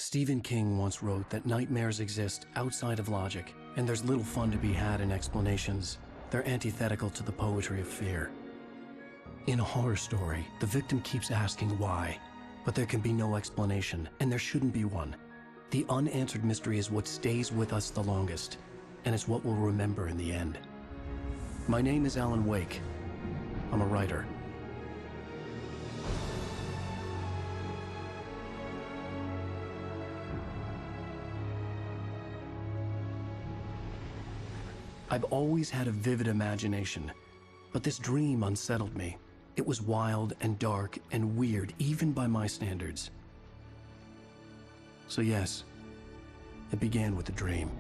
Stephen King once wrote that nightmares exist outside of logic, and there's little fun to be had in explanations. They're antithetical to the poetry of fear. In a horror story, the victim keeps asking why, but there can be no explanation, and there shouldn't be one. The unanswered mystery is what stays with us the longest, and it's what we'll remember in the end. My name is Alan Wake. I'm a writer. I've always had a vivid imagination, but this dream unsettled me. It was wild and dark and weird, even by my standards. So yes, it began with a dream.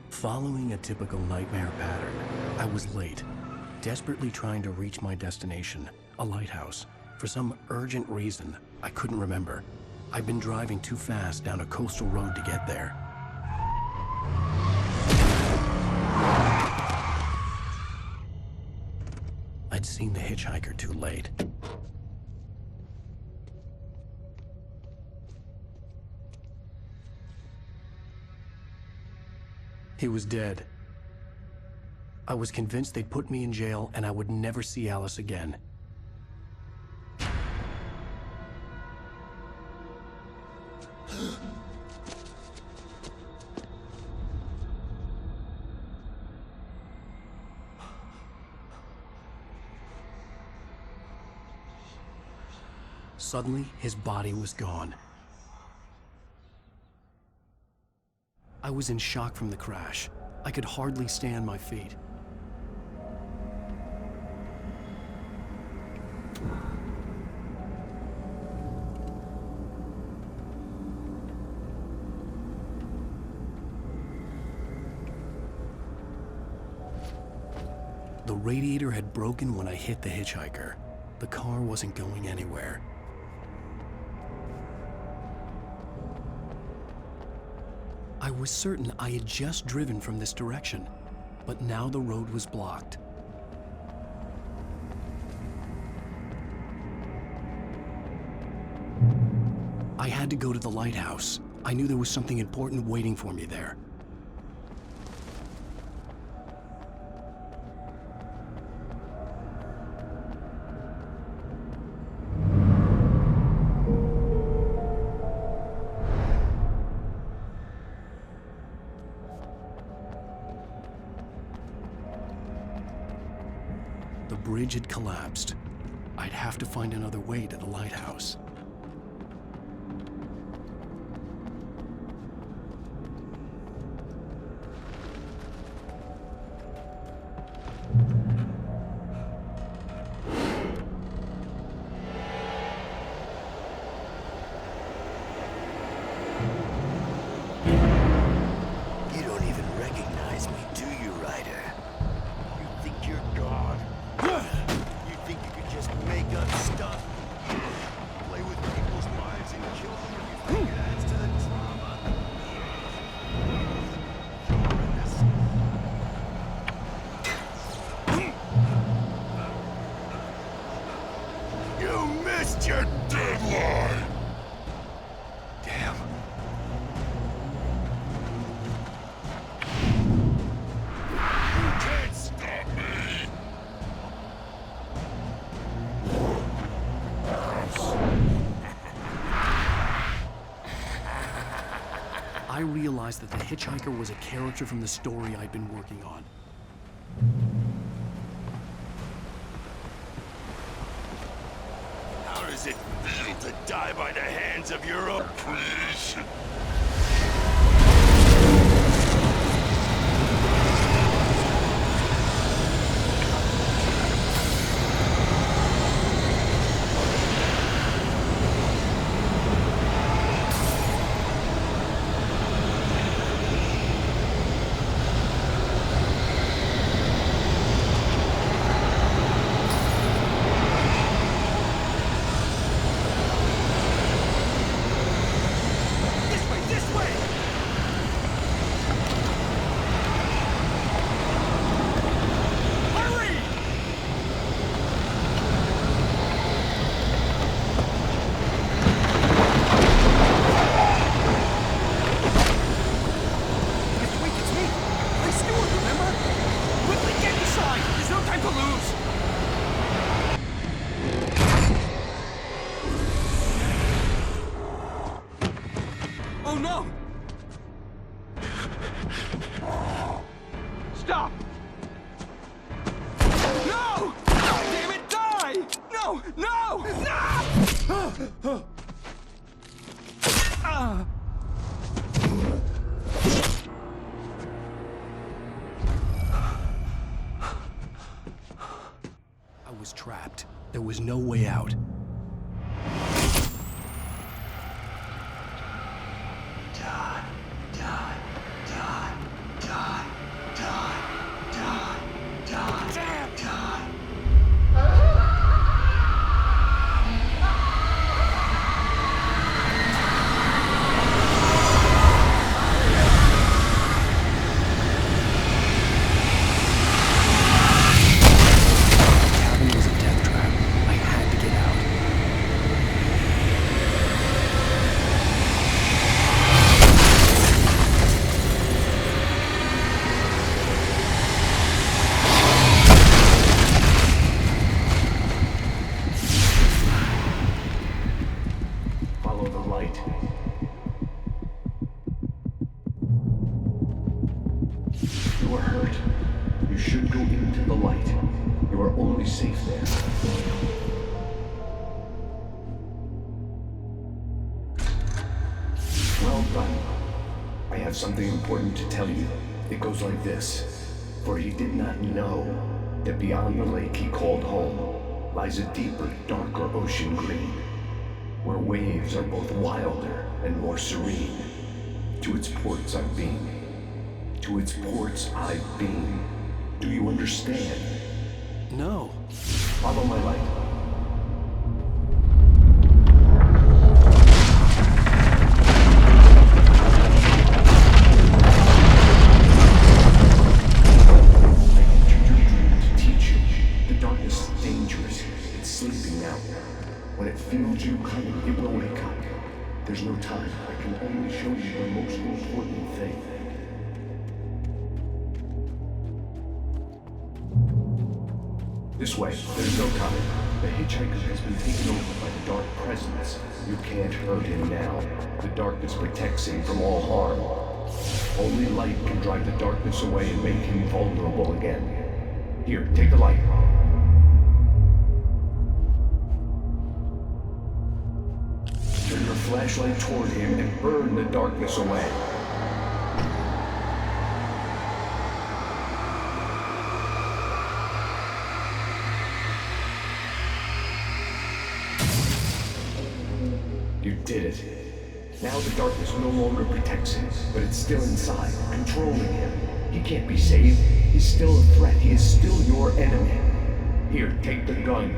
Following a typical nightmare pattern, I was late, desperately trying to reach my destination, a lighthouse. For some urgent reason, I couldn't remember. I'd been driving too fast down a coastal road to get there. I'd seen the hitchhiker too late. He was dead. I was convinced they'd put me in jail and I would never see Alice again. Suddenly, his body was gone. I was in shock from the crash. I could hardly stay on my feet. The radiator had broken when I hit the hitchhiker. The car wasn't going anywhere. I was certain I had just driven from this direction, but now the road was blocked. I had to go to the lighthouse. I knew there was something important waiting for me there. The bridge had collapsed. I'd have to find another way to the lighthouse. You don't even recognize me, do you, Ryder? You think you're God? You think you could just make up stuff? Play with people's lives and kill them when you think it adds to the drama? You missed your deadline! Damn. You can't stop me! I realized that the hitchhiker was a character from the story I'd been working on. How does it feel to die by the hands of your own? Please. This way! no! Stop! No! Damn it, die! No! No! No! I was trapped. There was no way out. Die, die, die, die, die, die, die, damn, die. The cabin was a death trap. I had to get out. Follow the light. You are hurt. You should go into the light. You are only safe there. Well done. I have something important to tell you. It goes like this. For he did not know that beyond the lake he called home lies a deeper, darker ocean green, where waves are both wilder and more serene. To its ports I've been. To its ports I've been. Do you understand? No. Follow my light. I entered your dream to teach you. The darkness is dangerous. It's sleeping now. When it feels you coming, it will wake up. There's no time. I can only show you the most important thing. This way. There's no time. The hitchhiker has been taken over by the dark presence. You can't hurt him now. The darkness protects him from all harm. Only light can drive the darkness away and make him vulnerable again. Here, take the light. Turn your flashlight toward him and burn the darkness away. You did it. Now the darkness no longer protects him, but it's still inside, controlling him. He can't be saved. He's still a threat. He is still your enemy. Here, take the gun.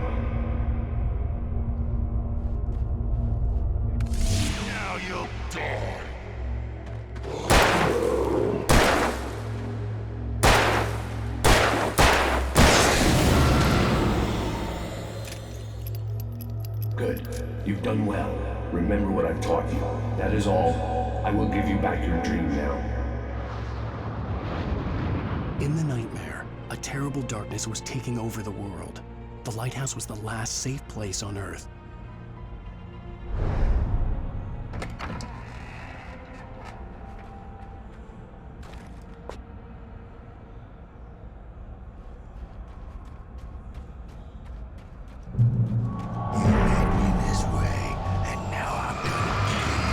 Now you'll die. Good. You've done well. Remember what I've taught you. That is all. I will give you back your dream now. In the nightmare, a terrible darkness was taking over the world. The lighthouse was the last safe place on Earth. You led me this way, and now I'm gonna kill you.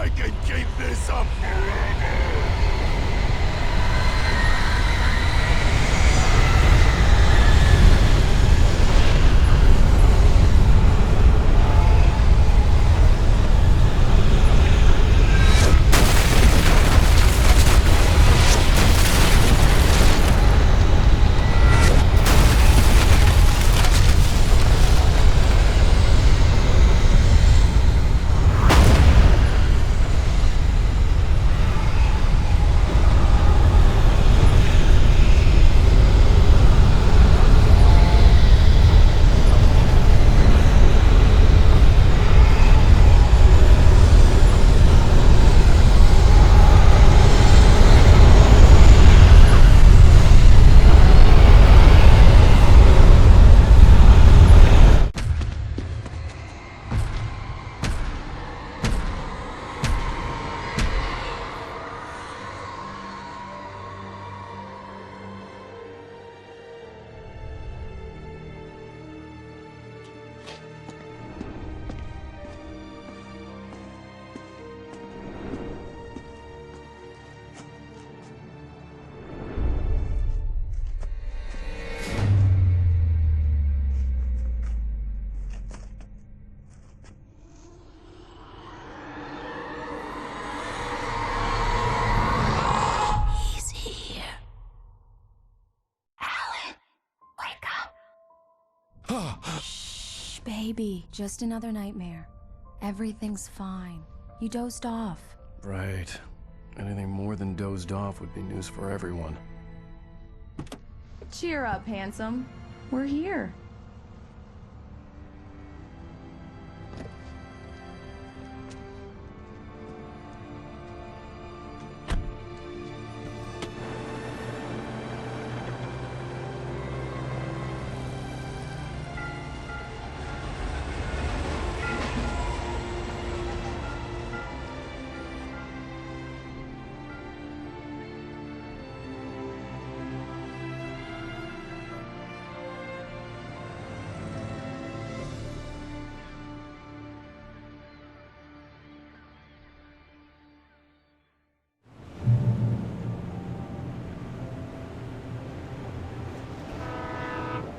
I can keep this up forever! Shh, baby. Just another nightmare. Everything's fine. You dozed off. Right. Anything more than dozed off would be news for everyone. Cheer up, handsome. We're here.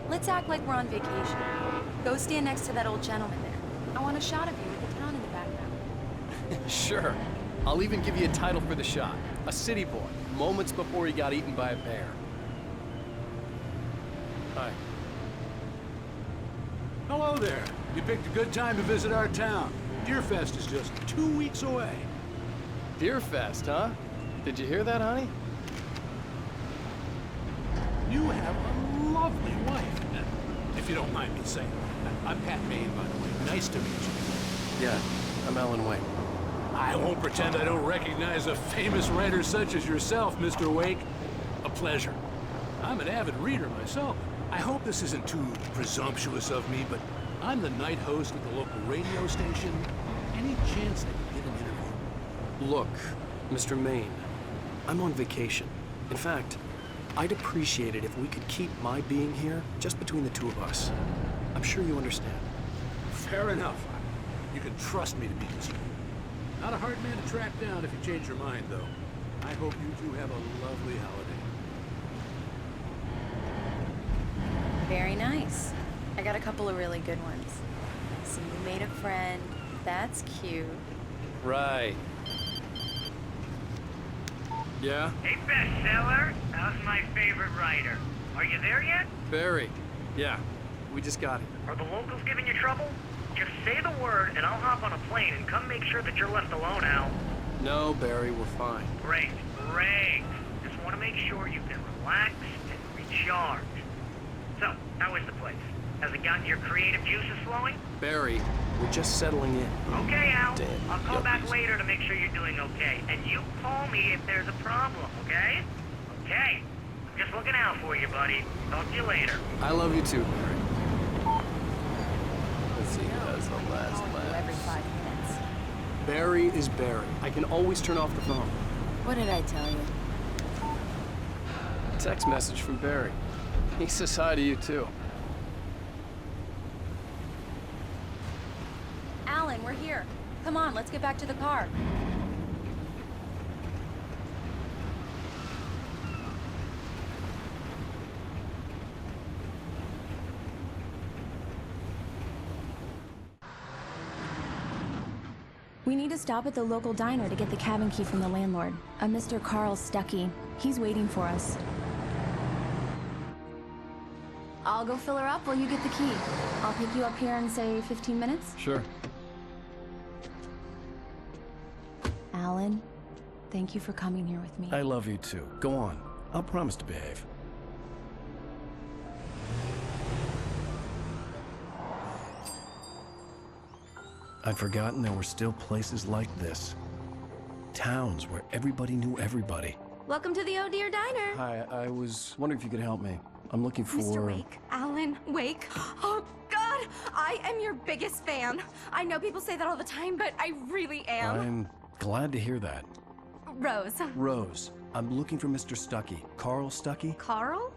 Let's act like we're on vacation. Go stand next to that old gentleman there. I want a shot of you with the town in the background. Sure. I'll even give you a title for the shot. A city boy, moments before he got eaten by a bear. Hi. Hello there. You picked a good time to visit our town. Deerfest is just 2 weeks away. Deerfest, huh? Did you hear that, honey? You have a lovely wife. If you don't mind me saying. I'm Pat Maine, by the way. Nice to meet you. Yeah, I'm Alan Wake. I won't pretend I don't recognize a famous writer such as yourself, Mr. Wake. A pleasure. I'm an avid reader myself. I hope this isn't too presumptuous of me, but I'm the night host at the local radio station. Any chance I could get an interview? Look, Mr. Maine, I'm on vacation. In fact, I'd appreciate it if we could keep my being here just between the two of us. I'm sure you understand. Fair enough. You can trust me to be discreet. Not a hard man to track down if you change your mind, though. I hope you two have a lovely holiday. Very nice. I got a couple of really good ones. So you made a friend. That's cute. Right. Yeah? Hey, bestseller. How's my favorite writer? Are you there yet? Barry. Yeah. We just got here. Are the locals giving you trouble? Just say the word and I'll hop on a plane and come make sure that you're left alone, Al. No, Barry, we're fine. Great, great. Just want to make sure you can relax and recharge. So, how is the place? Has it gotten your creative juices flowing? Barry, we're just settling in. Okay, Al. Damn I'll call back yuppies. later to make sure you're doing okay. And you call me if there's a problem, okay? Okay. I'm just looking out for you, buddy. Talk to you later. I love you too, Barry. Let's see who has the last Every laugh. 5 minutes. Barry is Barry. I can always turn off the phone. What did I tell you? Text message from Barry. He says hi to you too. Alan, we're here. Come on, let's get back to the car. We need to stop at the local diner to get the cabin key from the landlord, a Mr. Carl Stuckey. He's waiting for us. I'll go fill her up while you get the key. I'll pick you up here in, say, 15 minutes? Sure. Alan, thank you for coming here with me. I love you too. Go on. I'll promise to behave. I'd forgotten there were still places like this. Towns where everybody knew everybody. Welcome to the Oh Dear Diner. Hi, I was wondering if you could help me. I'm looking for... Mr. Wake, Alan Wake. Oh, God, I am your biggest fan. I know people say that all the time, but I really am. I'm glad to hear that. Rose. Rose, I'm looking for Mr. Stuckey. Carl Stuckey? Carl?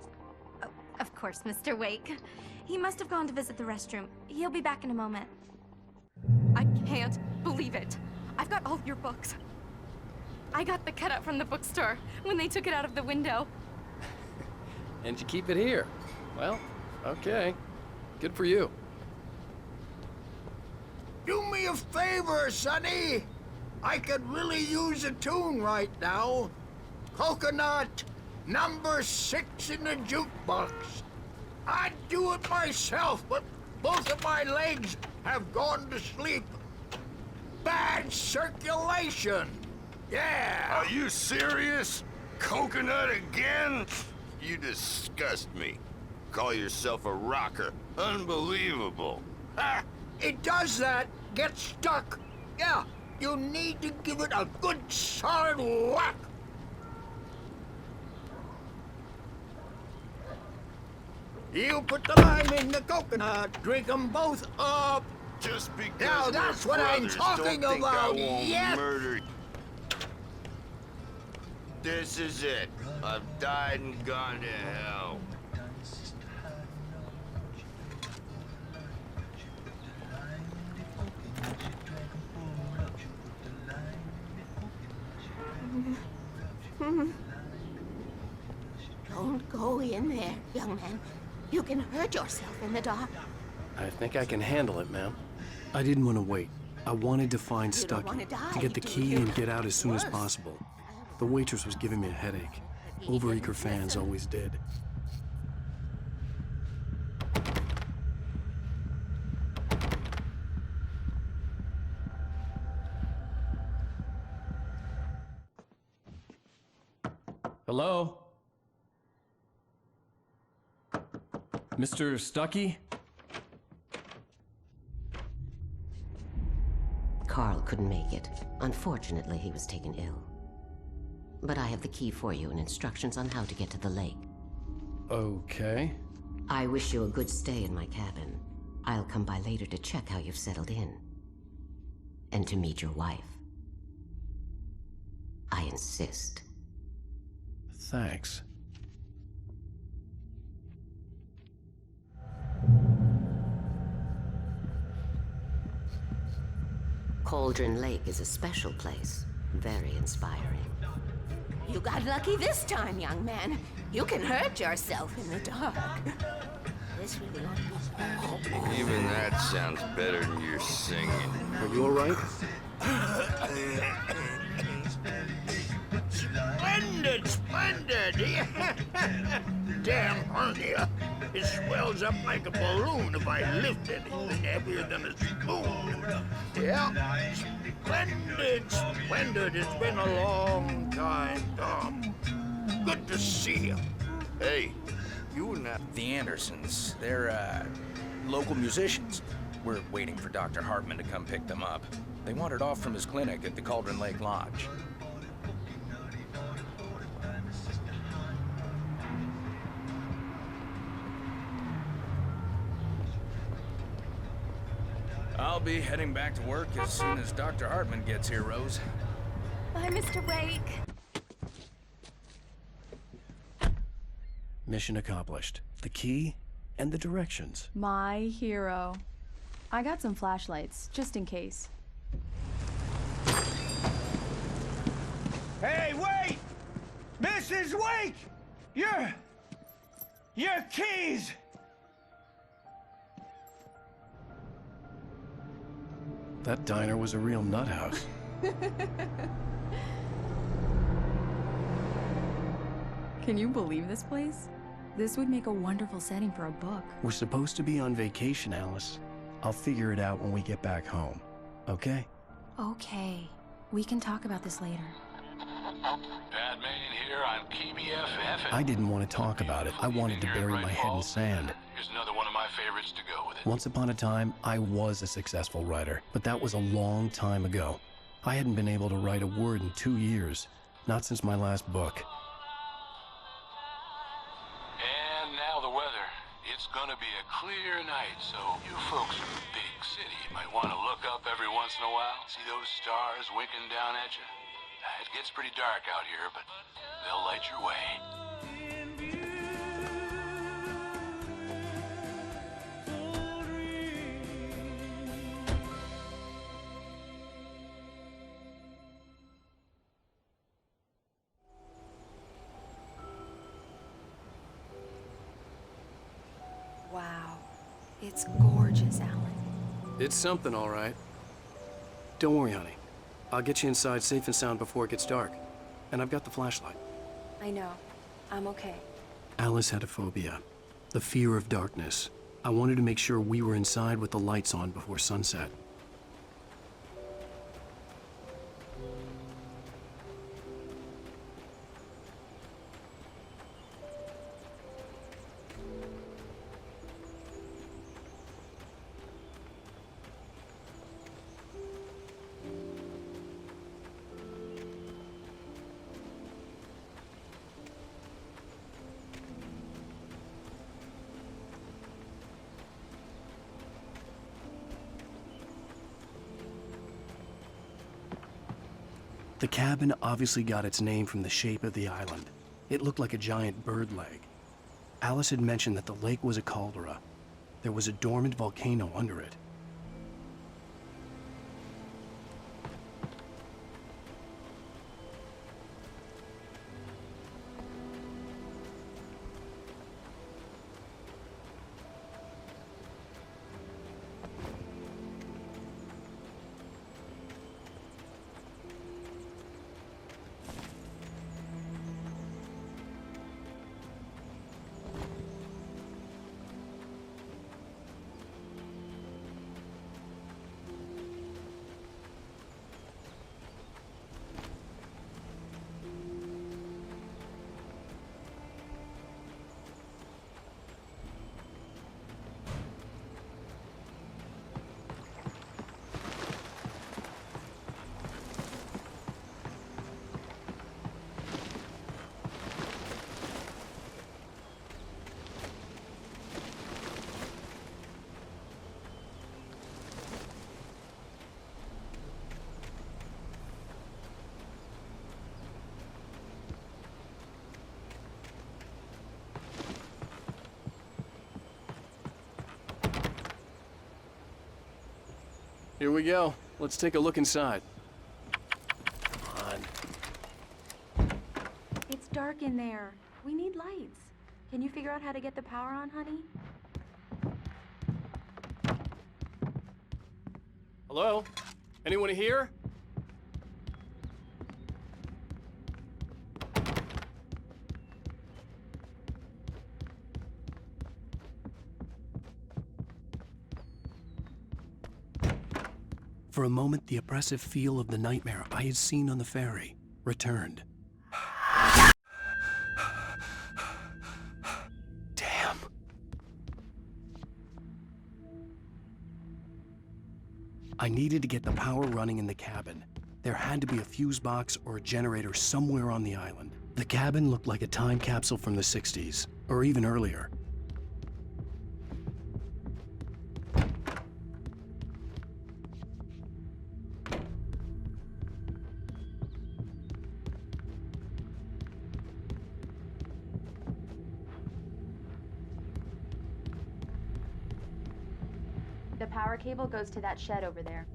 Oh, of course, Mr. Wake. He must have gone to visit the restroom. He'll be back in a moment. I can't believe it. I've got all your books. I got the cutout from the bookstore when they took it out of the window. And you keep it here. Well, okay. Good for you. Do me a favor, Sonny. I could really use a tune right now. Coconut, number 6 in the jukebox. I'd do it myself, but both of my legs have gone to sleep. Bad circulation. Yeah. Are you serious? Coconut again? You disgust me. Call yourself a rocker. Unbelievable. Ha! It does that. Get stuck. Yeah, you need to give it a good solid whack. You put the lime in the coconut, drink them both up. Just because Now that's what I'm talking don't think about, I won't yes. murder. This is it. I've died and gone to hell. Don't go in there, young man. You can hurt yourself in the dark. I think I can handle it, ma'am. I didn't want to wait. I wanted to find You don't Stuckey, wanna die, to get the do key you? and get out as soon as Worse. possible. The waitress was giving me a headache. Overeager fans always did. Hello? Mr. Stuckey? Carl couldn't make it. Unfortunately, he was taken ill. But I have the key for you and instructions on how to get to the lake. Okay. I wish you a good stay in my cabin. I'll come by later to check how you've settled in. And to meet your wife. I insist. Thanks. Cauldron Lake is a special place. Very inspiring. You got lucky this time, young man. You can hurt yourself in the dark. This really ought to be... Even that sounds better than your singing. Are you all right? Splendid, splendid. Damn hernia. It swells up like a balloon if I lift anything heavier than a spoon. Yeah. Splendid, splendid. It's been a long time, Tom. Good to see you. Hey, you were not... The Andersons. They're, local musicians. We're waiting for Dr. Hartman to come pick them up. They wandered off from his clinic at the Cauldron Lake Lodge. I'll be heading back to work as soon as Dr. Hartman gets here, Rose. Bye, Mr. Wake. Mission accomplished. The key and the directions. My hero. I got some flashlights, just in case. Hey, wait! Mrs. Wake! Your keys! That diner was a real nut house. Can you believe this place? This would make a wonderful setting for a book. We're supposed to be on vacation, Alice. I'll figure it out when we get back home, okay? Okay. We can talk about this later. Pat Main here on KBFF. I didn't want to talk about it. I wanted to bury my head in sand. Here's another one of my favorites to go with it. Once upon a time, I was a successful writer, but that was a long time ago. I hadn't been able to write a word in 2 years, not since my last book. And now the weather. It's gonna be a clear night, so you folks in the big city might want to look up every once in a while. See those stars winking down at you? It gets pretty dark out here, but they'll light your way. Wow. It's gorgeous, Alan. It's something, all right. Don't worry, honey. I'll get you inside safe and sound before it gets dark. And I've got the flashlight. I know. I'm okay. Alice had a phobia, the fear of darkness. I wanted to make sure we were inside with the lights on before sunset. The cabin obviously got its name from the shape of the island. It looked like a giant bird leg. Alice had mentioned that the lake was a caldera. There was a dormant volcano under it. Here we go. Let's take a look inside. It's dark in there. We need lights. Can you figure out how to get the power on, honey? Hello? Anyone here? For a moment, the oppressive feel of the nightmare I had seen on the ferry returned. Damn. I needed to get the power running in the cabin. There had to be a fuse box or a generator somewhere on the island. The cabin looked like a time capsule from the 60s, or even earlier. The power cable goes to that shed over there.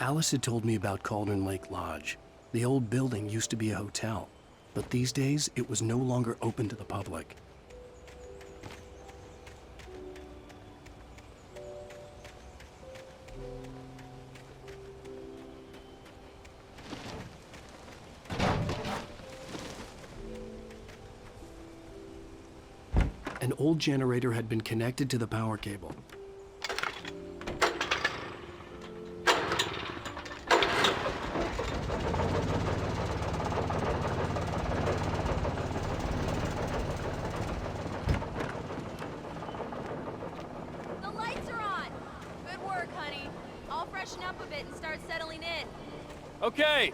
Alice had told me about Cauldron Lake Lodge. The old building used to be a hotel, but these days it was no longer open to the public. An old generator had been connected to the power cable. The lights are on! Good work, honey. I'll freshen up a bit and start settling in. Okay,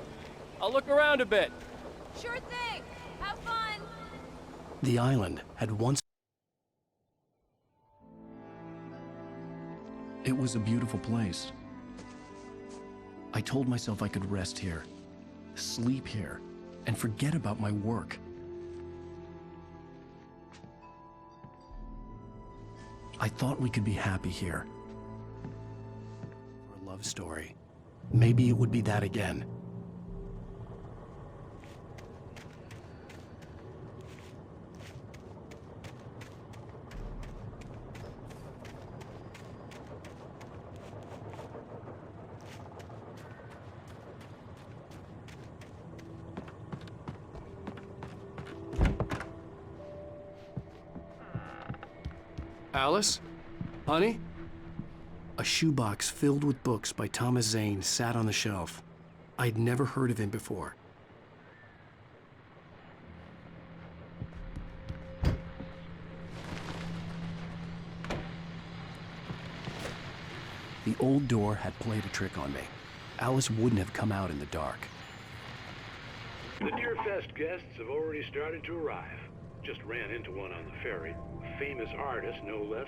I'll look around a bit. Sure thing! Have fun! The island had once... It was a beautiful place. I told myself I could rest here, sleep here, and forget about my work. I thought we could be happy here. For a love story. Maybe it would be that again. Alice? Honey? A shoebox filled with books by Thomas Zane sat on the shelf. I'd never heard of him before. The old door had played a trick on me. Alice wouldn't have come out in the dark. The Deerfest guests have already started to arrive. Just ran into one on the ferry. A famous artist, no less.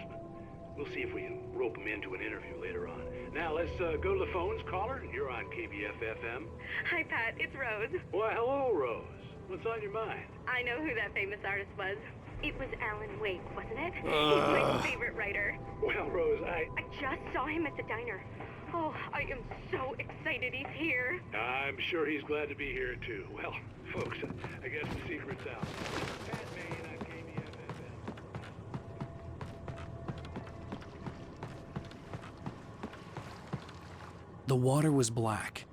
We'll see if we can rope him into an interview later on. Now, let's go to the phones. Caller, you're on KBF-FM. Hi, Pat. It's Rose. Why, hello, Rose. What's on your mind? I know who that famous artist was. It was Alan Wake, wasn't it? He's my favorite writer. Well, Rose, I just saw him at the diner. Oh, I am so excited he's here. I'm sure he's glad to be here, too. Well, folks, I guess the secret's out. Pat Maine on KBF-FM. The water was black.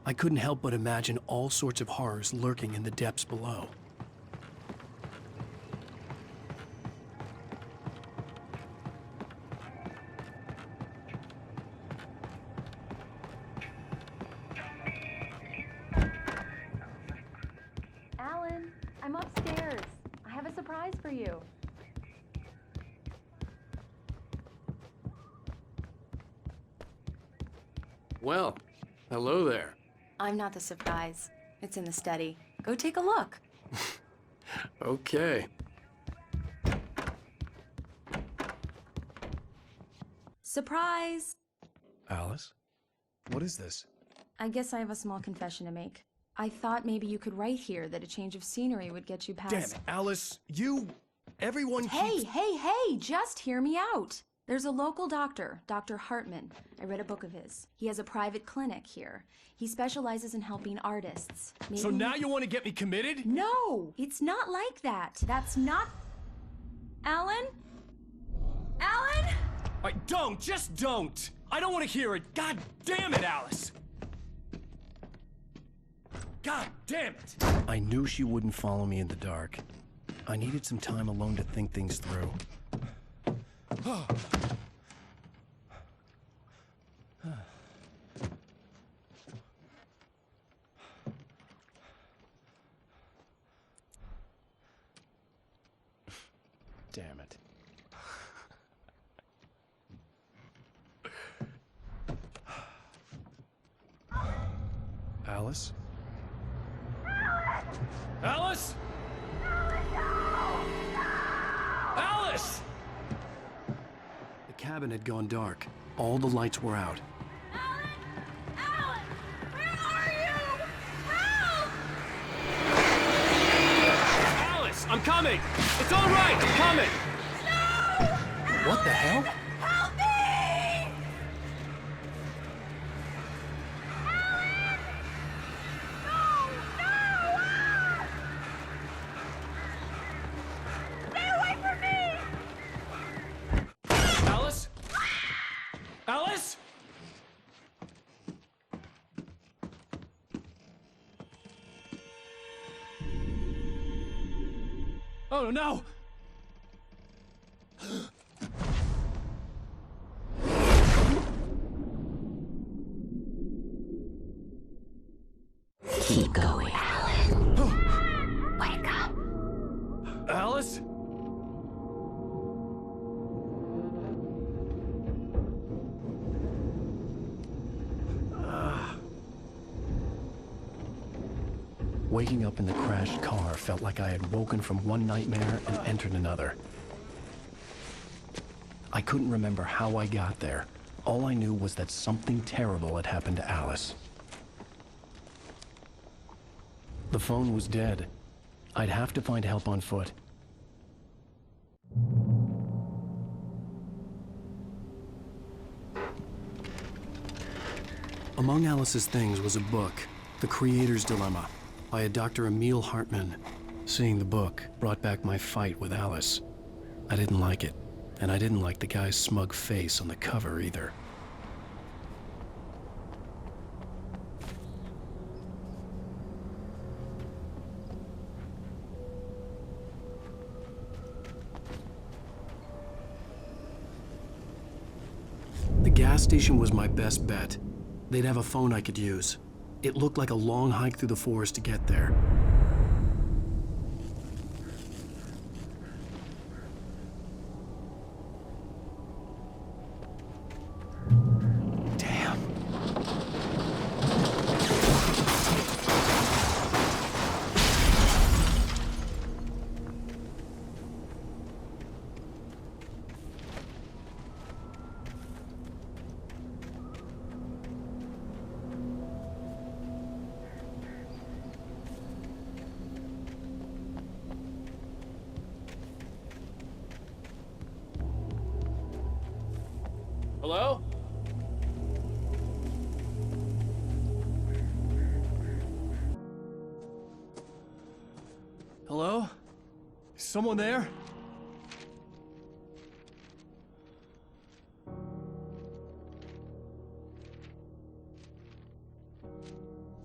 I couldn't help but imagine all sorts of horrors lurking in the depths below. Alan, I'm upstairs. I have a surprise for you. Well, hello there. I'm not the surprise. It's in the study. Go take a look. Okay. Surprise! Alice? What is this? I guess I have a small confession to make. I thought maybe you could write here that a change of scenery would get you past... Damn it, Alice! Everyone keeps... Hey! Just hear me out! There's a local doctor, Dr. Hartman. I read a book of his. He has a private clinic here. He specializes in helping artists. So now you want to get me committed? No! It's not like that. That's not... Alan? Alan? Just don't! I don't want to hear it! God damn it, Alice! God damn it! I knew she wouldn't follow me in the dark. I needed some time alone to think things through. Damn it. Alice? Alice? Alice! The cabin had gone dark. All the lights were out. Alan! Where are you? Help! Alice, I'm coming! It's all right, I'm coming! No! What the hell? Help me! Oh, no! Keep going, Alan. Wake up. Alice? Waking up in the crashed car felt like I had woken from one nightmare and entered another. I couldn't remember how I got there. All I knew was that something terrible had happened to Alice. The phone was dead. I'd have to find help on foot. Among Alice's things was a book, The Creator's Dilemma, by a Dr. Emil Hartman. Seeing the book brought back my fight with Alice. I didn't like it, and I didn't like the guy's smug face on the cover either. The gas station was my best bet. They'd have a phone I could use. It looked like a long hike through the forest to get there. Damn. Hello? Hello? Is someone there?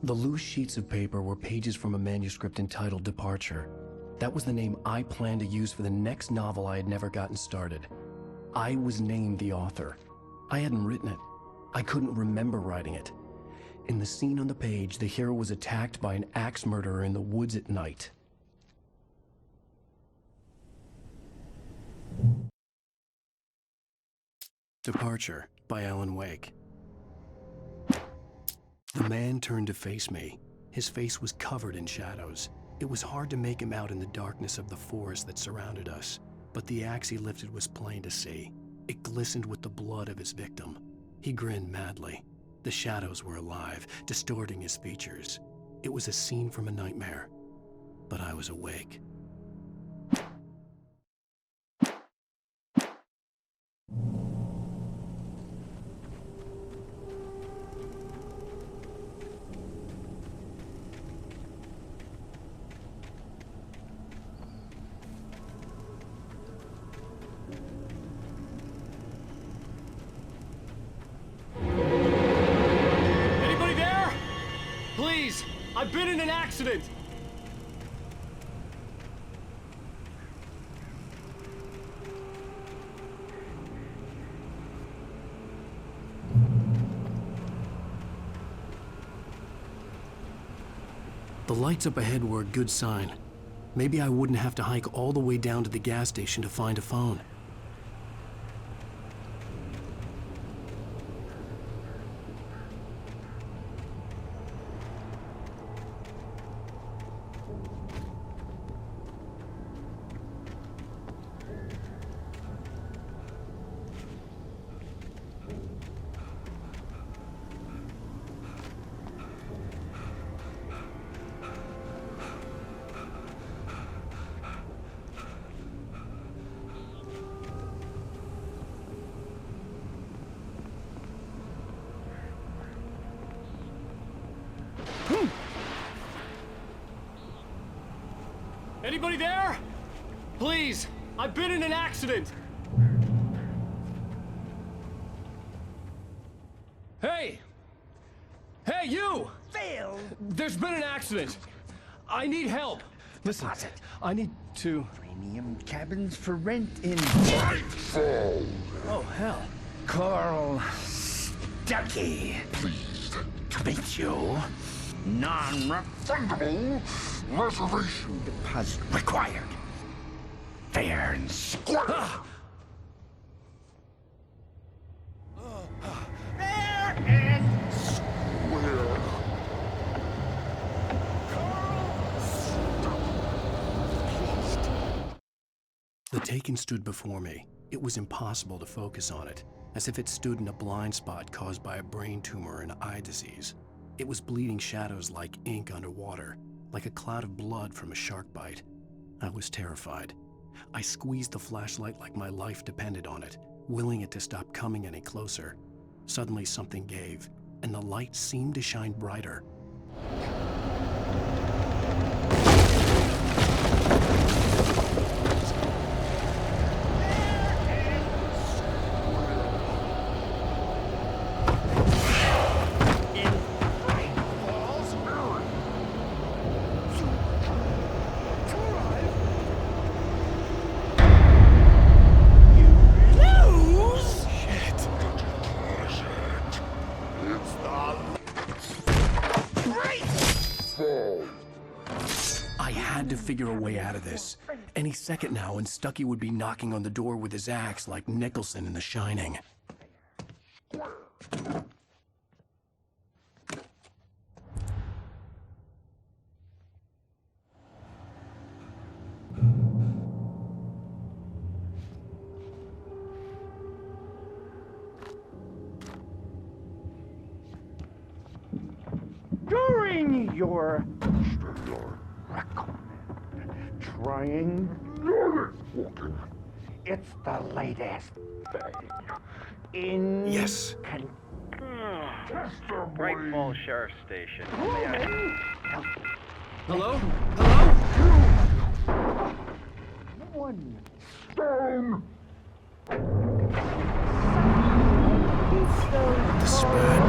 The loose sheets of paper were pages from a manuscript entitled Departure. That was the name I planned to use for the next novel I had never gotten started. I was named the author. I hadn't written it. I couldn't remember writing it. In the scene on the page, the hero was attacked by an axe murderer in the woods at night. Departure by Alan Wake. The man turned to face me. His face was covered in shadows. It was hard to make him out in the darkness of the forest that surrounded us, but the axe he lifted was plain to see. It glistened with the blood of his victim. He grinned madly. The shadows were alive, distorting his features. It was a scene from a nightmare, but I was awake. I've been in an accident! The lights up ahead were a good sign. Maybe I wouldn't have to hike all the way down to the gas station to find a phone. Anybody there? Please, I've been in an accident! Hey! Hey, you! Phil! There's been an accident! I need help! Listen, deposit. I need to... Premium cabins for rent in... Oh, hell. Carl Stuckey. Pleased to meet you. Non-refundable reservation deposit required. Fair and square. Fair and square. The Taken stood before me. It was impossible to focus on it, as if it stood in a blind spot caused by a brain tumor and eye disease. It was bleeding shadows like ink underwater, like a cloud of blood from a shark bite. I was terrified. I squeezed the flashlight like my life depended on it, willing it to stop coming any closer. Suddenly something gave, and the light seemed to shine brighter. I had to figure a way out of this. Any second now, and Stuckey would be knocking on the door with his axe like Nicholson in The Shining. During your trying walking, it's the latest thing in Yes. Bright Falls Sheriff Station. Hello? One stone. The spat.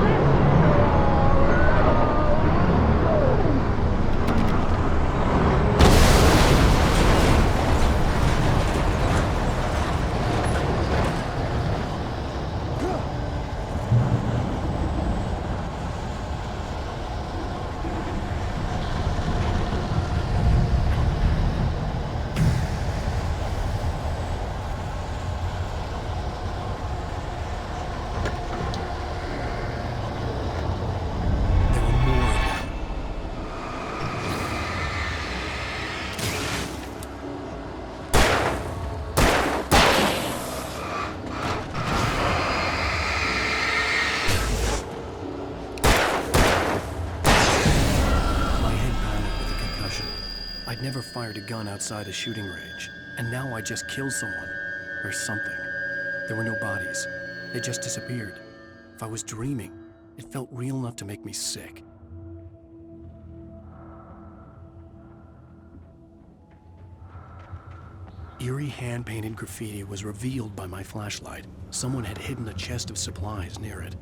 I'd never fired a gun outside a shooting range, and now I just killed someone. Or something. There were no bodies. They just disappeared. If I was dreaming, it felt real enough to make me sick. Eerie hand-painted graffiti was revealed by my flashlight. Someone had hidden a chest of supplies near it.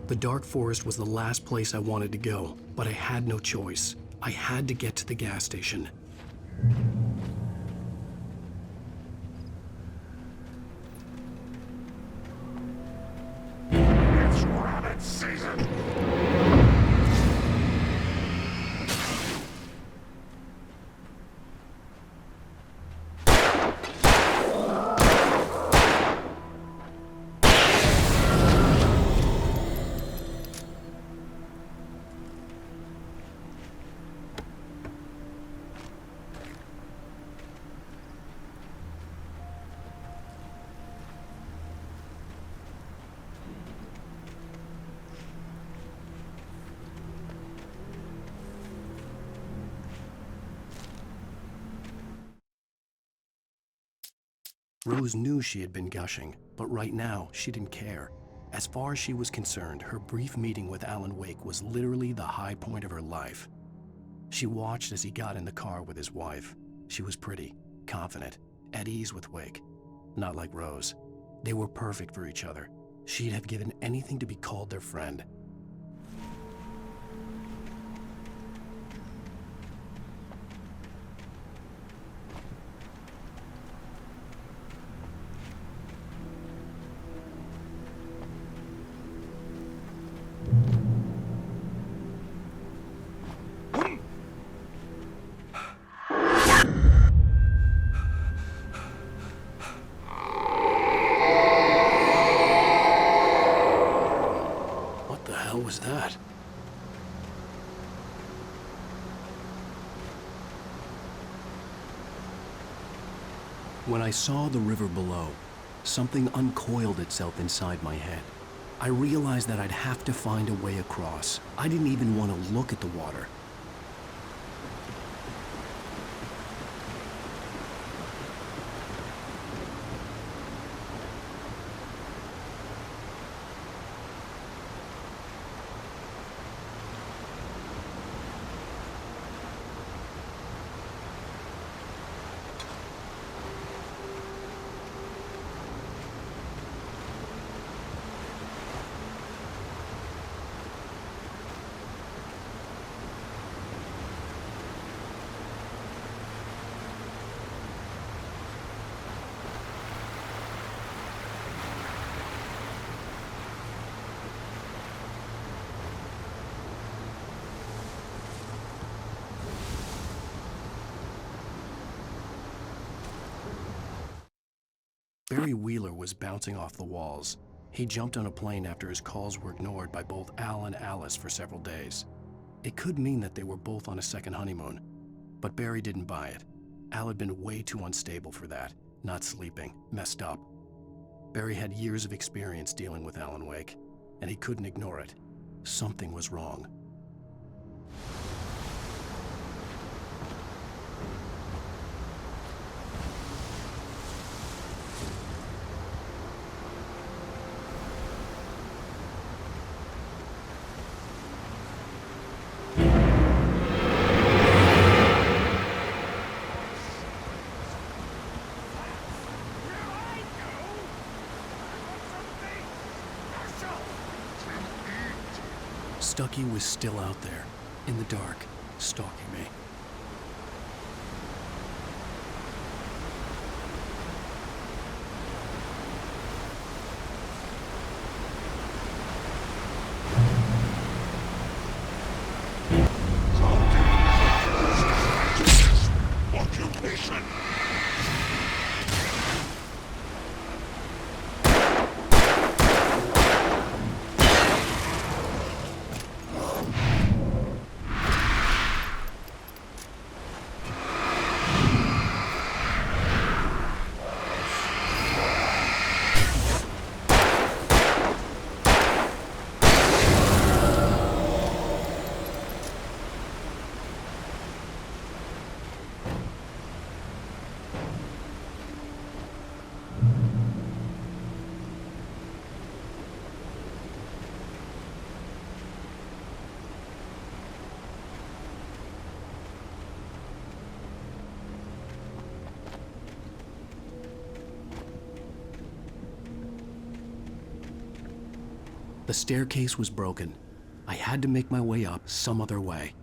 The dark forest was the last place I wanted to go, but I had no choice. I had to get to the gas station. It's rabbit season. Rose knew she had been gushing, but right now she didn't care. As far as she was concerned, her brief meeting with Alan Wake was literally the high point of her life. She watched as he got in the car with his wife. She was pretty, confident, at ease with Wake. Not like Rose. They were perfect for each other. She'd have given anything to be called their friend. What the hell was that? When I saw the river below, something uncoiled itself inside my head. I realized that I'd have to find a way across. I didn't even want to look at the water. Barry Wheeler was bouncing off the walls. He jumped on a plane after his calls were ignored by both Al and Alice for several days. It could mean that they were both on a second honeymoon, but Barry didn't buy it. Al had been way too unstable for that, not sleeping, messed up. Barry had years of experience dealing with Alan Wake, and he couldn't ignore it. Something was wrong. Stucky was still out there, in the dark, stalking me. Occupation. The staircase was broken. I had to make my way up some other way.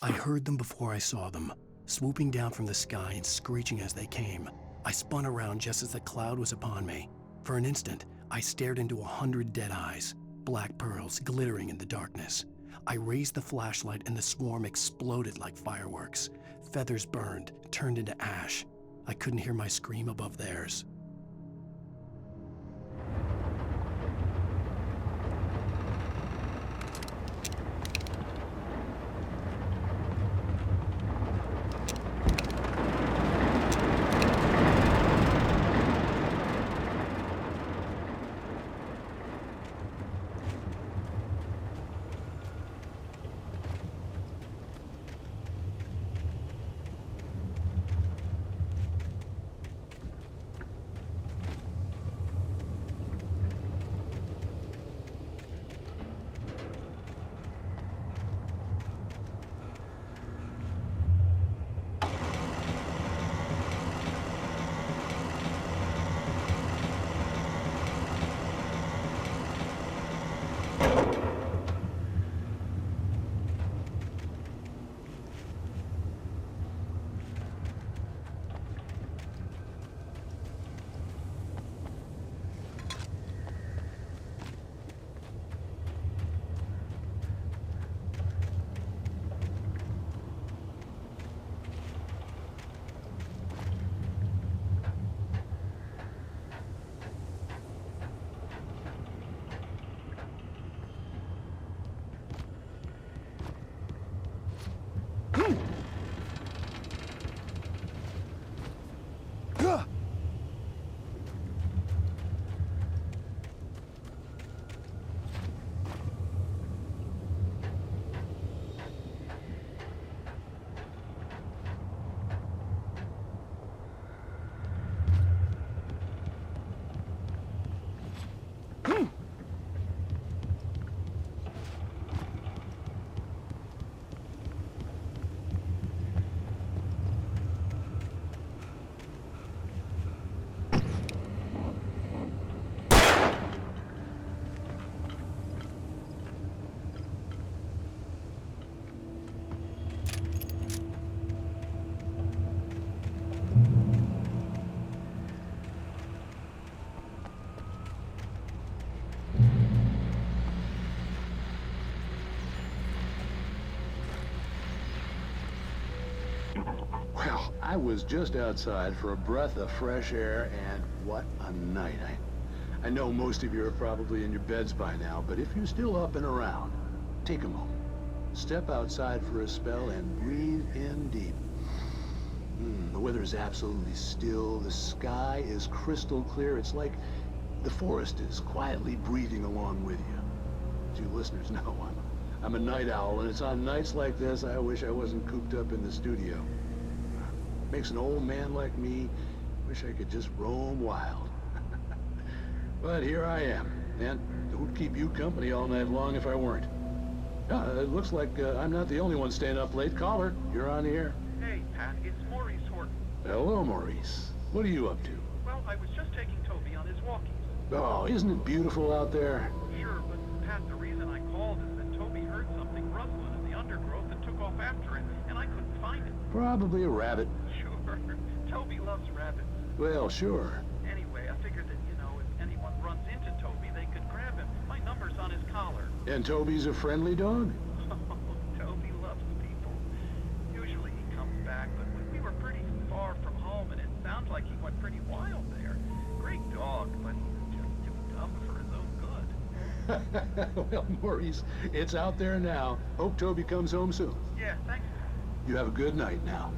I heard them before I saw them, swooping down from the sky and screeching as they came. I spun around just as the cloud was upon me. For an instant, I stared into 100 dead eyes, black pearls glittering in the darkness. I raised the flashlight and the swarm exploded like fireworks. Feathers burned, turned into ash. I couldn't hear my scream above theirs. Well, I was just outside for a breath of fresh air, and what a night. I know most of you are probably in your beds by now, but if you're still up and around, take a moment. Step outside for a spell and breathe in deep. The weather is absolutely still. The sky is crystal clear. It's like the forest is quietly breathing along with you. As you listeners know, I'm a night owl, and it's on nights like this I wish I wasn't cooped up in the studio. Makes an old man like me wish I could just roam wild. But here I am, and it would keep you company all night long if I weren't. It looks like I'm not the only one staying up late. Caller, you're on the air. Hey, Pat, it's Maurice Horton. Hello, Maurice. What are you up to? Well, I was just taking Toby on his walkies. Oh, isn't it beautiful out there? Sure, but Pat, the reason I called is that Toby heard something rustling in the undergrowth and took off after it, and I couldn't find it. Probably a rabbit. Sure. Toby loves rabbits. Well, sure. Anyway, I figured that, if anyone runs into Toby, they could grab him. My number's on his collar. And Toby's a friendly dog? Toby loves people. Usually he comes back, but we were pretty far from home, and it sounds like he went pretty wild there. Great dog, but just too dumb for his own good. Well, Maurice, it's out there now. Hope Toby comes home soon. Yeah, thanks. You have a good night now.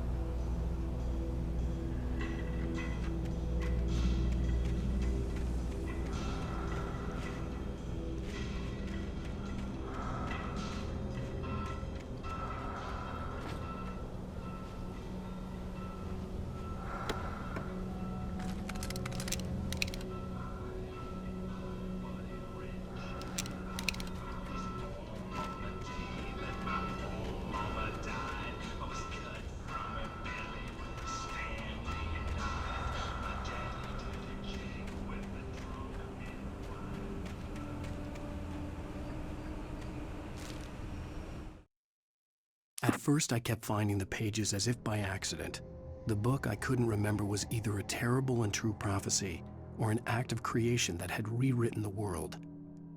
first, I kept finding the pages as if by accident. The book I couldn't remember was either a terrible and true prophecy or an act of creation that had rewritten the world.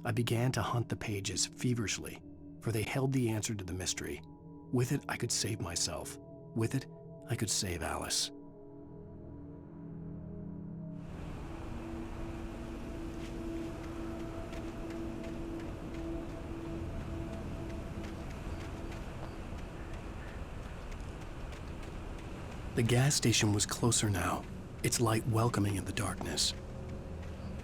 I began to hunt the pages feverishly, for they held the answer to the mystery. With it, I could save myself. With it, I could save Alice. The gas station was closer now, its light welcoming in the darkness.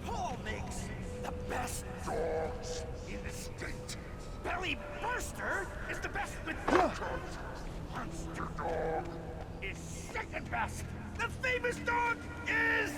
Paul makes the best dogs in the state. Belly Burster is the best with Monster Dog is second best. The famous dog is...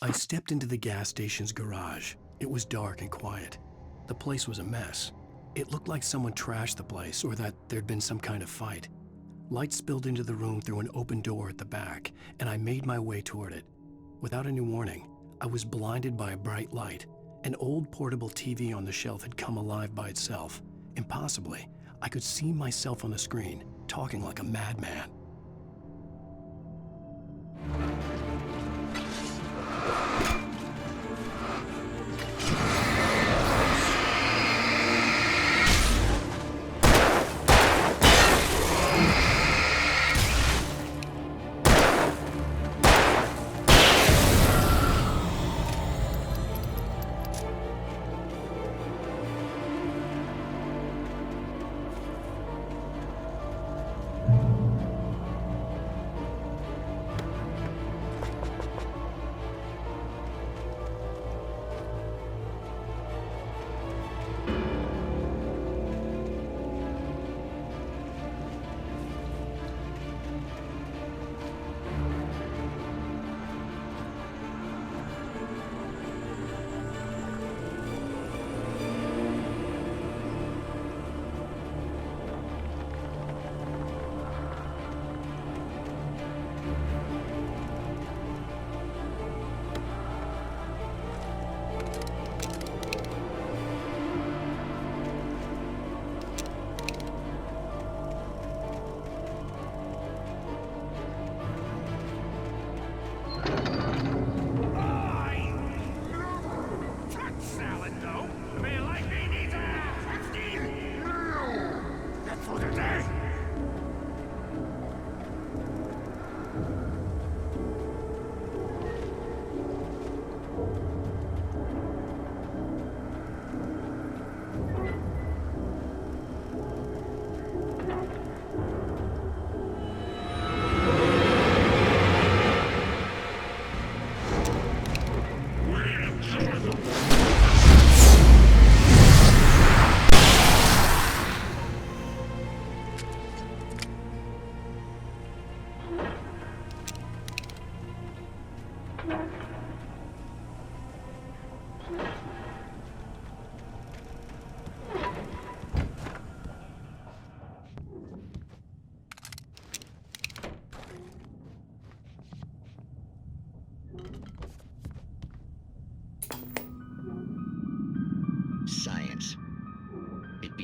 I stepped into the gas station's garage. It was dark and quiet. The place was a mess. It looked like someone trashed the place or that there'd been some kind of fight. Light spilled into the room through an open door at the back, and I made my way toward it. Without any warning, I was blinded by a bright light. An old portable TV on the shelf had come alive by itself. Impossibly, I could see myself on the screen, talking like a madman.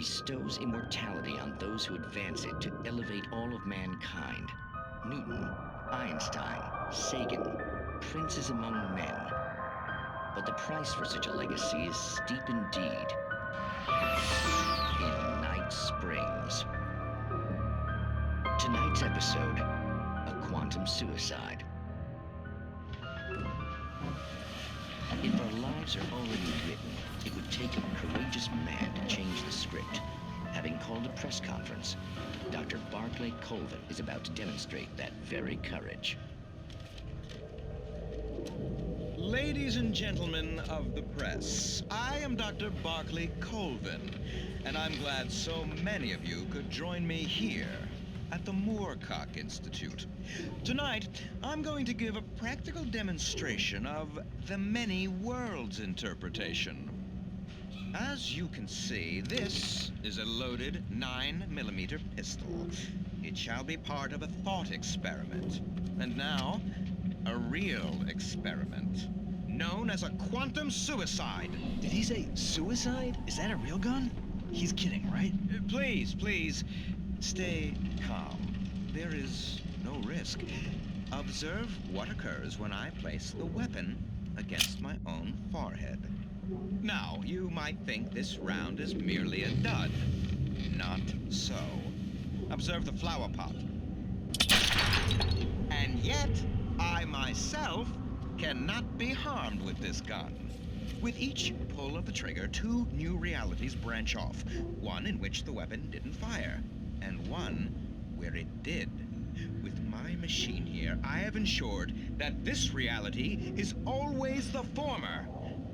bestows immortality on those who advance it to elevate all of mankind. Newton, Einstein, Sagan, princes among men. But the price for such a legacy is steep indeed. In Night Springs. Tonight's episode, a quantum suicide. If our lives are already written, it would take a courageous man to change the script. Having called a press conference, Dr. Barclay Colvin is about to demonstrate that very courage. Ladies and gentlemen of the press, I am Dr. Barclay Colvin, and I'm glad so many of you could join me here at the Moorcock Institute. Tonight, I'm going to give a practical demonstration of the many worlds interpretation. As you can see, this is a loaded 9mm pistol. It shall be part of a thought experiment. And now, a real experiment, known as a quantum suicide. Did he say suicide? Is that a real gun? He's kidding, right? Please, stay calm. There is no risk. Observe what occurs when I place the weapon against my own forehead. Now, you might think this round is merely a dud. Not so. Observe the flower pot. And yet, I myself cannot be harmed with this gun. With each pull of the trigger, two new realities branch off. One in which the weapon didn't fire, and one where it did. With my machine here, I have ensured that this reality is always the former.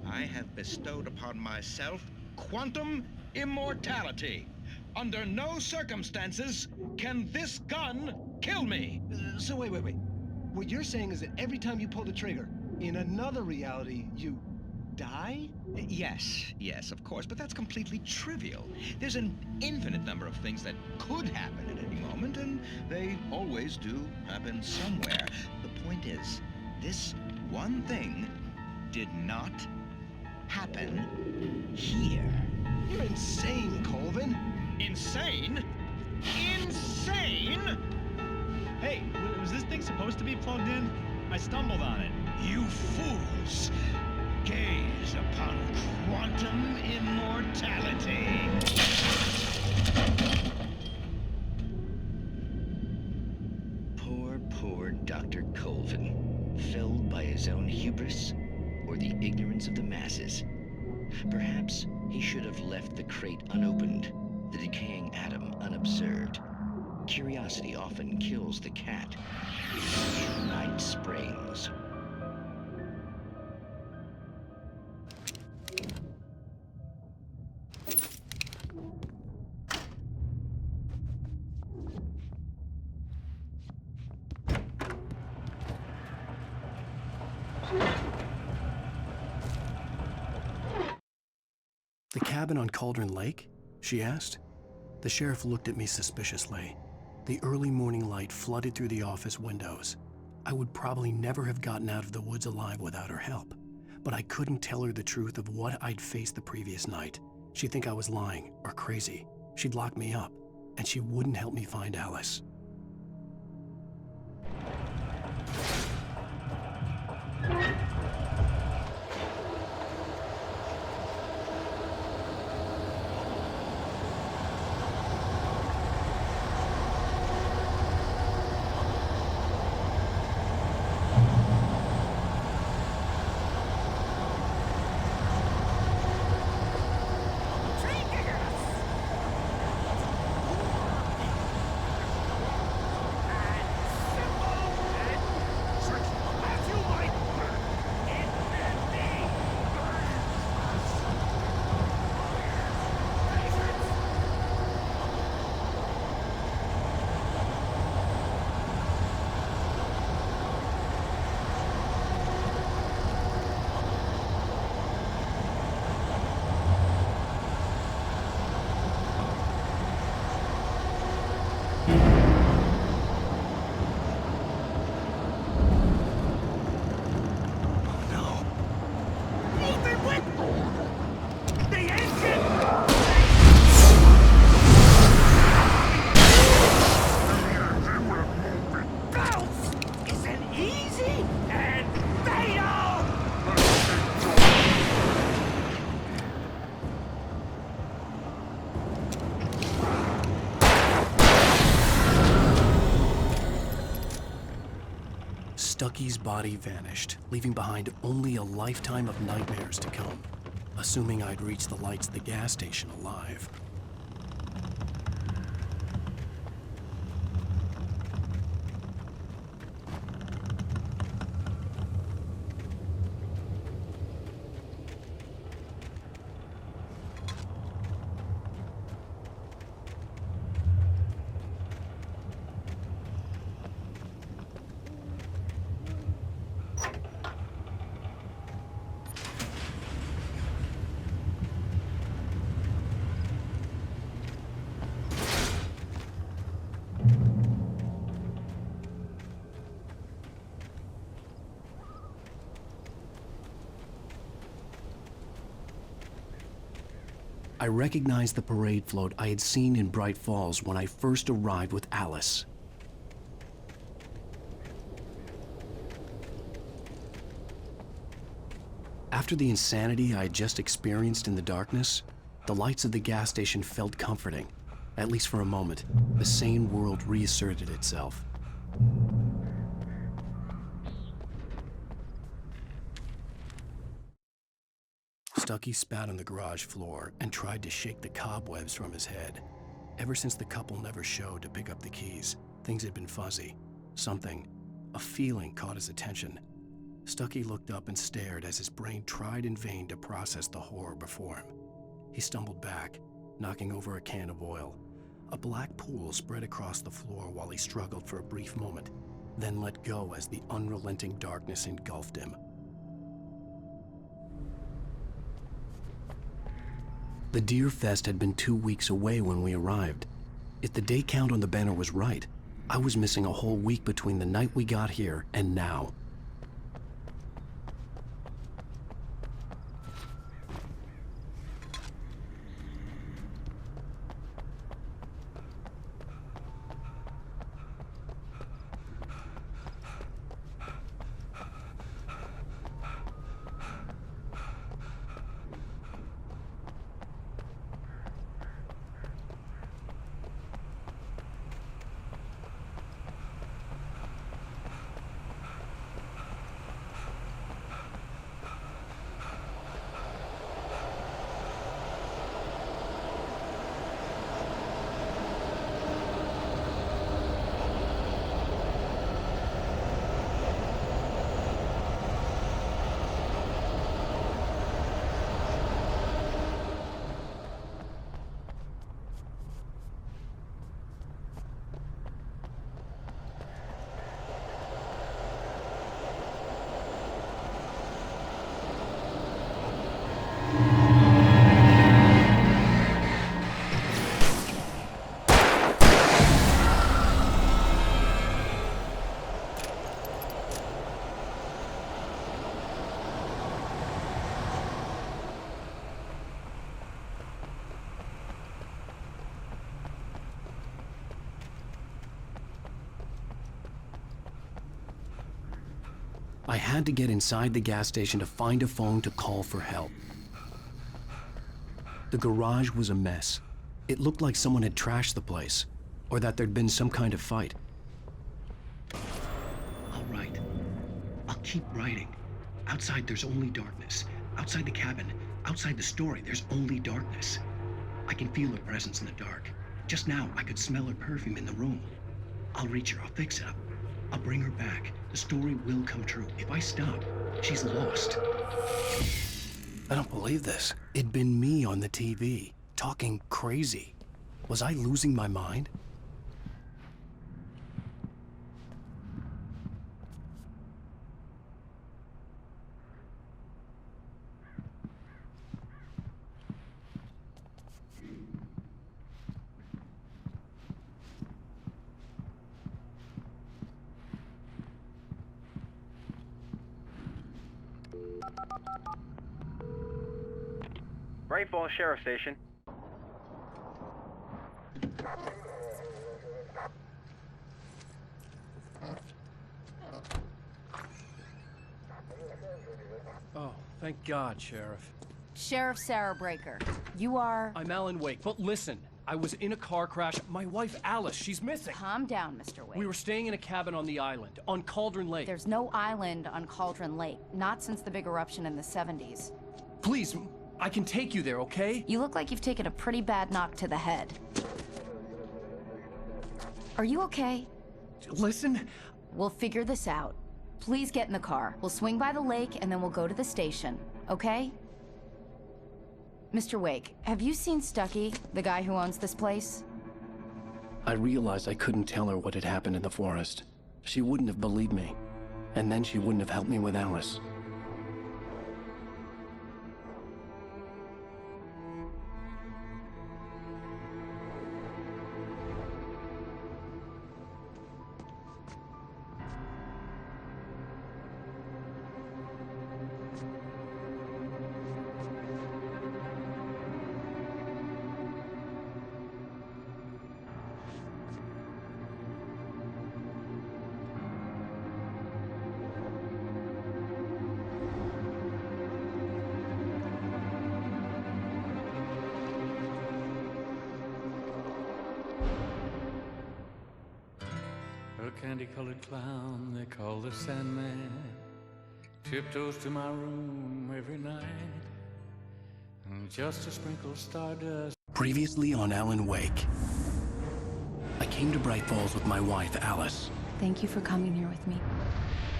I have bestowed upon myself quantum immortality. Under no circumstances can this gun kill me. So wait. What you're saying is that every time you pull the trigger, in another reality, you die? Yes, of course, but that's completely trivial. There's an infinite number of things that could happen at any moment, and they always do happen somewhere. The point is, this one thing did not happen here. You're insane, Colvin. Insane? Insane? Hey, was this thing supposed to be plugged in? I stumbled on it. You fools! Gaze upon quantum immortality. Poor Dr. Colvin, felled by his own hubris or the ignorance of the masses. Perhaps he should have left the crate unopened, the decaying atom unobserved. Curiosity often kills the cat. Night Springs. The cabin on Cauldron Lake? She asked. The sheriff looked at me suspiciously. The early morning light flooded through the office windows. I would probably never have gotten out of the woods alive without her help, but I couldn't tell her the truth of what I'd faced the previous night. She'd think I was lying or crazy. She'd lock me up, and she wouldn't help me find Alice. Stucky's body vanished, leaving behind only a lifetime of nightmares to come, assuming I'd reached the lights of the gas station alive. I recognized the parade float I had seen in Bright Falls when I first arrived with Alice. After the insanity I had just experienced in the darkness, the lights of the gas station felt comforting. At least for a moment, the sane world reasserted itself. Stucky spat on the garage floor and tried to shake the cobwebs from his head. Ever since the couple never showed to pick up the keys, things had been fuzzy. Something, a feeling, caught his attention. Stucky looked up and stared as his brain tried in vain to process the horror before him. He stumbled back, knocking over a can of oil. A black pool spread across the floor while he struggled for a brief moment, then let go as the unrelenting darkness engulfed him. The Deer Fest had been 2 weeks away when we arrived. If the day count on the banner was right, I was missing a whole week between the night we got here and now. I had to get inside the gas station to find a phone to call for help. The garage was a mess. It looked like someone had trashed the place, or that there'd been some kind of fight. I'll write. I'll keep writing. Outside, there's only darkness. Outside the cabin, outside the story, there's only darkness. I can feel her presence in the dark. Just now, I could smell her perfume in the room. I'll reach her. I'll fix it up. I'll bring her back. The story will come true. If I stop, she's lost. I don't believe this. It'd been me on the TV, talking crazy. Was I losing my mind? Bright Falls Sheriff Station. Oh, thank God, Sheriff. Sheriff Sarah Breaker. You are... I'm Alan Wake, but listen, I was in a car crash. My wife, Alice, she's missing. Calm down, Mr. Wade. We were staying in a cabin on the island, on Cauldron Lake. There's no island on Cauldron Lake, not since the big eruption in the 70s. Please, I can take you there, okay? You look like you've taken a pretty bad knock to the head. Are you okay? Listen. We'll figure this out. Please get in the car. We'll swing by the lake and then we'll go to the station, okay? Mr. Wake, have you seen Stucky, the guy who owns this place? I realized I couldn't tell her what had happened in the forest. She wouldn't have believed me. And then she wouldn't have helped me with Alice. A candy-colored clown they call the Sandman tiptoes to my room every night, and just to sprinkle stardust. Previously on Alan Wake. I came to Bright Falls with my wife, Alice. Thank you for coming here with me.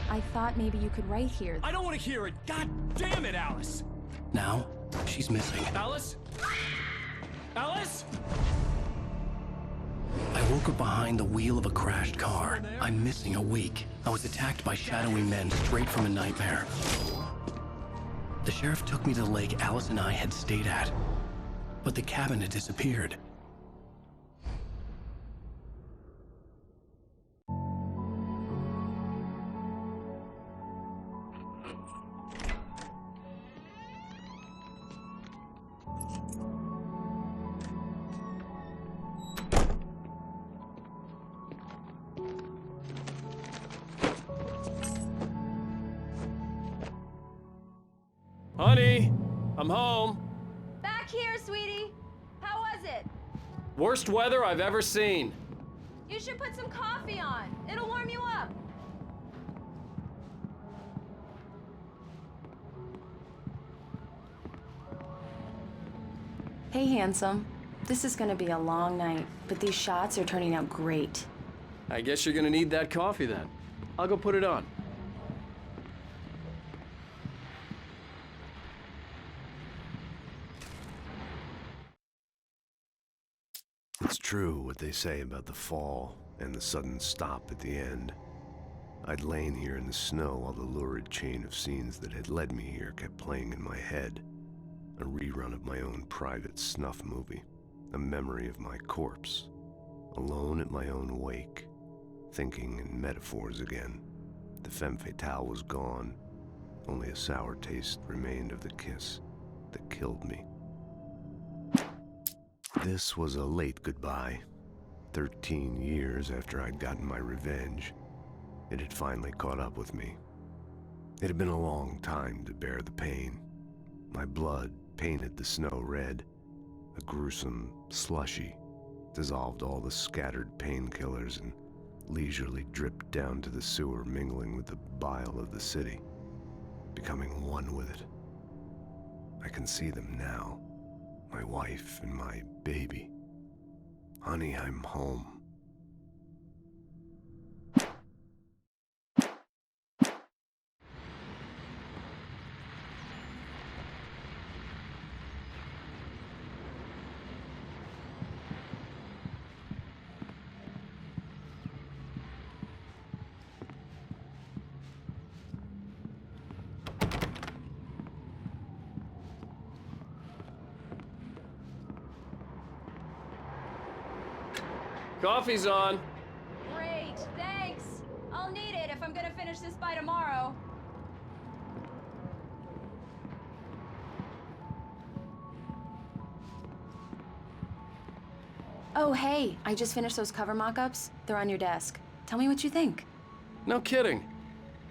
I thought maybe you could write here. I don't want to hear it! God damn it, Alice! Now, she's missing. Alice? Alice? I woke up behind the wheel of a crashed car. I'm missing a week. I was attacked by shadowy men straight from a nightmare. The sheriff took me to the lake Alice and I had stayed at. But the cabin had disappeared. Honey, I'm home. Back here, sweetie. How was it? Worst weather I've ever seen. You should put some coffee on. It'll warm you up. Hey, handsome. This is gonna be a long night, but these shots are turning out great. I guess you're gonna need that coffee then. I'll go put it on. It's true what they say about the fall and the sudden stop at the end. I'd lain here in the snow while the lurid chain of scenes that had led me here kept playing in my head. A rerun of my own private snuff movie. A memory of my corpse. Alone at my own wake. Thinking in metaphors again. The femme fatale was gone. Only a sour taste remained of the kiss that killed me. This was a late goodbye. 13 years after I'd gotten my revenge, it had finally caught up with me. It had been a long time to bear the pain. My blood painted the snow red. A gruesome slushy dissolved all the scattered painkillers and leisurely dripped down to the sewer, mingling with the bile of the city, becoming one with it. I can see them now. My wife and my baby. Honey, I'm home. Coffee's on. Great, thanks. I'll need it if I'm gonna finish this by tomorrow. Oh, hey, I just finished those cover mock-ups. They're on your desk. Tell me what you think. No kidding.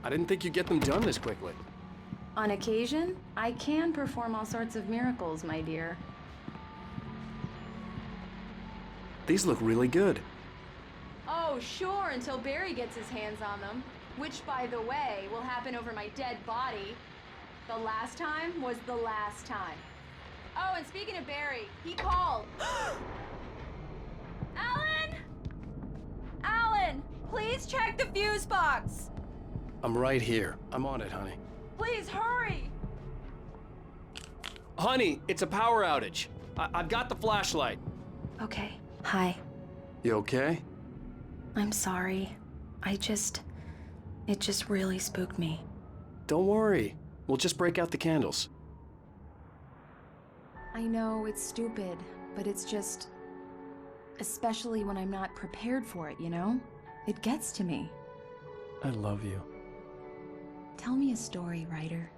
I didn't think you'd get them done this quickly. On occasion, I can perform all sorts of miracles, my dear. These look really good. Oh, sure, until Barry gets his hands on them. Which, by the way, will happen over my dead body. The last time was the last time. Oh, and speaking of Barry, he called. Alan! Alan, please check the fuse box. I'm right here. I'm on it, honey. Please hurry. Honey, it's a power outage. I've got the flashlight. Okay. Hi. You okay? I'm sorry. It just really spooked me. Don't worry. We'll just break out the candles. I know it's stupid, but it's just... especially when I'm not prepared for it, you know? It gets to me. I love you. Tell me a story, writer.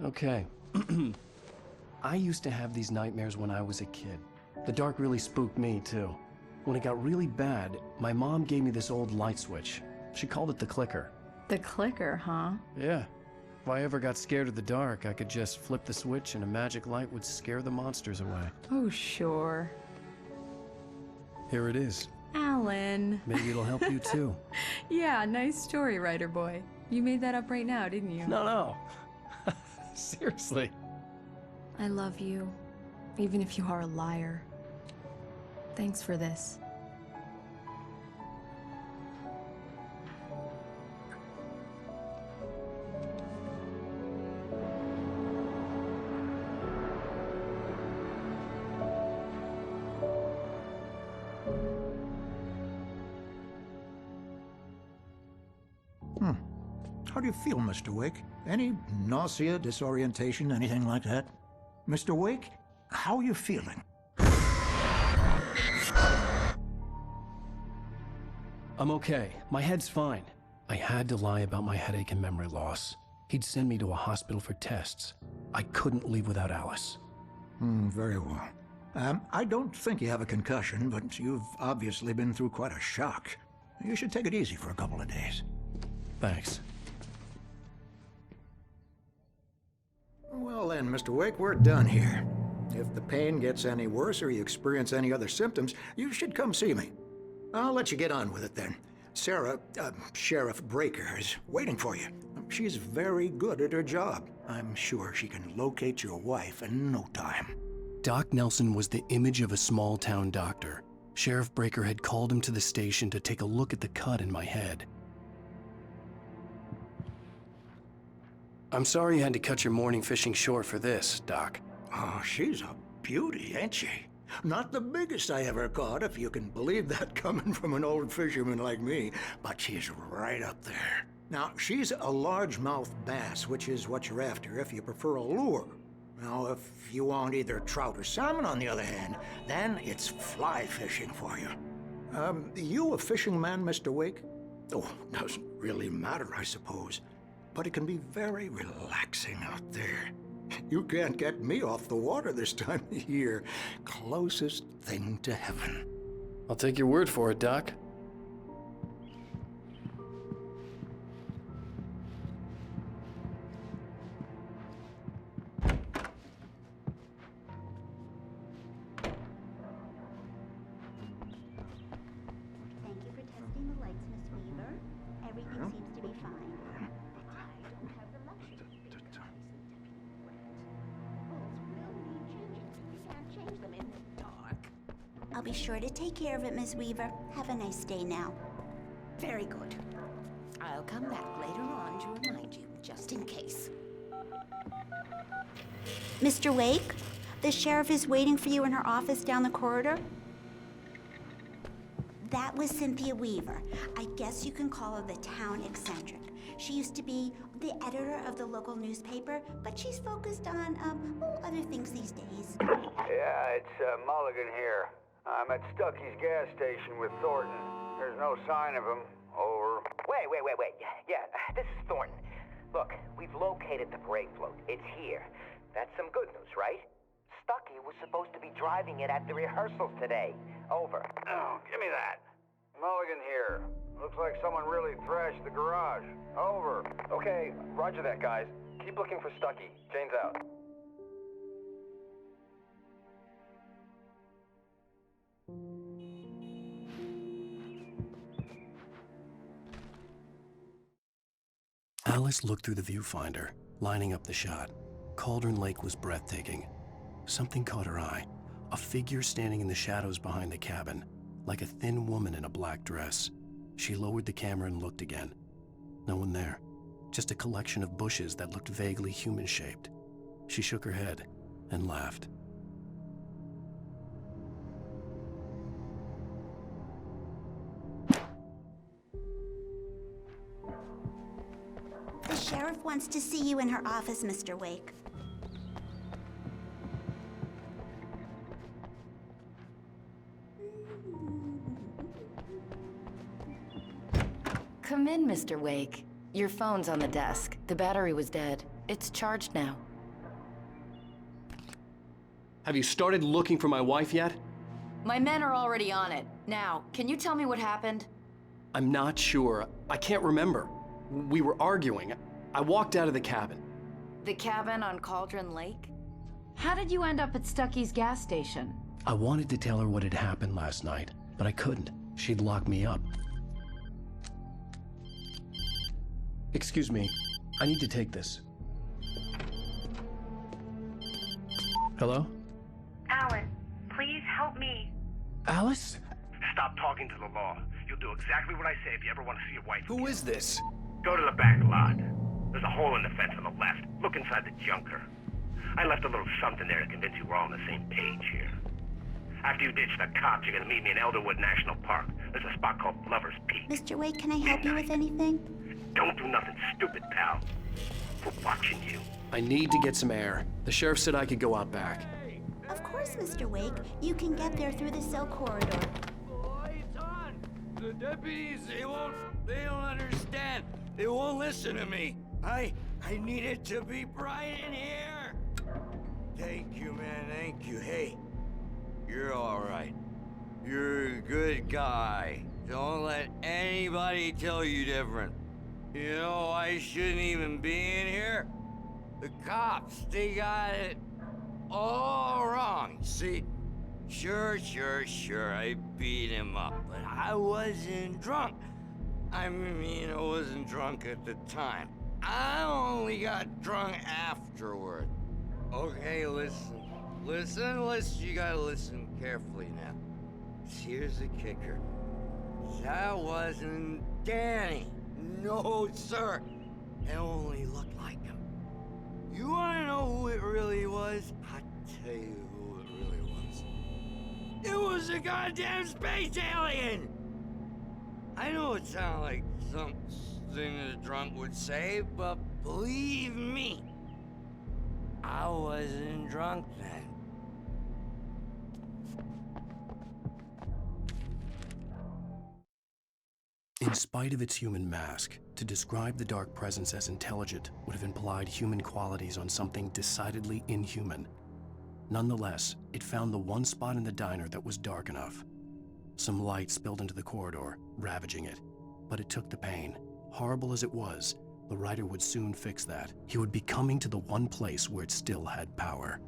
Okay. I used to have these nightmares when I was a kid. The dark really spooked me, too. When it got really bad, my mom gave me this old light switch. She called it the clicker. The clicker, huh? Yeah. If I ever got scared of the dark, I could just flip the switch and a magic light would scare the monsters away. Oh, sure. Here it is. Alan. Maybe it'll help you, too. Yeah, nice story, writer boy. You made that up right now, didn't you? No. Seriously. I love you, even if you are a liar. Thanks for this. How do you feel, Mr. Wake? Any nausea, disorientation, anything like that? Mr. Wake, how are you feeling? I'm okay. My head's fine. I had to lie about my headache and memory loss. He'd send me to a hospital for tests. I couldn't leave without Alice. Very well. I don't think you have a concussion, but you've obviously been through quite a shock. You should take it easy for a couple of days. Thanks. Well then, Mr. Wake, we're done here. If the pain gets any worse or you experience any other symptoms, you should come see me. I'll let you get on with it then. Sarah, Sheriff Breaker, is waiting for you. She's very good at her job. I'm sure she can locate your wife in no time. Doc Nelson was the image of a small-town doctor. Sheriff Breaker had called him to the station to take a look at the cut in my head. I'm sorry you had to cut your morning fishing short for this, Doc. Oh, she's a beauty, ain't she? Not the biggest I ever caught, if you can believe that coming from an old fisherman like me, but she's right up there. Now, she's a largemouth bass, which is what you're after if you prefer a lure. Now, if you want either trout or salmon, on the other hand, then it's fly fishing for you. You a fishing man, Mr. Wake? Oh, doesn't really matter, I suppose. But it can be very relaxing out there. You can't get me off the water this time of year. Closest thing to heaven. I'll take your word for it, Doc. Thank you for testing the lights, Miss Weaver. Everything seems to be fine. I'll be sure to take care of it, Miss Weaver. Have a nice day now. Very good. I'll come back later on to remind you, just in case. Mr. Wake, the sheriff is waiting for you in her office down the corridor. That was Cynthia Weaver. I guess you can call her the town eccentric. She used to be the editor of the local newspaper, but she's focused on, other things these days. Yeah, it's Mulligan here. I'm at Stucky's gas station with Thornton. There's no sign of him. Over. Wait. Yeah, this is Thornton. Look, we've located the brake float. It's here. That's some good news, right? Stucky was supposed to be driving it at the rehearsals today. Over. Oh, give me that. Mulligan here. Looks like someone really thrashed the garage. Over. Okay, roger that, guys. Keep looking for Stucky. Jane's out. Alice looked through the viewfinder, lining up the shot. Cauldron Lake was breathtaking. Something caught her eye. A figure standing in the shadows behind the cabin, like a thin woman in a black dress. She lowered the camera and looked again. No one there. Just a collection of bushes that looked vaguely human-shaped. She shook her head and laughed. The sheriff wants to see you in her office, Mr. Wake. Come in, Mr. Wake. Your phone's on the desk. The battery was dead. It's charged now. Have you started looking for my wife yet? My men are already on it. Now, can you tell me what happened? I'm not sure. I can't remember. We were arguing. I walked out of the cabin. The cabin on Cauldron Lake? How did you end up at Stucky's gas station? I wanted to tell her what had happened last night, but I couldn't. She'd lock me up. Excuse me, I need to take this. Hello? Alan, please help me. Alice? Stop talking to the law. You'll do exactly what I say if you ever want to see your wife. Who is this? Go to the back lot. There's a hole in the fence on the left. Look inside the junker. I left a little something there to convince you we're all on the same page here. After you ditch the cops, you're gonna meet me in Elderwood National Park. There's a spot called Lover's Peak. Mr. Wake, can I help you with anything? Don't do nothing stupid, pal. We're watching you. I need to get some air. The sheriff said I could go out back. Of course, Mr. Wake. You can get there through the cell corridor. Lights on! The deputies, they don't understand. They won't listen to me. I need it to be bright in here. Thank you, man, thank you. Hey, you're all right. You're a good guy. Don't let anybody tell you different. You know, I shouldn't even be in here. The cops, they got it all wrong. See, sure, I beat him up, but I wasn't drunk. I mean, I wasn't drunk at the time. I only got drunk afterward. Okay, listen, you gotta listen carefully now. Here's the kicker. That wasn't Danny. No, sir. It only looked like him. You wanna know who it really was? I'll tell you who it really was. It was a goddamn space alien! I know it sounds like something a drunk would say, but believe me, I wasn't drunk then. In spite of its human mask, to describe the dark presence as intelligent would have implied human qualities on something decidedly inhuman. Nonetheless, it found the one spot in the diner that was dark enough. Some light spilled into the corridor, ravaging it. But it took the pain. Horrible as it was, the writer would soon fix that. He would be coming to the one place where it still had power.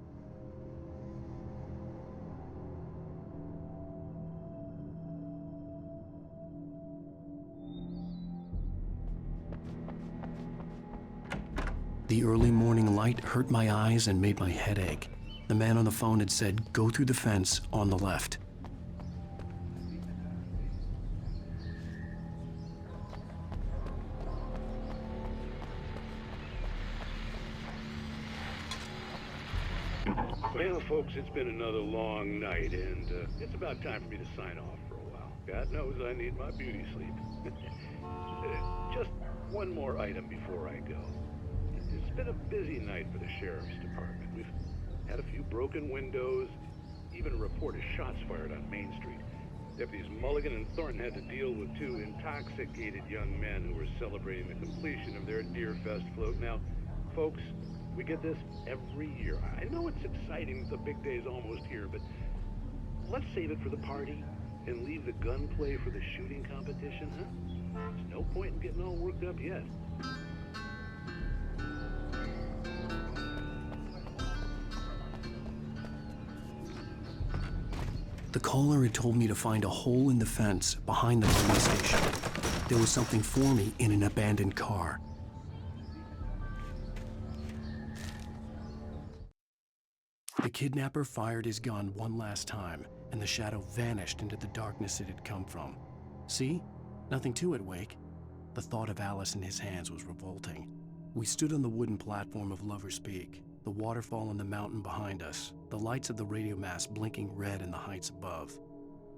The early morning light hurt my eyes and made my head ache. The man on the phone had said, "Go through the fence on the left." Well, folks, it's been another long night, and it's about time for me to sign off for a while. God knows I need my beauty sleep. Just one more item before I go. It's been a busy night for the sheriff's department. We've had a few broken windows, even a report of shots fired on Main Street. Deputies Mulligan and Thornton had to deal with two intoxicated young men who were celebrating the completion of their Deer Fest float. Now, folks, we get this every year. I know it's exciting that the big day's almost here, but let's save it for the party and leave the gunplay for the shooting competition, huh? There's no point in getting all worked up yet. The caller had told me to find a hole in the fence behind the police station. There was something for me in an abandoned car. kidnapper fired his gun one last time, and the shadow vanished into the darkness it had come from. See? Nothing to it, Wake. The thought of Alice in his hands was revolting. We stood on the wooden platform of Lover's Peak, the waterfall on the mountain behind us, the lights of the radio mast blinking red in the heights above.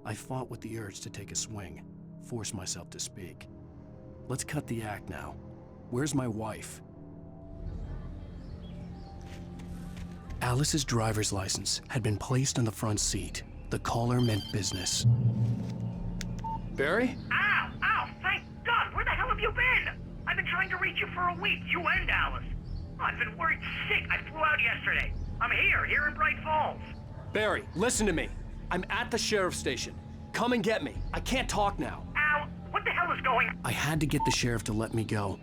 I fought with the urge to take a swing, force myself to speak. Let's cut the act now. Where's my wife? Alice's driver's license had been placed on the front seat. The caller meant business. Barry? Ow! Ow! Thank God! Where the hell have you been? I've been trying to reach you for a week, you and Alice. Oh, I've been worried sick. I flew out yesterday. I'm here in Bright Falls. Barry, listen to me. I'm at the sheriff's station. Come and get me. I can't talk now. Al, what the hell is going on? I had to get the sheriff to let me go.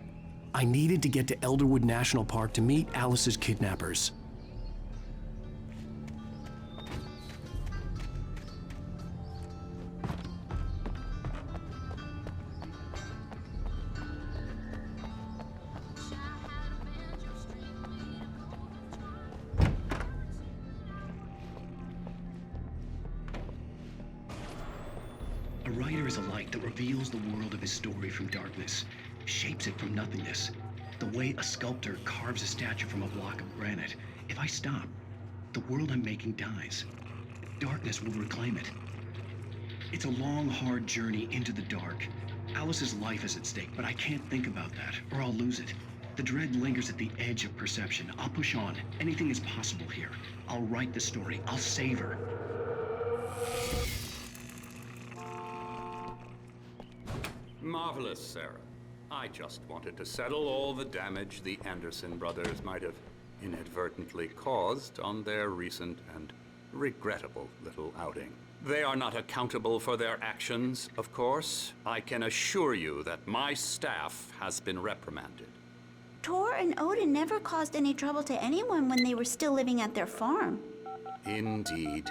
I needed to get to Elderwood National Park to meet Alice's kidnappers. A writer is a light that reveals the world of his story from darkness, shapes it from nothingness. The way a sculptor carves a statue from a block of granite. If I stop, the world I'm making dies. Darkness will reclaim it. It's a long, hard journey into the dark. Alice's life is at stake, but I can't think about that, or I'll lose it. The dread lingers at the edge of perception. I'll push on. Anything is possible here. I'll write the story. I'll save her. Marvelous, Sarah. I just wanted to settle all the damage the Anderson brothers might have inadvertently caused on their recent and regrettable little outing. They are not accountable for their actions, of course. I can assure you that my staff has been reprimanded. Tor and Odin never caused any trouble to anyone when they were still living at their farm. Indeed.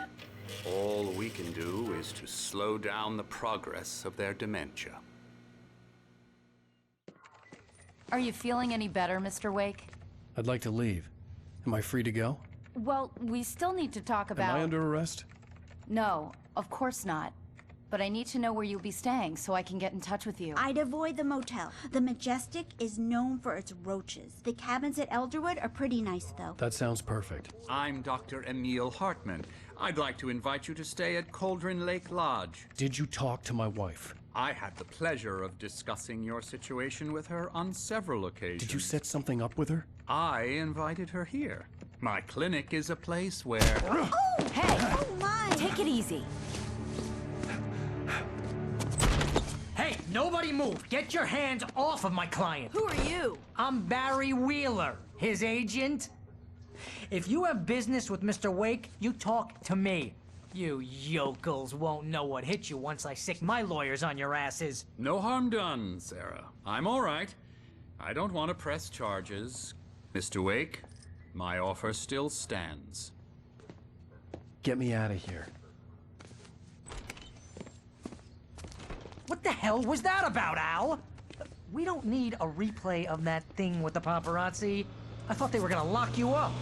All we can do is to slow down the progress of their dementia. Are you feeling any better, Mr. Wake? I'd like to leave. Am I free to go? Well, we still need to talk about... Am I under arrest? No, of course not. But I need to know where you'll be staying so I can get in touch with you. I'd avoid the motel. The Majestic is known for its roaches. The cabins at Elderwood are pretty nice, though. That sounds perfect. I'm Dr. Emil Hartman. I'd like to invite you to stay at Cauldron Lake Lodge. Did you talk to my wife? I had the pleasure of discussing your situation with her on several occasions. Did you set something up with her? I invited her here. My clinic is a place where... Oh! Hey! Oh, my! Take it easy. Hey, nobody move! Get your hands off of my client! Who are you? I'm Barry Wheeler, his agent. If you have business with Mr. Wake, you talk to me. You yokels won't know what hit you once I sick my lawyers on your asses. No harm done, Sarah. I'm all right. I don't want to press charges. Mr. Wake, my offer still stands. Get me out of here. What the hell was that about, Al? We don't need a replay of that thing with the paparazzi. I thought they were gonna lock you up.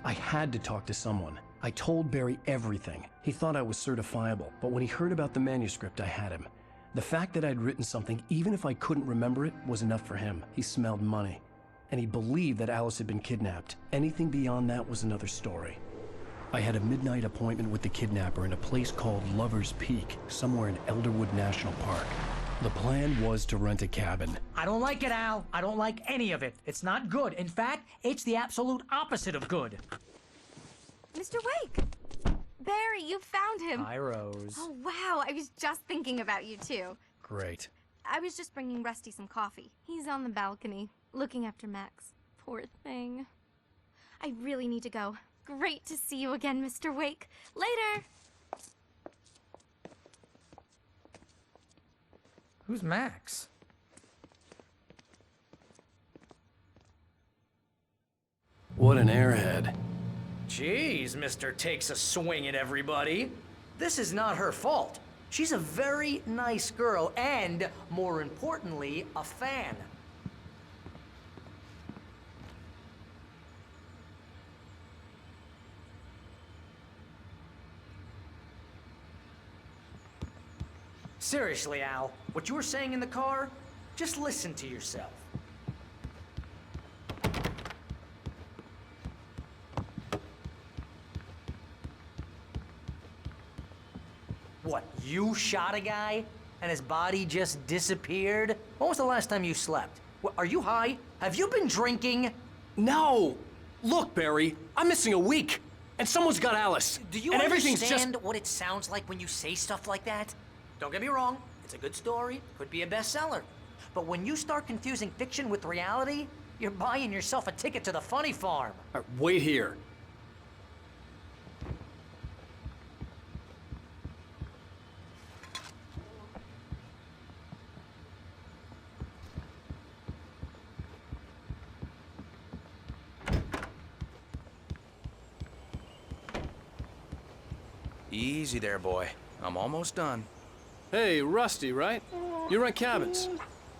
I had to talk to someone. I told Barry everything. He thought I was certifiable, but when he heard about the manuscript, I had him. The fact that I'd written something, even if I couldn't remember it, was enough for him. He smelled money. And he believed that Alice had been kidnapped. Anything beyond that was another story. I had a midnight appointment with the kidnapper in a place called Lover's Peak, somewhere in Elderwood National Park. The plan was to rent a cabin. I don't like it, Al. I don't like any of it. It's not good. In fact, it's the absolute opposite of good. Mr. Wake! Barry, you found him. Hi, Rose. Oh, wow. I was just thinking about you, too. Great. I was just bringing Rusty some coffee. He's on the balcony, looking after Max. Poor thing. I really need to go. Great to see you again, Mr. Wake. Later! Who's Max? What an airhead. Jeez, Mr. Takes a swing at everybody. This is not her fault. She's a very nice girl and, more importantly, a fan. Seriously, Al, what you were saying in the car, just listen to yourself. What, you shot a guy and his body just disappeared? When was the last time you slept? What, are you high? Have you been drinking? No! Look, Barry, I'm missing a week, and someone's got Alice. Do you and everything's understand what it sounds like when you say stuff like that? Don't get me wrong, it's a good story, could be a bestseller. But when you start confusing fiction with reality, you're buying yourself a ticket to the funny farm. All right, wait here. Easy there, boy. I'm almost done. Hey, Rusty, right? You rent cabins.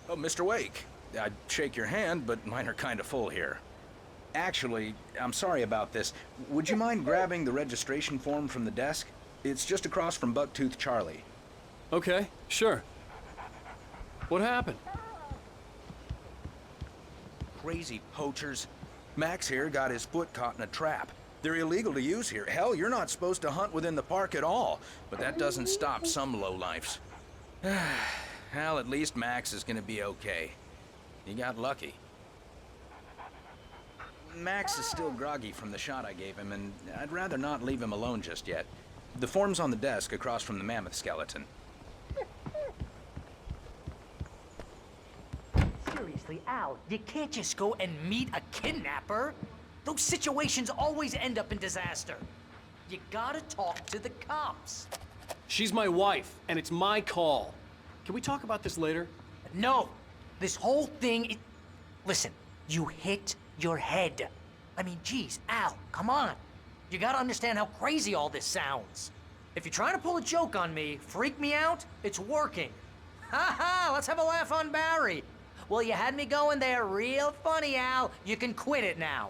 Oh, Mr. Wake. I'd shake your hand, but mine are kind of full here. Actually, I'm sorry about this. Would you mind grabbing the registration form from the desk? It's just across from Bucktooth Charlie. Okay, sure. What happened? Crazy poachers. Max here got his foot caught in a trap. They're illegal to use here. Hell, you're not supposed to hunt within the park at all. But that doesn't stop some lowlifes. Well, at least Max is gonna be okay. He got lucky. Max is still groggy from the shot I gave him, and I'd rather not leave him alone just yet. The form's on the desk across from the mammoth skeleton. Seriously, Al, you can't just go and meet a kidnapper. Those situations always end up in disaster. You gotta talk to the cops. She's my wife, and it's my call. Can we talk about this later? No. This whole thing, listen, you hit your head. I mean, geez, Al, come on. You gotta understand how crazy all this sounds. If you're trying to pull a joke on me, freak me out, it's working. Ha ha, let's have a laugh on Barry. Well, you had me going there real funny, Al. You can quit it now.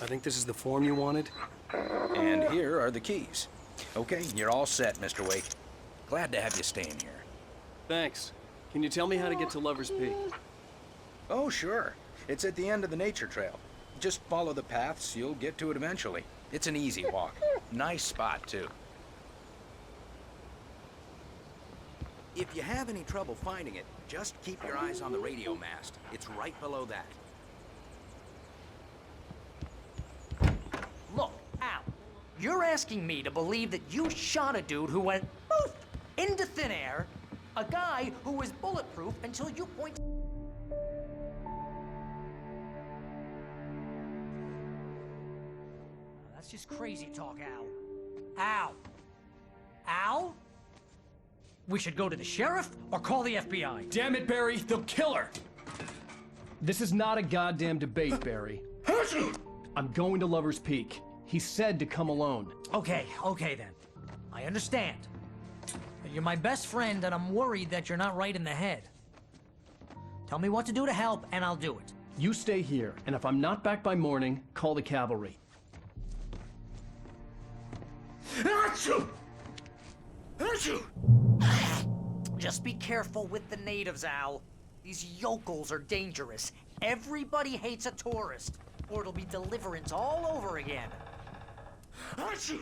I think this is the form you wanted. And here are the keys. Okay, you're all set, Mr. Wake. Glad to have you staying here. Thanks. Can you tell me how to get to Lover's Peak? Oh, sure. It's at the end of the nature trail. Just follow the paths, you'll get to it eventually. It's an easy walk. Nice spot, too. If you have any trouble finding it, just keep your eyes on the radio mast. It's right below that. Look, Al, you're asking me to believe that you shot a dude who went poof into thin air, a guy who was bulletproof until you point... That's just crazy talk, Al. Al? Al? We should go to the sheriff or call the FBI. Damn it, Barry, they'll kill her! This is not a goddamn debate, Barry. I'm going to Lover's Peak. He said to come alone. Okay then. I understand. You're my best friend, and I'm worried that you're not right in the head. Tell me what to do to help, and I'll do it. You stay here, and if I'm not back by morning, call the cavalry. Achoo! Achoo! Just be careful with the natives, Al. These yokels are dangerous. Everybody hates a tourist, or it'll be deliverance all over again. Achoo!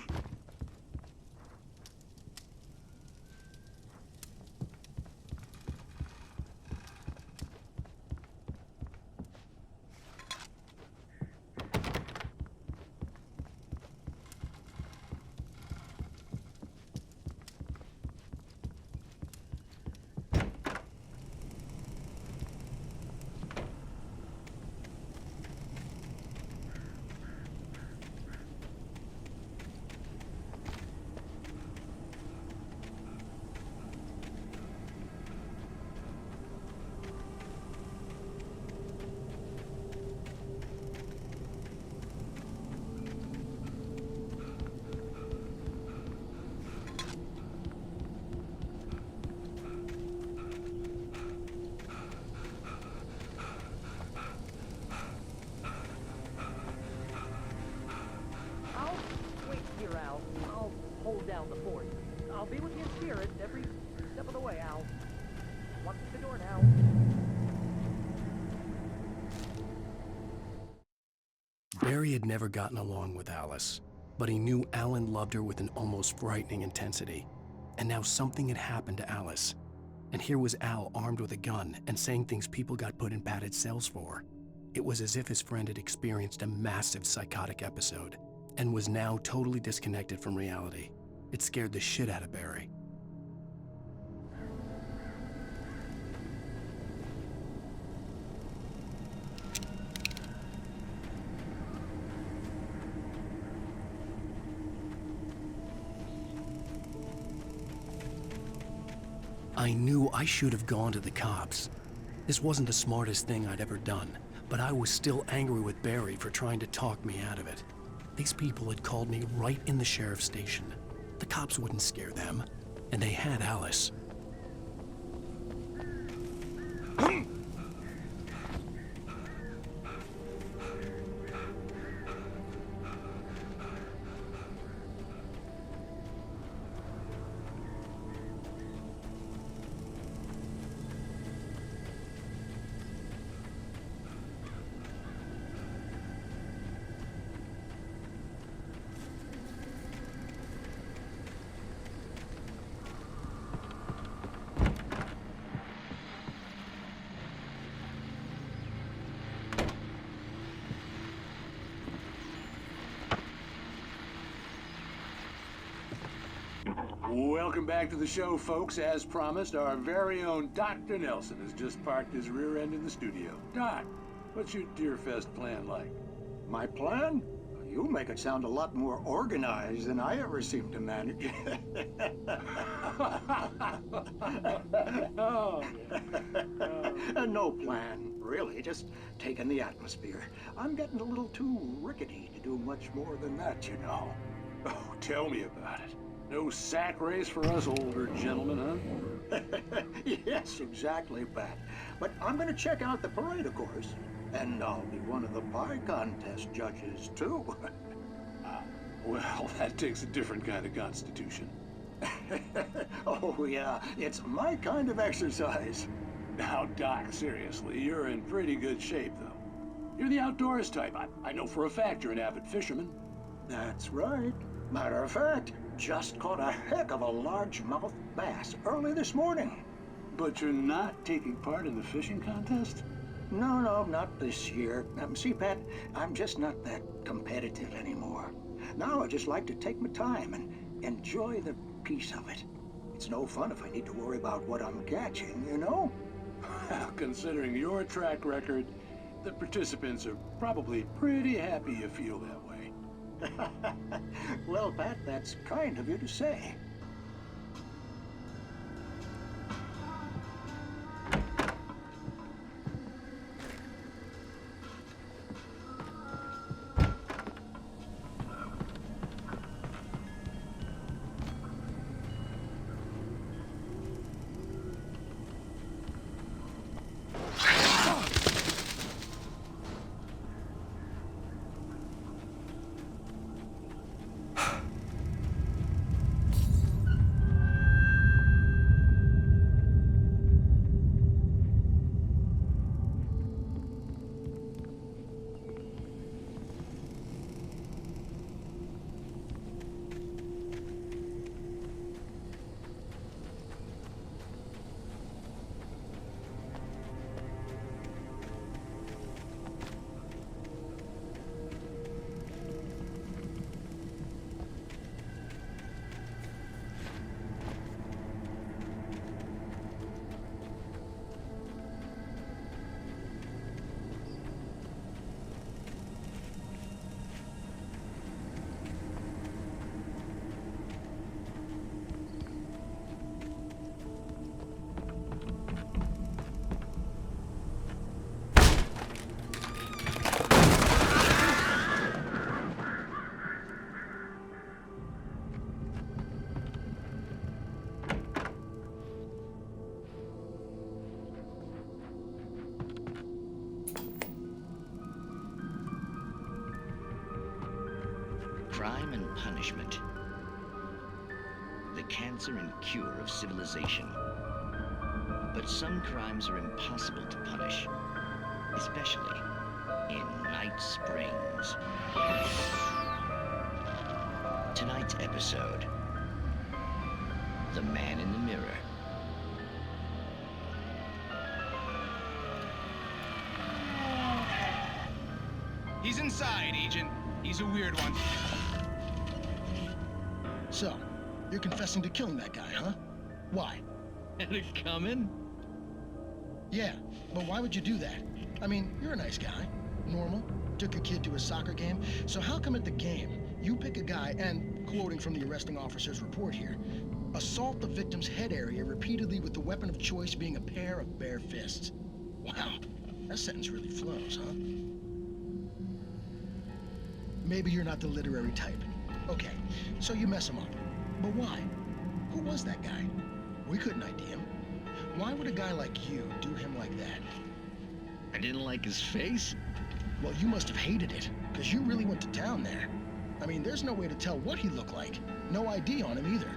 hold down the fort. I'll be with you in spirit every step of the way, Al. Walk through the door now. Barry had never gotten along with Alice, but he knew Alan loved her with an almost frightening intensity. And now something had happened to Alice. And here was Al armed with a gun and saying things people got put in padded cells for. It was as if his friend had experienced a massive psychotic episode and was now totally disconnected from reality. It scared the shit out of Barry. I knew I should have gone to the cops. This wasn't the smartest thing I'd ever done, but I was still angry with Barry for trying to talk me out of it. These people had called me right in the sheriff's station. The cops wouldn't scare them, and they had Alice. Welcome back to the show, folks. As promised, our very own Dr. Nelson has just parked his rear end in the studio. Doc, what's your Deerfest plan like? My plan? You make it sound a lot more organized than I ever seem to manage. No plan, really. Just taking the atmosphere. I'm getting a little too rickety to do much more than that, you know. Oh, tell me about it. No sack race for us older gentlemen, huh? Yes, exactly, Pat. But I'm gonna check out the parade, of course. And I'll be one of the pie contest judges, too. Well, that takes a different kind of constitution. Oh, yeah. It's my kind of exercise. Now, Doc, seriously, you're in pretty good shape, though. You're the outdoors type. I know for a fact you're an avid fisherman. That's right. Matter of fact, just caught a heck of a largemouth bass early this morning. But you're not taking part in the fishing contest? No, not this year. See, Pat, I'm just not that competitive anymore. Now I just like to take my time and enjoy the peace of it. It's no fun if I need to worry about what I'm catching, you know? Well, considering your track record, the participants are probably pretty happy you feel that way. Well, Pat, that's kind of you to say. Crime and punishment. cancer and cure of civilization. But some crimes are impossible to punish, especially in Night Springs. Tonight's episode, The Man in the Mirror. He's inside, Agent. He's a weird one. So, you're confessing to killing that guy, huh? Why? Had it coming? Yeah, but why would you do that? I mean, you're a nice guy. Normal. Took your kid to a soccer game. So how come at the game, you pick a guy and, quoting from the arresting officer's report here, assault the victim's head area repeatedly with the weapon of choice being a pair of bare fists? Wow, that sentence really flows, huh? Maybe you're not the literary type. Okay, so you mess him up. But why? Who was that guy? We couldn't ID him. Why would a guy like you do him like that? I didn't like his face? Well, you must have hated it, because you really went to town there. I mean, there's no way to tell what he looked like. No ID on him either.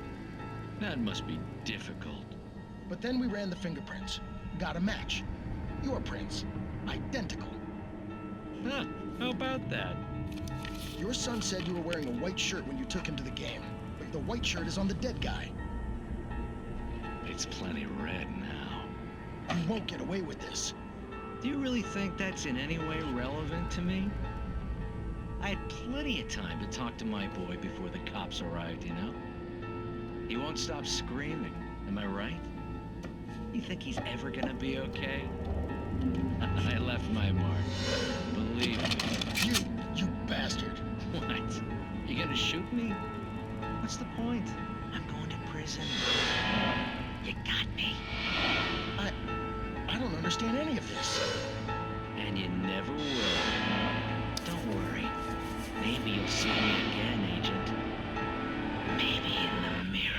That must be difficult. But then we ran the fingerprints. Got a match. Your prints. Identical. Huh, how about that? Your son said you were wearing a white shirt when you took him to the game, but the white shirt is on the dead guy. It's plenty red now. You won't get away with this. Do you really think that's in any way relevant to me? I had plenty of time to talk to my boy before the cops arrived, you know? He won't stop screaming, am I right? You think he's ever gonna be okay? I left my mark. Believe me. You bastard. What? You gonna shoot me? What's the point? I'm going to prison. You got me. I don't understand any of this. And you never will. Don't worry. Maybe you'll see me again, Agent. Maybe in the mirror.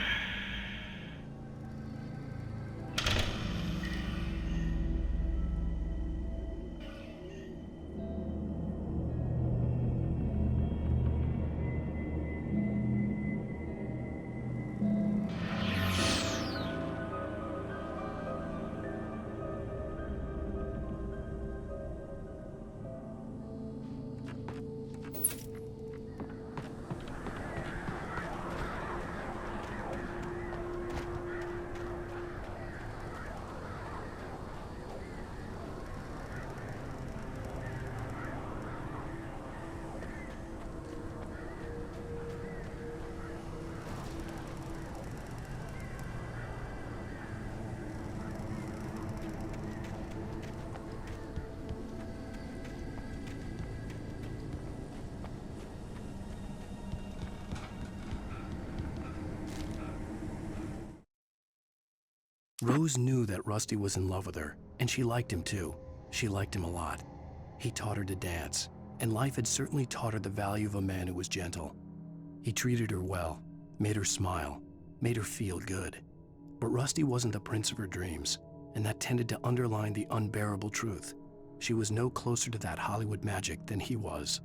Rose knew that Rusty was in love with her, and she liked him too. She liked him a lot. He taught her to dance, and life had certainly taught her the value of a man who was gentle. He treated her well, made her smile, made her feel good. But Rusty wasn't the prince of her dreams, and that tended to underline the unbearable truth. She was no closer to that Hollywood magic than he was.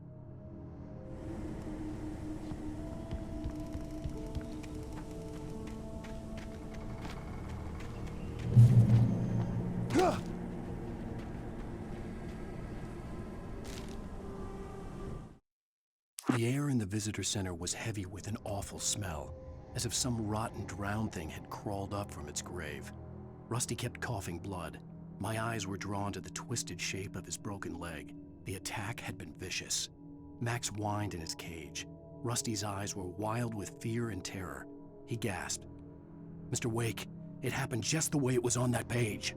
The air in the visitor center was heavy with an awful smell, as if some rotten drowned thing had crawled up from its grave. Rusty kept coughing blood. My eyes were drawn to the twisted shape of his broken leg. The attack had been vicious. Max whined in his cage. Rusty's eyes were wild with fear and terror. He gasped, "Mr. Wake, it happened just the way it was on that page."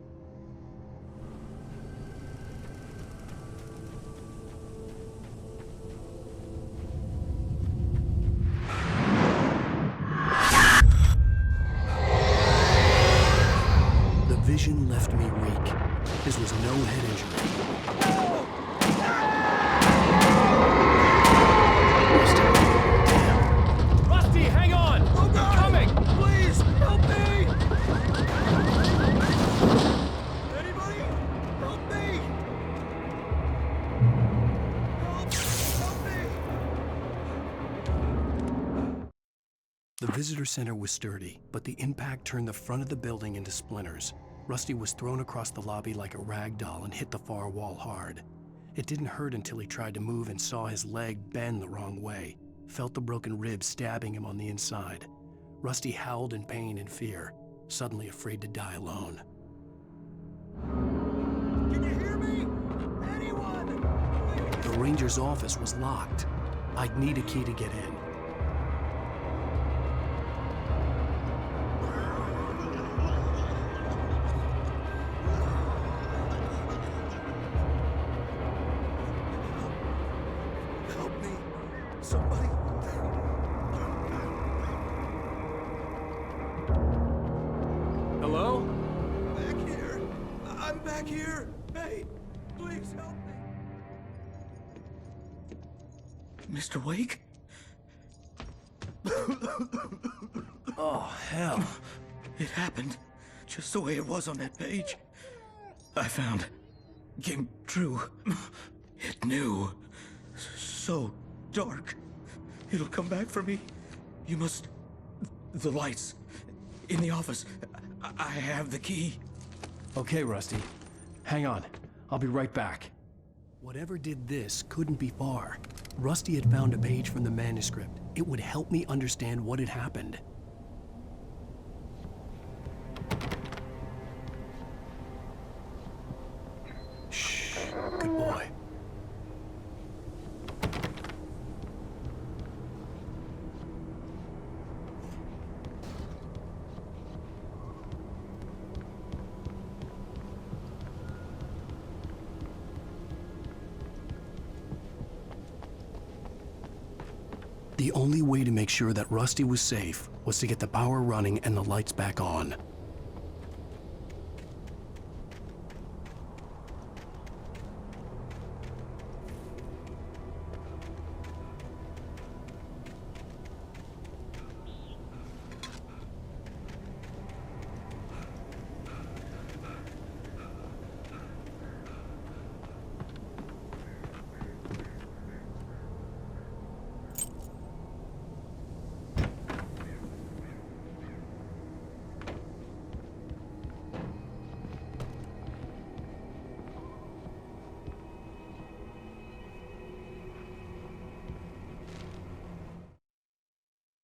The vision left me weak. This was no head injury. Rusty, hang on! I'm coming! Please, help me! Anybody? Help me! Help me! The visitor center was sturdy, but the impact turned the front of the building into splinters. Rusty was thrown across the lobby like a rag doll and hit the far wall hard. It didn't hurt until he tried to move and saw his leg bend the wrong way, felt the broken rib stabbing him on the inside. Rusty howled in pain and fear, suddenly afraid to die alone. Can you hear me? Anyone? The ranger's office was locked. I'd need a key to get in. Help me. Somebody. Hello? Back here. I'm back here. Hey, please help me. Mr. Wake? Oh, hell. It happened just the way it was on that page. I found. Came true. It knew. So dark. It'll come back for me. You must. The lights. In the office. I have the key. Okay, Rusty. Hang on. I'll be right back. Whatever did this couldn't be far. Rusty had found a page from the manuscript. It would help me understand what had happened. Shh. Good boy. The only way to make sure that Rusty was safe was to get the power running and the lights back on.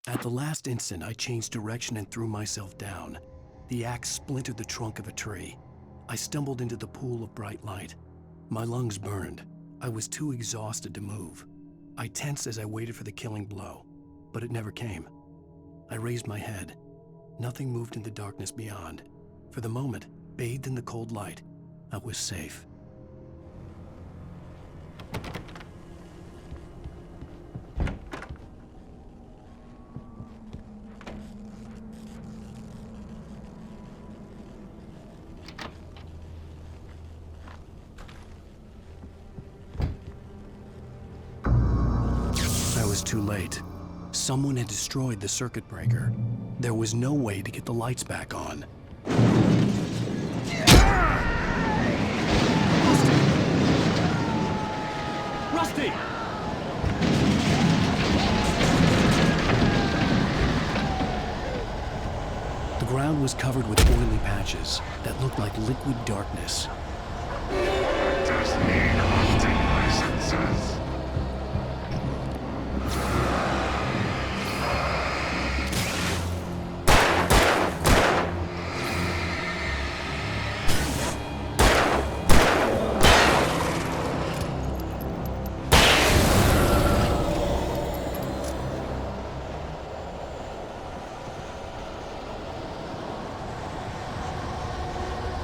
At the last instant, I changed direction and threw myself down. The axe splintered the trunk of a tree. I stumbled into the pool of bright light. My lungs burned. I was too exhausted to move. I tensed as I waited for the killing blow, but it never came. I raised my head. Nothing moved in the darkness beyond. For the moment, bathed in the cold light, I was safe. Too late. Someone had destroyed the circuit breaker. There was no way to get the lights back on. Rusty! The ground was covered with oily patches that looked like liquid darkness.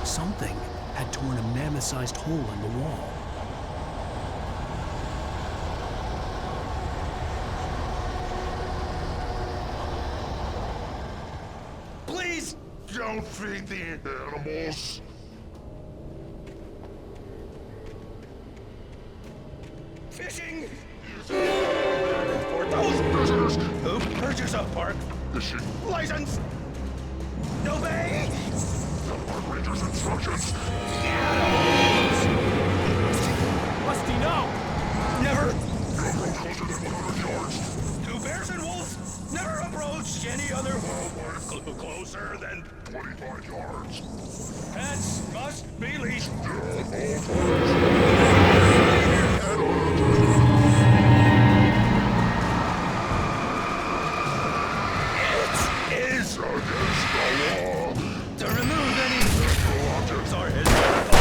Something had torn a mammoth-sized hole in the wall. Please don't feed the animals. Fishing! For those visitors who purchase a park Fishing license, obey the park ranger's instructions. Rusty, no! Never. Don't go closer than 100 yards. Do bears and wolves Never approached any other closer than 25 yards. Pets must be leashed. It is against the law to remove any central objects or historical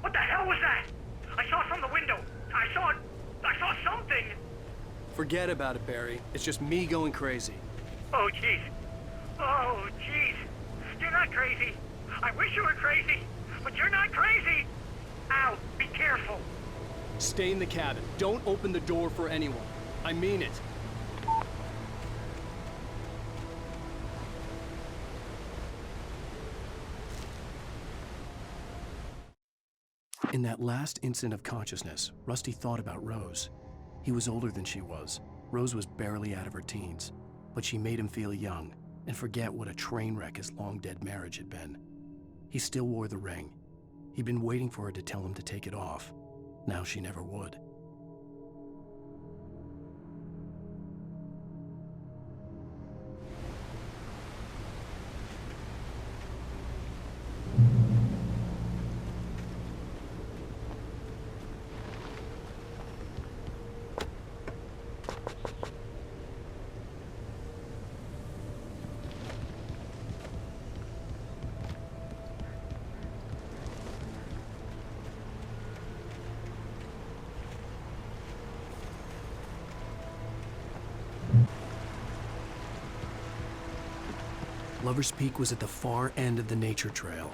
What the hell was that? I saw from the window. I saw something. Forget about it, Barry. It's just me going crazy. Oh, jeez. Oh, jeez. You're not crazy. I wish you were crazy, but you're not crazy. Ow, be careful. Stay in the cabin. Don't open the door for anyone. I mean it. In that last instant of consciousness, Rusty thought about Rose. He was older than she was. Rose was barely out of her teens, but she made him feel young and forget what a train wreck his long-dead marriage had been. He still wore the ring. He'd been waiting for her to tell him to take it off. Now she never would. Lover's Peak was at the far end of the nature trail.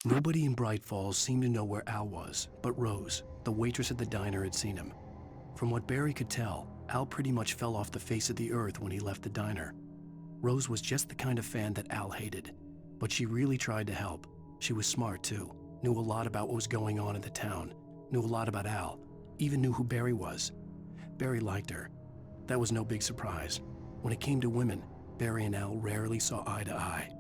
Nobody in Bright Falls seemed to know where Al was, but Rose, the waitress at the diner, had seen him. From what Barry could tell, Al pretty much fell off the face of the earth when he left the diner. Rose was just the kind of fan that Al hated, but she really tried to help. She was smart too, knew a lot about what was going on in the town, knew a lot about Al, even knew who Barry was. Barry liked her. That was no big surprise. When it came to women, Barry and Al rarely saw eye to eye.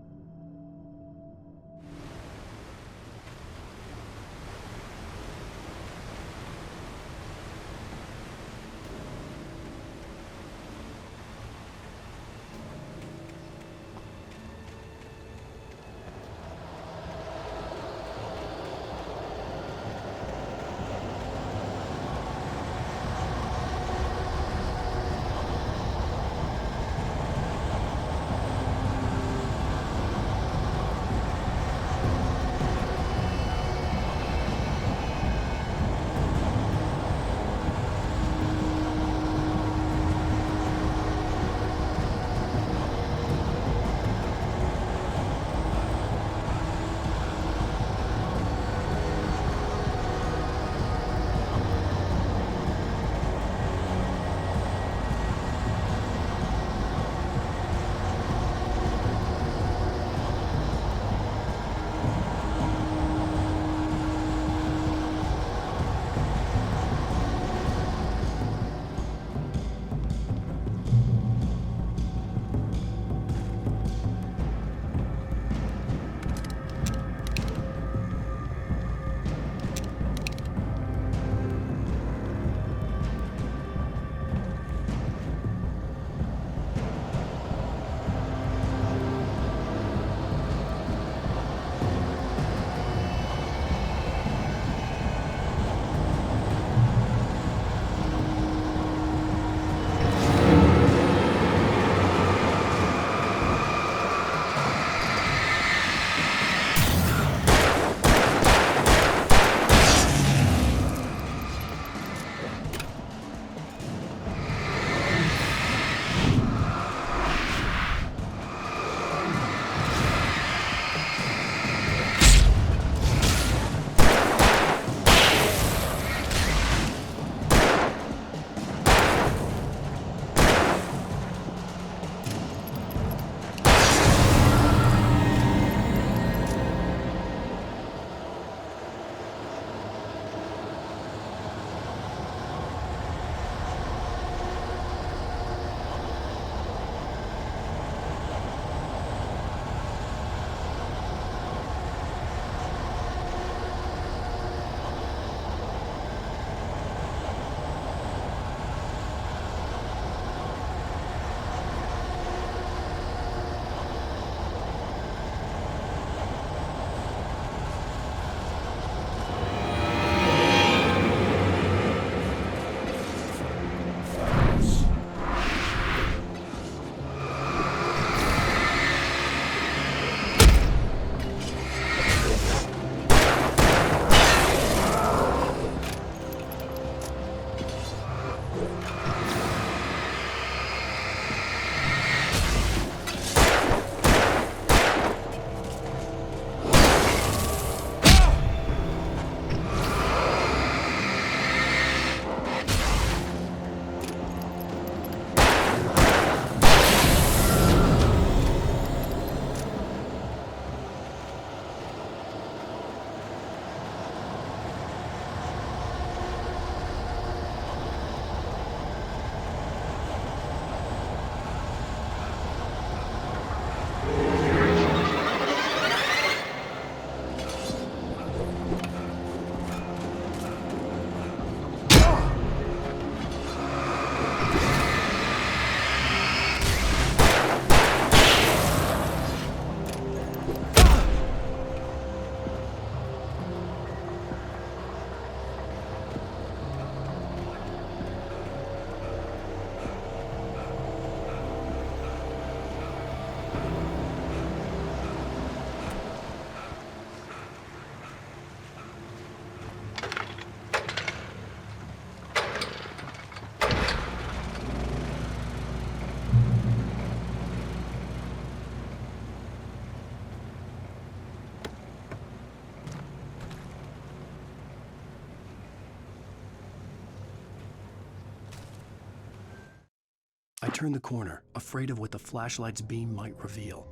I turned the corner, afraid of what the flashlight's beam might reveal.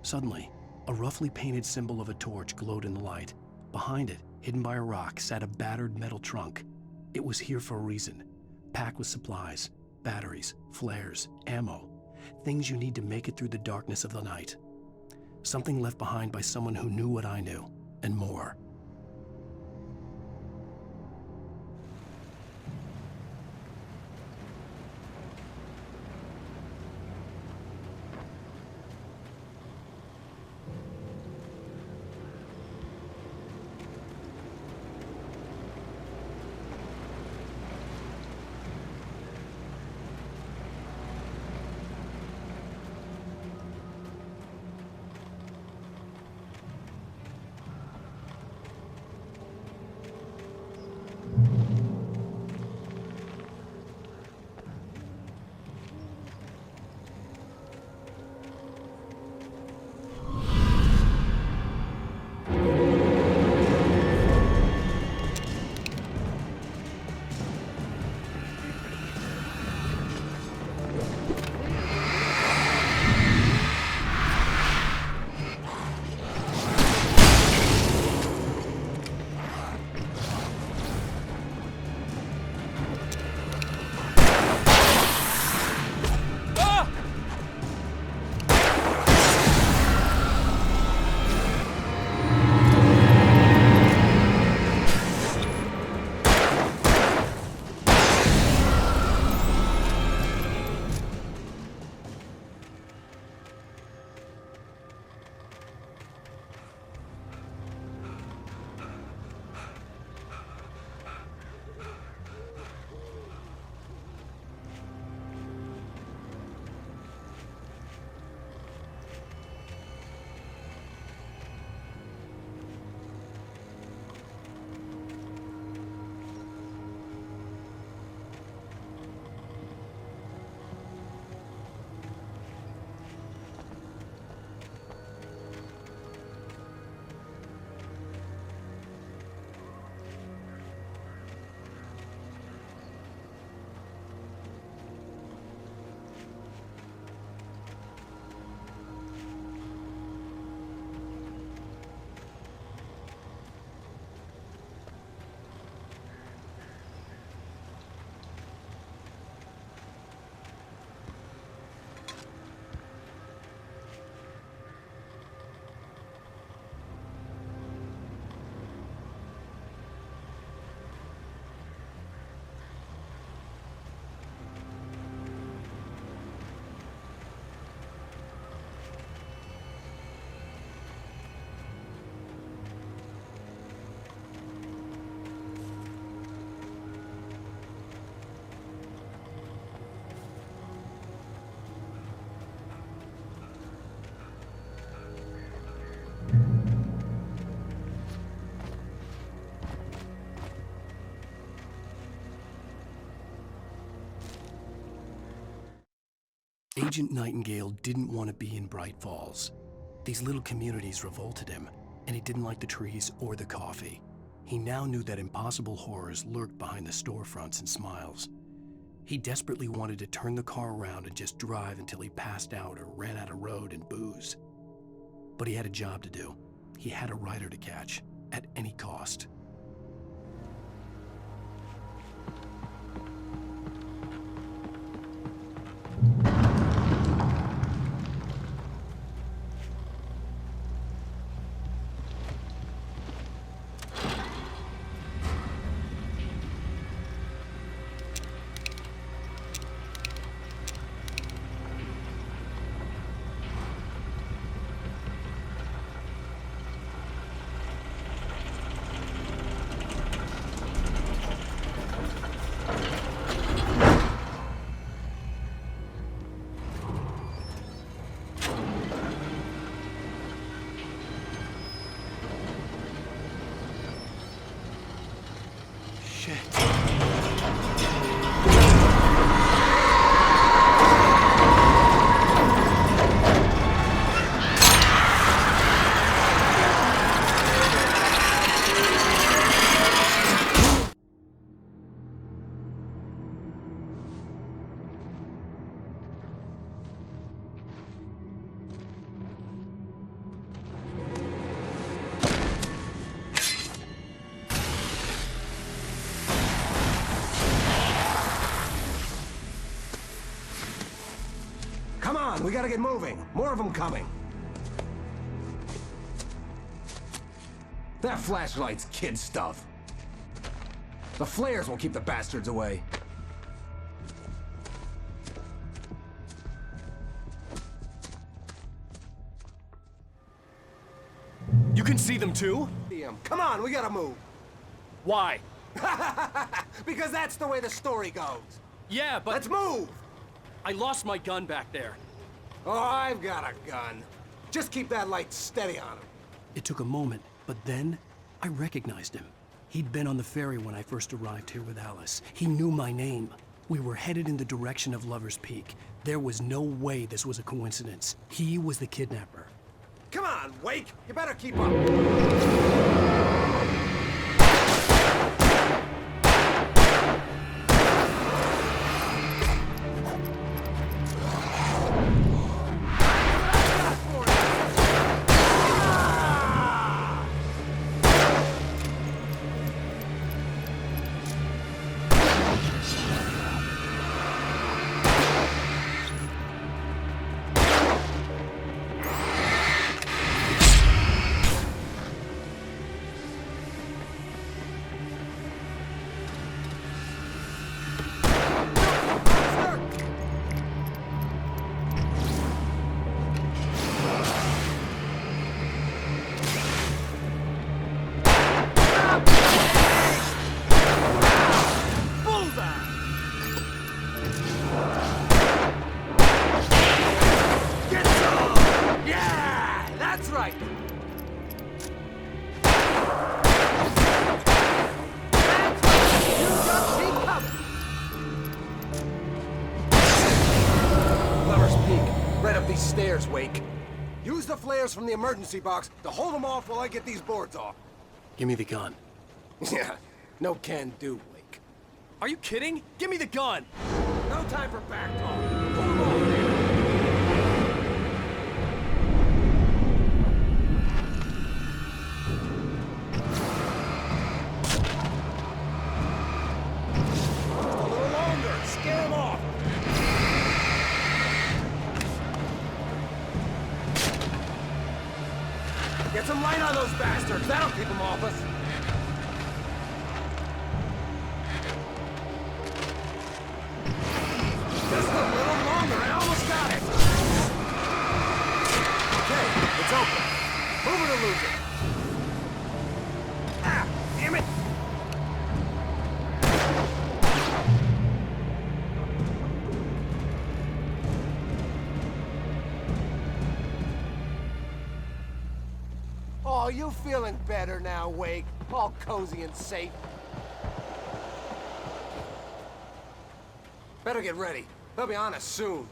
Suddenly, a roughly painted symbol of a torch glowed in the light. Behind it, hidden by a rock, sat a battered metal trunk. It was here for a reason, packed with supplies, batteries, flares, ammo, things you need to make it through the darkness of the night. Something left behind by someone who knew what I knew, and more. Agent Nightingale didn't want to be in Bright Falls. These little communities revolted him, and he didn't like the trees or the coffee. He now knew that impossible horrors lurked behind the storefronts and smiles. He desperately wanted to turn the car around and just drive until he passed out or ran out of road and booze. But he had a job to do. He had a rider to catch, at any cost. on, we gotta get moving. More of them coming. That flashlight's kid stuff. The flares will keep the bastards away. You can see them too? Come on, we gotta move. Why? Because that's the way the story goes. Yeah, but... Let's move! I lost my gun back there. Oh, I've got a gun. Just keep that light steady on him. It took a moment, but then I recognized him. He'd been on the ferry when I first arrived here with Alice. He knew my name. We were headed in the direction of Lover's Peak. There was no way this was a coincidence. He was the kidnapper. Come on, Wake! You better keep up. Stairs, Wake. Use the flares from the emergency box to hold them off while I get these boards off. Give me the gun. Yeah, no can do, Wake. Are you kidding? Give me the gun! No time for back talk. Pull them off, man. Just a little longer. Scare them off. Get some light on those bastards. That'll keep them off us. Just a little longer. I almost got it. Okay, it's open. Move it or lose it. Ah, damn it. Oh, you feeling better now, Wake? All cozy and safe. Better get ready. They'll be on us soon.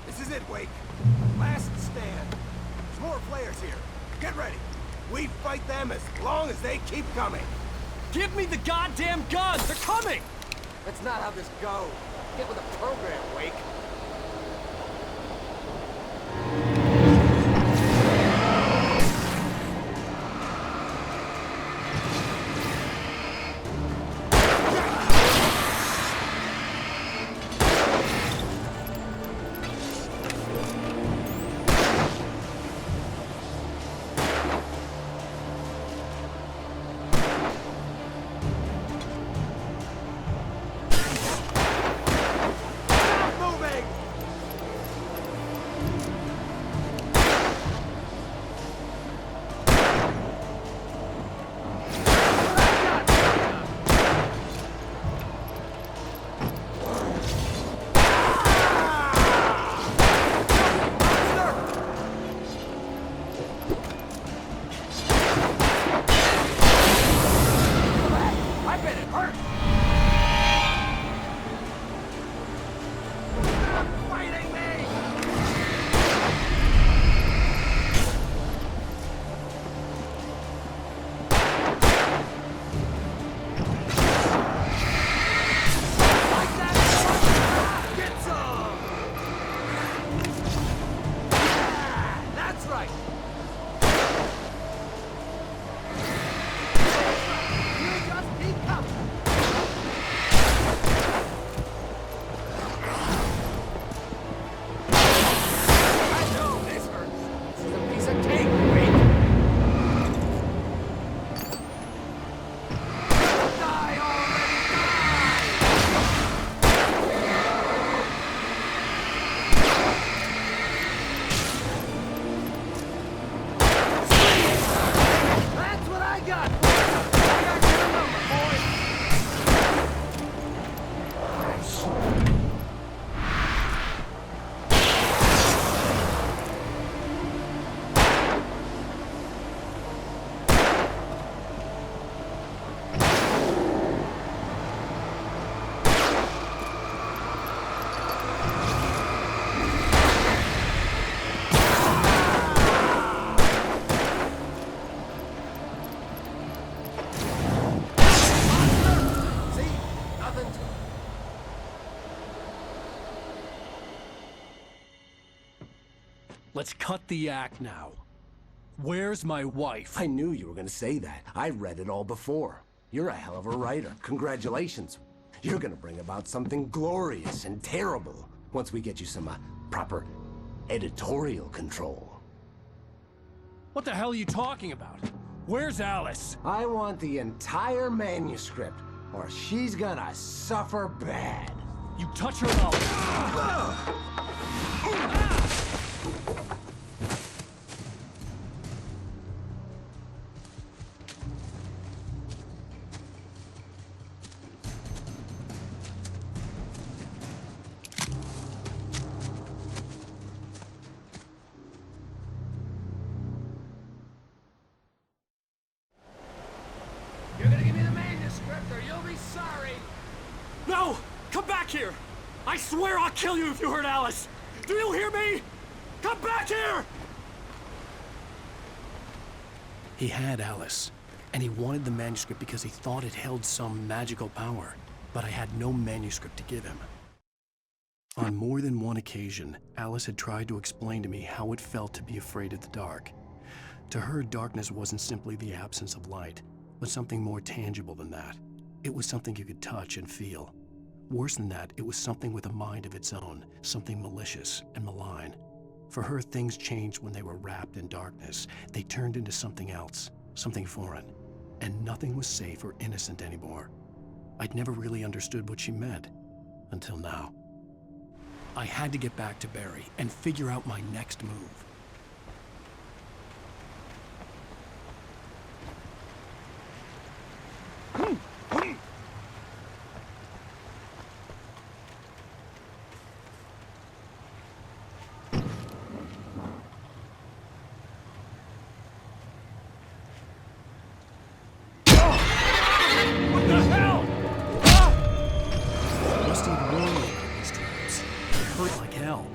This is it, Wake. Last stand. There's more flares here. Get ready. We fight them as long as they keep coming. Give me the goddamn gun! They're coming! That's not how this goes. Get with the program, Wake. Move it! Let's cut the act now. Where's my wife? I knew you were gonna say that. I read it all before. You're a hell of a writer. Congratulations. You're gonna bring about something glorious and terrible once we get you some proper editorial control. What the hell are you talking about? Where's Alice? I want the entire manuscript, or she's gonna suffer bad. You touch her mouth. You're gonna give me the manuscript or you'll be sorry. No! Come back here! I swear I'll kill you if you hurt Alice! Do you hear me? Come back here! He had Alice, and he wanted the manuscript because he thought it held some magical power, but I had no manuscript to give him. On more than one occasion, Alice had tried to explain to me how it felt to be afraid of the dark. To her, darkness wasn't simply the absence of light, but something more tangible than that. It was something you could touch and feel. Worse than that, it was something with a mind of its own, something malicious and malign. For her, things changed when they were wrapped in darkness. They turned into something else, something foreign, and nothing was safe or innocent anymore. I'd never really understood what she meant, until now. I had to get back to Barry and figure out my next move. Hurt like hell.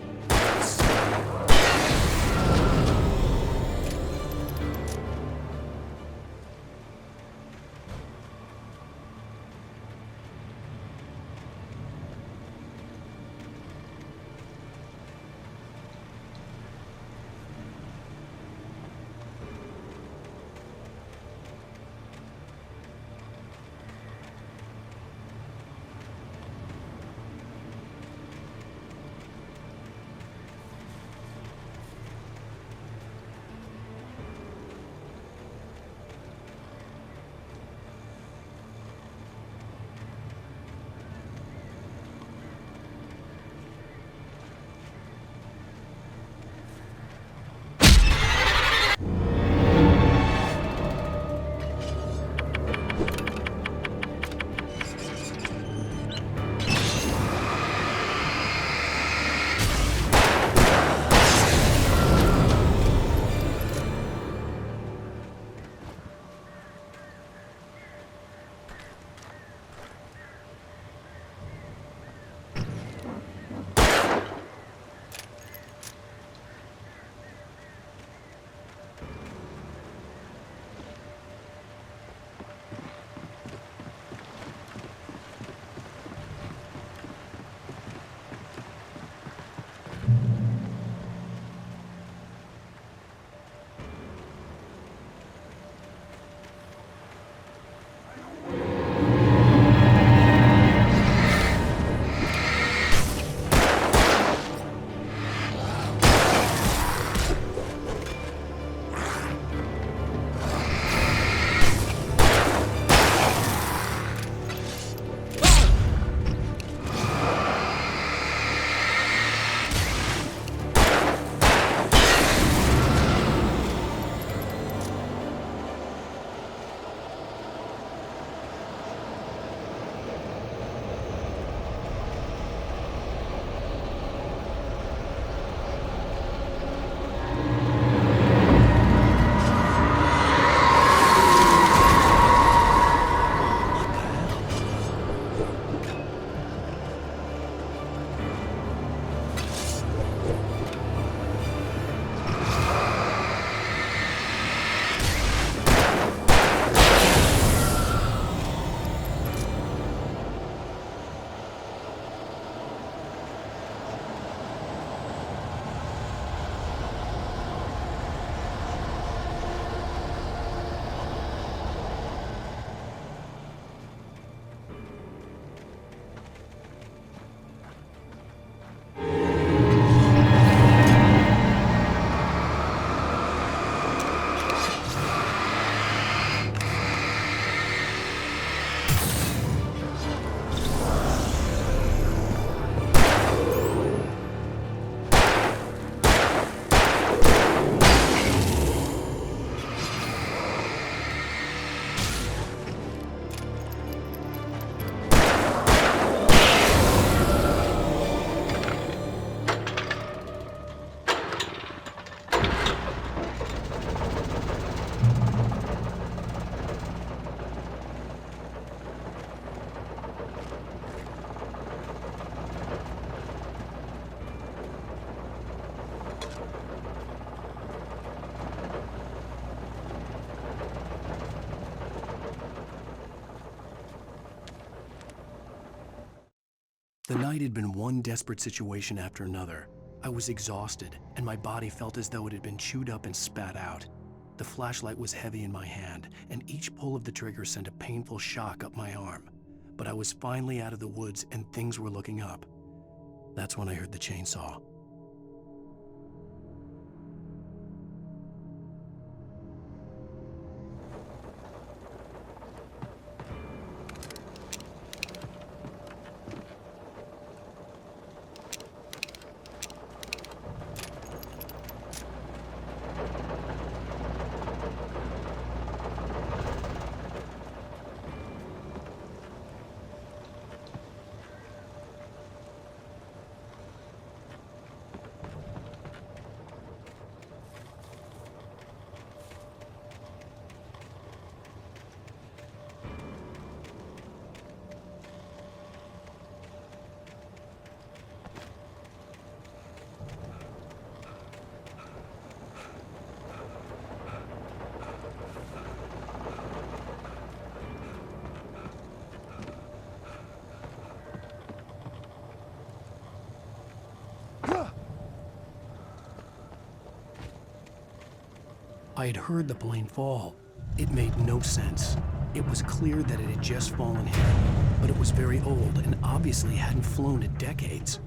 The night had been one desperate situation after another. I was exhausted, and my body felt as though it had been chewed up and spat out. The flashlight was heavy in my hand, and each pull of the trigger sent a painful shock up my arm. But I was finally out of the woods, and things were looking up. That's when I heard the chainsaw. I had heard the plane fall. It made no sense. It was clear that it had just fallen here, but it was very old and obviously hadn't flown in decades.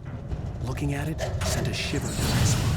Looking at it sent a shiver down my spine.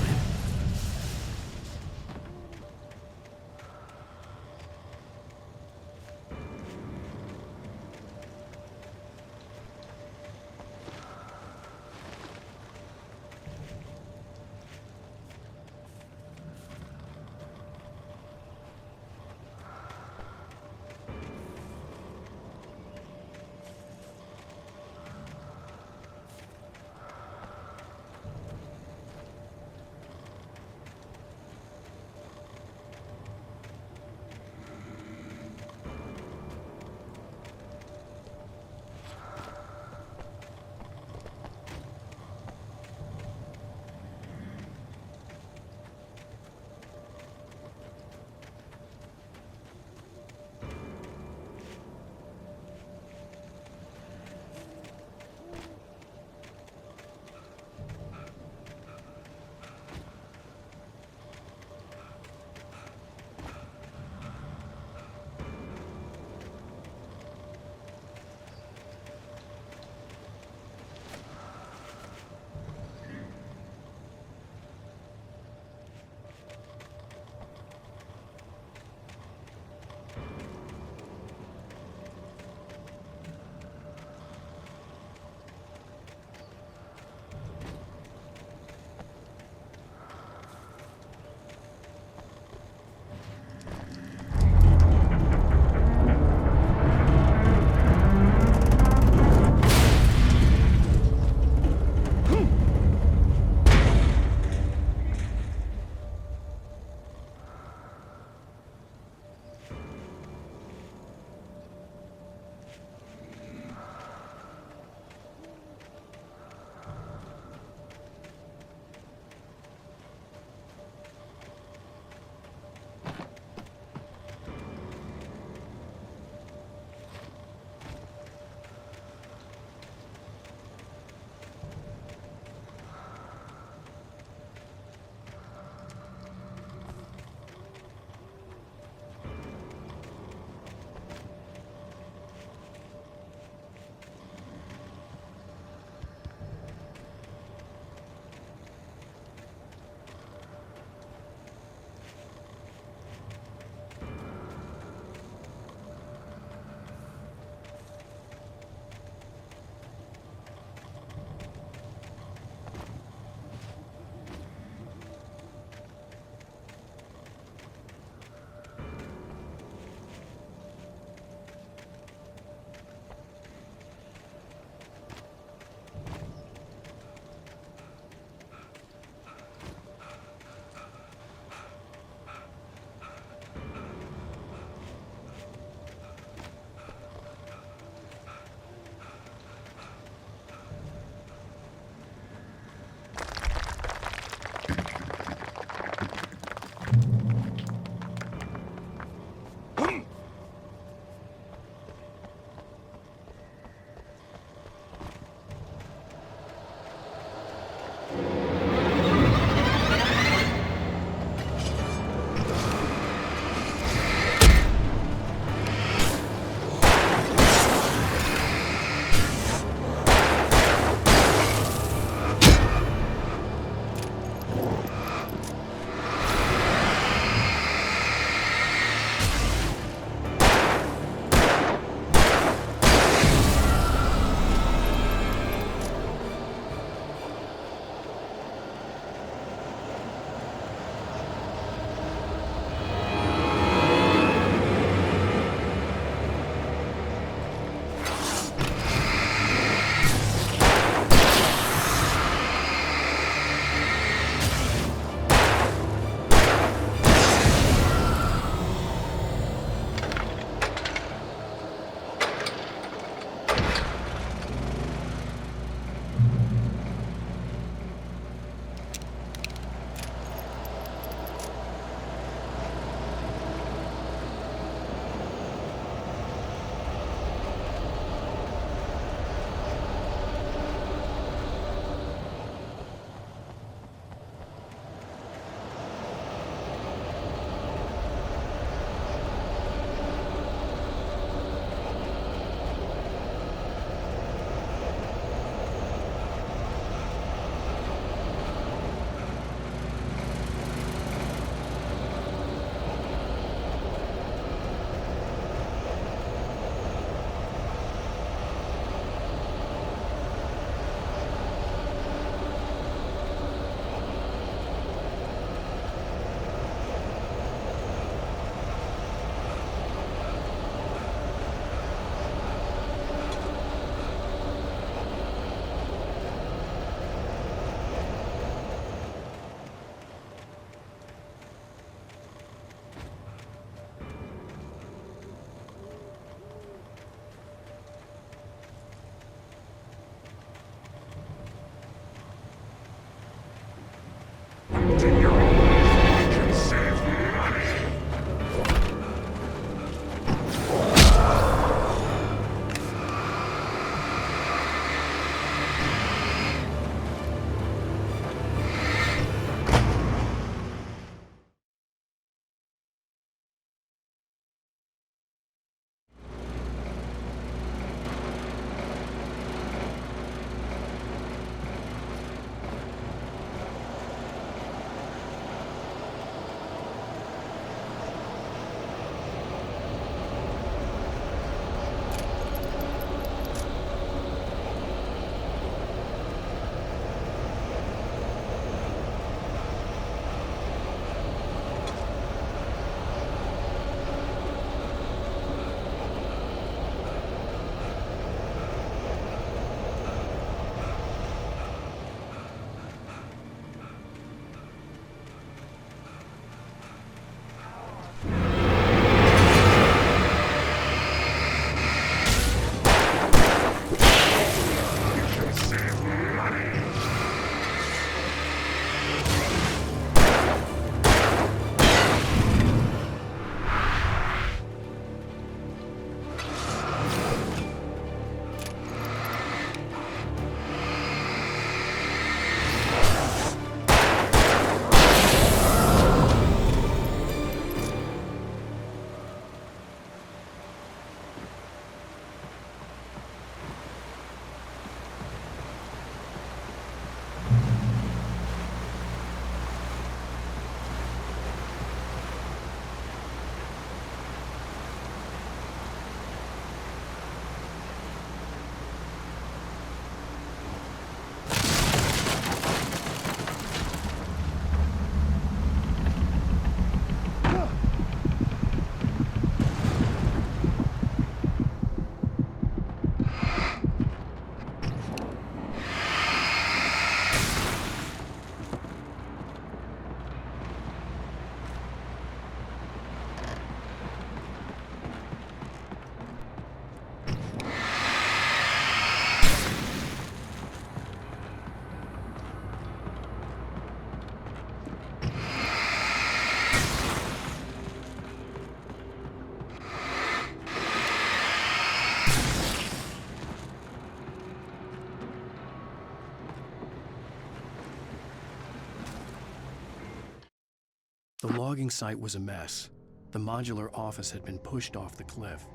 The logging site was a mess. The modular office had been pushed off the cliff.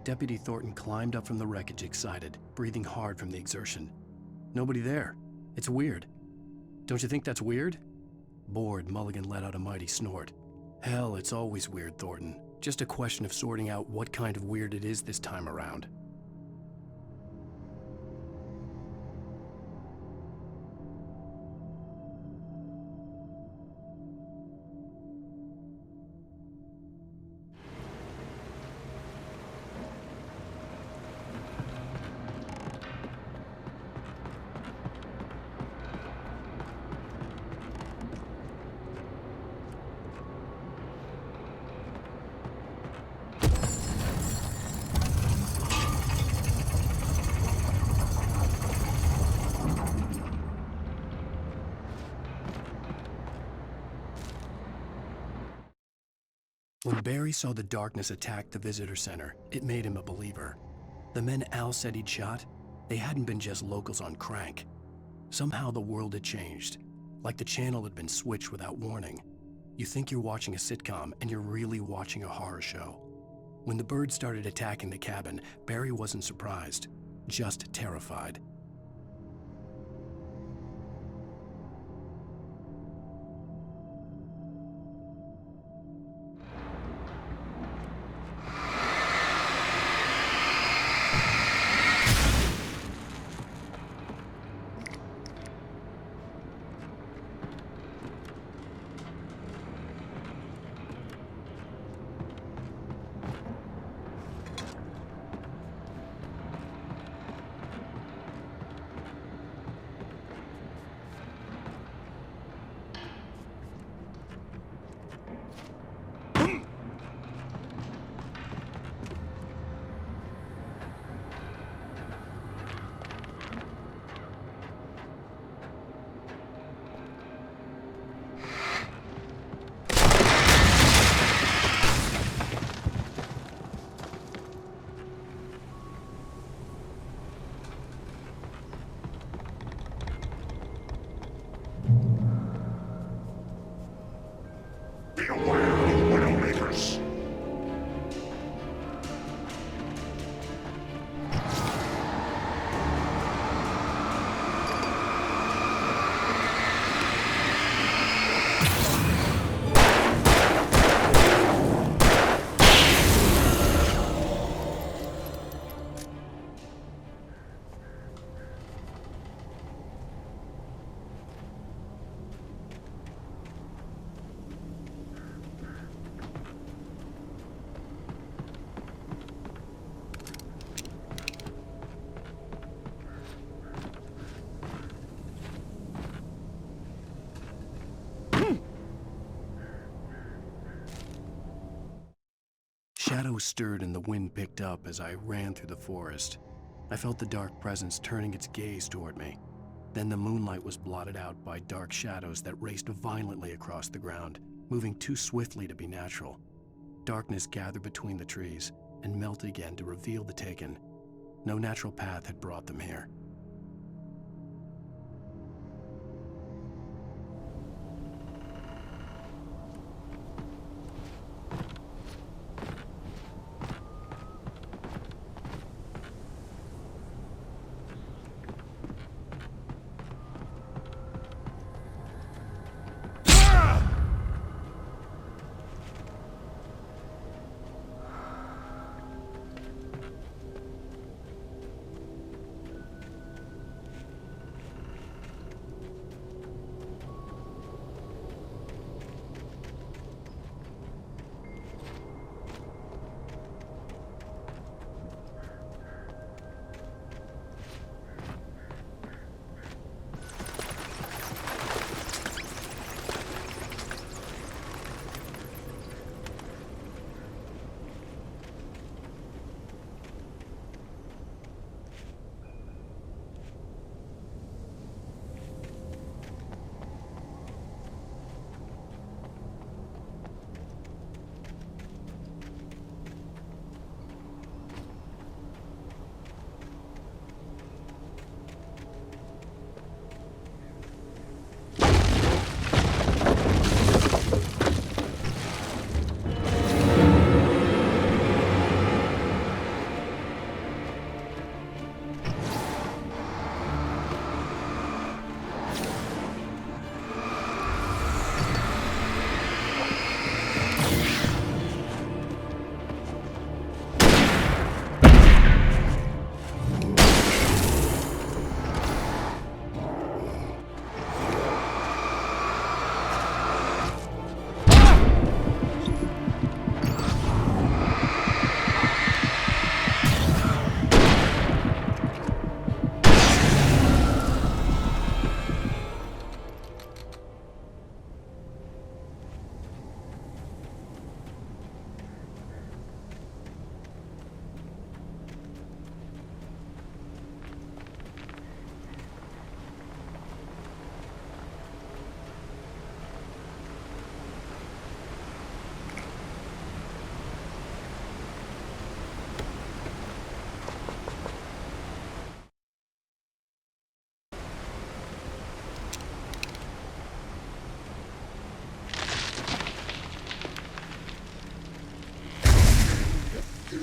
Deputy Thornton climbed up from the wreckage excited, breathing hard from the exertion. Nobody there. It's weird. Don't you think that's weird? Bored, Mulligan let out a mighty snort. Hell, it's always weird, Thornton. Just a question of sorting out what kind of weird it is this time around. When Barry saw the darkness attack the visitor center, it made him a believer. The men Al said he'd shot, they hadn't been just locals on crank. Somehow the world had changed, like the channel had been switched without warning. You think you're watching a sitcom, and you're really watching a horror show. When the birds started attacking the cabin, Barry wasn't surprised, just terrified. Shadows stirred and the wind picked up as I ran through the forest. I felt the dark presence turning its gaze toward me. Then the moonlight was blotted out by dark shadows that raced violently across the ground, moving too swiftly to be natural. Darkness gathered between the trees and melted again to reveal the Taken. No natural path had brought them here.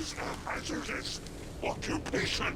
is a hazardous occupation.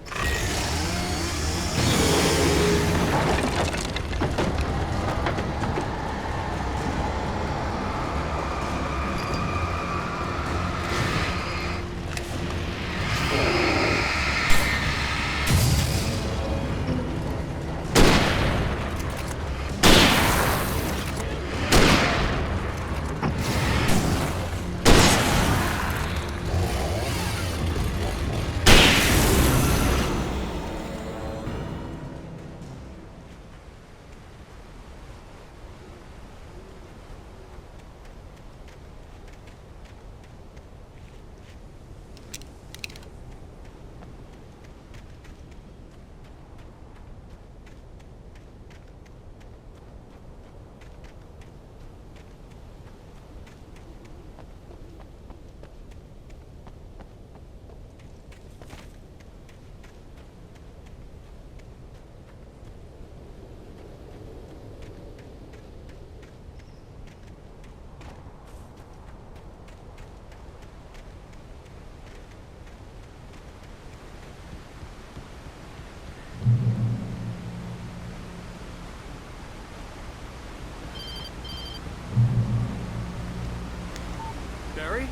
Barry?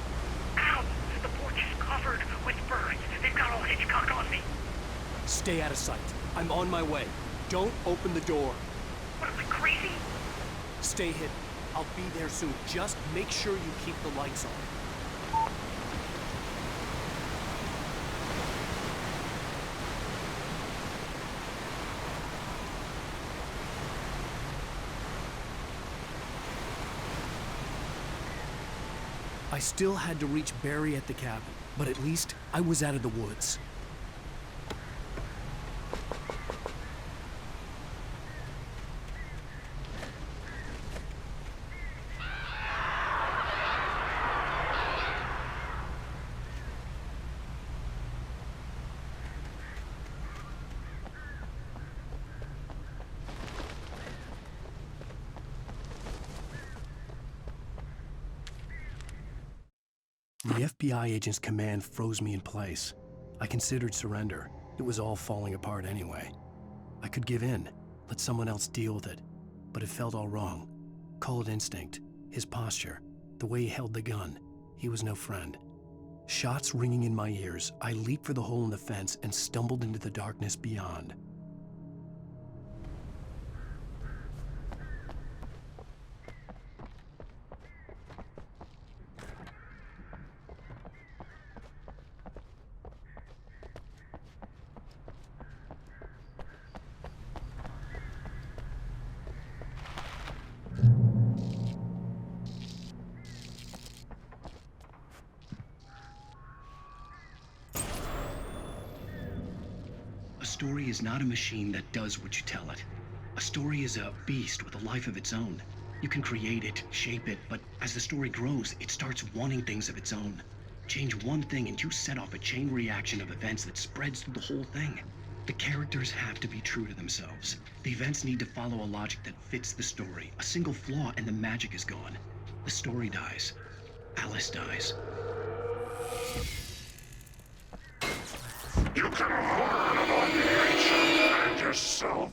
Ow! The porch is covered with birds. They've got all Hitchcock on me. Stay out of sight. I'm on my way. Don't open the door. What, am I crazy? Stay hidden. I'll be there soon. Just make sure you keep the lights on. I still had to reach Barry at the cabin, but at least I was out of the woods. The FBI agent's command froze me in place. I considered surrender. It was all falling apart anyway. I could give in, let someone else deal with it, but it felt all wrong. Call it instinct, his posture, the way he held the gun. He was no friend. Shots ringing in my ears, I leaped for the hole in the fence and stumbled into the darkness beyond. A story is not a machine that does what you tell it. A story is a beast with a life of its own. You can create it, shape it, but as the story grows, it starts wanting things of its own. Change one thing and you set off a chain reaction of events that spreads through the whole thing. The characters have to be true to themselves. The events need to follow a logic that fits the story. A single flaw and the magic is gone. The story dies. Alice dies. You can harm our nation and yourself.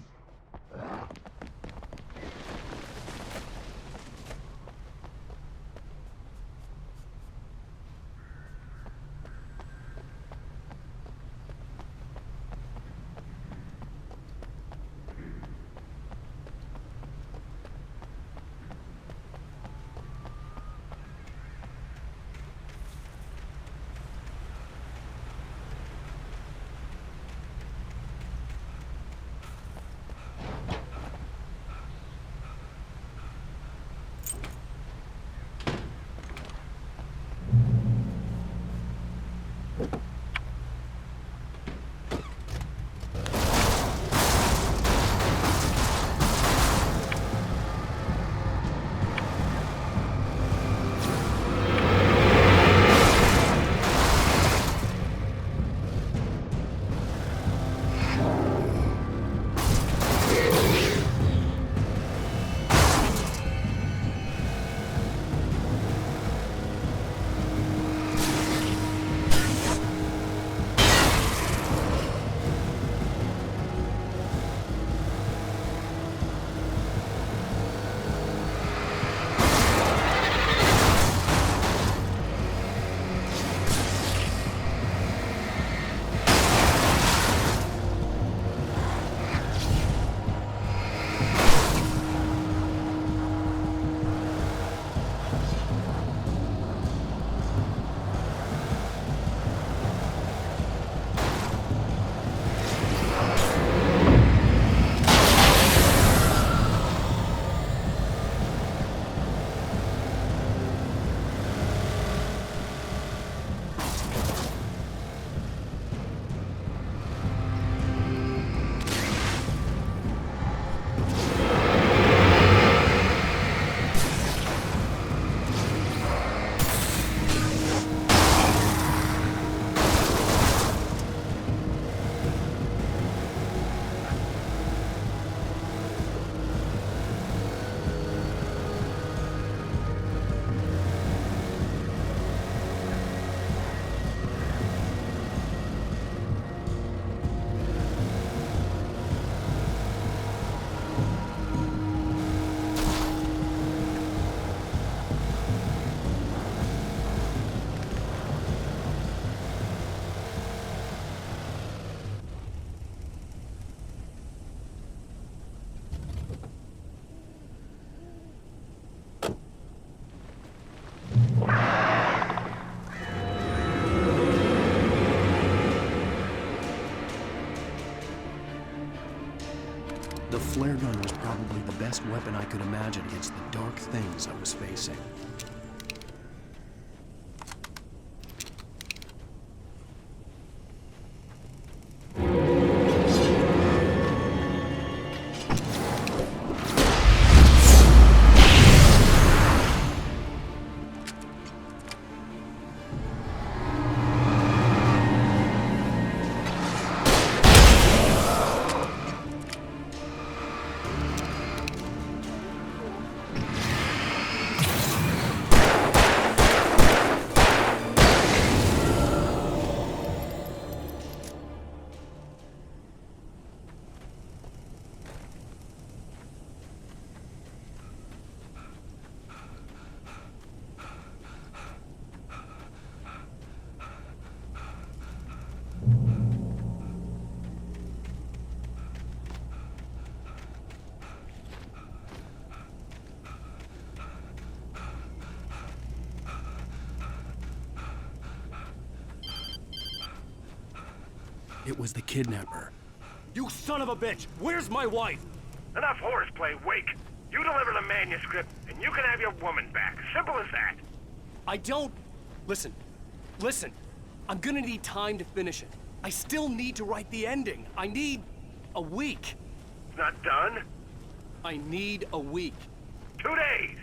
flare gun was probably the best weapon I could imagine against the dark things I was facing. It was the kidnapper. You son of a bitch! Where's my wife? Enough horseplay, Wake. You deliver the manuscript, and you can have your woman back. Simple as that. I don't... Listen. I'm gonna need time to finish it. I still need to write the ending. I need a week. Not done? I need a week. 2 days.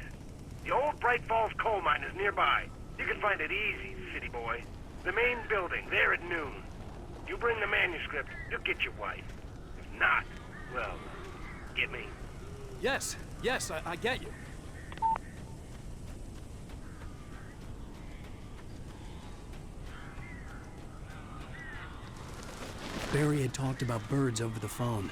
The old Bright Falls coal mine is nearby. You can find it easy, city boy. The main building, there at noon. You bring the manuscript, you'll get your wife. If not, well, get me. Yes, I get you. Barry had talked about birds over the phone.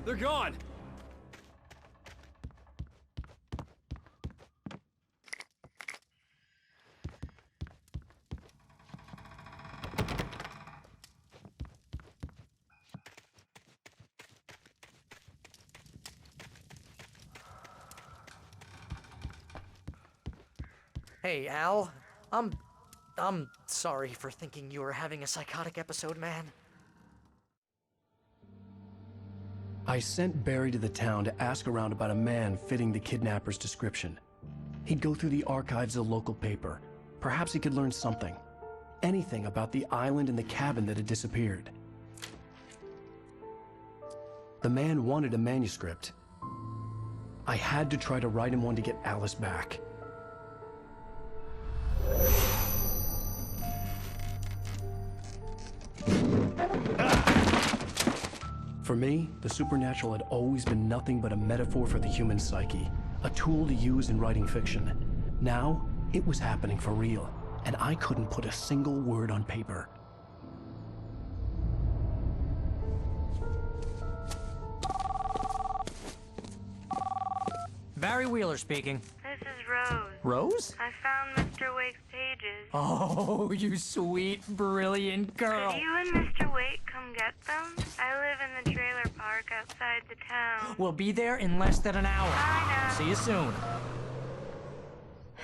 They're gone! Hey, Al. I'm sorry for thinking you were having a psychotic episode, man. I sent Barry to the town to ask around about a man fitting the kidnapper's description. He'd go through the archives of the local paper. Perhaps he could learn something. Anything about the island and the cabin that had disappeared. The man wanted a manuscript. I had to try to write him one to get Alice back. For me, the supernatural had always been nothing but a metaphor for the human psyche, a tool to use in writing fiction. Now, it was happening for real, and I couldn't put a single word on paper. Barry Wheeler speaking. This is Rose. Rose? I found Mr. Wake's pages. Oh, you sweet, brilliant girl. Could you and Mr. Wake come get them? I live in the trailer park outside the town. We'll be there in less than an hour. I know. See you soon.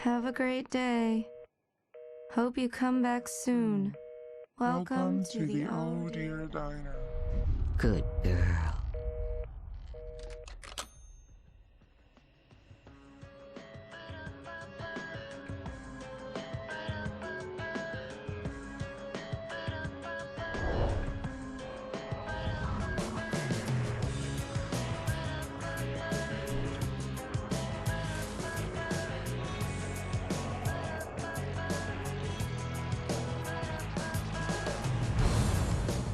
Have a great day. Hope you come back soon. Welcome to the Oh Dear Diner. Good girl.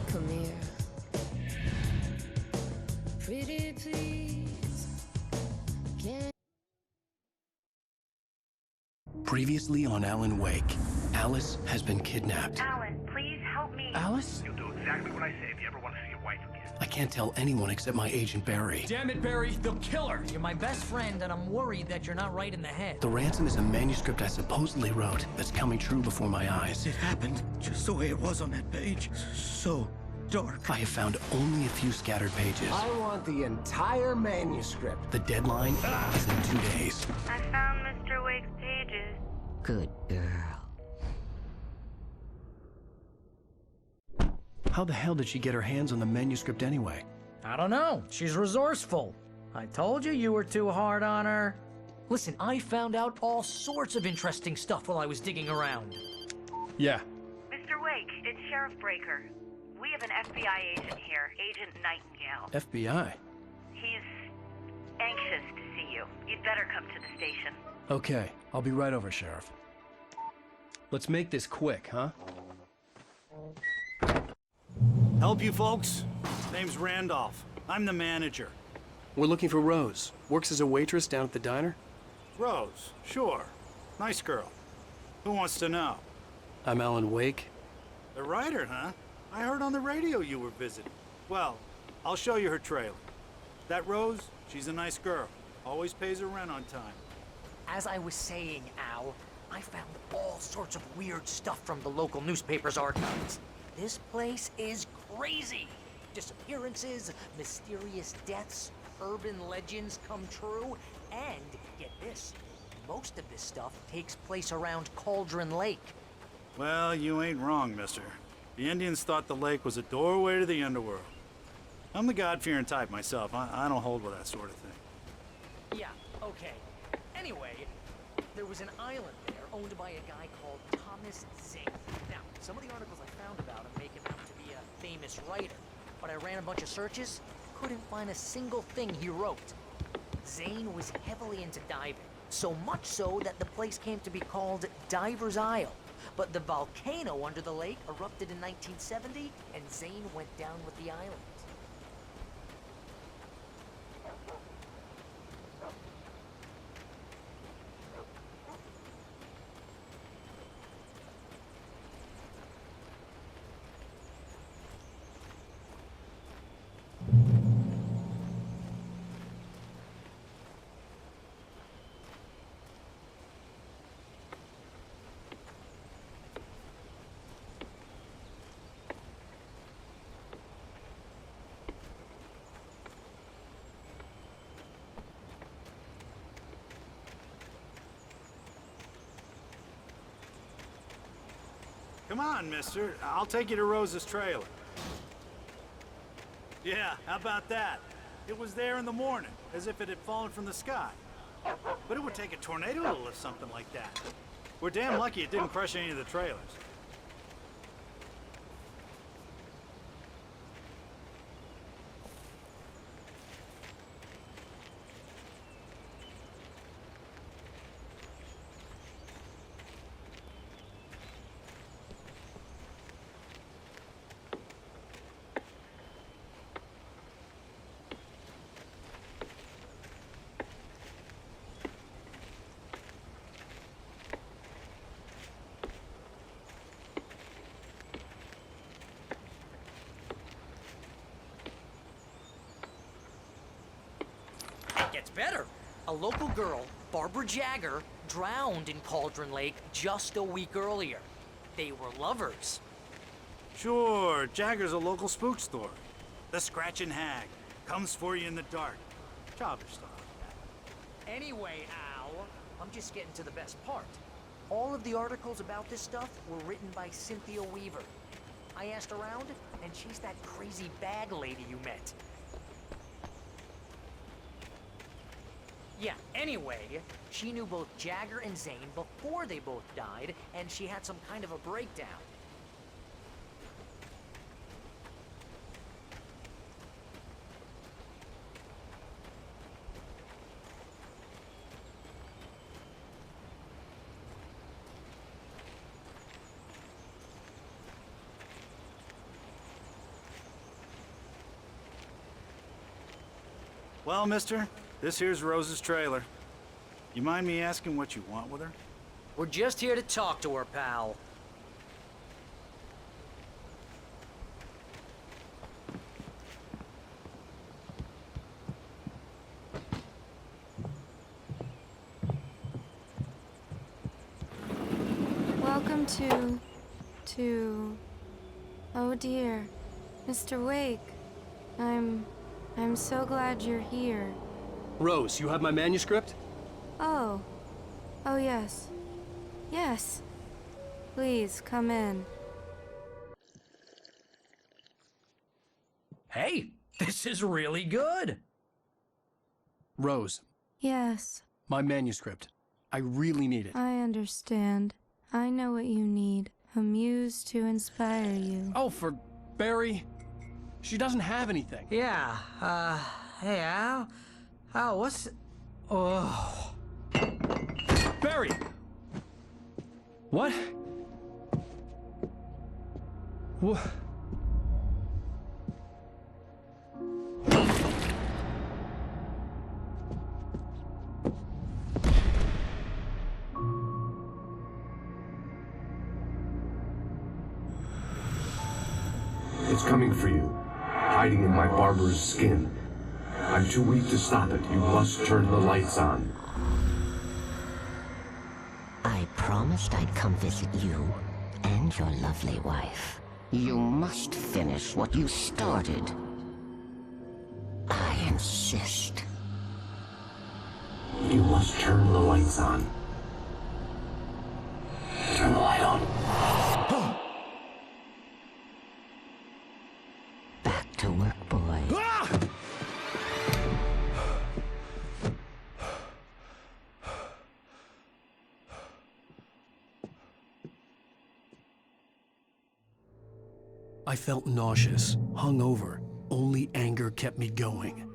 Come here. Pretty please. Can Previously on Alan Wake, Alice has been kidnapped. Alan, please help me. Alice? You'll do exactly what I say if you ever want to see your wife again. I can't tell anyone except my agent Barry. Damn it, Barry, they'll kill her. You're my best friend, and I'm worried that you're not right in the head. The ransom is a manuscript I supposedly wrote that's coming true before my eyes. It happened just the way it was on that page. So dark. I have found only a few scattered pages. I want the entire manuscript. The deadline is in 2 days. I found Mr. Wake's pages. Good girl. How the hell did she get her hands on the manuscript anyway? I don't know. She's resourceful. I told you were too hard on her. Listen, I found out all sorts of interesting stuff while I was digging around. Yeah. Mr. Wake, it's Sheriff Breaker. We have an FBI agent here, Agent Nightingale. FBI? He's anxious to see you. You'd better come to the station. Okay, I'll be right over, Sheriff. Let's make this quick, huh? Help you folks? Name's Randolph. I'm the manager. We're looking for Rose. Works as a waitress down at the diner. Rose, sure. Nice girl. Who wants to know? I'm Alan Wake. The writer, huh? I heard on the radio you were visiting. Well, I'll show you her trailer. That Rose, she's a nice girl. Always pays her rent on time. As I was saying, Al, I found all sorts of weird stuff from the local newspaper's archives. This place is crazy. Disappearances, mysterious deaths, urban legends come true, and get this, most of this stuff takes place around Cauldron Lake. Well, you ain't wrong, mister. The Indians thought the lake was a doorway to the underworld. I'm the God-fearing type myself. I don't hold with that sort of thing. Yeah, okay. Anyway, there was an island there owned by a guy called Thomas Zink. Now, some of the articles I found about him make him out to be a famous writer, but I ran a bunch of searches, couldn't find a single thing he wrote. Zane was heavily into diving, so much so that the place came to be called Diver's Isle. But the volcano under the lake erupted in 1970, and Zane went down with the island. Come on, mister. I'll take you to Rose's trailer. Yeah, how about that? It was there in the morning, as if it had fallen from the sky. But it would take a tornado to lift something like that. We're damn lucky it didn't crush any of the trailers. Gets better. A local girl, Barbara Jagger, drowned in Cauldron Lake just a week earlier. They were lovers. Sure, Jagger's a local spook story. The Scratching Hag comes for you in the dark. Childish stuff. Anyway, Al, I'm just getting to the best part. All of the articles about this stuff were written by Cynthia Weaver. I asked around, and she's that crazy bag lady you met. Yeah, anyway, she knew both Jagger and Zane before they both died, and she had some kind of a breakdown. Well, mister, this here's Rose's trailer. You mind me asking what you want with her? We're just here to talk to her, pal. Welcome to... Oh dear, Mr. Wake. I'm so glad you're here. Rose, you have my manuscript? Oh. Oh, yes. Yes. Please, come in. Hey, this is really good. Rose, Yes, my manuscript. I really need it. I understand. I know what you need. A muse to inspire you. Oh, for Barry? She doesn't have anything. Yeah, hey, Al? Al, what's... Oh... Barry! What? What? It's coming for you, hiding in my barber's skin. I'm too weak to stop it. You must turn the lights on. I promised I'd come visit you and your lovely wife. You must finish what you started. I insist. You must turn the lights on. Turn the light on. Back to work, boy. I felt nauseous, hungover. Only anger kept me going.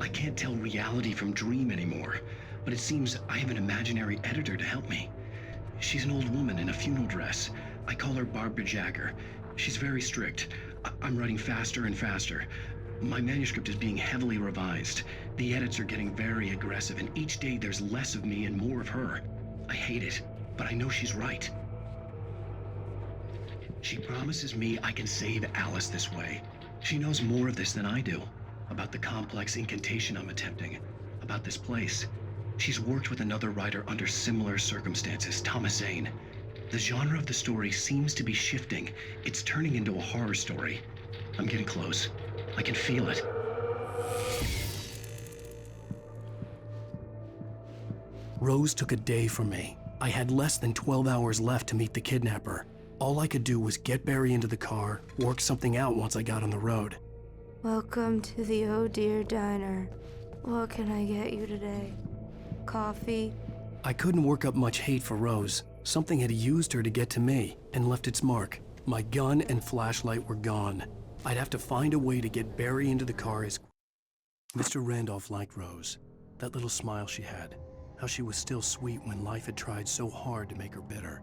I can't tell reality from dream anymore, but it seems I have an imaginary editor to help me. She's an old woman in a funeral dress. I call her Barbara Jagger. She's very strict. I'm writing faster and faster. My manuscript is being heavily revised. The edits are getting very aggressive, and each day there's less of me and more of her. I hate it, but I know she's right. She promises me I can save Alice this way. She knows more of this than I do. About the complex incantation I'm attempting. About this place. She's worked with another writer under similar circumstances, Thomas Zane. The genre of the story seems to be shifting. It's turning into a horror story. I'm getting close. I can feel it. Rose took a day from me. I had less than 12 hours left to meet the kidnapper. All I could do was get Barry into the car, work something out once I got on the road. Welcome to the Oh Dear Diner. What can I get you today? Coffee? I couldn't work up much hate for Rose. Something had used her to get to me and left its mark. My gun and flashlight were gone. I'd have to find a way to get Barry into the car as... Mr. Randolph liked Rose. That little smile she had. How she was still sweet when life had tried so hard to make her bitter.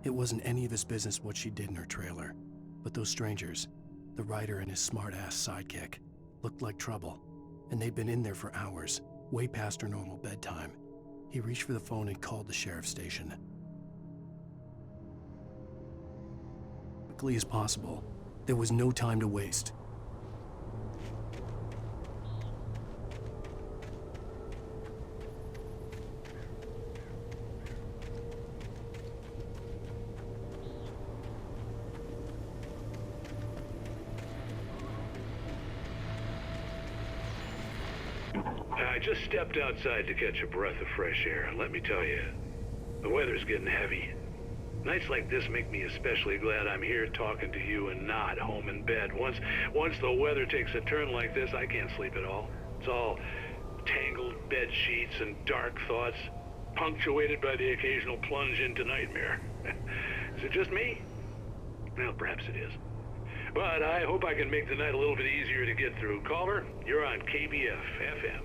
It wasn't any of his business what she did in her trailer. But those strangers, the writer and his smart-ass sidekick, looked like trouble. And they'd been in there for hours, way past her normal bedtime. He reached for the phone and called the sheriff's station. Quickly as possible. There was no time to waste. I just stepped outside to catch a breath of fresh air. Let me tell you, the weather's getting heavy. Nights like this make me especially glad I'm here talking to you and not home in bed. Once the weather takes a turn like this, I can't sleep at all. It's all tangled bed sheets and dark thoughts, punctuated by the occasional plunge into nightmare. Is it just me? Well, perhaps it is. But I hope I can make the night a little bit easier to get through. Caller, you're on KBF FM.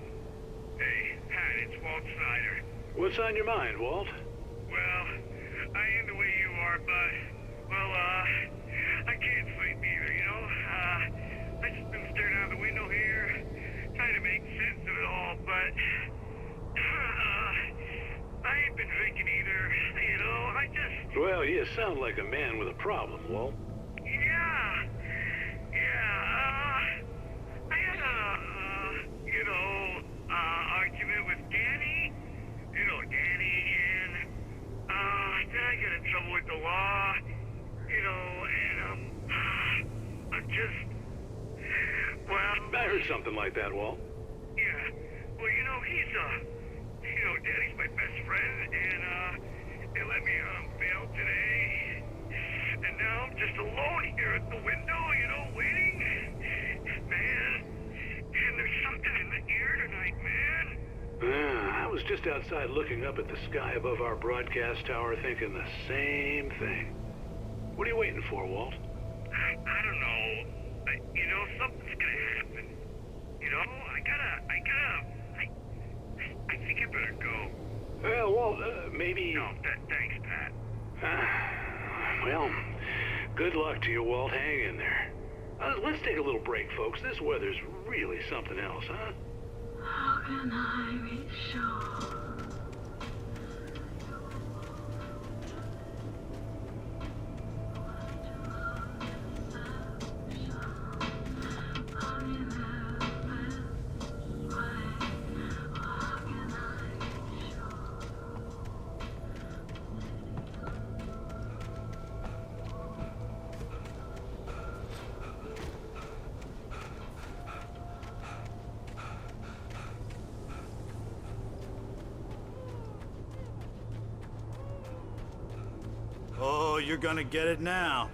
Hey, Pat, it's Walt Snyder. What's on your mind, Walt? Well, I am the way you are, but, well, I can't sleep either, you know? I just been staring out the window here, trying to make sense of it all, but, I ain't been drinking either, you know? I just... Well, you sound like a man with a problem, Walt. I had a, argument with Danny. You know Danny, and, then I got in trouble with the law, you know, and, I'm just, well... I heard something like that, Walt. Yeah, well, you know, Danny's my best friend, and, they let me on bail today, and now I'm just alone here at the window, you know, waiting. Man, and there's something in the air tonight, man. I was just outside looking up at the sky above our broadcast tower thinking the same thing. What are you waiting for, Walt? I don't know. You know, something's gonna happen. You know, I think I better go. Well, Walt, maybe... No, thanks, Pat. Well, good luck to you, Walt. Hang in there. Let's take a little break, folks. This weather's really something else, huh? How can I be sure? Oh, you're gonna get it now.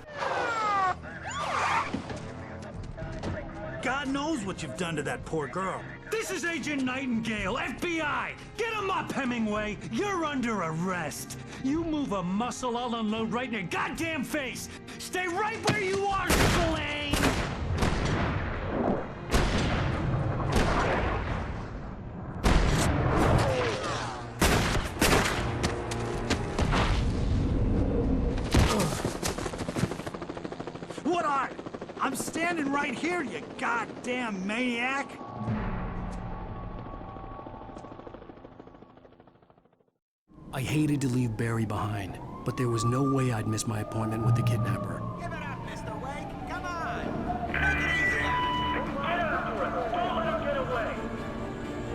God knows what you've done to that poor girl. This is Agent Nightingale, FBI! Get him up, Hemingway! You're under arrest! You move a muscle, I'll unload right in your goddamn face! Stay right where you are, Spillane! What are you? I'm standing right here, you goddamn maniac! I hated to leave Barry behind, but there was no way I'd miss my appointment with the kidnapper. Give it up, Mr. Wake. Come on. Make it easy. Get after him. Don't let him get away.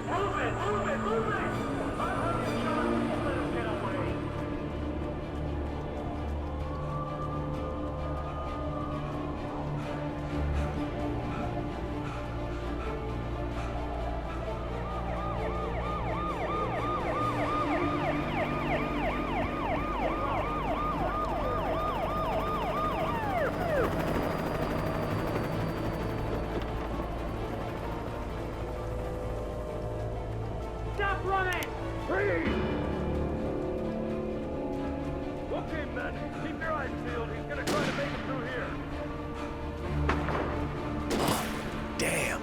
Move it, move it, move it. I'm sure you won't let him get away. Stop running! Freeze! Okay, men, keep your eyes peeled. He's gonna try to make it through here. Damn.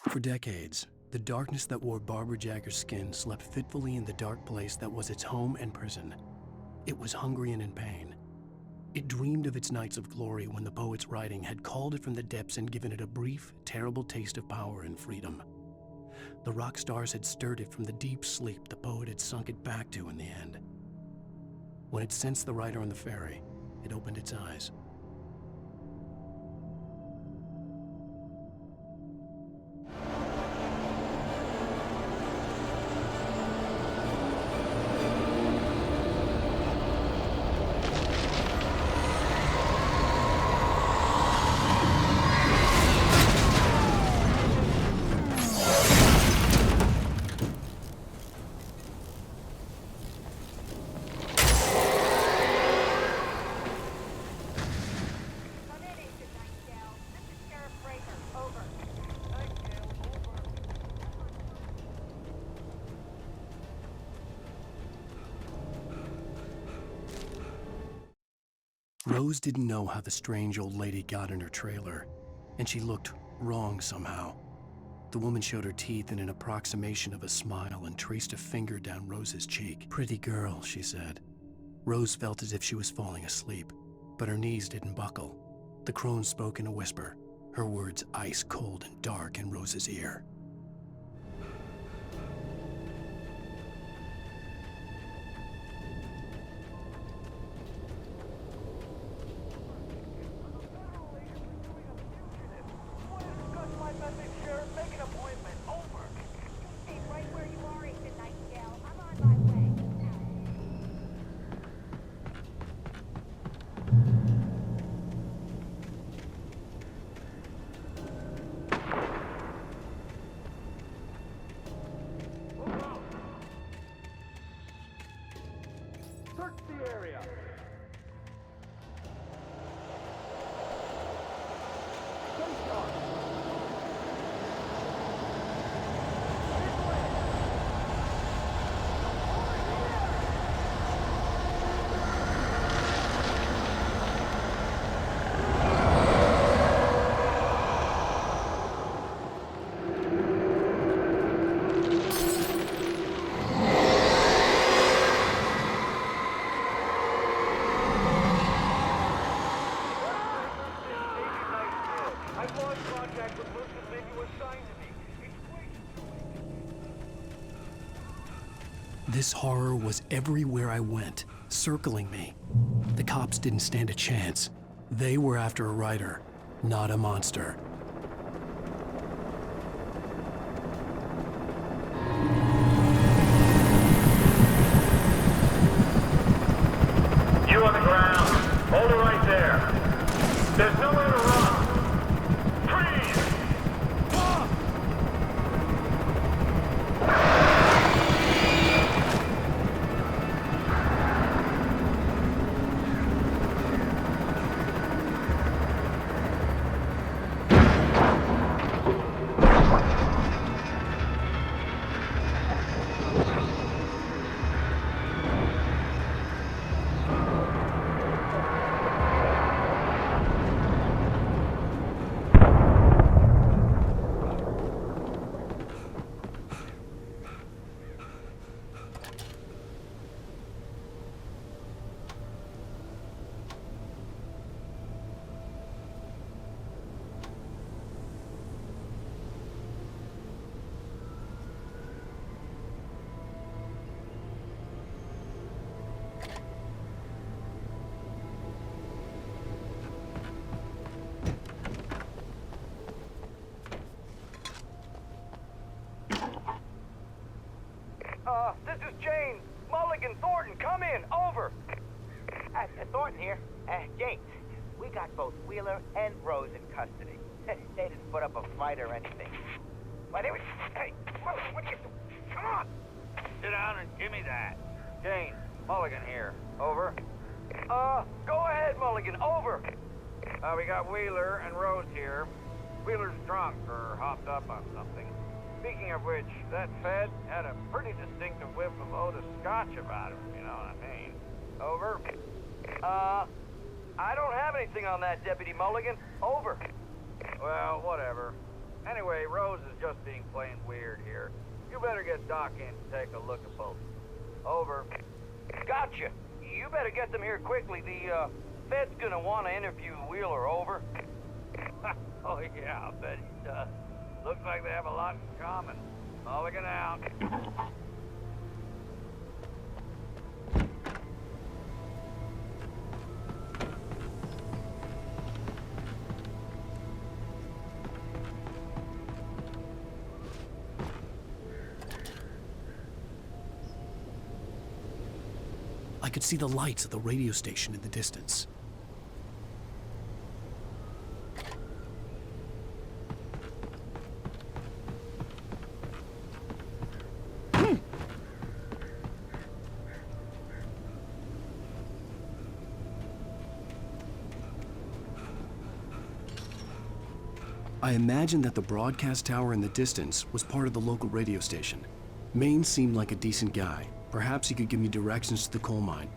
For decades, the darkness that wore Barbara Jagger's skin slept fitfully in the dark place that was its home and prison. It was hungry and in pain. It dreamed of its nights of glory when the poet's writing had called it from the depths and given it a brief, terrible taste of power and freedom. The rock stars had stirred it from the deep sleep the poet had sunk it back to in the end. When it sensed the writer on the ferry, it opened its eyes. Rose didn't know how the strange old lady got in her trailer, and she looked wrong somehow. The woman showed her teeth in an approximation of a smile and traced a finger down Rose's cheek. "Pretty girl," she said. Rose felt as if she was falling asleep, but her knees didn't buckle. The crone spoke in a whisper, her words ice cold and dark in Rose's ear. Search the area. Stay sharp. This horror was everywhere I went, circling me. The cops didn't stand a chance. They were after a writer, not a monster. You on the ground. Hold it right there. There's nowhere to run. Freeze! Mulligan, Thornton, come in. Over. Thornton here. Gates, we got both Wheeler and Rose in custody. They didn't put up a fight or anything. Why, they were... Hey, Mulligan, what are you doing? Come on. Sit down and give me that. Jane, Mulligan here. Over. Go ahead, Mulligan. Over. We got Wheeler and Rose here. Wheeler's drunk or hopped up on something. Speaking of which, that Fed had a pretty distinctive whiff of Otis Scotch about him, you know what I mean. Over. I don't have anything on that, Deputy Mulligan. Over. Well, whatever. Anyway, Rose is just being plain weird here. You better get Doc in to take a look at both. Over. Gotcha. You better get them here quickly. The, Fed's gonna want to interview Wheeler. Over. Oh, yeah, I'll bet he does. Looks like they have a lot in common. Mulligan out. I could see the lights of the radio station in the distance. I imagined that the broadcast tower in the distance was part of the local radio station. Maine seemed like a decent guy. Perhaps he could give me directions to the coal mine.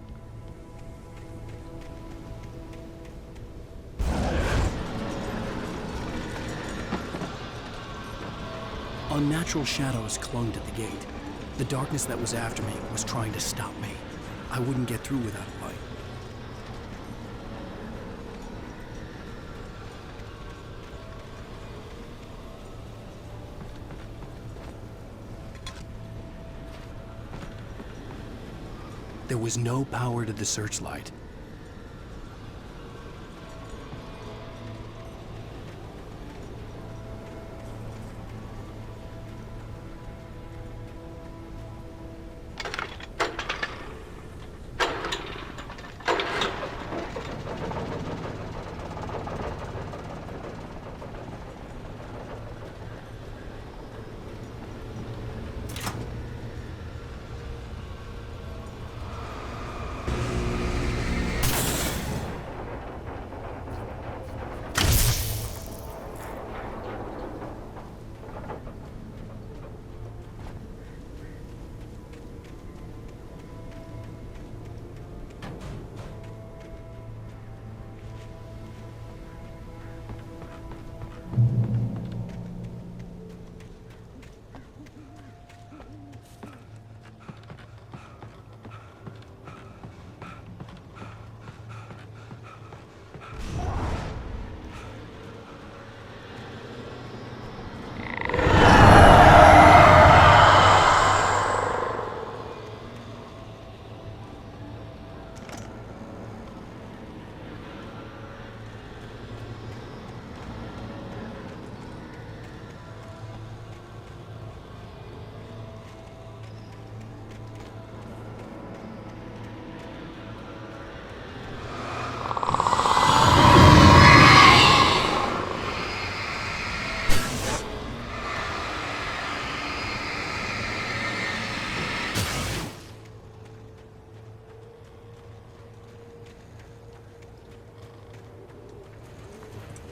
Unnatural shadows clung to the gate. The darkness that was after me was trying to stop me. I wouldn't get through without a light. There was no power to the searchlight.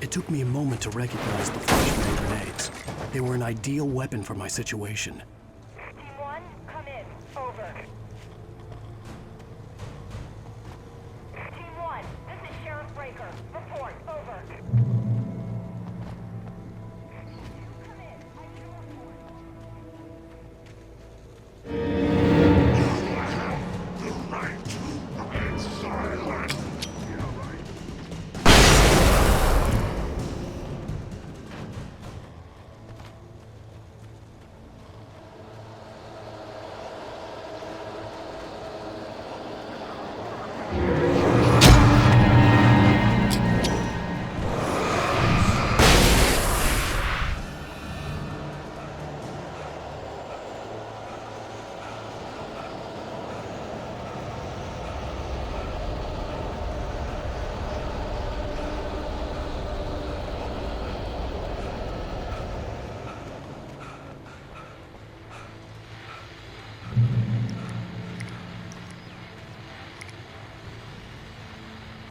It took me a moment to recognize the flashbang grenades. They were an ideal weapon for my situation. Team 1, come in. Over. Team 1, this is Sheriff Breaker. Report. Over.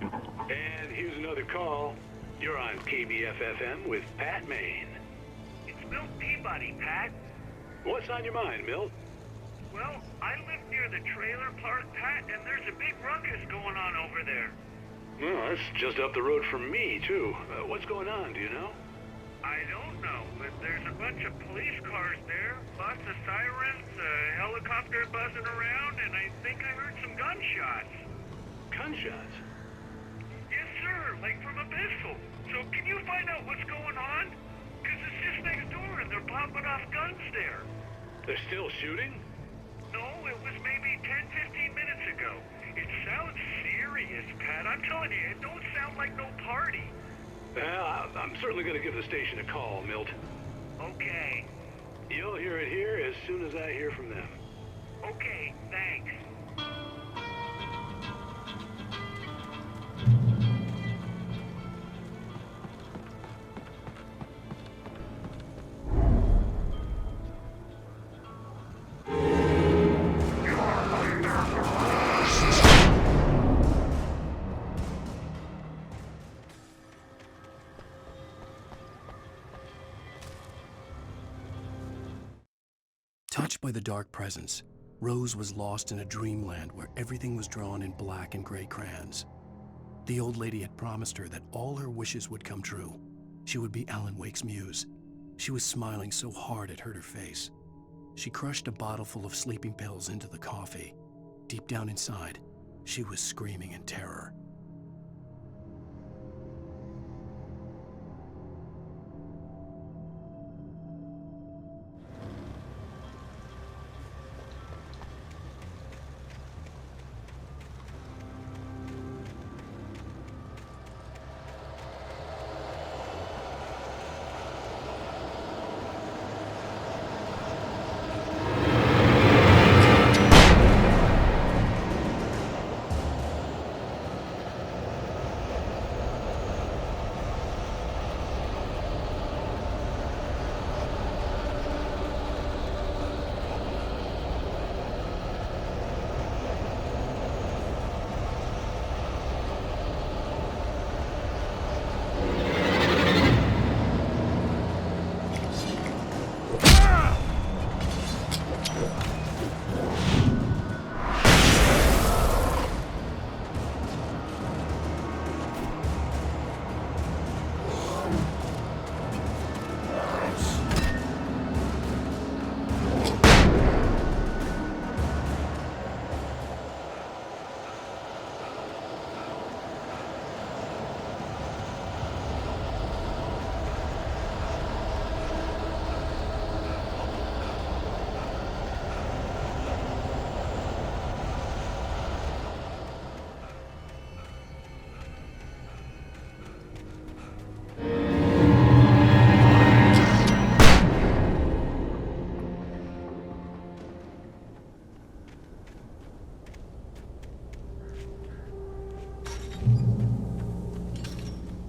And here's another call. You're on KBF-FM with Pat Maine. It's Milt Peabody, Pat. What's on your mind, Milt? Well, I live near the trailer park, Pat, and there's a big ruckus going on over there. Well, that's just up the road from me, too. What's going on, do you know? I don't know, but there's a bunch of police cars there, lots of sirens, a helicopter buzzing around, and I think I heard some gunshots. Gunshots? Yes, sir, like from a pistol. So can you find out what's going on? Because it's just next door and they're popping off guns there. They're still shooting? No, it was maybe 10-15 minutes ago. It sounds serious, Pat. I'm telling you, it don't sound like no party. Well, I'm certainly going to give the station a call, Milt. Okay. You'll hear it here as soon as I hear from them. Okay, thanks. Touched by the dark presence, Rose was lost in a dreamland where everything was drawn in black and gray crayons. The old lady had promised her that all her wishes would come true. She would be Alan Wake's muse. She was smiling so hard it hurt her face. She crushed a bottle full of sleeping pills into the coffee. Deep down inside, she was screaming in terror.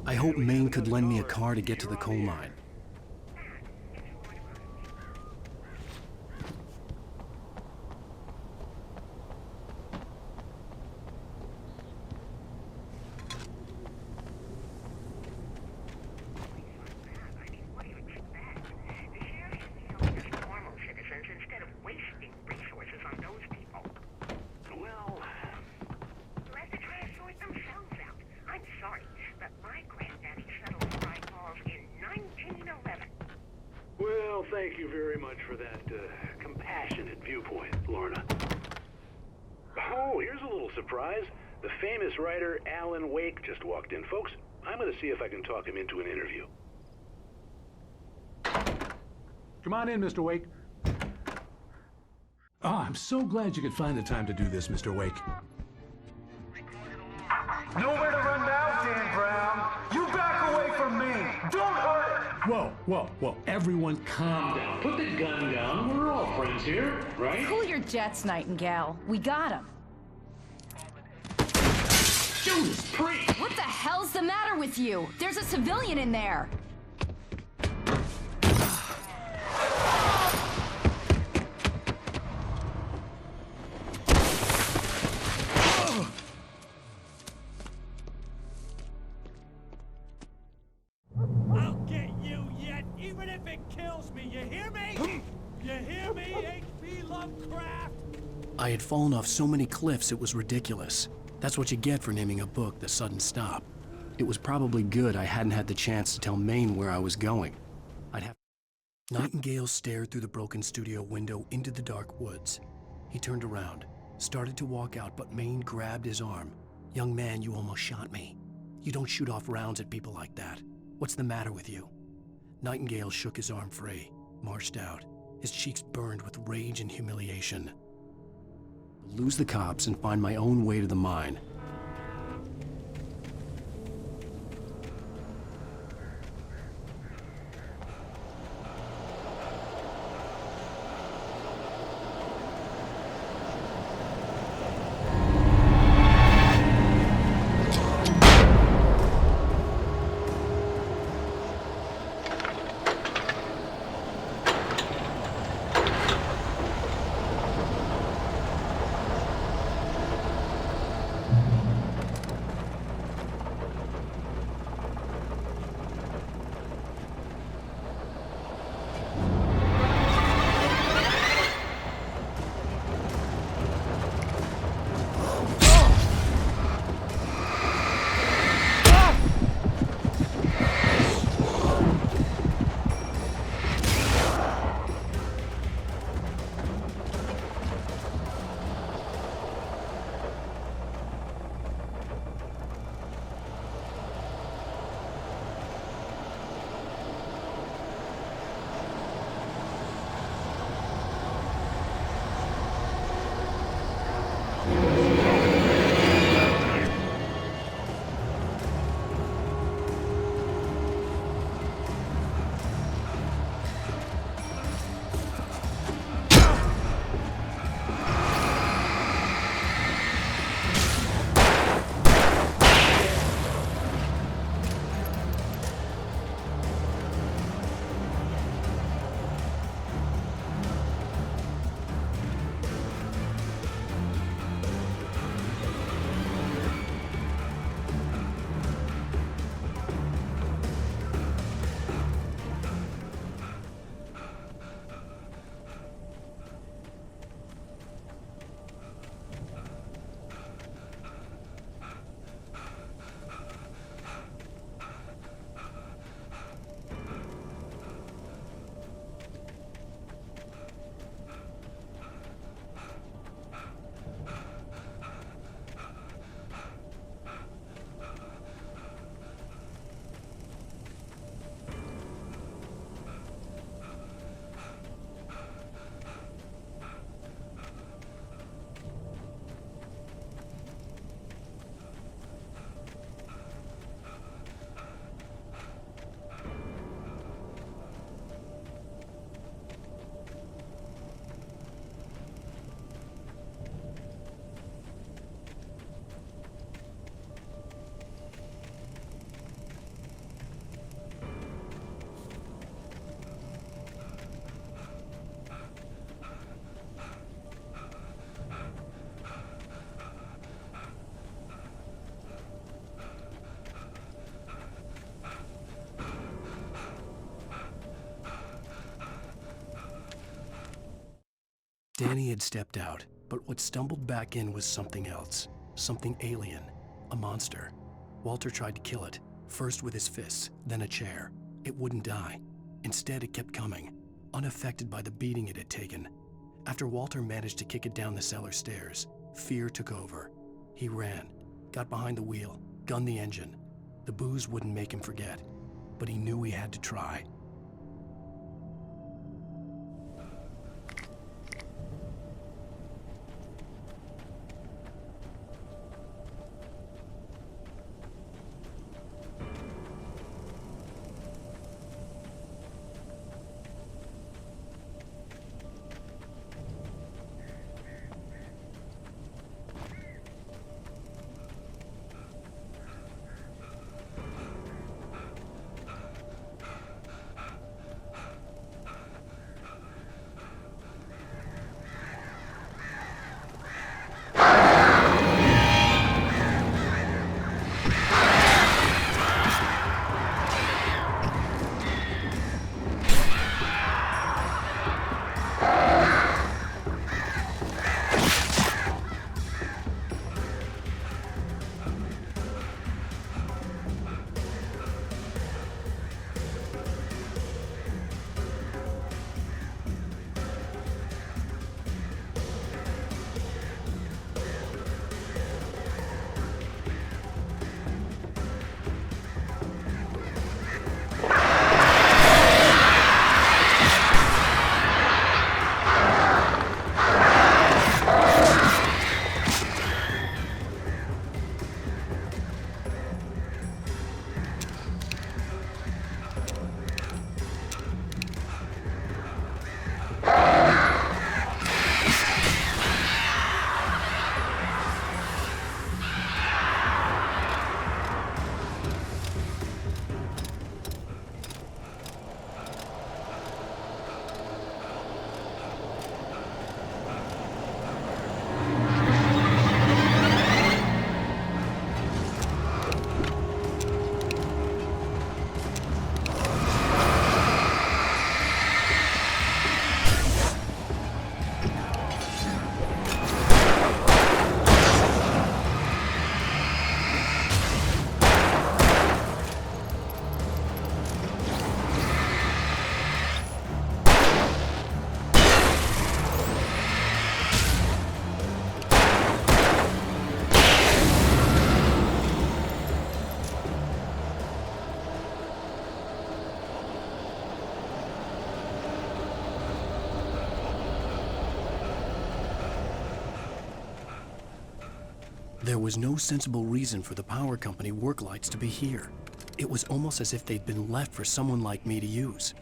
I hoped Maine could lend me a car to get to the coal mine. Thank you very much for that compassionate viewpoint, Lorna. Oh, here's a little surprise. The famous writer Alan Wake just walked in. Folks, I'm going to see if I can talk him into an interview. Come on in, Mr. Wake. Oh, I'm so glad you could find the time to do this, Mr. Wake. Nowhere to run now, Dan Brown. You back away from me. Don't hurt it. Whoa. Everyone calm down. Put the gun down. We're all friends here, right? Cool your jets, Nightingale. We got him. Judas Priest! What the hell's the matter with you? There's a civilian in there. I had fallen off so many cliffs it was ridiculous. That's what you get for naming a book The Sudden Stop. It was probably good I hadn't had the chance to tell Maine where I was going. I'd have... Nightingale stared through the broken studio window into the dark woods. He turned around, started to walk out, but Maine grabbed his arm. "Young man, you almost shot me. You don't shoot off rounds at people like that. What's the matter with you?" Nightingale shook his arm free, marched out. His cheeks burned with rage and humiliation. Lose the cops and find my own way to the mine. Danny had stepped out, but what stumbled back in was something else. Something alien. A monster. Walter tried to kill it, first with his fists, then a chair. It wouldn't die. Instead, it kept coming, unaffected by the beating it had taken. After Walter managed to kick it down the cellar stairs, fear took over. He ran, got behind the wheel, gunned the engine. The booze wouldn't make him forget, but he knew he had to try. There was no sensible reason for the power company work lights to be here. It was almost as if they'd been left for someone like me to use.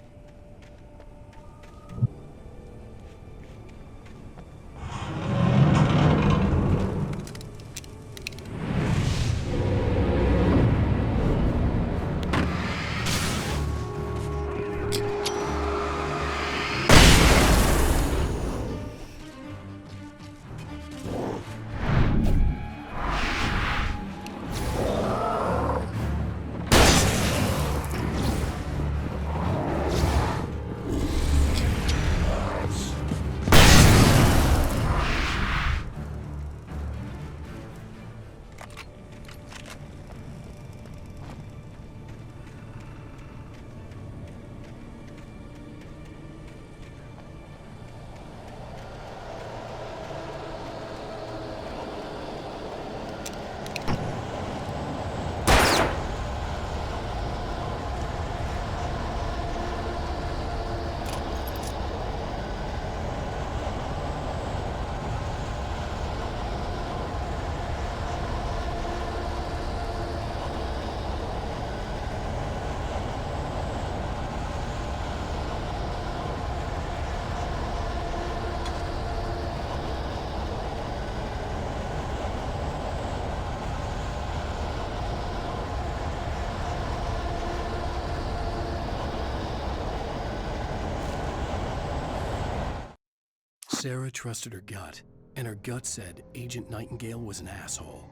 Sarah trusted her gut, and her gut said Agent Nightingale was an asshole.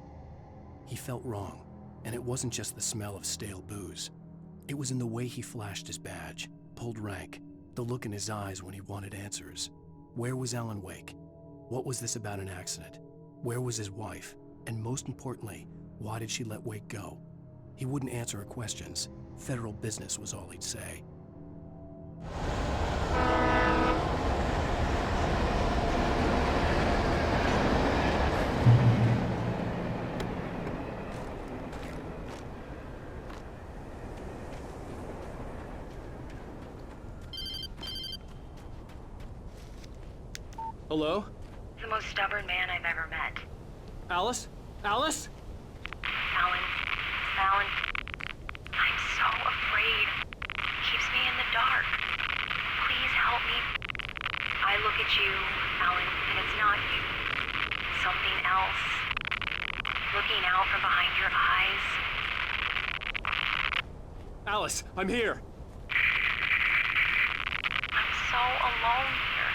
He felt wrong, and it wasn't just the smell of stale booze. It was in the way he flashed his badge, pulled rank, the look in his eyes when he wanted answers. Where was Alan Wake? What was this about an accident? Where was his wife? And most importantly, why did she let Wake go? He wouldn't answer her questions. Federal business was all he'd say. Hello? The most stubborn man I've ever met. Alice? Alice? Alan. Alan. I'm so afraid. Keeps me in the dark. Please help me. I look at you, Alan, and it's not you. Something else. Looking out from behind your eyes. Alice, I'm here. I'm so alone here.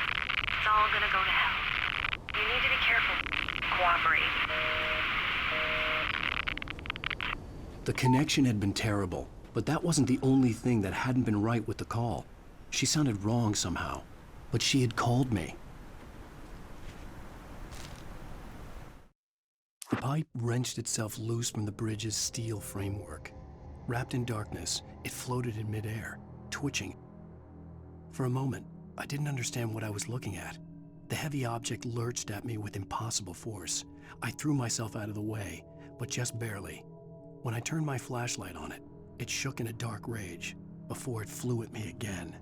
It's all gonna go to hell. You need to be careful. Cooperate. The connection had been terrible, but that wasn't the only thing that hadn't been right with the call. She sounded wrong somehow, but she had called me. The pipe wrenched itself loose from the bridge's steel framework. Wrapped in darkness, it floated in midair, twitching. For a moment, I didn't understand what I was looking at. The heavy object lurched at me with impossible force. I threw myself out of the way, but just barely. When I turned my flashlight on it, it shook in a dark rage before it flew at me again.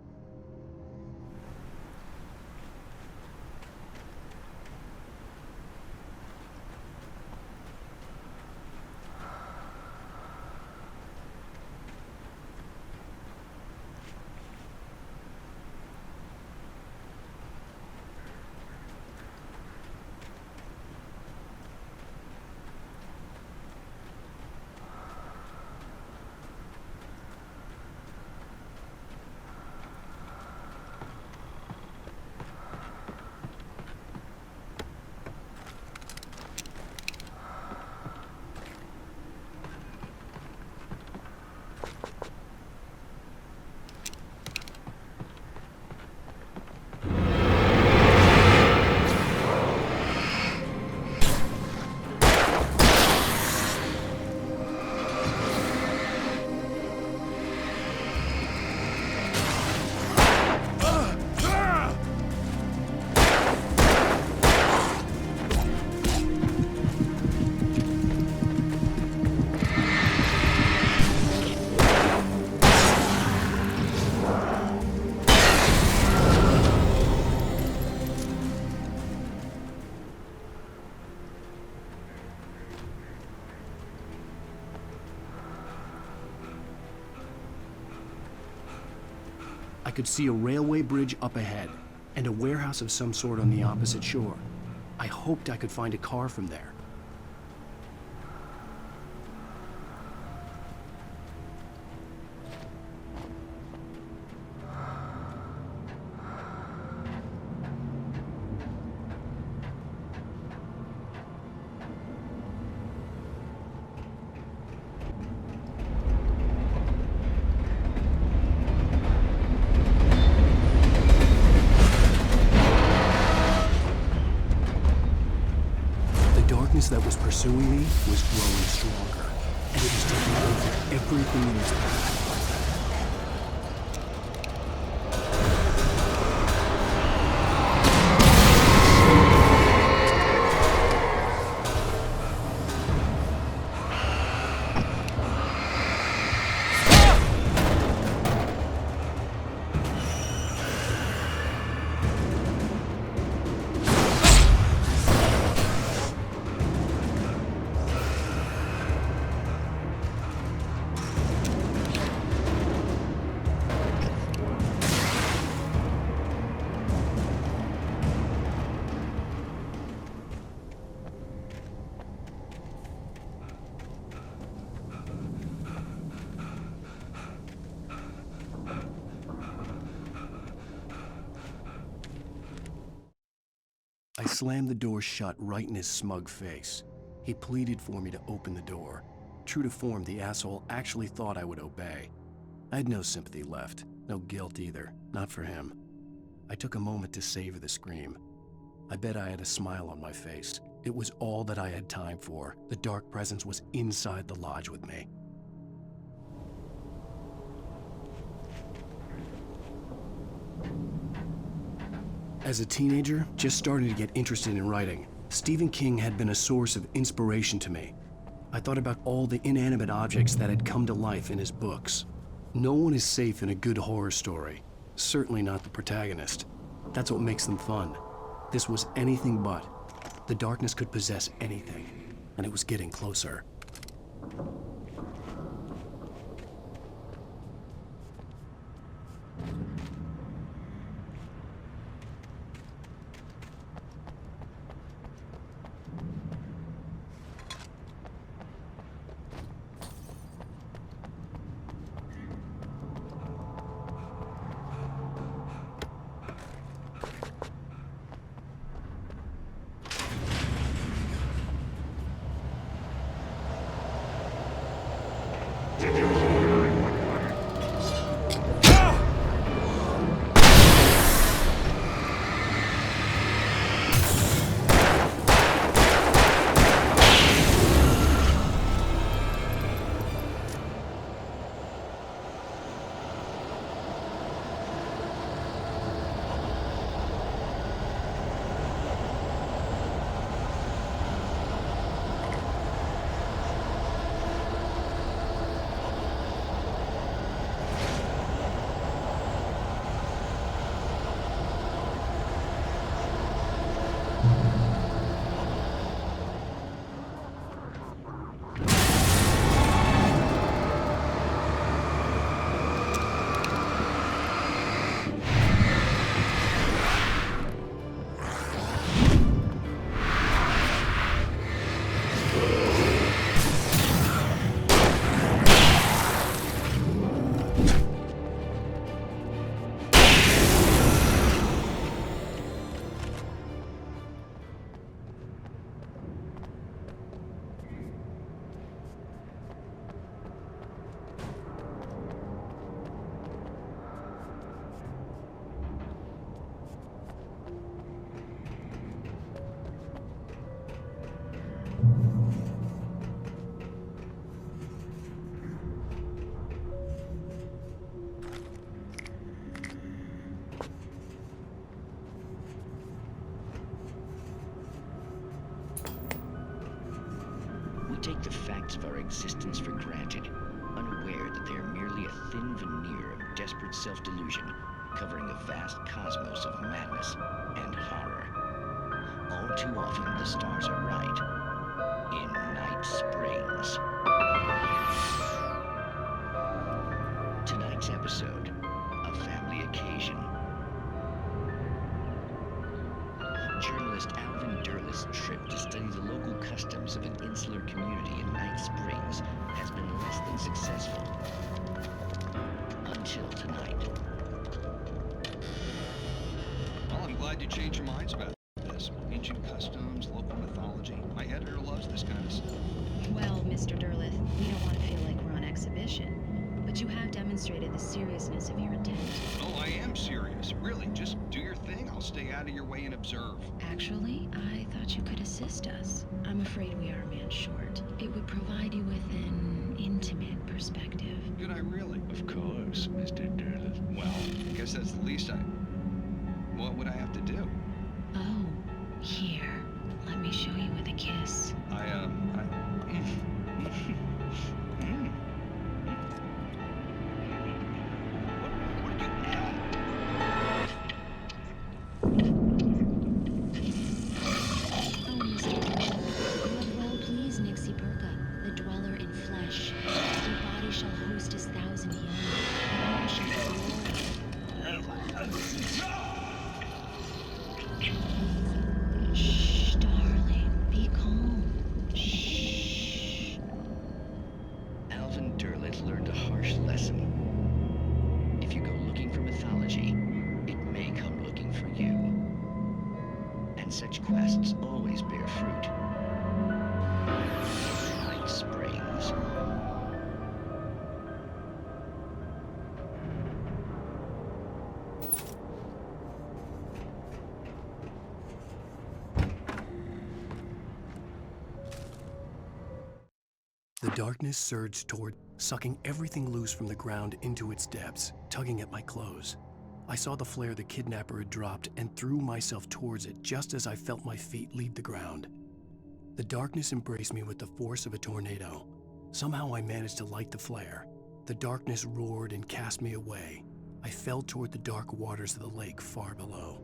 could see a railway bridge up ahead, and a warehouse of some sort on the opposite shore. I hoped I could find a car from there. That was pursuing me was growing stronger, and it was taking over everything in its path. I slammed the door shut right in his smug face. He pleaded for me to open the door. True to form, the asshole actually thought I would obey. I had no sympathy left, no guilt either, not for him. I took a moment to savor the scream. I bet I had a smile on my face. It was all that I had time for. The dark presence was inside the lodge with me. As a teenager, just starting to get interested in writing, Stephen King had been a source of inspiration to me. I thought about all the inanimate objects that had come to life in his books. No one is safe in a good horror story, certainly not the protagonist. That's what makes them fun. This was anything but. The darkness could possess anything, and it was getting closer. Take the facts of our existence for granted, unaware that they are merely a thin veneer of desperate self-delusion, covering a vast cosmos of madness and horror. All too often, the stars are right. In Night Springs. Tonight's episode, a family occasion. this trip to study the local customs of an insular community in Night Springs has been less than successful. Until tonight. Well, I'm glad you changed your minds about this. Ancient customs, local mythology. My editor loves this kind of stuff. Well, Mr. Derleth, we don't want to feel like we're on exhibition, but you have demonstrated the seriousness of your intent. Oh, I am serious. Really, just do your thing. I'll stay out of your way and observe. Actually, I thought you could assist us. I'm afraid we are a man short. It would provide you with an intimate perspective. Could I really? Of course, Mr. Derleth. Well, I guess that's the least What would I have to do? Oh, here. Let me show you with a kiss. Shh, darling. Be calm. Shh. Alvin Derleth learned a harsh lesson. If you go looking for mythology, it may come looking for you. And such quests always bear fruit. Night Springs. The darkness surged toward, sucking everything loose from the ground into its depths, tugging at my clothes. I saw the flare the kidnapper had dropped and threw myself towards it just as I felt my feet leave the ground. The darkness embraced me with the force of a tornado. Somehow I managed to light the flare. The darkness roared and cast me away. I fell toward the dark waters of the lake far below.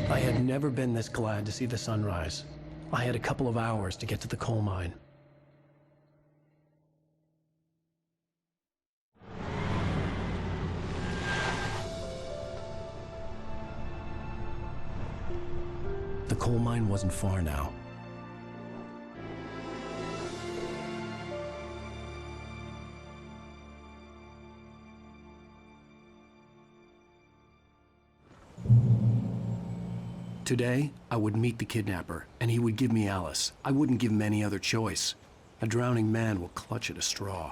I had never been this glad to see the sunrise. I had a couple of hours to get to the coal mine. The coal mine wasn't far now. Today, I would meet the kidnapper, and he would give me Alice. I wouldn't give him any other choice. A drowning man will clutch at a straw.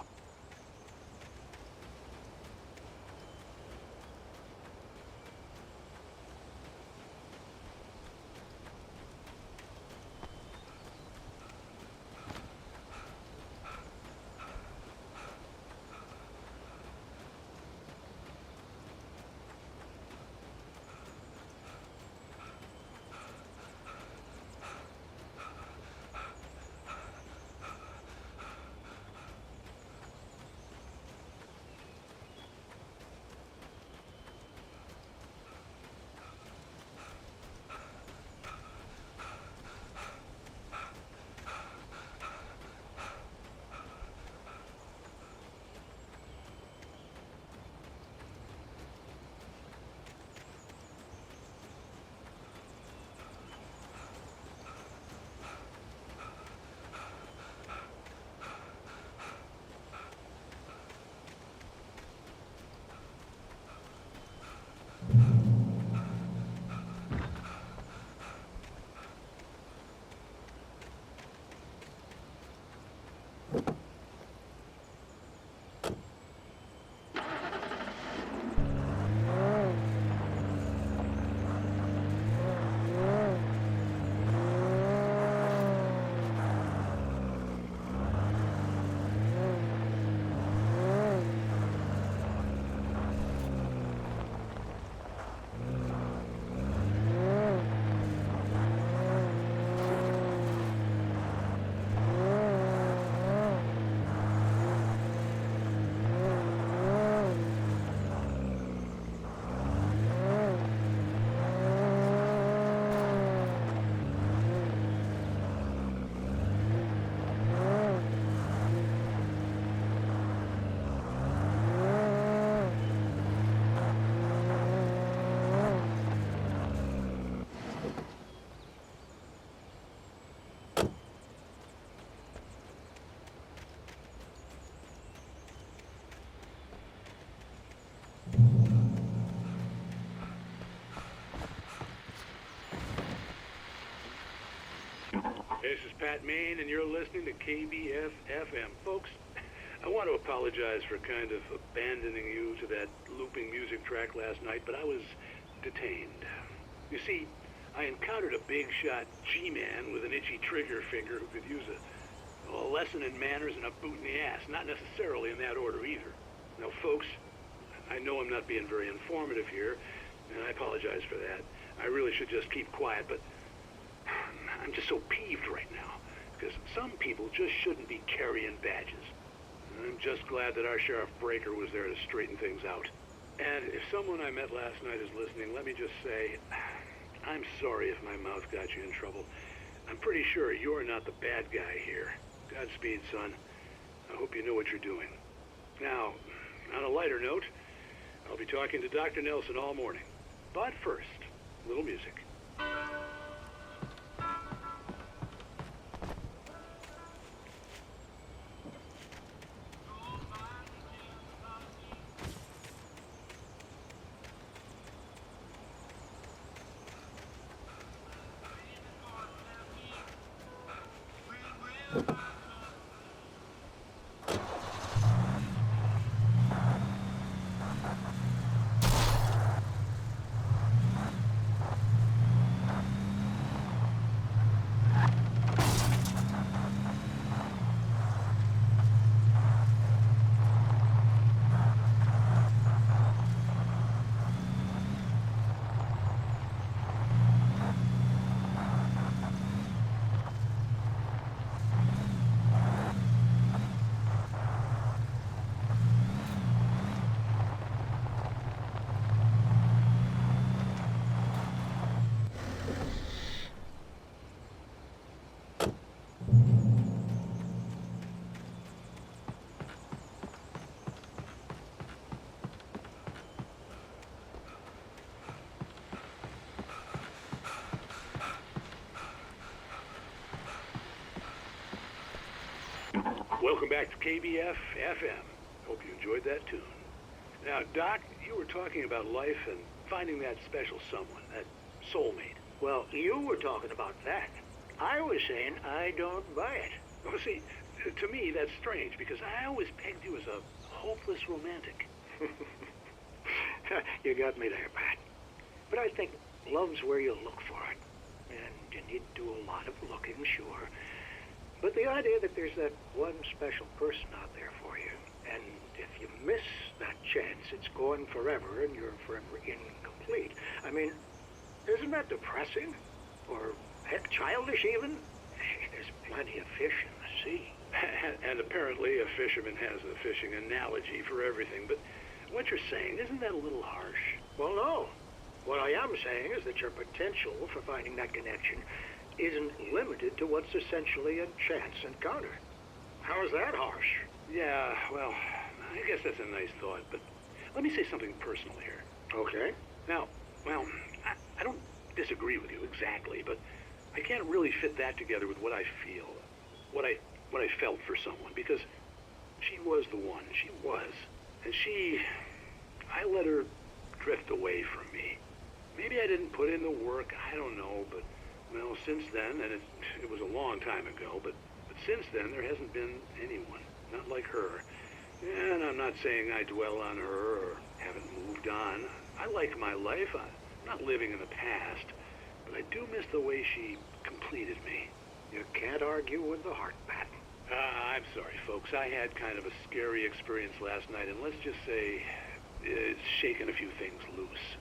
This is Pat Main, and you're listening to KBF-FM. Folks, I want to apologize for kind of abandoning you to that looping music track last night, but I was detained. You see, I encountered a big-shot G-man with an itchy trigger finger who could use a lesson in manners and a boot in the ass. Not necessarily in that order, either. Now, folks, I know I'm not being very informative here, and I apologize for that. I really should just keep quiet, but I'm just so peeved right now, because some people just shouldn't be carrying badges. I'm just glad that our Sheriff Breaker was there to straighten things out. And if someone I met last night is listening, let me just say, I'm sorry if my mouth got you in trouble. I'm pretty sure you're not the bad guy here. Godspeed, son. I hope you know what you're doing. Now, on a lighter note, I'll be talking to Dr. Nelson all morning. But first, a little music. Welcome back to KBF-FM. Hope you enjoyed that tune. Now, Doc, you were talking about life and finding that special someone, that soulmate. Well, you were talking about that. I was saying I don't buy it. Well, see, to me that's strange because I always pegged you as a hopeless romantic. You got me there, Pat. But I think love's where you look for it. And you need to do a lot of looking, sure. But the idea that there's that one special person out there for you, and if you miss that chance, it's gone forever and you're forever incomplete. I mean, isn't that depressing? Or heck, childish even? There's plenty of fish in the sea. And apparently a fisherman has a fishing analogy for everything, but what you're saying, isn't that a little harsh? Well, no. What I am saying is that your potential for finding that connection isn't limited to what's essentially a chance encounter. How is that harsh? Yeah, well, I guess that's a nice thought, but let me say something personal here. Okay. Now, well, I don't disagree with you exactly, but I can't really fit that together with what I feel, what I felt for someone, because she was the one. She was. And I let her drift away from me. Maybe I didn't put in the work, I don't know, but, well, since then, and it was a long time ago, but since then, there hasn't been anyone, not like her. And I'm not saying I dwell on her or haven't moved on. I like my life. I'm not living in the past, but I do miss the way she completed me. You can't argue with the heart, Pat. I'm sorry, folks. I had kind of a scary experience last night, and let's just say it's shaken a few things loose.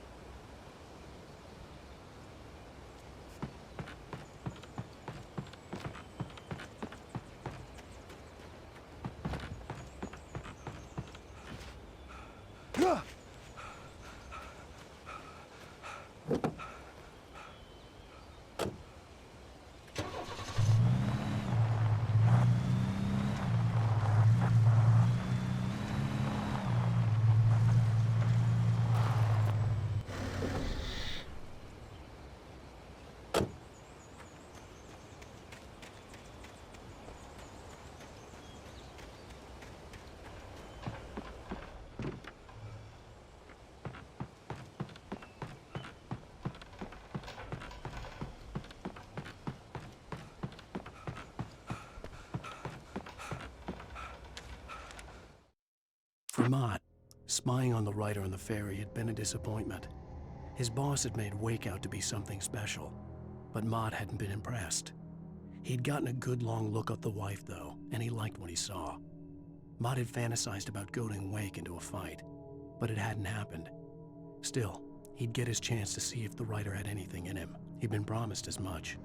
For Mott, spying on the writer on the ferry had been a disappointment. His boss had made Wake out to be something special, but Mott hadn't been impressed. He'd gotten a good long look at the wife, though, and he liked what he saw. Mott had fantasized about goading Wake into a fight, but it hadn't happened. Still, he'd get his chance to see if the writer had anything in him. He'd been promised as much.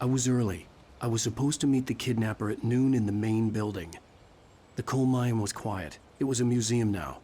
I was early. I was supposed to meet the kidnapper at noon in the main building. The coal mine was quiet. It was a museum now.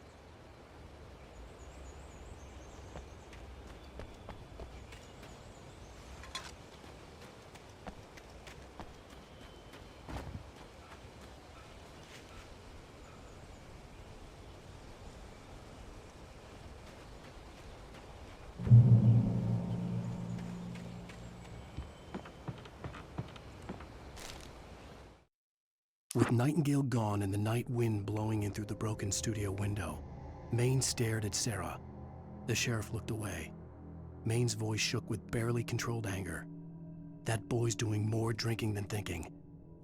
With Nightingale gone and the night wind blowing in through the broken studio window, Maine stared at Sarah. The sheriff looked away. Maine's voice shook with barely controlled anger. That boy's doing more drinking than thinking.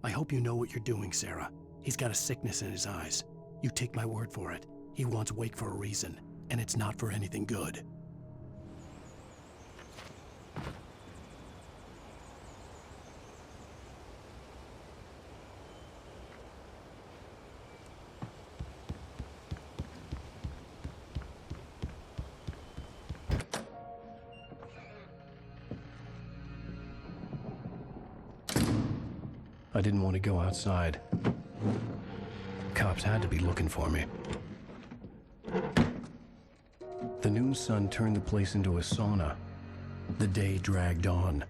I hope you know what you're doing, Sarah. He's got a sickness in his eyes. You take my word for it. He wants Wake for a reason, and it's not for anything good. I didn't want to go outside. Cops had to be looking for me. The noon sun turned the place into a sauna. The day dragged on.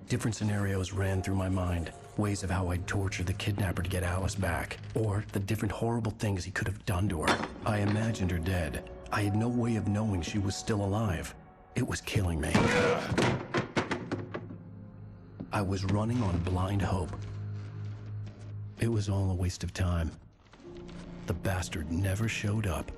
Different scenarios ran through my mind. Ways of how I'd torture the kidnapper to get Alice back. Or the different horrible things he could have done to her. I imagined her dead. I had no way of knowing she was still alive. It was killing me. I was running on blind hope. It was all a waste of time. The bastard never showed up.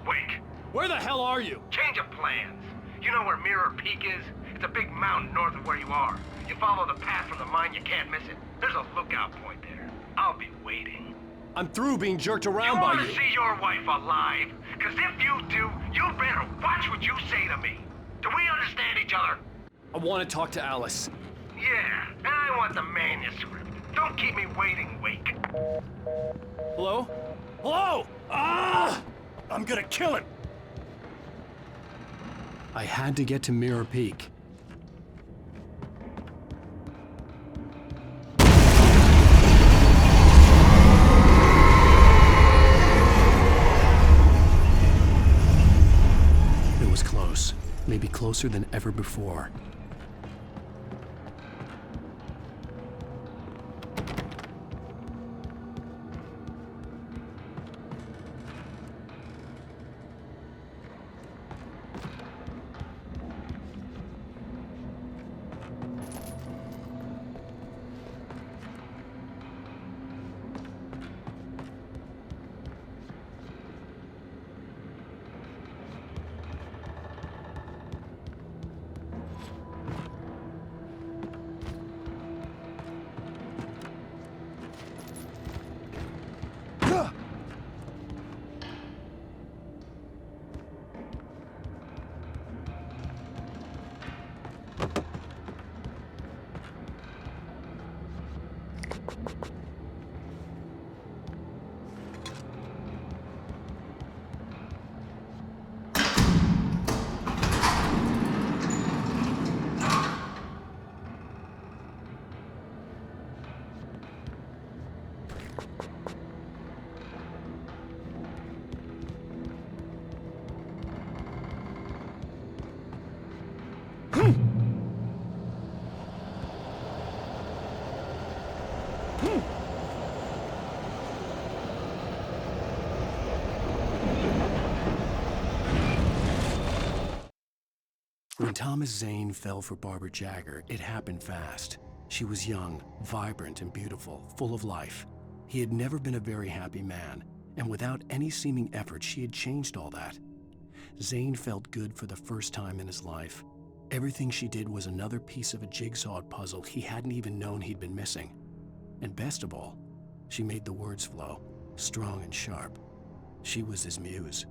Wake! Where the hell are you? Change of plans. You know where Mirror Peak is? It's a big mountain north of where you are. You follow the path from the mine, you can't miss it. There's a lookout point there. I'll be waiting. I'm through being jerked around by you. You want to see your wife alive? Because if you do, you better watch what you say to me. Do we understand each other? I want to talk to Alice. Yeah, and I want the manuscript. Don't keep me waiting, Wake. Hello? Hello? Ah! I'm gonna kill him. I had to get to Mirror Peak. It was close, maybe closer than ever before. When Thomas Zane fell for Barbara Jagger, it happened fast. She was young, vibrant, and beautiful, full of life. He had never been a very happy man, and without any seeming effort, she had changed all that. Zane felt good for the first time in his life. Everything she did was another piece of a jigsaw puzzle he hadn't even known he'd been missing. And best of all, she made the words flow, strong and sharp. She was his muse.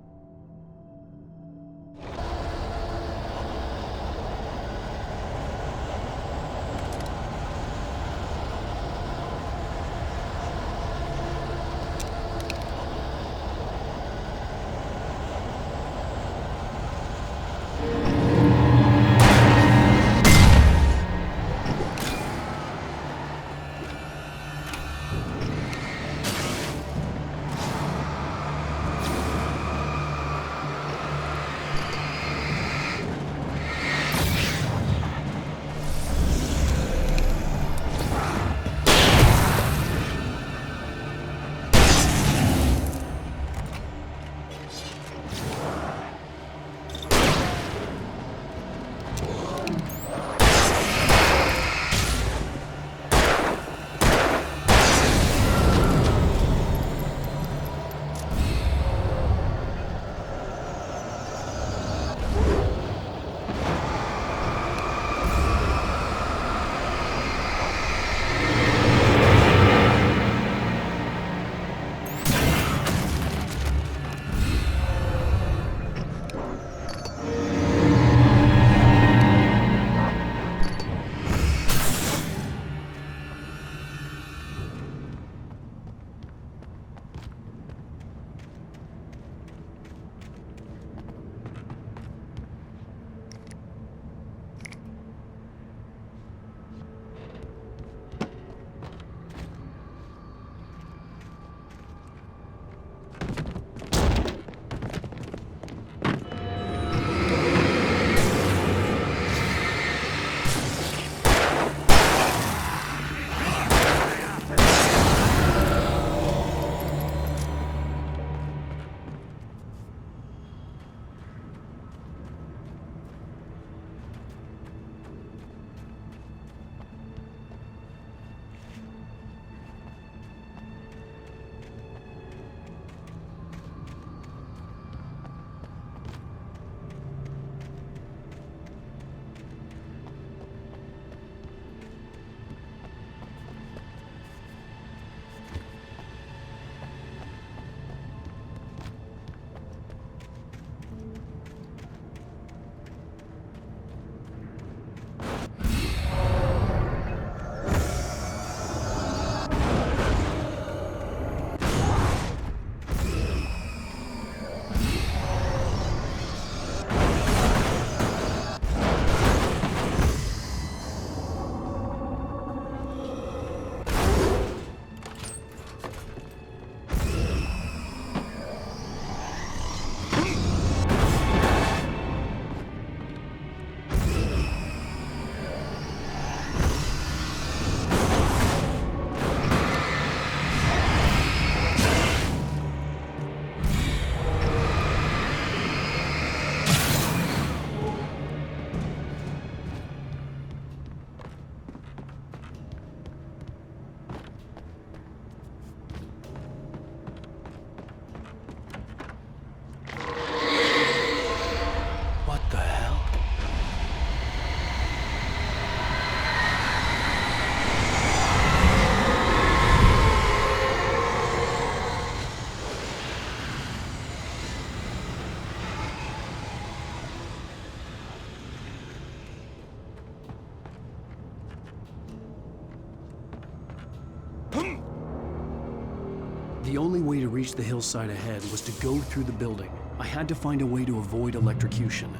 The only way to reach the hillside ahead was to go through the building. I had to find a way to avoid electrocution.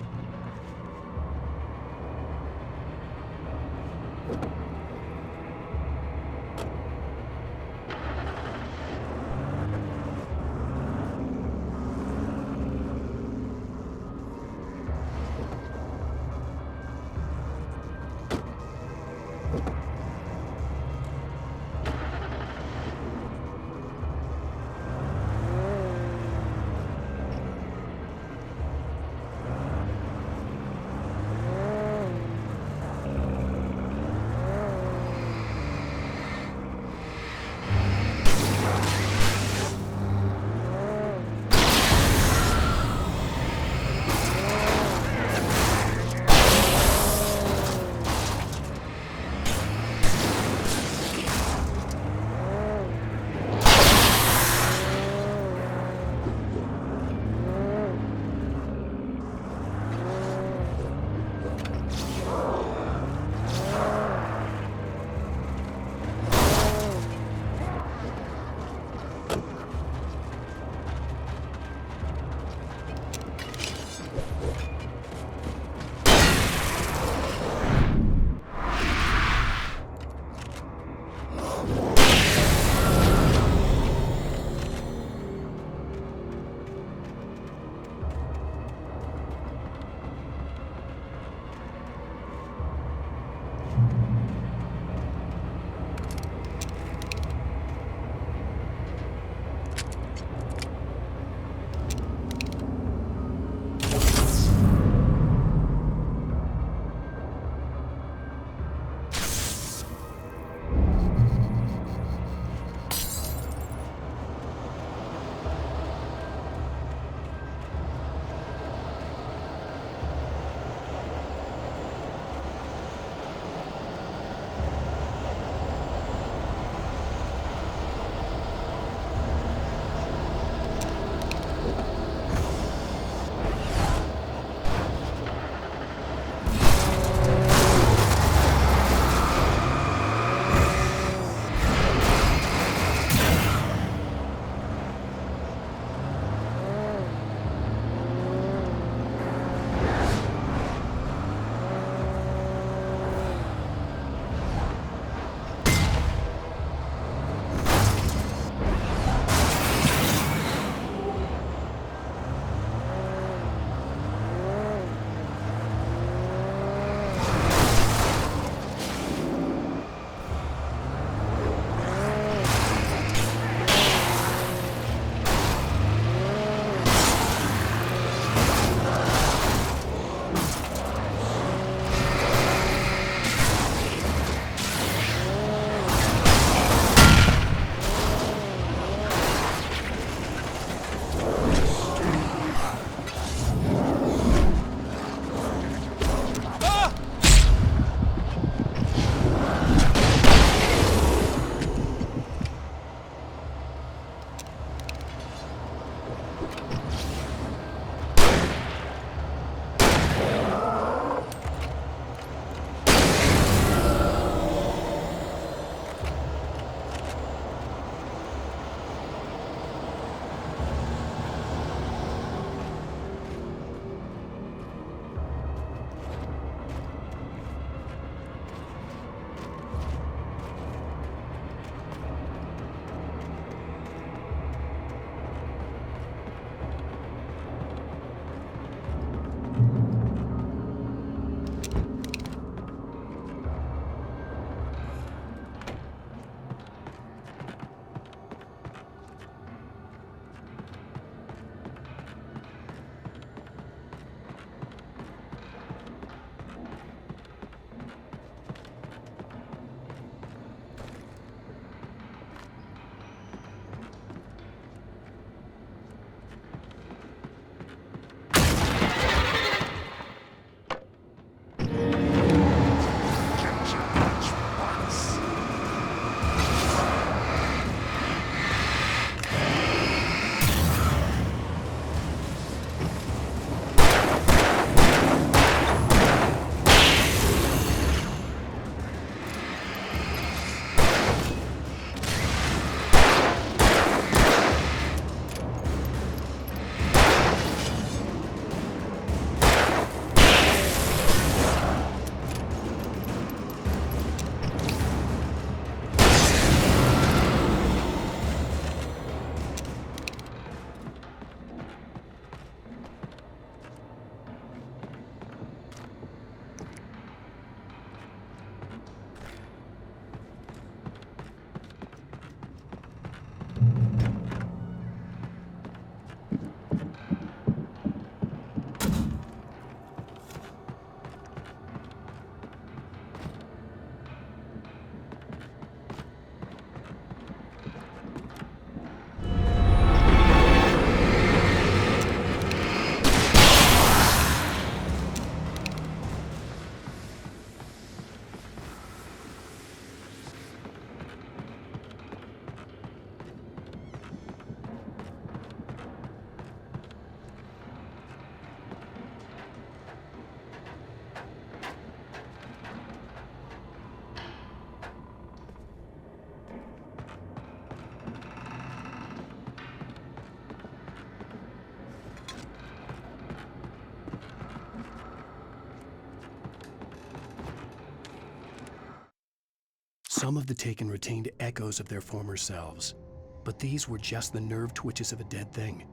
Some of the taken retained echoes of their former selves, but these were just the nerve twitches of a dead thing.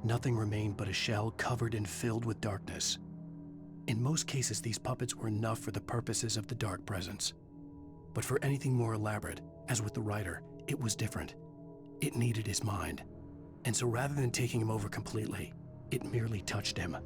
Nothing remained but a shell covered and filled with darkness. In most cases, these puppets were enough for the purposes of the dark presence. But for anything more elaborate, as with the writer, it was different. It needed his mind. And so rather than taking him over completely, it merely touched him.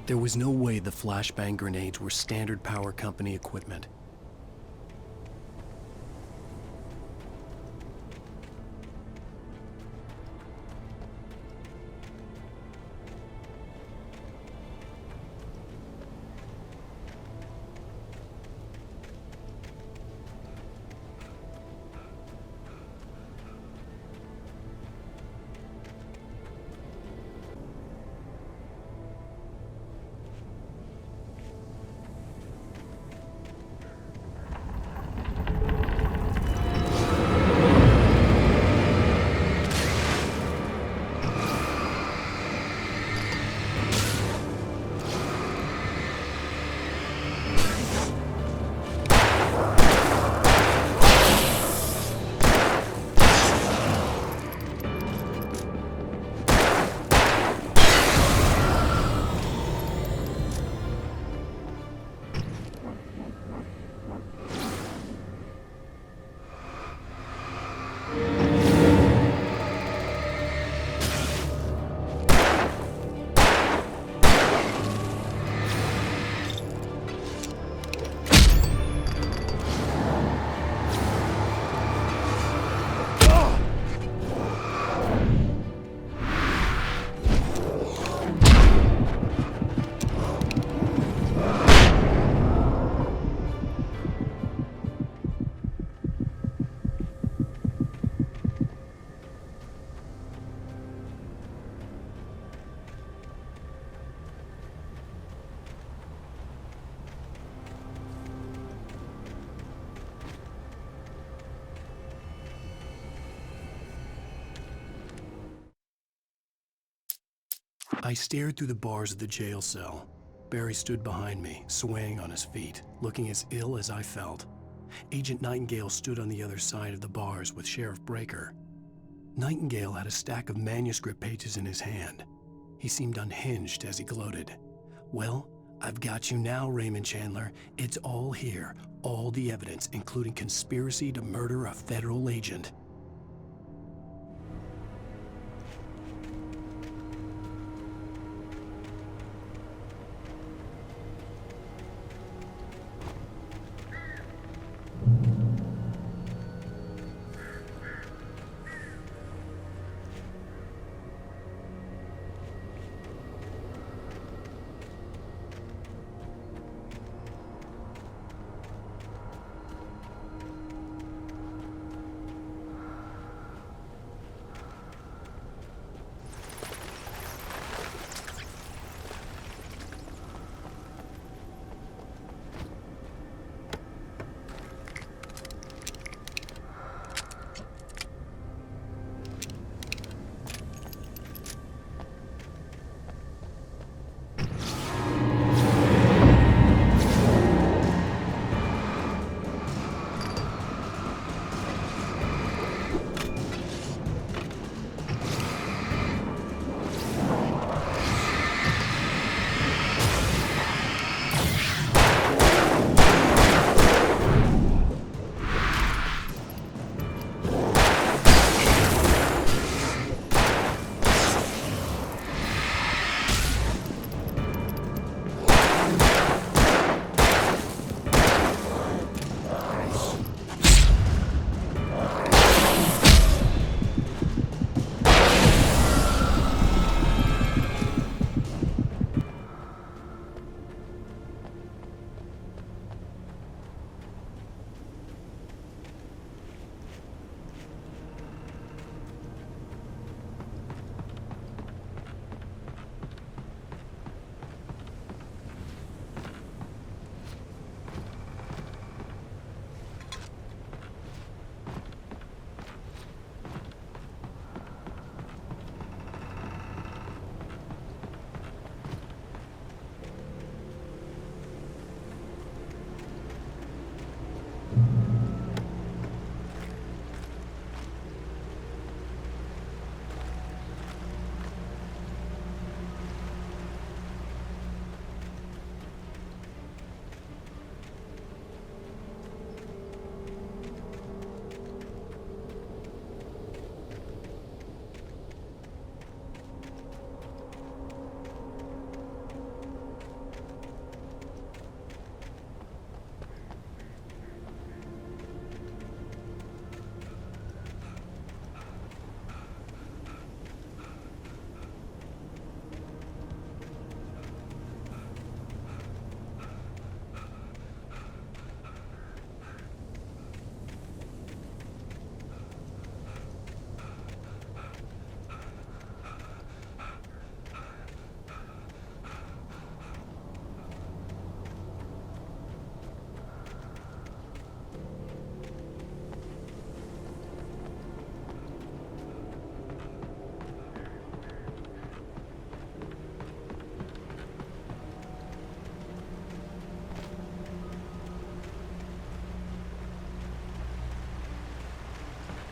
There was no way the flashbang grenades were standard power company equipment. I stared through the bars of the jail cell. Barry stood behind me, swaying on his feet, looking as ill as I felt. Agent Nightingale stood on the other side of the bars with Sheriff Breaker. Nightingale had a stack of manuscript pages in his hand. He seemed unhinged as he gloated. "Well, I've got you now, Raymond Chandler. It's all here, all the evidence, including conspiracy to murder a federal agent."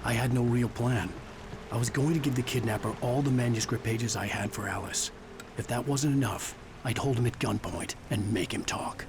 I had no real plan. I was going to give the kidnapper all the manuscript pages I had for Alice. If that wasn't enough, I'd hold him at gunpoint and make him talk.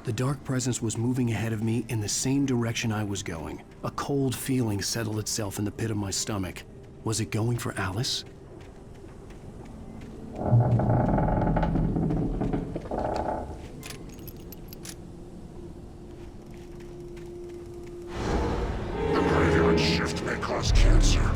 The dark presence was moving ahead of me in the same direction I was going. A cold feeling settled itself in the pit of my stomach. Was it going for Alice? The graveyard shift may cause cancer.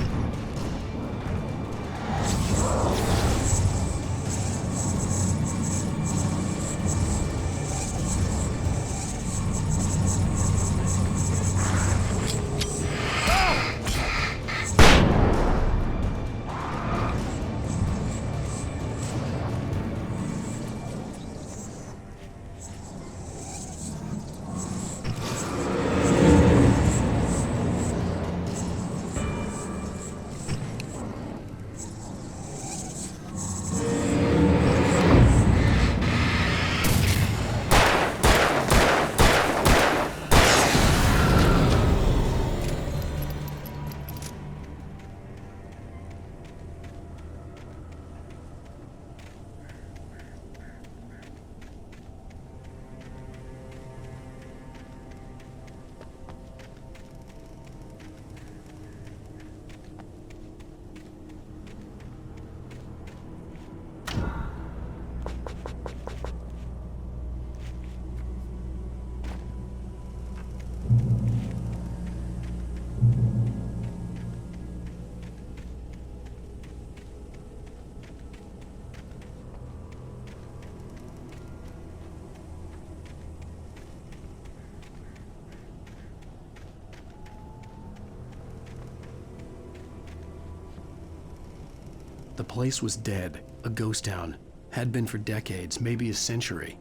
The place was dead, a ghost town. Had been for decades, maybe a century.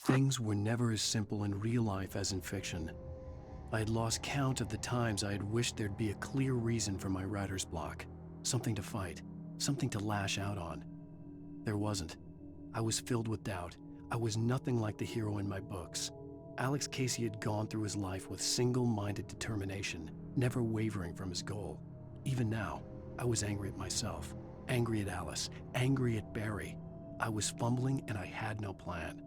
Things were never as simple in real life as in fiction. I had lost count of the times I had wished there'd be a clear reason for my writer's block. Something to fight, something to lash out on. There wasn't. I was filled with doubt. I was nothing like the hero in my books. Alex Casey had gone through his life with single-minded determination, never wavering from his goal. Even now, I was angry at myself, angry at Alice, angry at Barry. I was fumbling and I had no plan.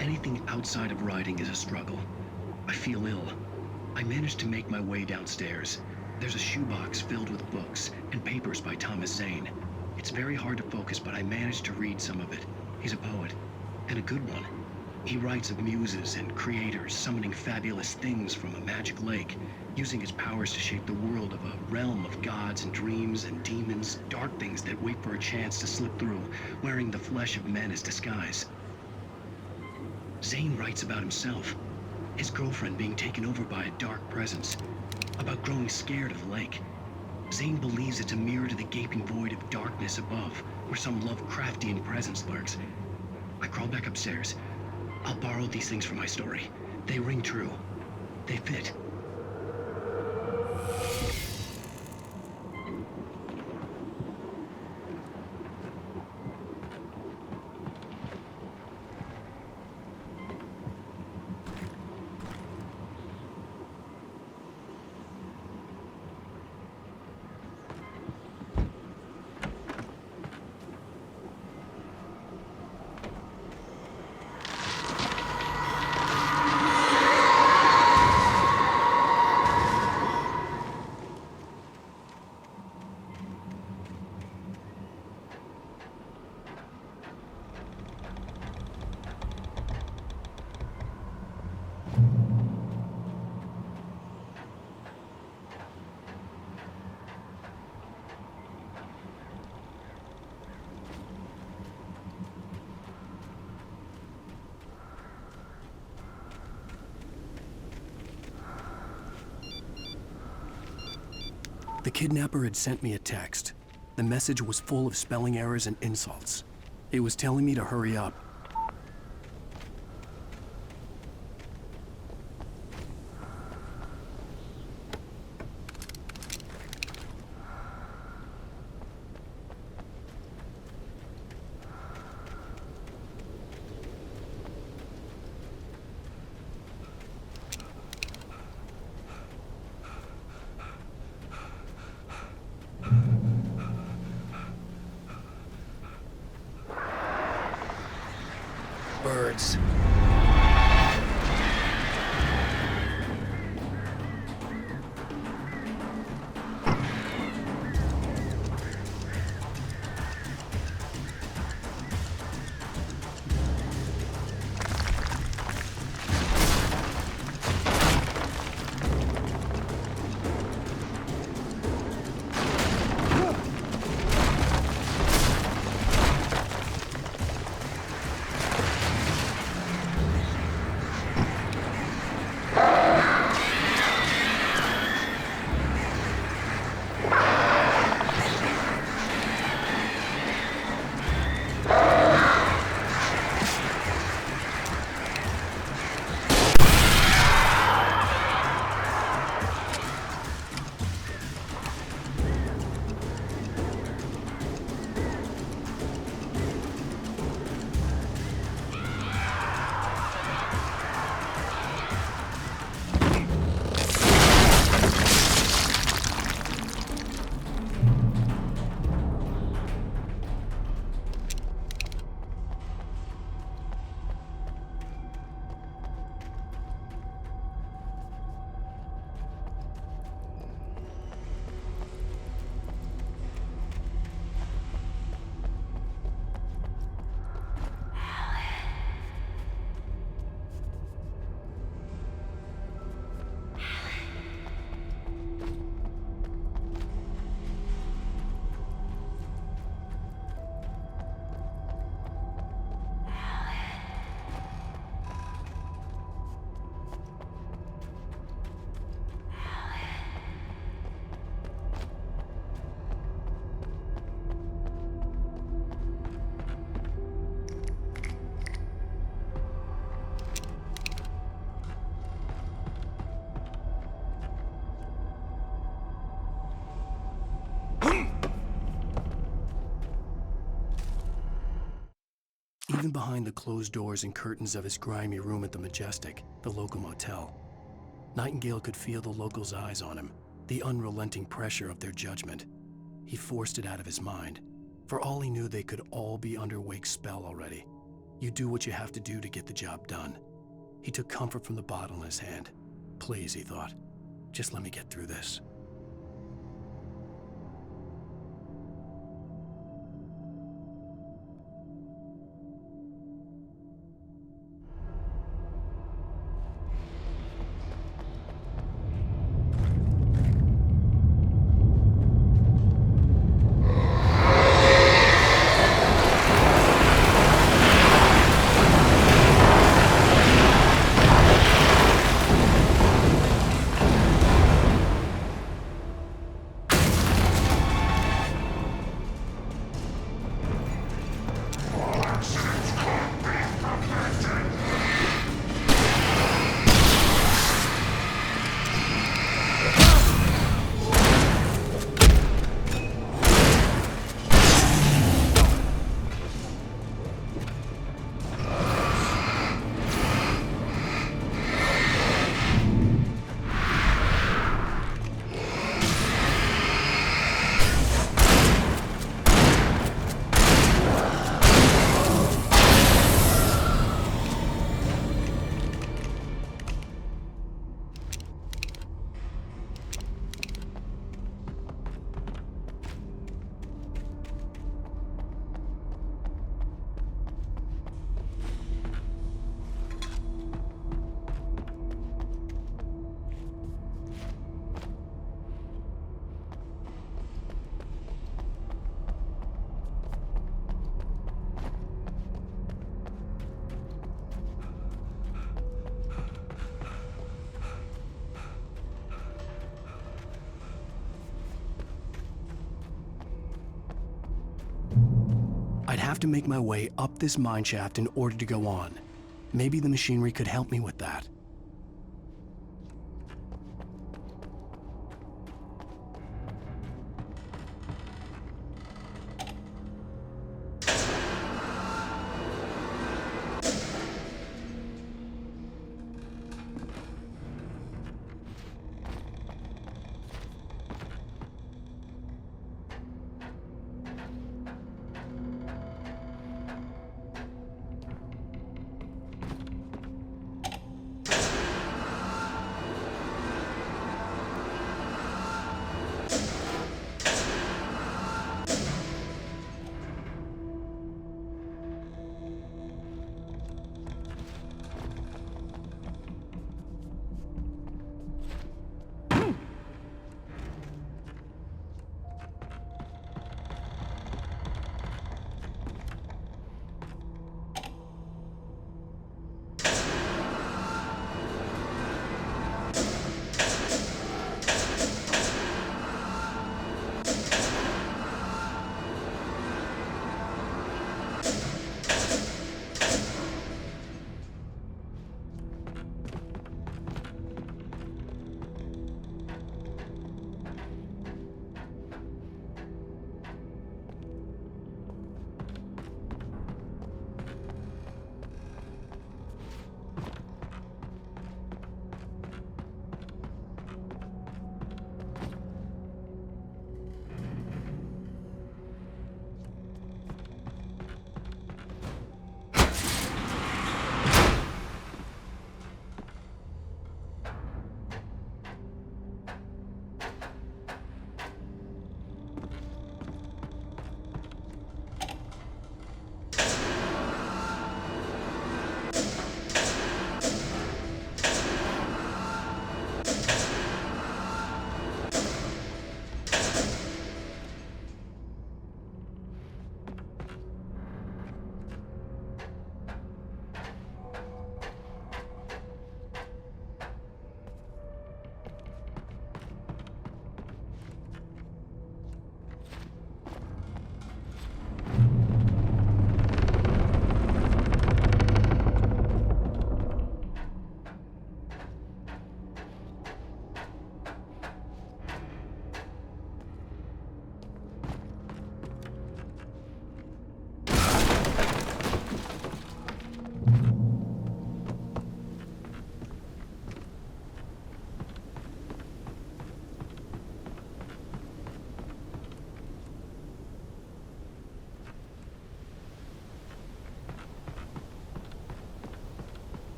Anything outside of writing is a struggle. I feel ill. I managed to make my way downstairs. There's a shoebox filled with books and papers by Thomas Zane. It's very hard to focus, but I managed to read some of it. He's a poet, and a good one. He writes of muses and creators summoning fabulous things from a magic lake, using his powers to shape the world of a realm of gods and dreams and demons, dark things that wait for a chance to slip through, wearing the flesh of men as disguise. Zane writes about himself, his girlfriend being taken over by a dark presence, about growing scared of the lake. Zane believes it's a mirror to the gaping void of darkness above, where some Lovecraftian presence lurks. I crawl back upstairs. I'll borrow these things for my story. They ring true. They fit. The kidnapper had sent me a text. The message was full of spelling errors and insults. It was telling me to hurry up. Birds. Even behind the closed doors and curtains of his grimy room at the Majestic, the local motel, Nightingale could feel the locals' eyes on him, the unrelenting pressure of their judgment. He forced it out of his mind. For all he knew, they could all be under Wake's spell already. You do what you have to do to get the job done. He took comfort from the bottle in his hand. Please, he thought, just let me get through this. have to make my way up this mine shaft in order to go on. Maybe the machinery could help me with that.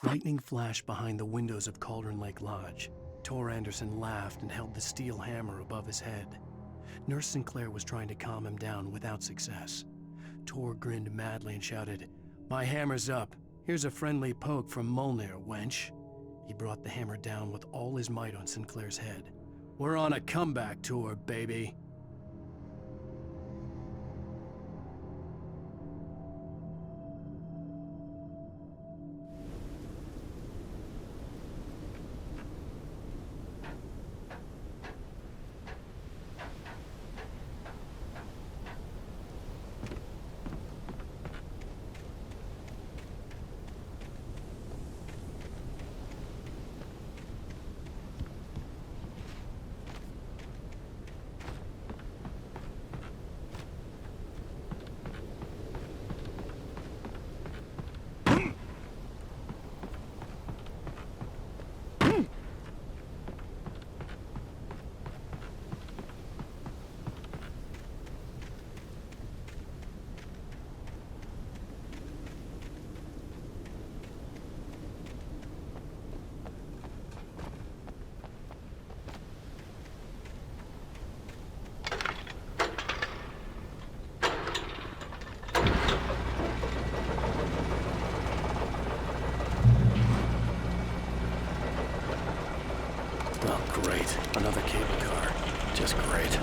Lightning flashed behind the windows of Cauldron Lake Lodge. Tor Anderson laughed and held the steel hammer above his head. Nurse Sinclair was trying to calm him down without success. Tor grinned madly and shouted, "My hammer's up. Here's a friendly poke from Molnir, wench." He brought the hammer down with all his might on Sinclair's head. "We're on a comeback tour, baby." Great. Another cable car. Just great.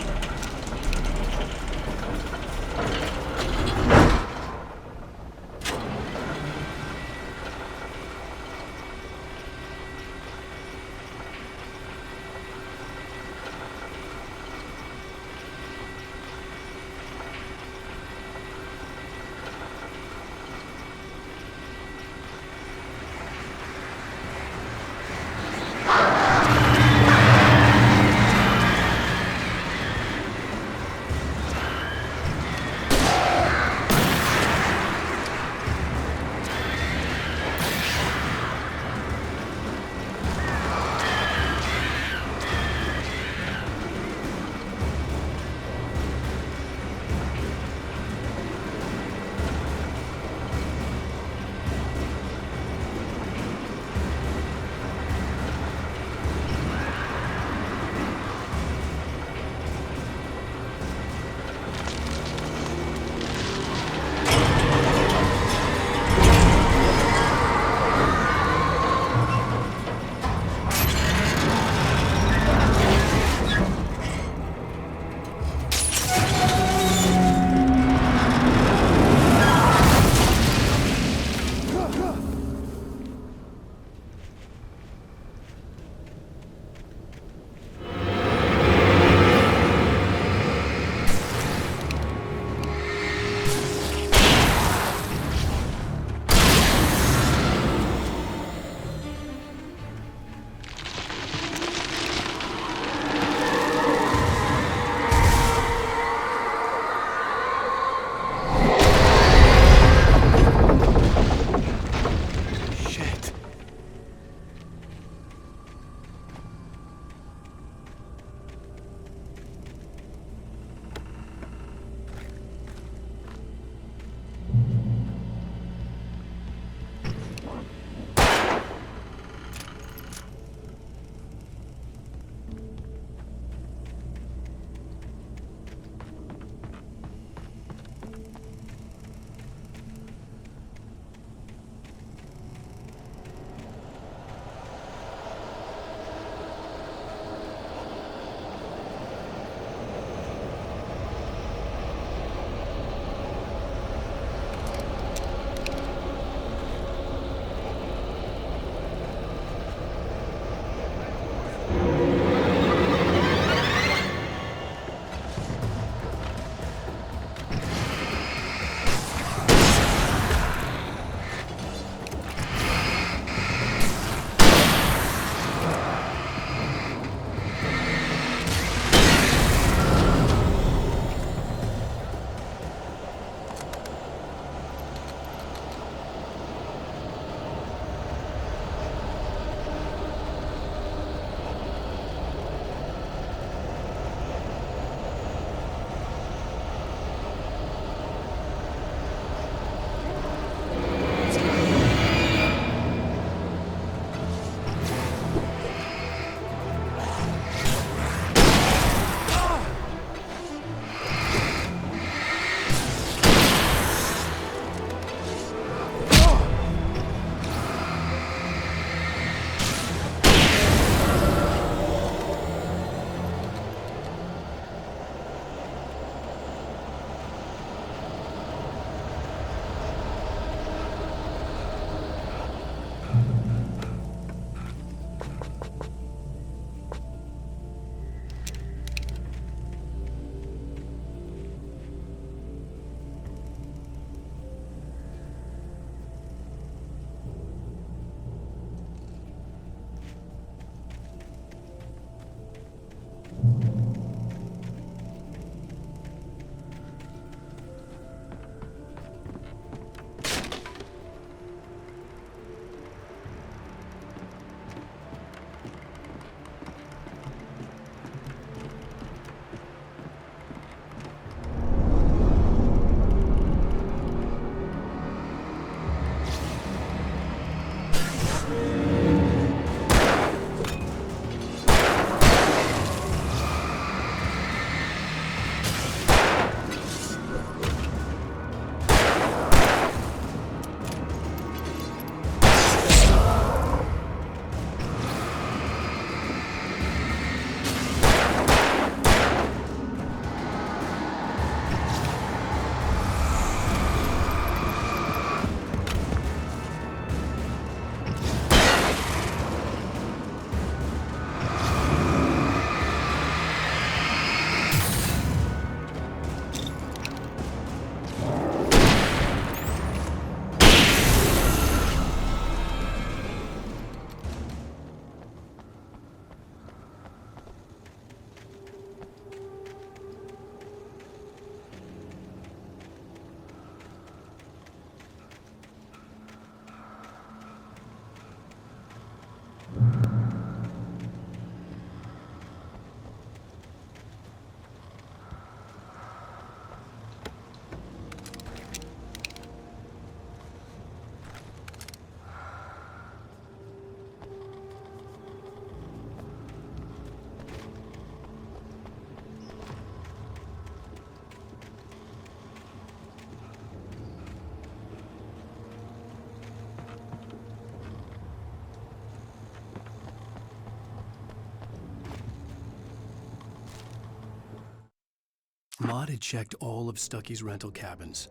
Maud had checked all of Stucky's rental cabins.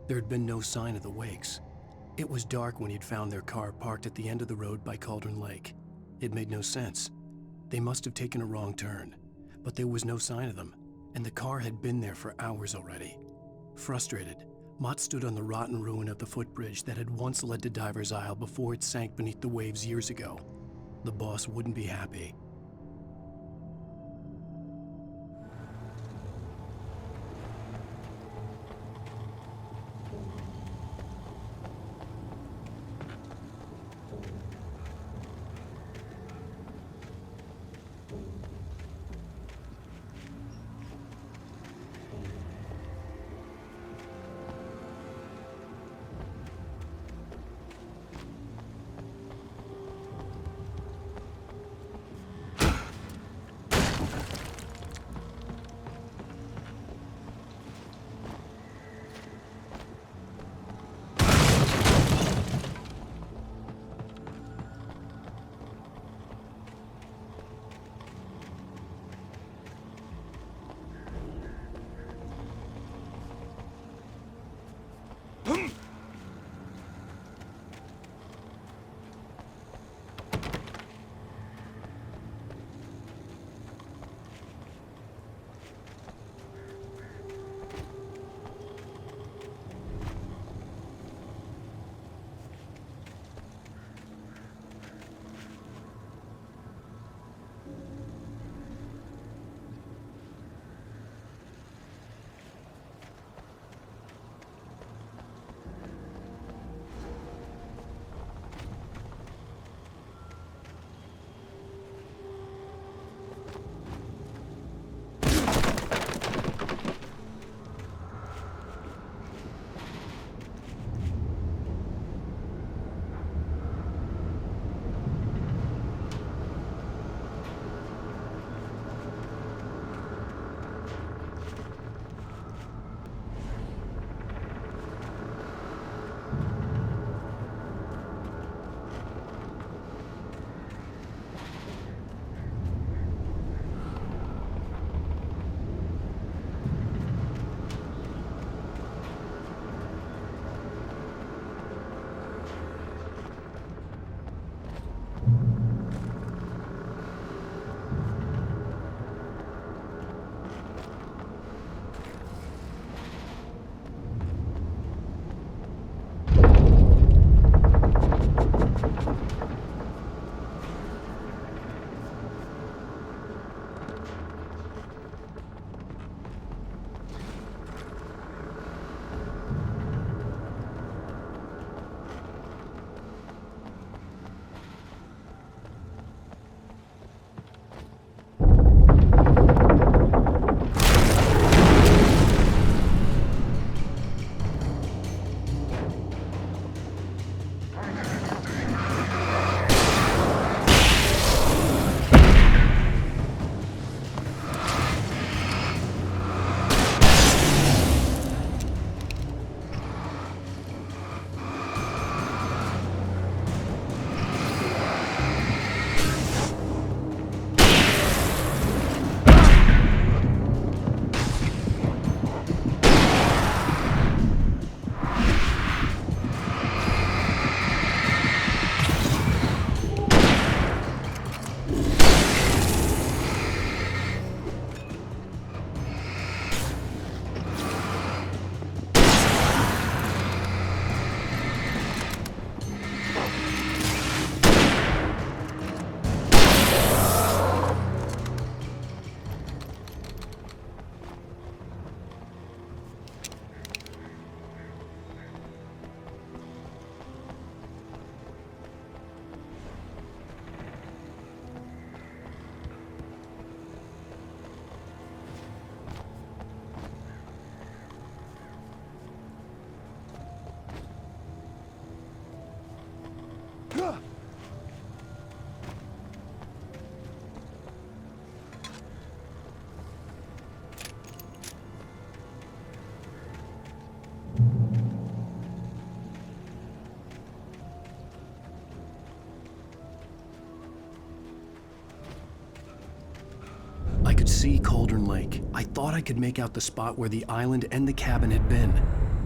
There had been no sign of the Wakes. It was dark when he'd found their car parked at the end of the road by Cauldron Lake. It made no sense. They must have taken a wrong turn, but there was no sign of them, and the car had been there for hours already. Frustrated, Mott stood on the rotten ruin of the footbridge that had once led to Diver's Isle before it sank beneath the waves years ago. The boss wouldn't be happy. could see Cauldron Lake. I thought I could make out the spot where the island and the cabin had been.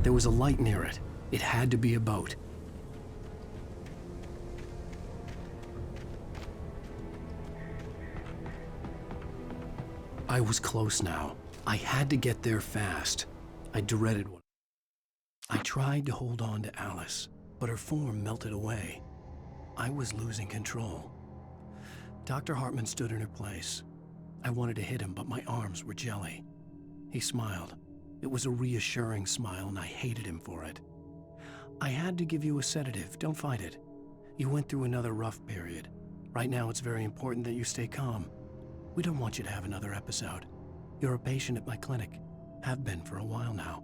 There was a light near it. It had to be a boat. I was close now. I had to get there fast. I dreaded what. I tried to hold on to Alice, but her form melted away. I was losing control. Dr. Hartman stood in her place. I wanted to hit him, but my arms were jelly. He smiled. It was a reassuring smile, and I hated him for it. I had to give you a sedative. Don't fight it. You went through another rough period. Right now, it's very important that you stay calm. We don't want you to have another episode. You're a patient at my clinic. Have been for a while now.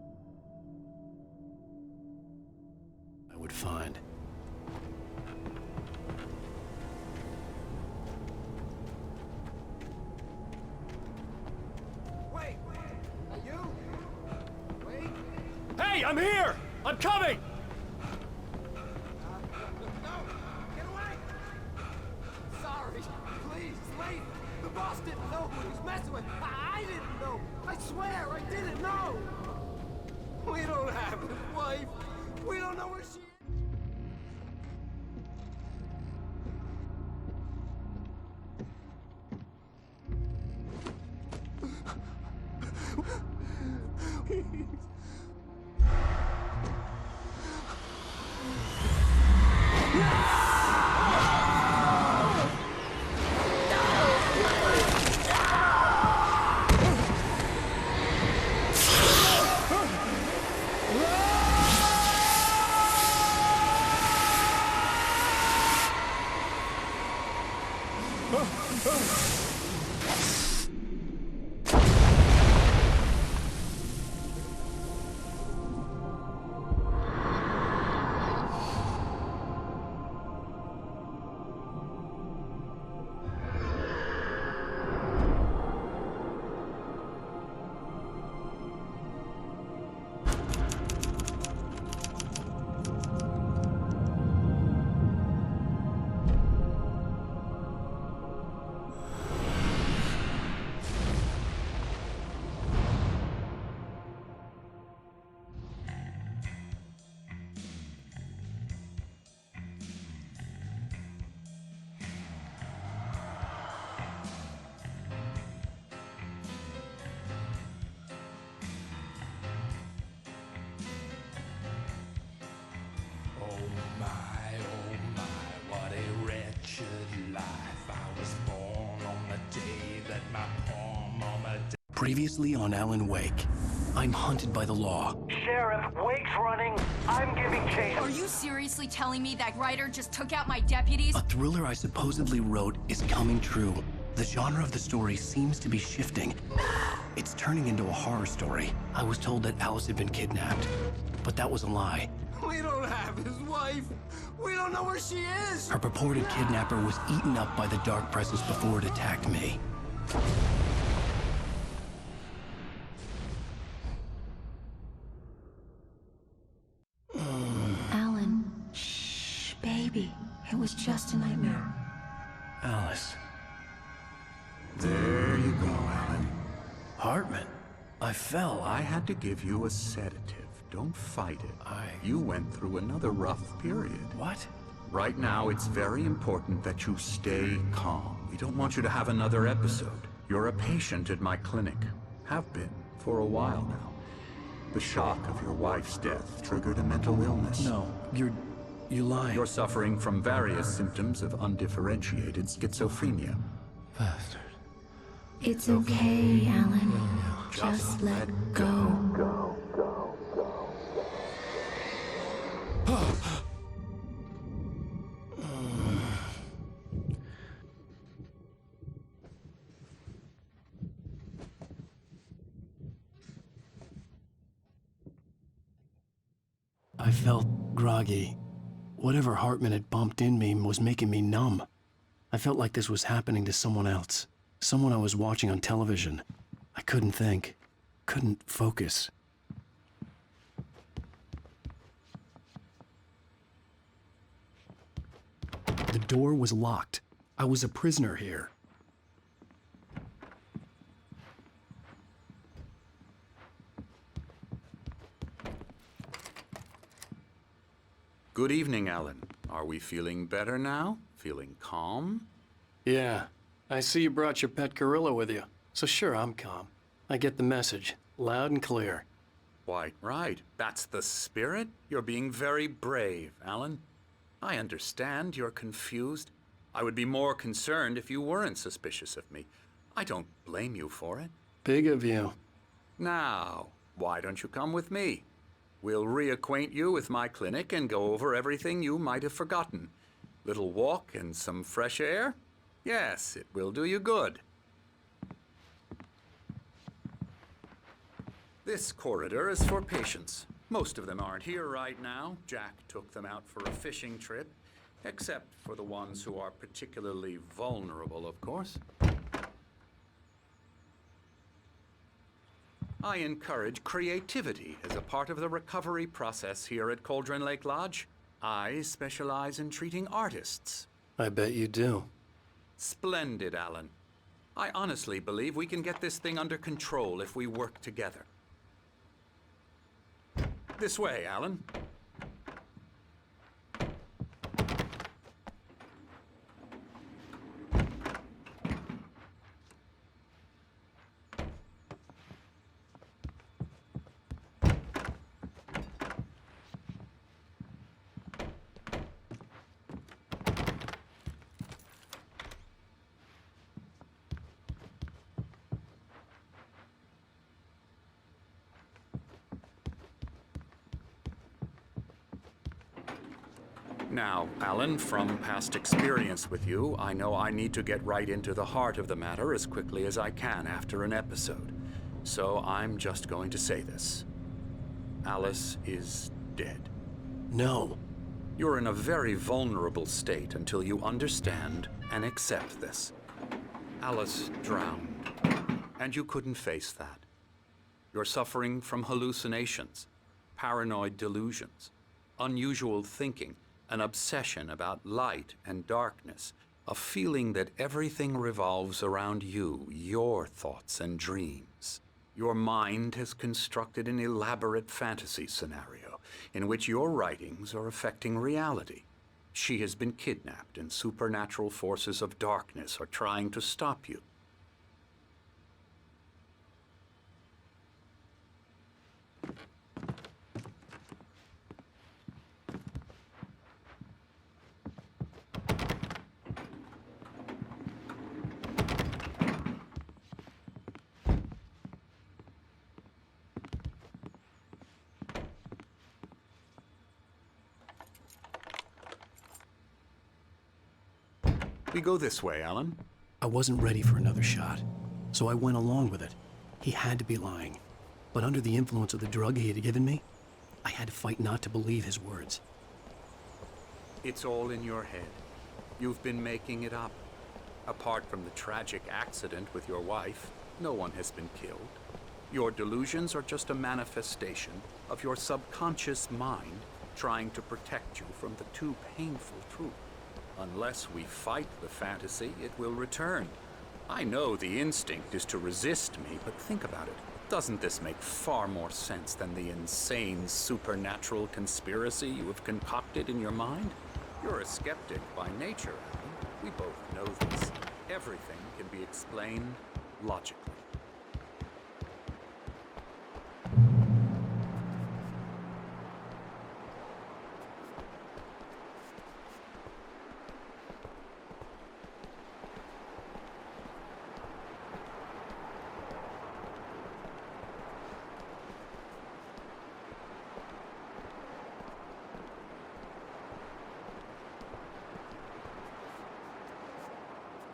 I would find. Wait! Are you? Wait! Hey, I'm here! I'm coming! No! Get away! Sorry. Please, late. The boss didn't know who he was messing with. I didn't know. I swear, I didn't know. We don't have his wife. We don't know where she is. Previously on Alan Wake, I'm hunted by the law. Sheriff, Wake's running. I'm giving chase. Are you seriously telling me that writer just took out my deputies? A thriller I supposedly wrote is coming true. The genre of the story seems to be shifting. It's turning into a horror story. I was told that Alice had been kidnapped, but that was a lie. We don't have his wife. We don't know where she is. Her purported kidnapper was eaten up by the dark presence before it attacked me. Alan, shh, baby. It was just a nightmare. Alice. There you go, Alan. Hartman, I fell. I had to give you a sedative. Don't fight it. You went through another rough period. What? Right now, it's very important that you stay calm. We don't want you to have another episode. You're a patient at my clinic. Have been for a while now. The shock of your wife's death triggered a mental illness. No, you're lying. You're suffering from various symptoms of undifferentiated schizophrenia. Bastard. It's okay, Alan. Just let go. I felt groggy. Whatever Hartman had bumped in me was making me numb. I felt like this was happening to someone else. Someone I was watching on television. I couldn't think. Couldn't focus. The door was locked. I was a prisoner here. Good evening, Alan. Are we feeling better now? Feeling calm? Yeah. I see you brought your pet gorilla with you. So sure, I'm calm. I get the message. Loud and clear. Why, right. That's the spirit. You're being very brave, Alan. I understand you're confused. I would be more concerned if you weren't suspicious of me. I don't blame you for it. Big of you. Now, why don't you come with me? We'll reacquaint you with my clinic and go over everything you might have forgotten. Little walk and some fresh air? Yes, it will do you good. This corridor is for patients. Most of them aren't here right now. Jack took them out for a fishing trip, except for the ones who are particularly vulnerable, of course. I encourage creativity as a part of the recovery process here at Cauldron Lake Lodge. I specialize in treating artists. I bet you do. Splendid, Alan. I honestly believe we can get this thing under control if we work together. This way, Alan. Now, Alan, from past experience with you, I know I need to get right into the heart of the matter as quickly as I can after an episode. So I'm just going to say this. Alice is dead. No. You're in a very vulnerable state until you understand and accept this. Alice drowned, and you couldn't face that. You're suffering from hallucinations, paranoid delusions, unusual thinking, an obsession about light and darkness, a feeling that everything revolves around you, your thoughts and dreams. Your mind has constructed an elaborate fantasy scenario in which your writings are affecting reality. She has been kidnapped and supernatural forces of darkness are trying to stop you. We go this way, Alan. I wasn't ready for another shot, so I went along with it. He had to be lying. But under the influence of the drug he had given me, I had to fight not to believe his words. It's all in your head. You've been making it up. Apart from the tragic accident with your wife, no one has been killed. Your delusions are just a manifestation of your subconscious mind trying to protect you from the too painful truth. Unless we fight the fantasy, it will return. I know the instinct is to resist me, but think about it. Doesn't this make far more sense than the insane supernatural conspiracy you have concocted in your mind? You're a skeptic by nature, Alan. We both know this. Everything can be explained logically.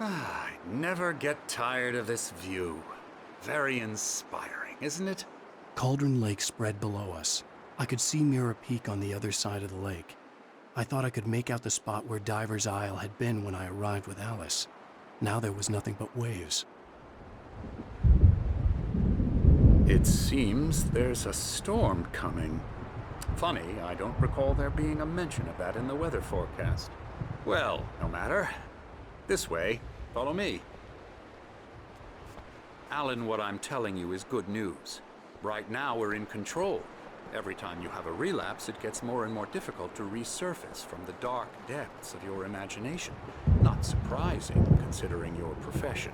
I never get tired of this view. Very inspiring, isn't it? Cauldron Lake spread below us. I could see Mirror Peak on the other side of the lake. I thought I could make out the spot where Diver's Isle had been when I arrived with Alice. Now there was nothing but waves. It seems there's a storm coming. Funny, I don't recall there being a mention of that in the weather forecast. Well, no matter. This way. Follow me. Alan, what I'm telling you is good news. Right now we're in control. Every time you have a relapse, it gets more and more difficult to resurface from the dark depths of your imagination. Not surprising, considering your profession.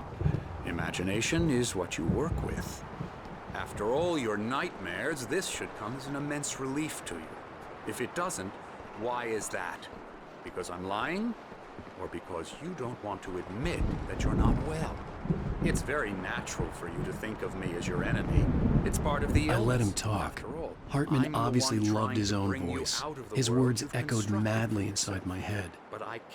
Imagination is what you work with. After all your nightmares, this should come as an immense relief to you. If it doesn't, why is that? Because I'm lying? Or because you don't want to admit that you're not well? It's very natural for you to think of me as your enemy. It's part of the illness. I let him talk. Hartman obviously loved his own voice. His words echoed madly inside my head.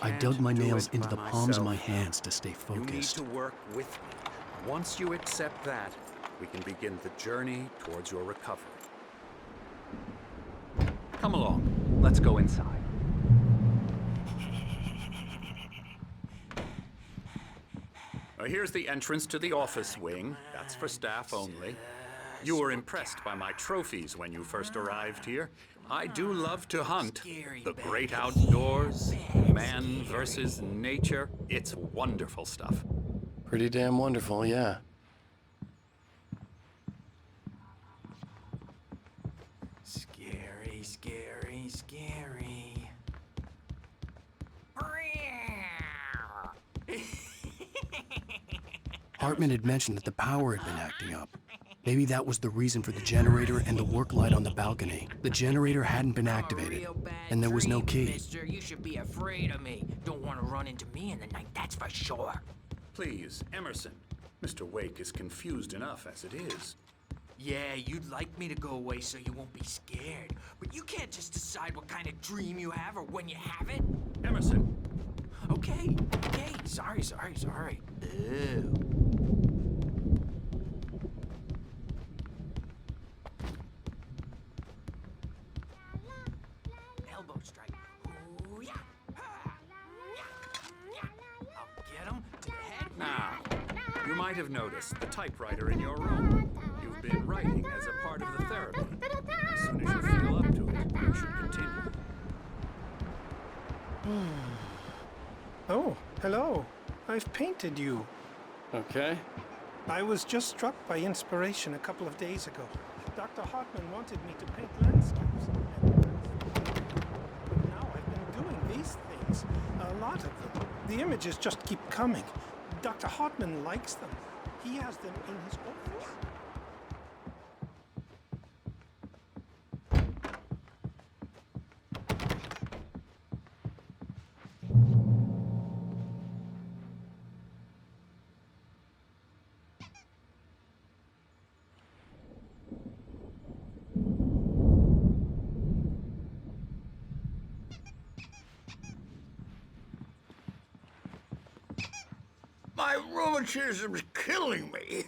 I dug my nails into the palms of my hands to stay focused. You need to work with me. Once you accept that, we can begin the journey towards your recovery. Come along. Let's go inside. Here's the entrance to the office wing. That's for staff only. You were impressed by my trophies when you first arrived here. I do love to hunt. The great outdoors, man versus nature. It's wonderful stuff. Pretty damn wonderful, yeah. Scary, scary, scary. Hartman had mentioned that the power had been acting up. Maybe that was the reason for the generator and the work light on the balcony. The generator hadn't been activated, and there was no key. Mister, you should be afraid of me. Don't want to run into me in the night, that's for sure. Please, Emerson. Mr. Wake is confused enough as it is. Yeah, you'd like me to go away so you won't be scared. But you can't just decide what kind of dream you have or when you have it. Emerson. Okay. Sorry. Ew. Elbow strike. Ooh, yeah. I'll get him to the head. Now, you might have noticed the typewriter in your room. You've been writing as a part of the therapy. As soon as you feel up to it, you should continue. Oh, hello. I've painted you. Okay. I was just struck by inspiration a couple of days ago. Dr. Hartman wanted me to paint landscapes. But now I've been doing these things. A lot of them. The images just keep coming. Dr. Hartman likes them. He has them in his office. My rheumatism's killing me.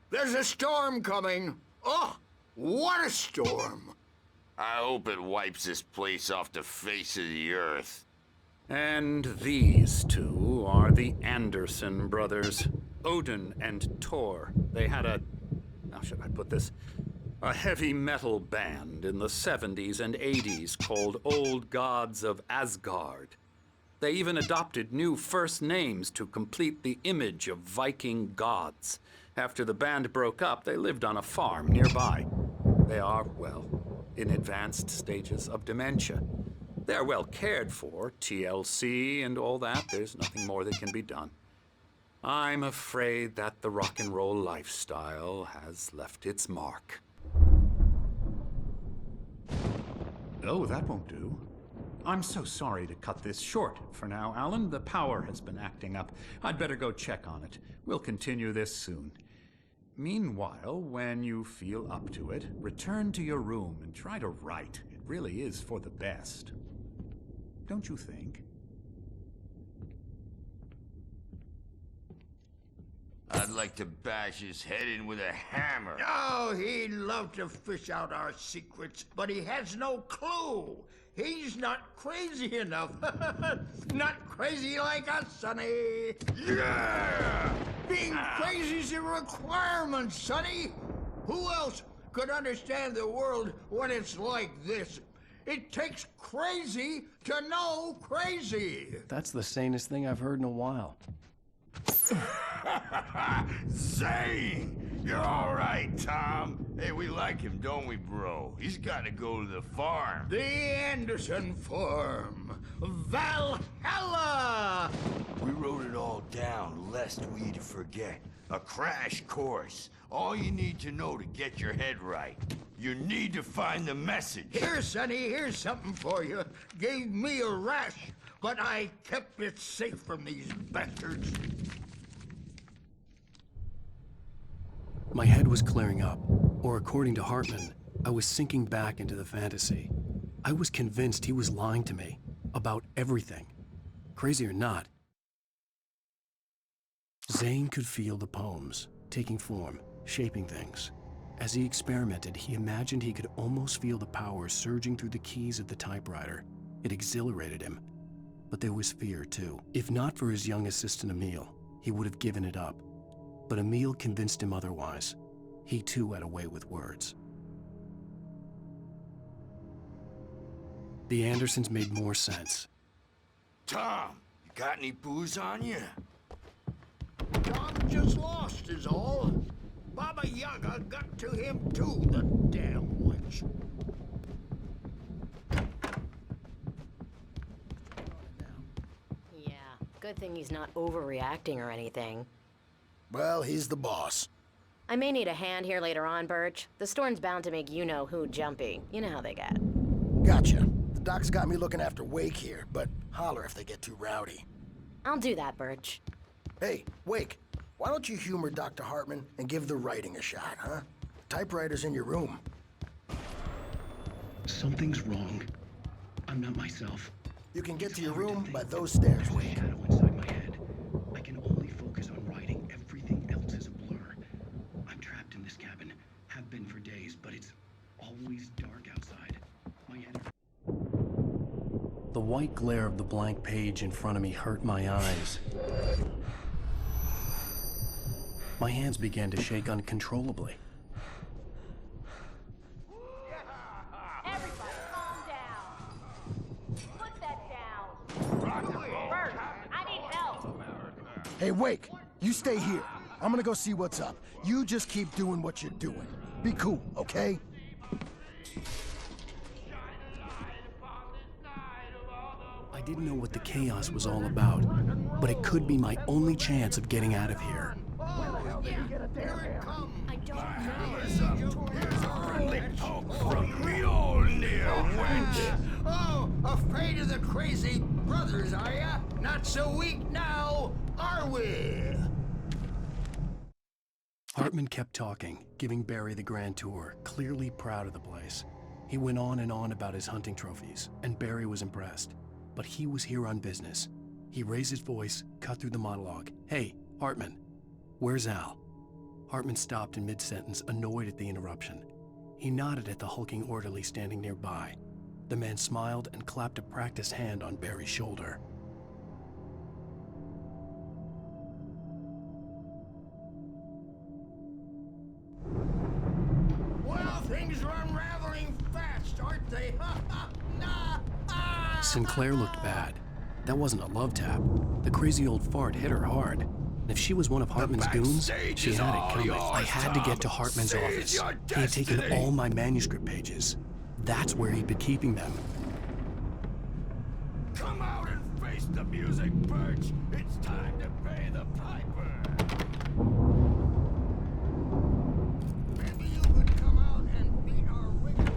There's a storm coming. Oh, what a storm. I hope it wipes this place off the face of the earth. And these two are the Anderson brothers, Odin and Thor. They had how should I put this? A heavy metal band in the 70s and 80s called Old Gods of Asgard. They even adopted new first names to complete the image of Viking gods. After the band broke up, they lived on a farm nearby. They are, well, in advanced stages of dementia. They're well cared for, TLC and all that. There's nothing more that can be done. I'm afraid that the rock and roll lifestyle has left its mark. Oh, that won't do. I'm so sorry to cut this short for now, Alan. The power has been acting up. I'd better go check on it. We'll continue this soon. Meanwhile, when you feel up to it, return to your room and try to write. It really is for the best. Don't you think? I'd like to bash his head in with a hammer. Oh, he'd love to fish out our secrets, but he has no clue. He's not crazy enough. Not crazy like us, Sonny. Yeah! Being crazy's a requirement, Sonny. Who else could understand the world when it's like this? It takes crazy to know crazy. That's the sanest thing I've heard in a while. Zane! You're alright, Tom. Hey, we like him, don't we, bro? He's gotta go to the farm. The Anderson Farm. Valhalla! We wrote it all down, lest we'd forget. A crash course. All you need to know to get your head right. You need to find the message. Here, Sonny, here's something for you. Gave me a rash, but I kept it safe from these bastards. My head was clearing up, or according to Hartman, I was sinking back into the fantasy. I was convinced he was lying to me about everything. Crazy or not, Zane could feel the poems, taking form, shaping things. As he experimented, he imagined he could almost feel the power surging through the keys of the typewriter. It exhilarated him. But there was fear, too. If not for his young assistant Emil, he would have given it up. But Emil convinced him otherwise. He too had a way with words. The Andersons made more sense. Tom, you got any booze on you? Tom just lost is all. Baba Yaga got to him too, the damn witch. Yeah, good thing he's not overreacting or anything. Well, he's the boss. I may need a hand here later on, Birch. The storm's bound to make you-know-who jumpy. You know how they get. Gotcha. The doc's got me looking after Wake here, but holler if they get too rowdy. I'll do that, Birch. Hey, Wake, why don't you humor Dr. Hartman and give the writing a shot, huh? Typewriter's in your room. Something's wrong. I'm not myself. You can get to your room by those stairs, Wake. Shadow inside my head. I can only focus on writing. Everything else is a blur. I'm trapped in this cabin. Have been for days, but it's always dark outside. My energy... The white glare of the blank page in front of me hurt my eyes. My hands began to shake uncontrollably. Everybody, calm down. Put that down. Bert, I need help. Hey, Wake, you stay here. I'm gonna go see what's up. You just keep doing what you're doing. Be cool, okay? I didn't know what the chaos was all about, but it could be my only chance of getting out of here. I don't know. Here's a friendly poke from Mjolnir, wench. Oh, afraid of the crazy brothers, are ya? Not so weak now, are we? Hartman kept talking, giving Barry the grand tour, clearly proud of the place. He went on and on about his hunting trophies, and Barry was impressed. But he was here on business. He raised his voice, cut through the monologue. Hey, Hartman, where's Al? Hartman stopped in mid-sentence, annoyed at the interruption. He nodded at the hulking orderly standing nearby. The man smiled and clapped a practiced hand on Barry's shoulder. Well, things are unraveling fast, aren't they? Sinclair looked bad. That wasn't a love tap. The crazy old fart hit her hard. And if she was one of Hartman's goons, she had it coming. I had to get to Hartman's office. He had taken all my manuscript pages. That's where he'd been keeping them. Come out and face the music, Birch. It's time to pay the piper. Maybe you could come out and beat our wicked.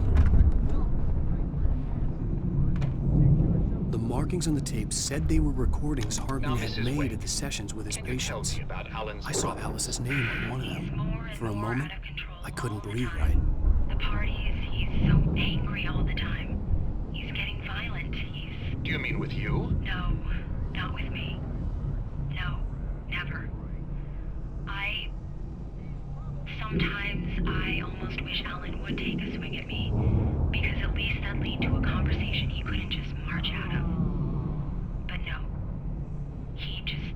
The markings on the tape said they were recordings Hartman had made at the sessions with his patients. I saw Alice's name on one of them. For a moment, I couldn't breathe right. The parties, he's so angry all the time. He's getting violent. Do you mean with you? No, not with me. No, never. Sometimes I almost wish Alan would take a swing at me, because at least that'd lead to a conversation he couldn't just march out of. But no.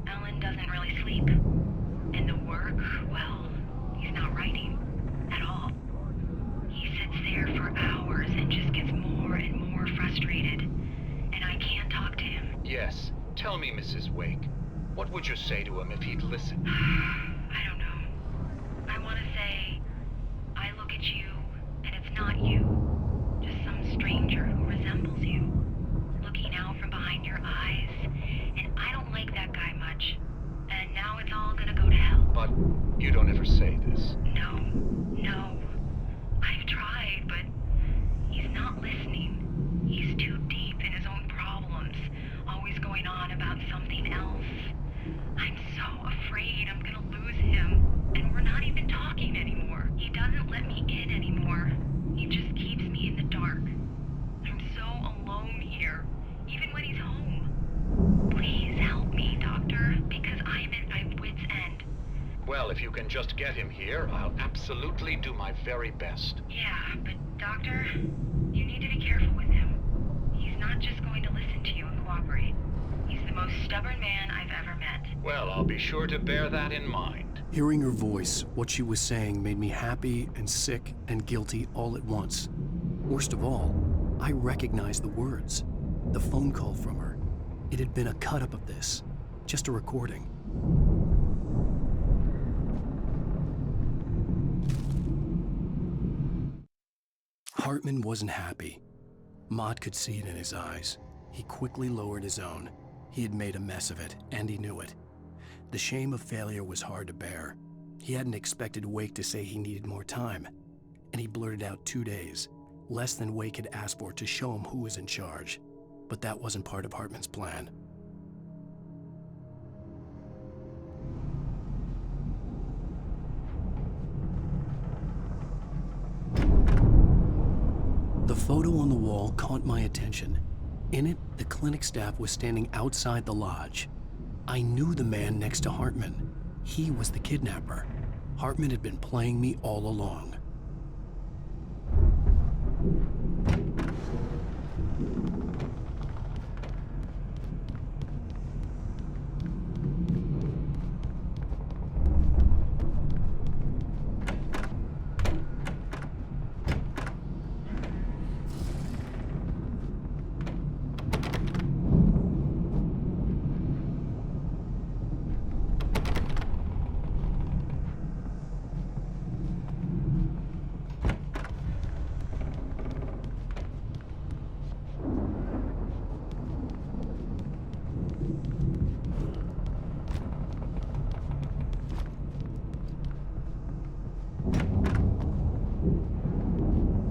Alan doesn't really sleep. And the work, well, he's not writing at all. He sits there for hours and just gets more and more frustrated. And I can't talk to him. Yes. Tell me, Mrs. Wake. What would you say to him if he'd listen? I don't know. I want to say, I look at you, and it's not you. Just some stranger who resembles you. Looking out from behind your eyes, and I don't like that guy much. And now it's all gonna go to hell. But you don't ever say this. No. I've tried, but he's not listening. He's too deep in his own problems, always going on about something else. I'm so afraid I'm gonna lose him, and we're not even talking anymore. He doesn't let me in anymore. He just keeps me in the dark. I'm so alone here, even when he's home. Please help me, Doctor, because I'm at my wit's end. Well, if you can just get him here, I'll absolutely do my very best. Yeah, but Doctor, you need to be careful with him. He's not just going to listen to you and cooperate. He's the most stubborn man I've ever met. Well, I'll be sure to bear that in mind. Hearing her voice, what she was saying made me happy and sick and guilty all at once. Worst of all, I recognized the words. The phone call from her. It had been a cut-up of this. Just a recording. Hartman wasn't happy. Mott could see it in his eyes. He quickly lowered his own. He had made a mess of it, and he knew it. The shame of failure was hard to bear. He hadn't expected Wake to say he needed more time, and he blurted out 2 days, less than Wake had asked for to show him who was in charge. But that wasn't part of Hartman's plan. The photo on the wall caught my attention. In it, the clinic staff was standing outside the lodge. I knew the man next to Hartman. He was the kidnapper. Hartman had been playing me all along.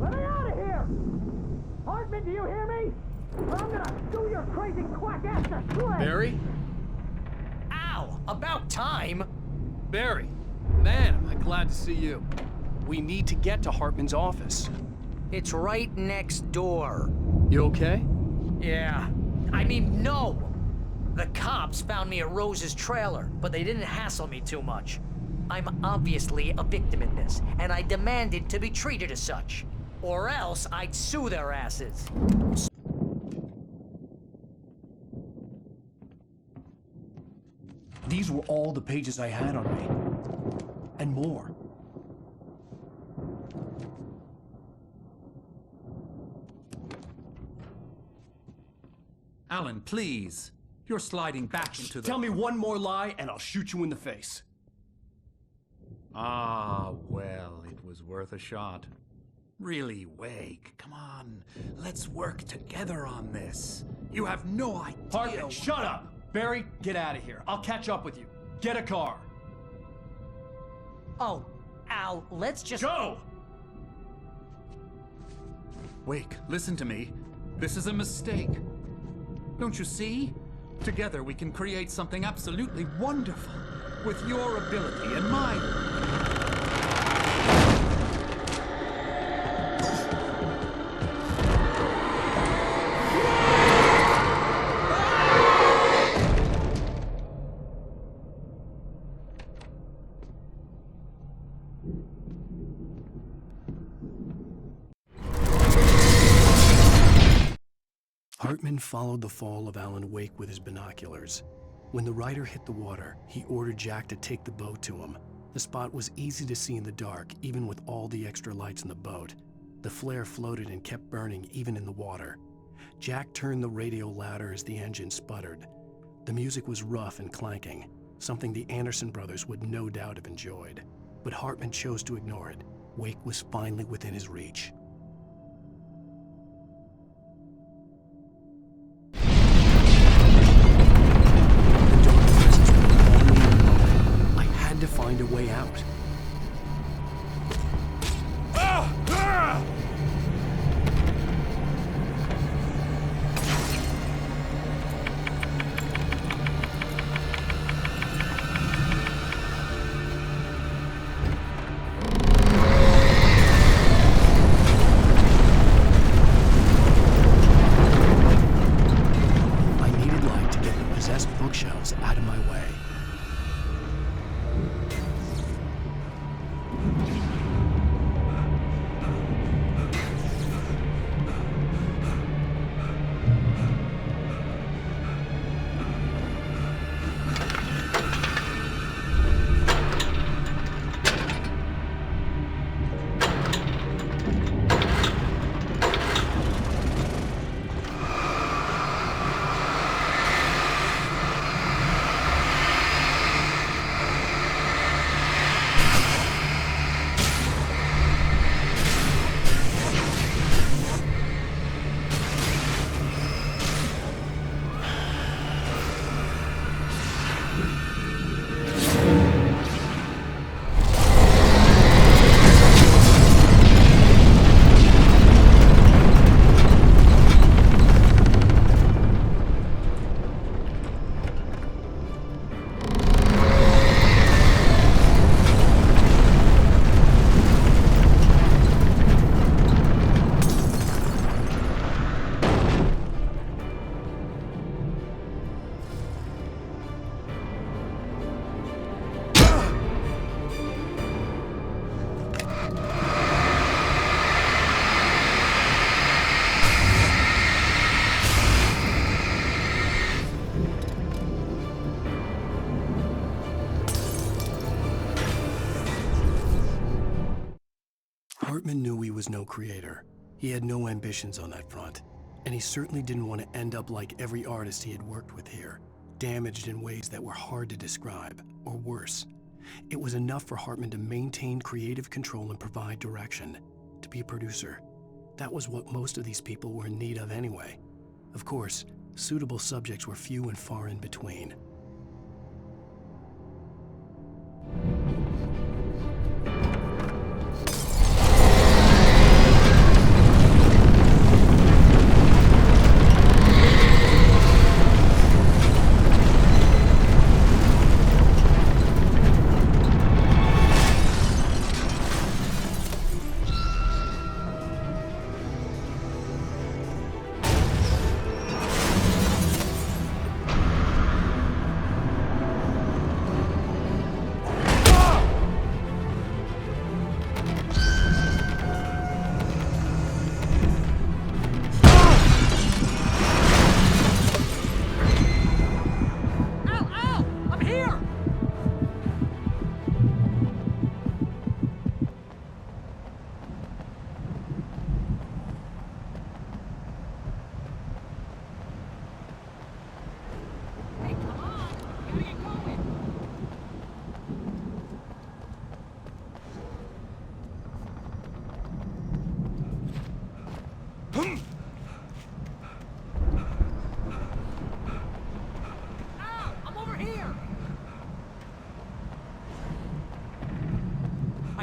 Let me out of here! Hartman, do you hear me? Or I'm gonna do your crazy quack ass to shreds! Barry? Ow! About time! Barry, man, am I glad to see you. We need to get to Hartman's office. It's right next door. You okay? Yeah. I mean, no! The cops found me at Rose's trailer, but they didn't hassle me too much. I'm obviously a victim in this, and I demanded to be treated as such. Or else I'd sue their asses. These were all the pages I had on me. And more. Alan, please. You're sliding back into the... Tell me one more lie and I'll shoot you in the face. Ah, well, it was worth a shot. Really, Wake, come on. Let's work together on this. You have no idea... Hartman, shut up! Barry, get out of here. I'll catch up with you. Get a car. Oh, Al, let's just... Go! Wake, listen to me. This is a mistake. Don't you see? Together we can create something absolutely wonderful. With your ability and mine. Hartman followed the fall of Alan Wake with his binoculars. When the rider hit the water, he ordered Jack to take the boat to him. The spot was easy to see in the dark, even with all the extra lights in the boat. The flare floated and kept burning even in the water. Jack turned the radio louder as the engine sputtered. The music was rough and clanking, something the Anderson brothers would no doubt have enjoyed. But Hartman chose to ignore it. Wake was finally within his reach. The dark presence would call me in a moment. I had to find a way out. Bookshelves out of my way. Hartman knew he was no creator. He had no ambitions on that front, and he certainly didn't want to end up like every artist he had worked with here, damaged in ways that were hard to describe, or worse. It was enough for Hartman to maintain creative control and provide direction, to be a producer. That was what most of these people were in need of anyway. Of course, suitable subjects were few and far in between.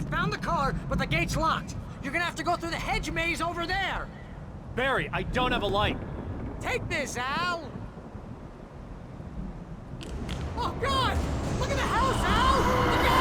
Found the car, but the gate's locked. You're gonna have to go through the hedge maze over there. Barry, I don't have a light. Take this, Al. Oh, God! Look at the house, Al! Look at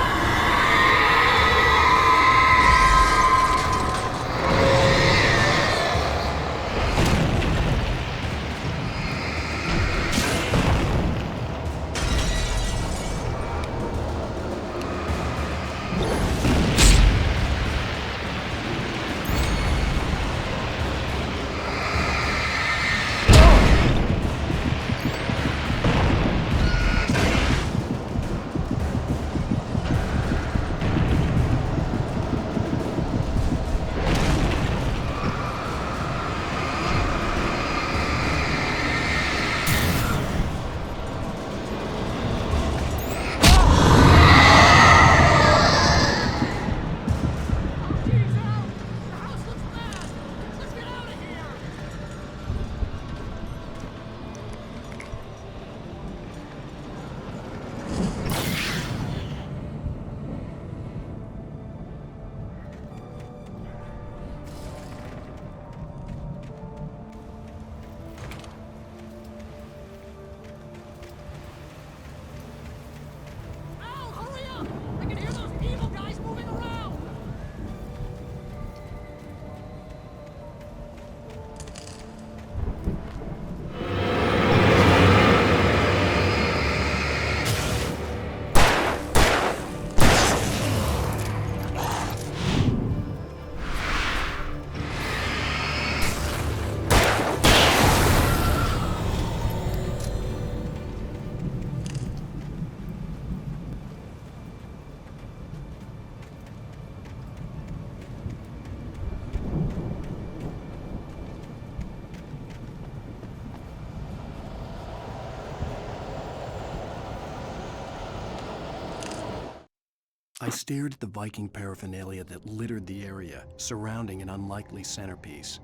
I stared at the Viking paraphernalia that littered the area surrounding an unlikely centerpiece.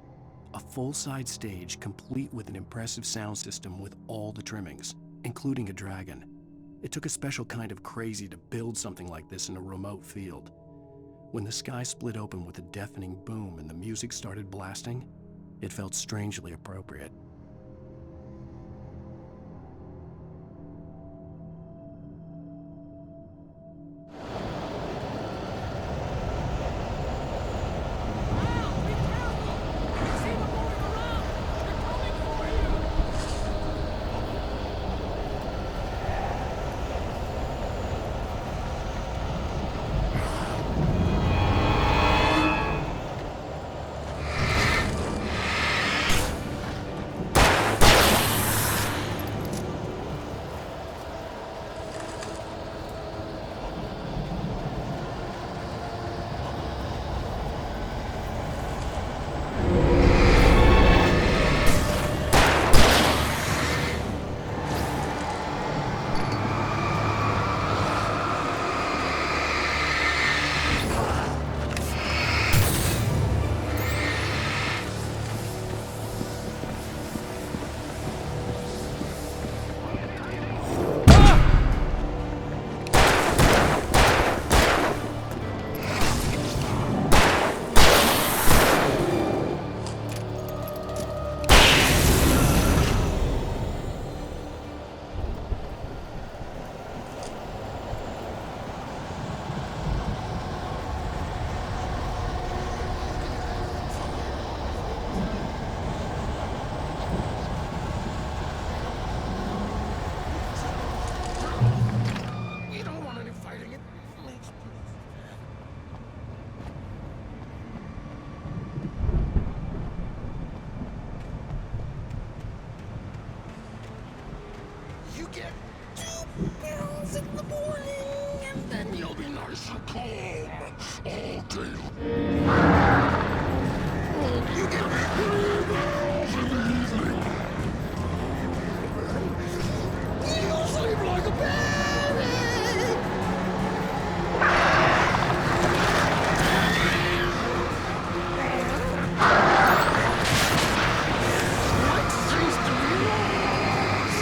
A full-size stage complete with an impressive sound system with all the trimmings, including a dragon. It took a special kind of crazy to build something like this in a remote field. When the sky split open with a deafening boom and the music started blasting, it felt strangely appropriate. You get 2 pills in the morning, and then you'll be nice and calm all day. You get 3 pills in the evening. You'll sleep like a baby. Light seems to be lost.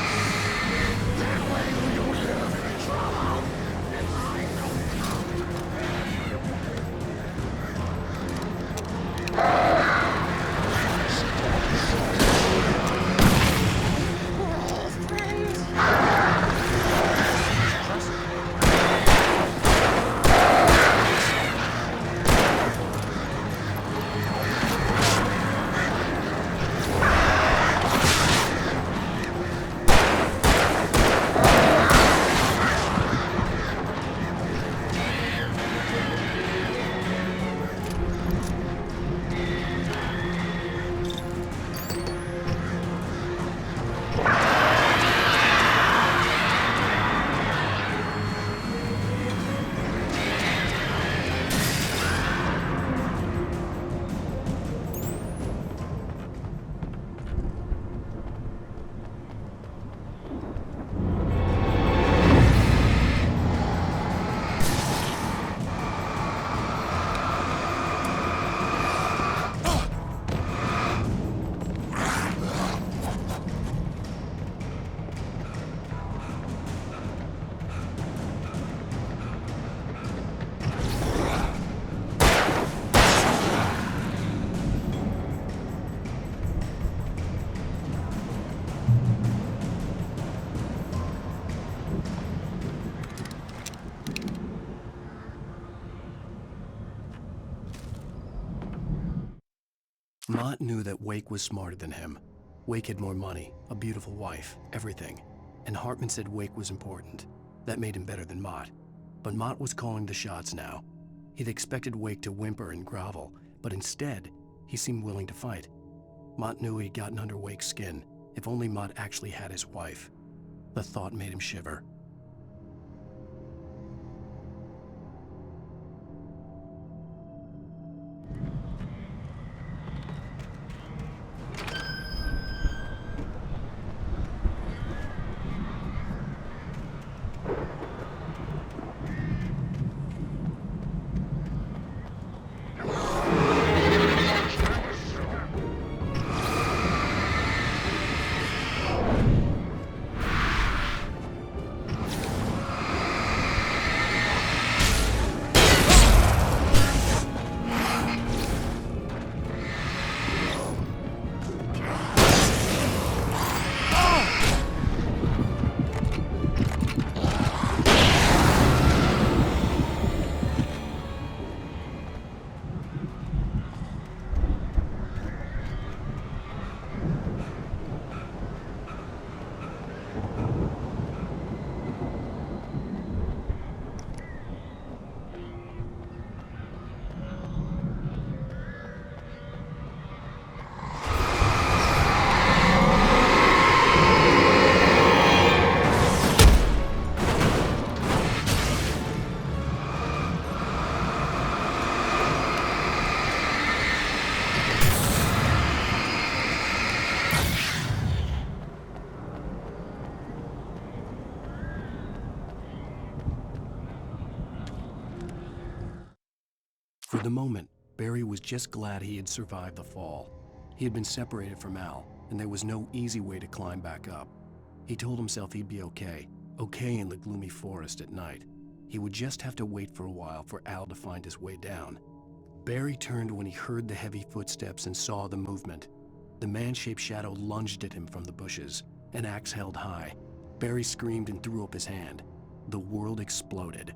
That way we don't have any trouble. And I don't count. We're all friends. Mott knew that Wake was smarter than him. Wake had more money, a beautiful wife, everything. And Hartman said Wake was important. That made him better than Mott. But Mott was calling the shots now. He'd expected Wake to whimper and grovel, but instead, he seemed willing to fight. Mott knew he'd gotten under Wake's skin. If only Mott actually had his wife. The thought made him shiver. the moment, Barry was just glad he had survived the fall. He had been separated from Al, and there was no easy way to climb back up. He told himself he'd be okay in the gloomy forest at night. He would just have to wait for a while for Al to find his way down. Barry turned when he heard the heavy footsteps and saw the movement. The man-shaped shadow lunged at him from the bushes, an axe held high. Barry screamed and threw up his hand. The world exploded.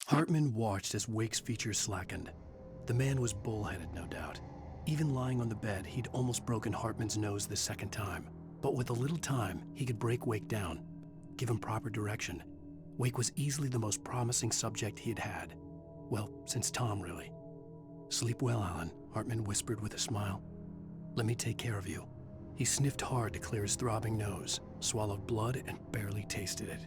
Hartman watched as Wake's features slackened. The man was bullheaded, no doubt. Even lying on the bed, he'd almost broken Hartman's nose the second time. But with a little time, he could break Wake down, give him proper direction. Wake was easily the most promising subject he had had. Well, since Tom, really. "Sleep well, Alan," Hartman whispered with a smile. "Let me take care of you." He sniffed hard to clear his throbbing nose, swallowed blood, and barely tasted it.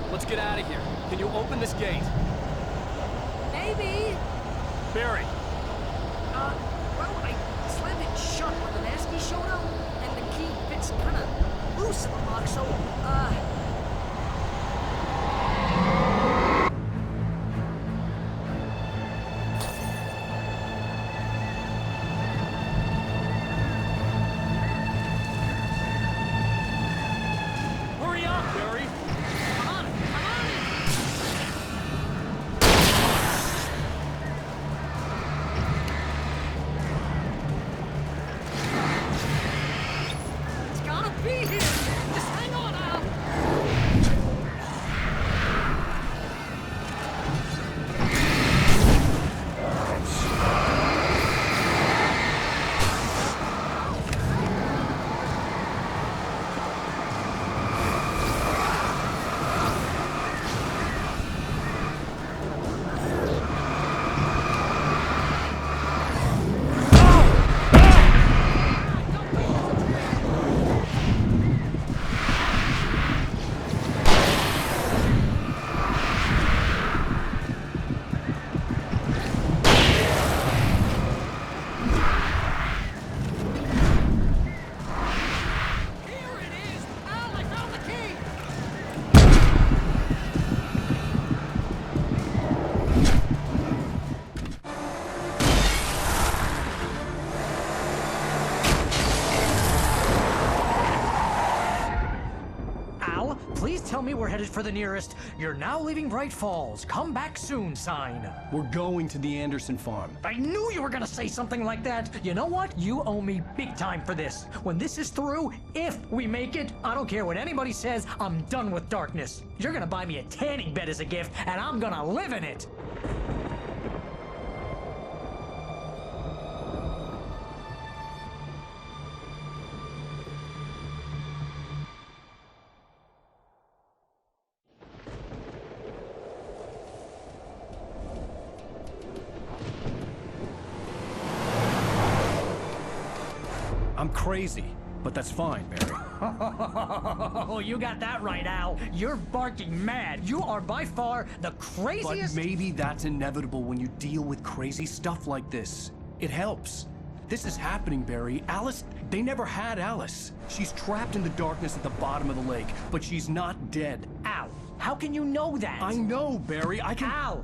Let's get out of here. Can you open this gate? Maybe. Barry. Well, I slammed it shut when the nasty showed up, and the key fits kind of loose in the lock, so, Hurry up, Barry! it's gotta be here! Just hang on, Al! Please tell me we're headed for the nearest "You're now leaving Bright Falls. Come back soon" sign. We're going to the Anderson farm. I knew you were gonna say something like that. You know what? You owe me big time for this. When this is through, if we make it, I don't care what anybody says, I'm done with darkness. You're gonna buy me a tanning bed as a gift, and I'm gonna live in it. I'm crazy, but that's fine, Barry. Oh, you got that right, Al. You're barking mad. You are by far the craziest. But maybe that's inevitable when you deal with crazy stuff like this. It helps. This is happening, Barry. Alice, they never had Alice. She's trapped in the darkness at the bottom of the lake, but she's not dead. Al, how can you know that? I know, Barry. I can... Al,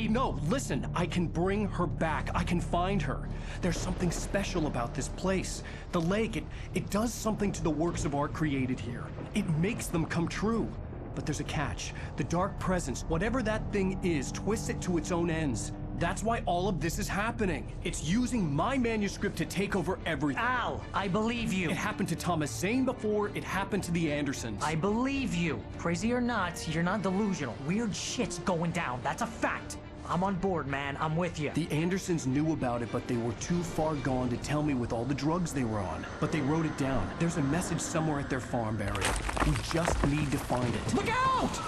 No, listen. I can bring her back. I can find her. There's something special about this place. The lake, it does something to the works of art created here. It makes them come true. But there's a catch. The dark presence, whatever that thing is, twists it to its own ends. That's why all of this is happening. It's using my manuscript to take over everything. Al, I believe you. It happened to Thomas Zane before, it happened to the Andersons. I believe you. Crazy or not, you're not delusional. Weird shit's going down. That's a fact. I'm on board, man. I'm with you. The Andersons knew about it, but they were too far gone to tell me with all the drugs they were on. But they wrote it down. There's a message somewhere at their farm, Barry. We just need to find it. Look out!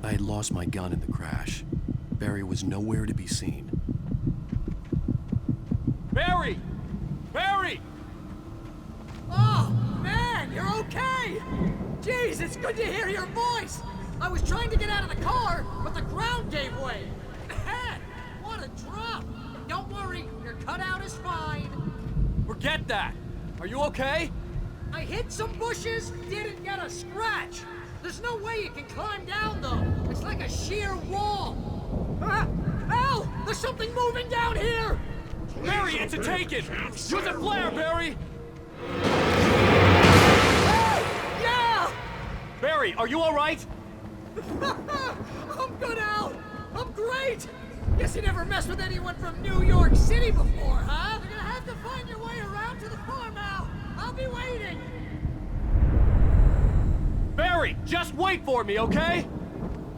I had lost my gun in the crash. Barry was nowhere to be seen. Barry! Barry! Oh, man, you're okay! Jeez, it's good to hear your voice! I was trying to get out of the car, but the ground gave way. Man, what a drop! Don't worry, your cutout is fine. Forget that! Are you okay? I hit some bushes, didn't get a scratch. There's no way you can climb down, though. It's like a sheer wall. Ah! Al! There's something moving down here! Barry, it's a taken! Use a flare, Barry! Hey! Yeah! Barry, are you alright? I'm good, Al! I'm great! Guess you never messed with anyone from New York City before, huh? You're gonna have to find your way around to the farm, Al. I'll be waiting! Barry, just wait for me, okay?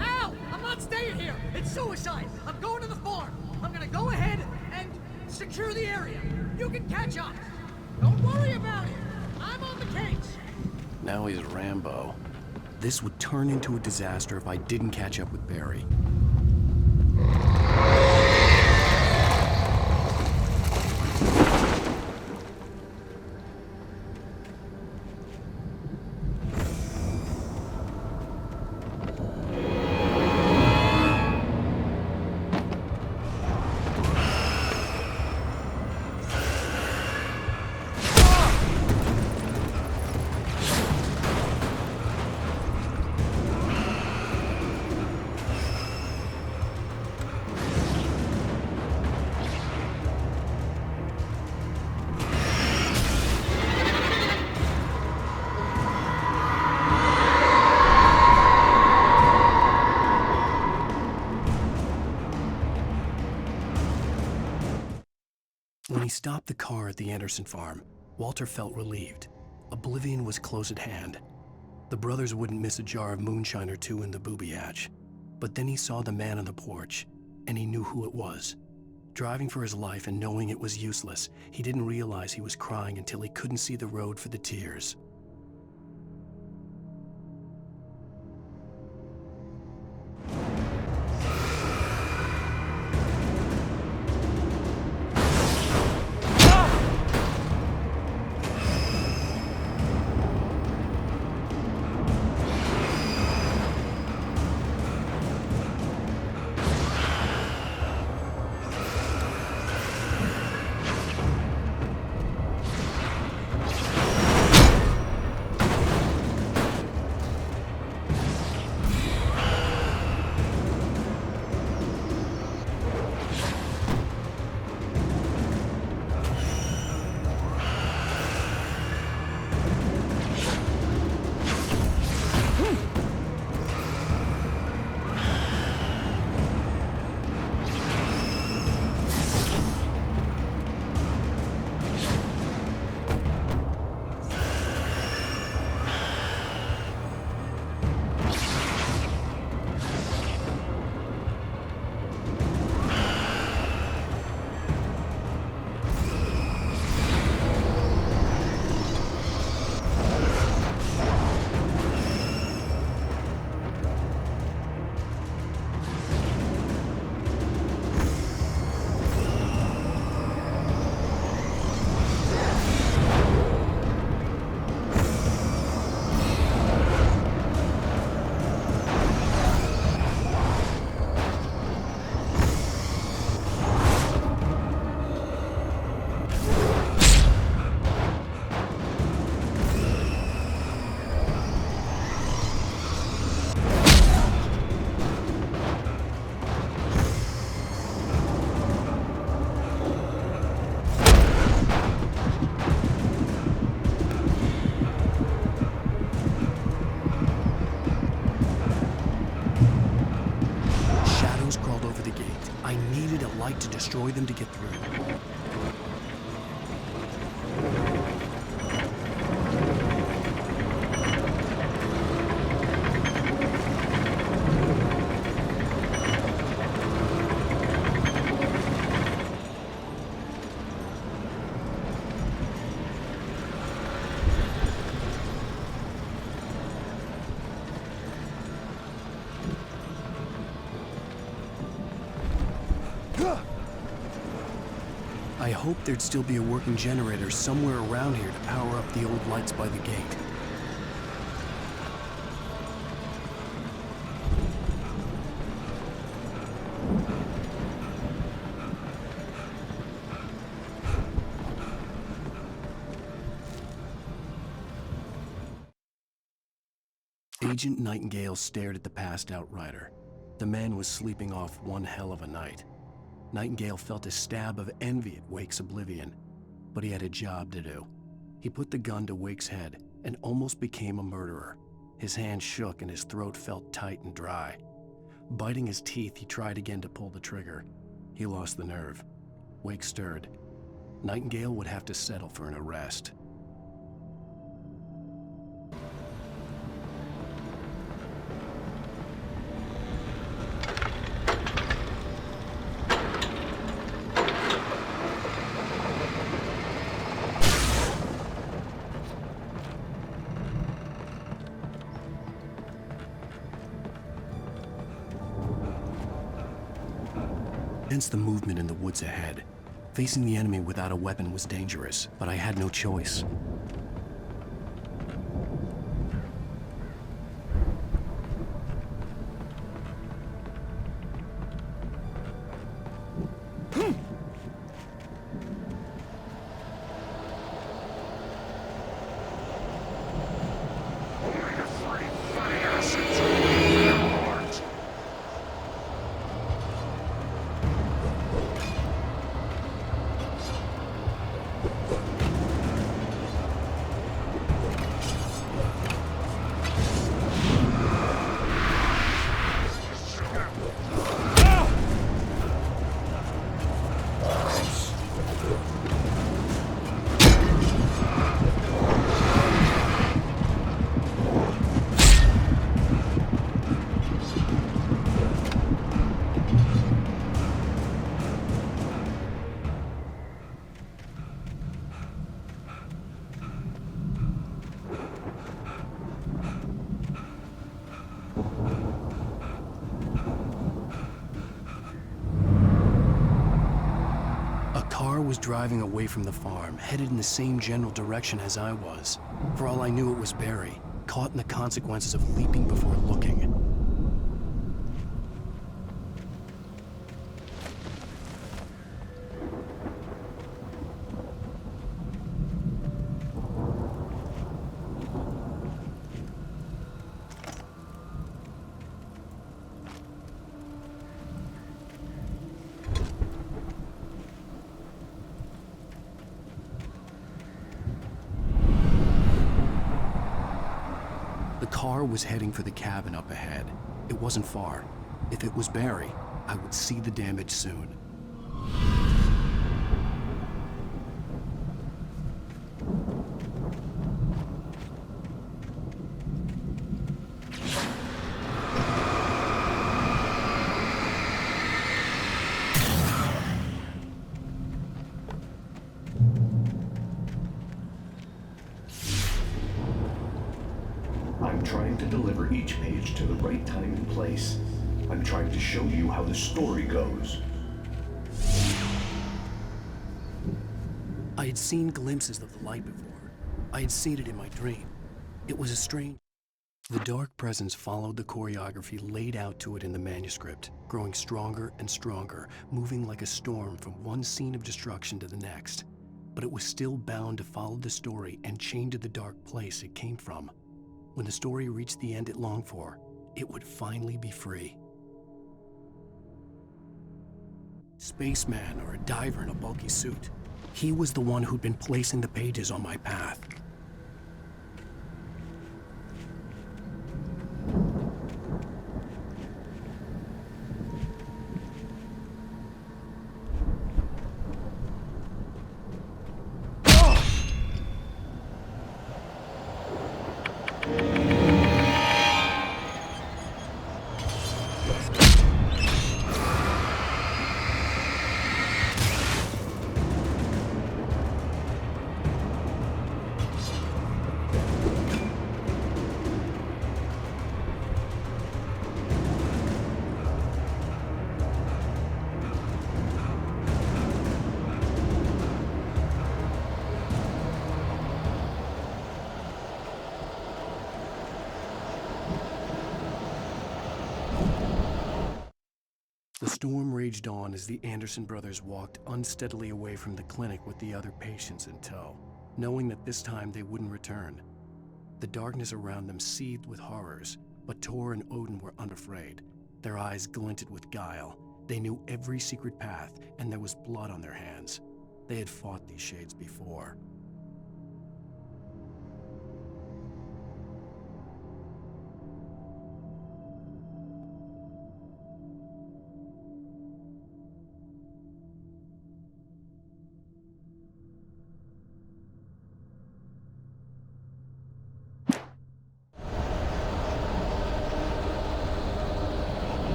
Al! I'm not staying here! It's suicide! I'm going to the farm! I'm gonna go ahead and secure the area. You can catch up. Don't worry about it. I'm on the case. Now he's Rambo. This would turn into a disaster if I didn't catch up with Barry. When he stopped the car at the Anderson farm, Walter felt relieved. Oblivion was close at hand. The brothers wouldn't miss a jar of moonshine or two in the booby hatch. But then he saw the man on the porch, and he knew who it was. Driving for his life and knowing it was useless, he didn't realize he was crying until he couldn't see the road for the tears. I needed a light to destroy them to get through. I hoped there'd still be a working generator somewhere around here to power up the old lights by the gate. Agent Nightingale stared at the passed-out rider. The man was sleeping off one hell of a night. Nightingale felt a stab of envy at Wake's oblivion, but he had a job to do. He put the gun to Wake's head and almost became a murderer. His hand shook and his throat felt tight and dry. Biting his teeth, he tried again to pull the trigger. He lost the nerve. Wake stirred. Nightingale would have to settle for an arrest. Sensed the movement in the woods ahead. Facing the enemy without a weapon was dangerous, but I had no choice. Was driving away from the farm, headed in the same general direction as I was. For all I knew, it was Barry, caught in the consequences of leaping before looking. The car was heading for the cabin up ahead. It wasn't far. If it was Barry, I would see the damage soon. I'm trying to deliver each page to the right time and place. I'm trying to show you how the story goes. I had seen glimpses of the light before. I had seen it in my dream. It was a strange... The dark presence followed the choreography laid out to it in the manuscript, growing stronger and stronger, moving like a storm from one scene of destruction to the next. But it was still bound to follow the story and chained to the dark place it came from. When the story reached the end it longed for, it would finally be free. Spaceman or a diver in a bulky suit. He was the one who'd been placing the pages on my path. The storm raged on as the Anderson brothers walked unsteadily away from the clinic with the other patients in tow, knowing that this time they wouldn't return. The darkness around them seethed with horrors, but Tor and Odin were unafraid. Their eyes glinted with guile. They knew every secret path, and there was blood on their hands. They had fought these shades before.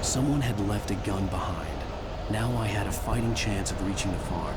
Someone had left a gun behind. Now I had a fighting chance of reaching the farm.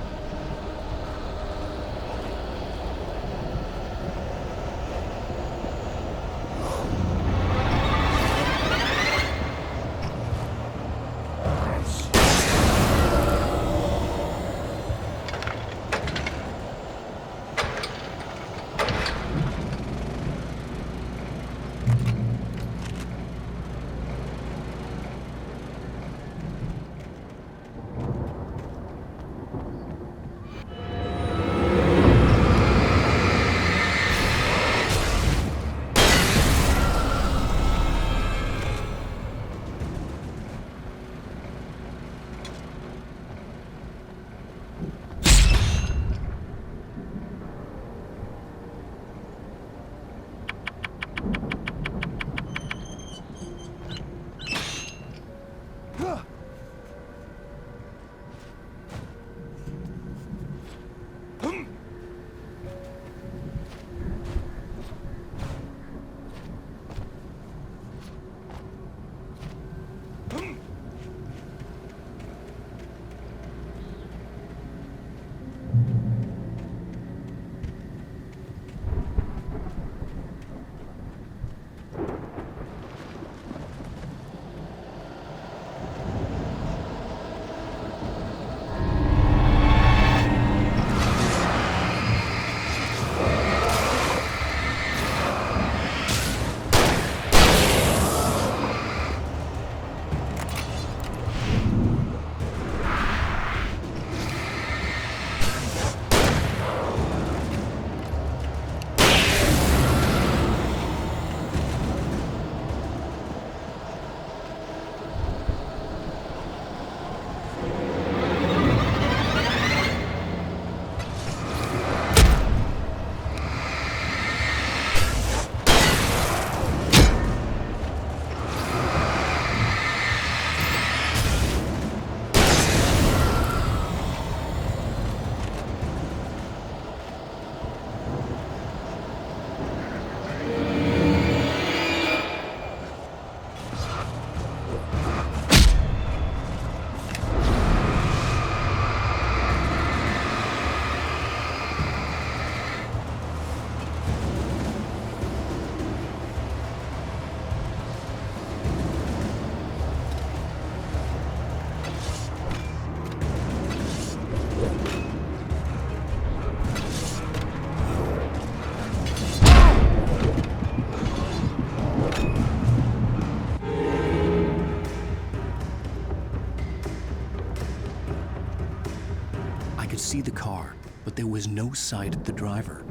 See the car, but there was no sight of the driver.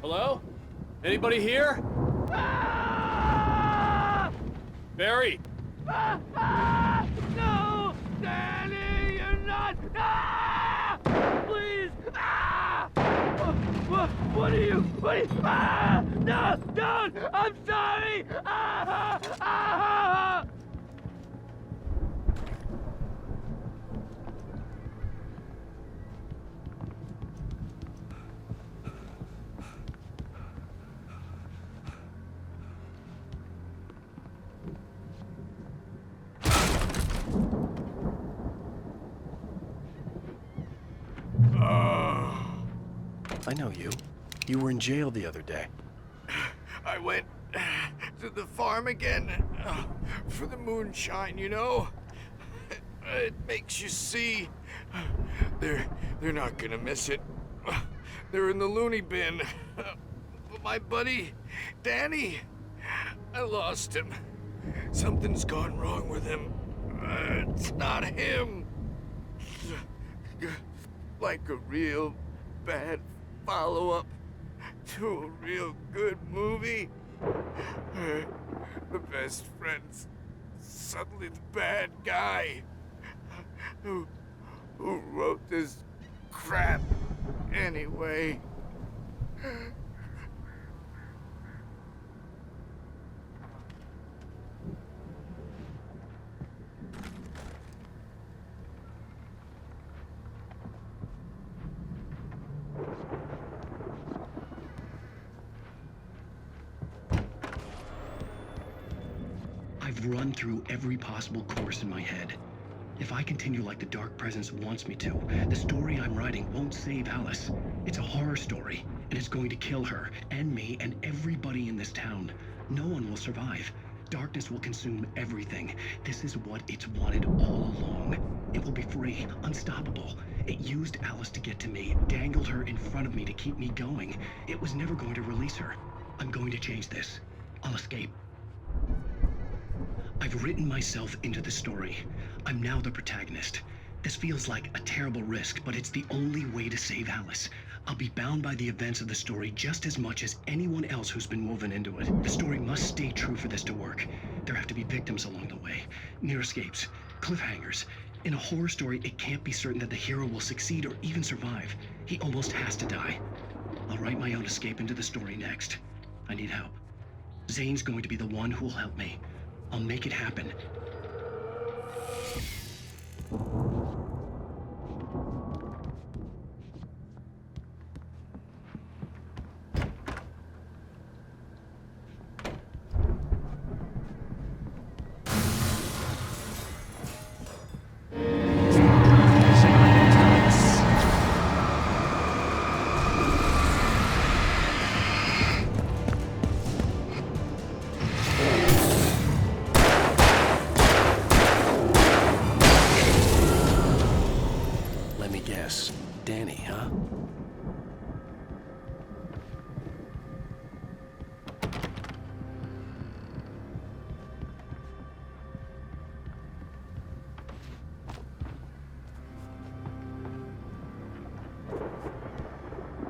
Hello? Anybody here? Barry! No! Danny, you're not! Please! What are you? No! Don't! I'm sorry! I know you. You were in jail the other day. I went to the farm again for the moonshine, you know? It makes you see. They're not gonna miss it. They're in the loony bin. But my buddy, Danny, I lost him. Something's gone wrong with him. It's not him. Like a real bad follow-up to a real good movie. The best friend's suddenly the bad guy. Who wrote this crap anyway? I've run through every possible course in my head. If I continue like the Dark Presence wants me to, the story I'm writing won't save Alice. It's a horror story, and it's going to kill her, and me, and everybody in this town. No one will survive. Darkness will consume everything. This is what it's wanted all along. It will be free, unstoppable. It used Alice to get to me, dangled her in front of me to keep me going. It was never going to release her. I'm going to change this. I'll escape. I've written myself into the story. I'm now the protagonist. This feels like a terrible risk, but it's the only way to save Alice. I'll be bound by the events of the story just as much as anyone else who's been woven into it. The story must stay true for this to work. There have to be victims along the way, near escapes, cliffhangers. In a horror story, it can't be certain that the hero will succeed or even survive. He almost has to die. I'll write my own escape into the story next. I need help. Zane's going to be the one who'll help me. I'll make it happen. Danny, huh?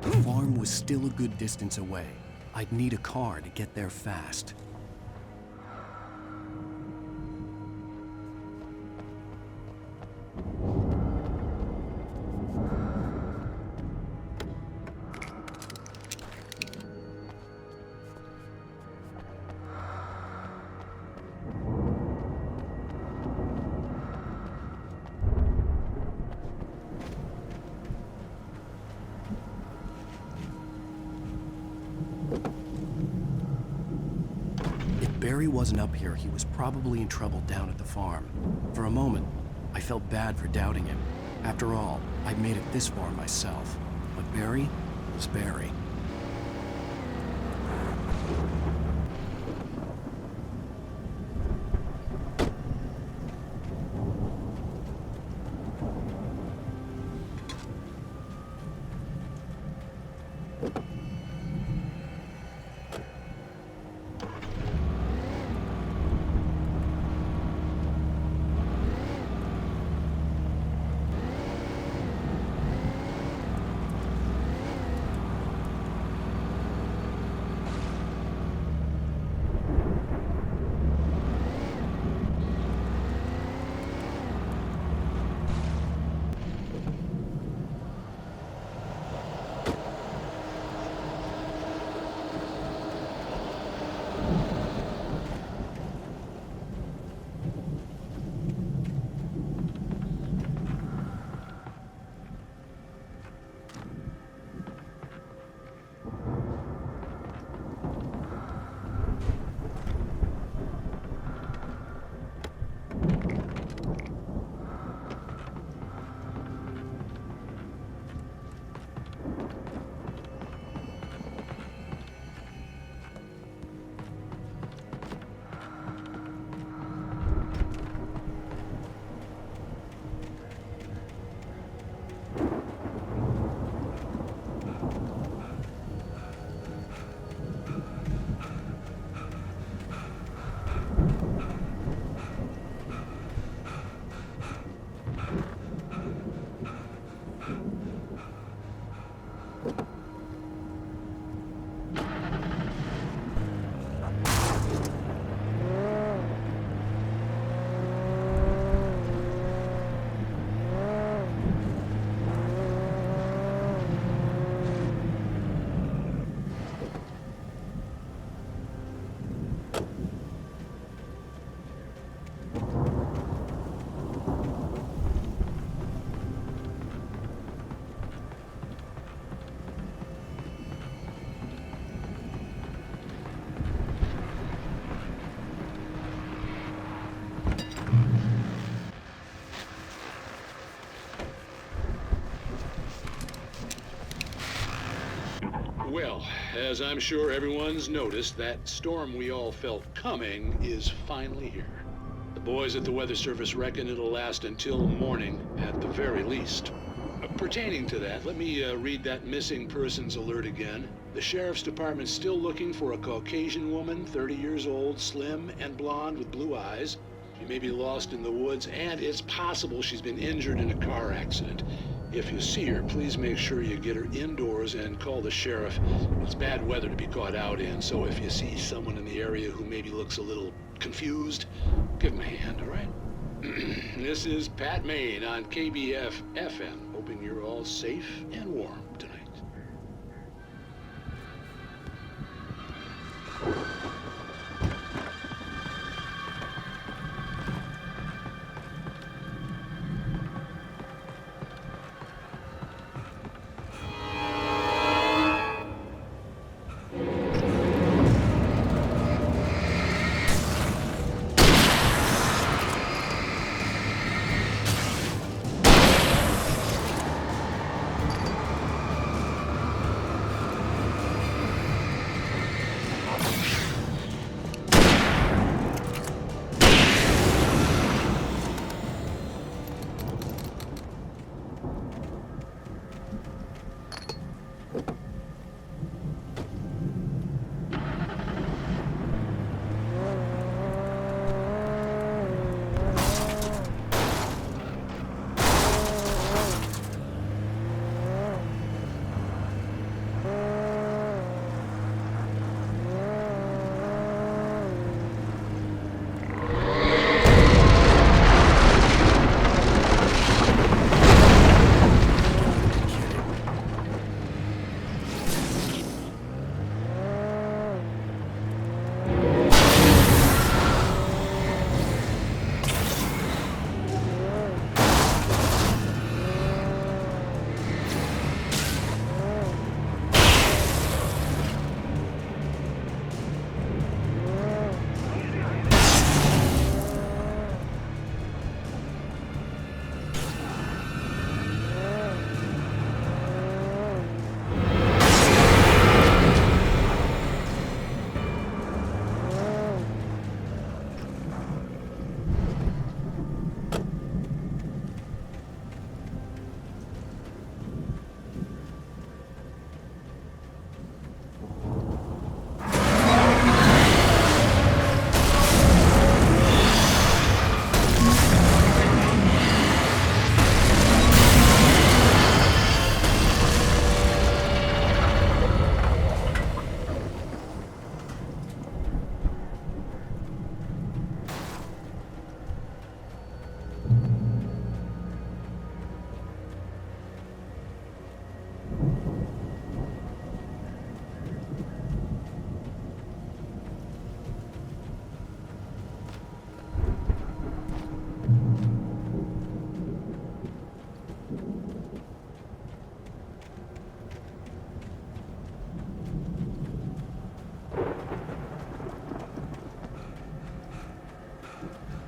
The farm was still a good distance away. I'd need a car to get there fast. Barry wasn't up here, he was probably in trouble down at the farm. For a moment, I felt bad for doubting him. After all, I'd made it this far myself. But Barry was Barry. Well, as I'm sure everyone's noticed, that storm we all felt coming is finally here. The boys at the Weather Service reckon it'll last until morning at the very least. Pertaining to that, let me read that missing persons alert again. The Sheriff's Department's still looking for a Caucasian woman, 30 years old, slim and blonde with blue eyes. She may be lost in the woods, and it's possible she's been injured in a car accident. If you see her, please make sure you get her indoors and call the sheriff. It's bad weather to be caught out in, so if you see someone in the area who maybe looks a little confused, give him a hand, all right? This is Pat Maine on KBF-FM, hoping you're all safe and warm tonight.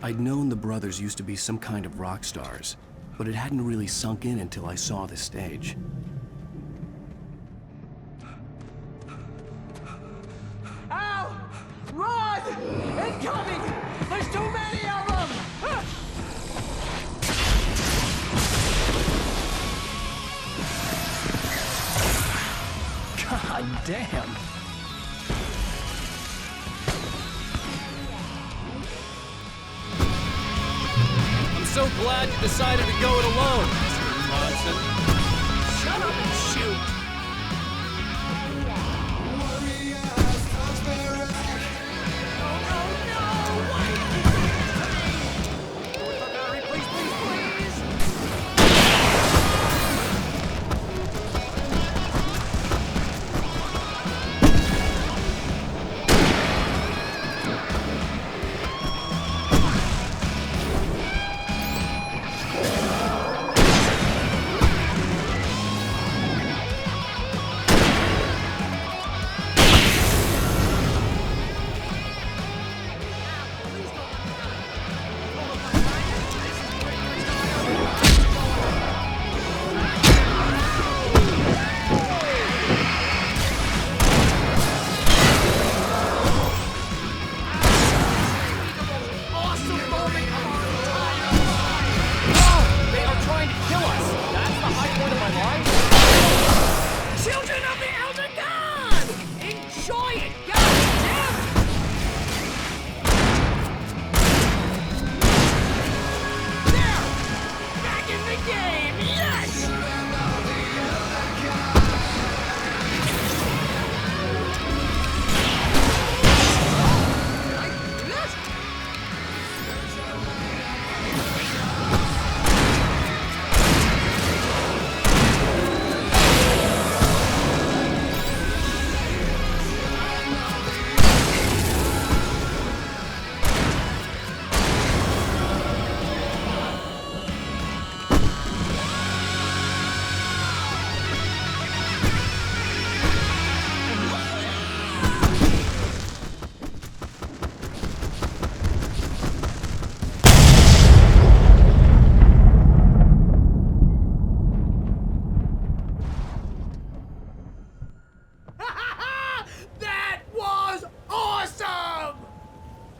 I'd known the brothers used to be some kind of rock stars, but it hadn't really sunk in until I saw the stage. Ow! Run! Incoming! There's too many of them! God damn! I'm so glad you decided to go it alone, Mr. Monson. Shut up and shoot!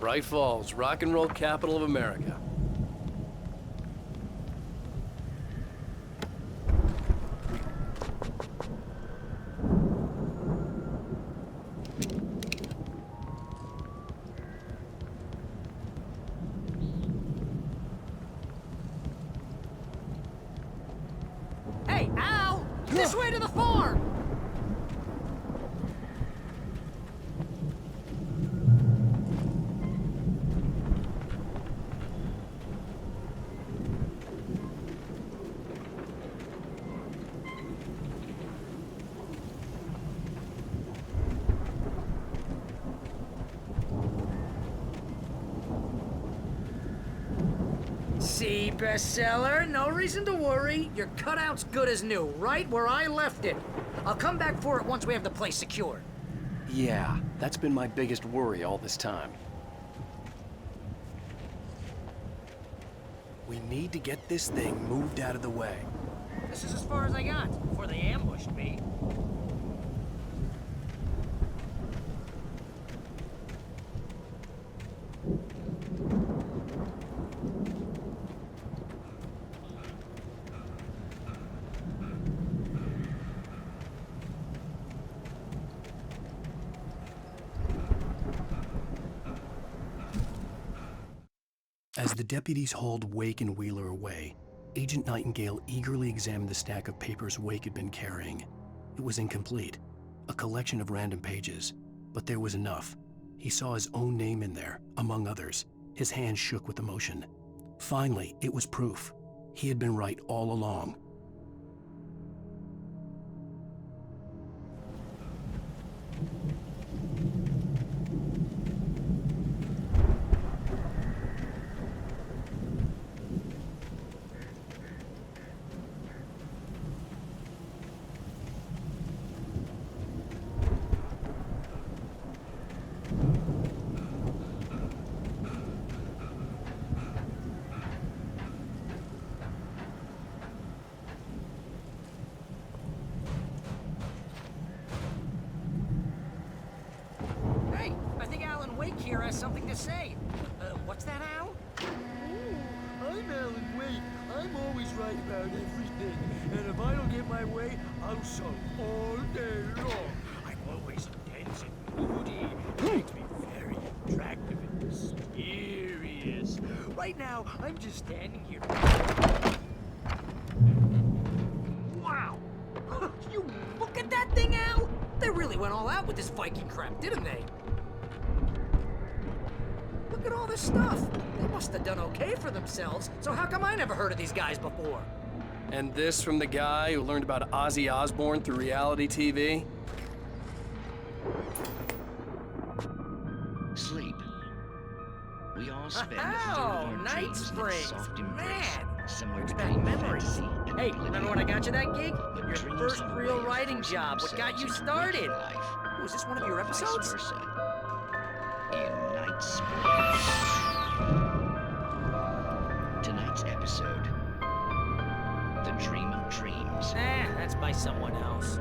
Bright Falls, rock and roll capital of America. Hey, Al! This way to the farm! See, bestseller, no reason to worry. Your cutout's good as new, right where I left it. I'll come back for it once we have the place secured. Yeah, that's been my biggest worry all this time. We need to get this thing moved out of the way. This is as far as I got before they ambushed me. As the deputies hauled Wake and Wheeler away, Agent Nightingale eagerly examined the stack of papers Wake had been carrying. It was incomplete, a collection of random pages, but there was enough. He saw his own name in there, among others. His hand shook with emotion. Finally, it was proof. He had been right all along. Hey, I think Alan Wake here has something to say. What's that, Al? I'm Alan Wake. I'm always right about everything. And if I don't get my way, I'll sulk all day long. I'm always intense and moody. It makes me very attractive and mysterious. Right now, I'm just standing here. Wow! You look at that thing, Al! They really went all out with this Viking crap, didn't they? Look at all this stuff. They must have done okay for themselves, so how come I never heard of these guys before? And this from the guy who learned about Ozzy Osbourne through reality TV? Sleep. We all spend the third Oh, of our Night dreams in Springs, its soft embrace, man! similar to Back dream memories. fantasy and Hey, oblivion. remember when I got you that gig? But Your dreams first have a real way of writing forcing job. What got themselves you into started? waking life, Oh, is this one of or your vice episodes? versa. In Night Springs. Tonight's episode, The Dream of Dreams. That's by someone else.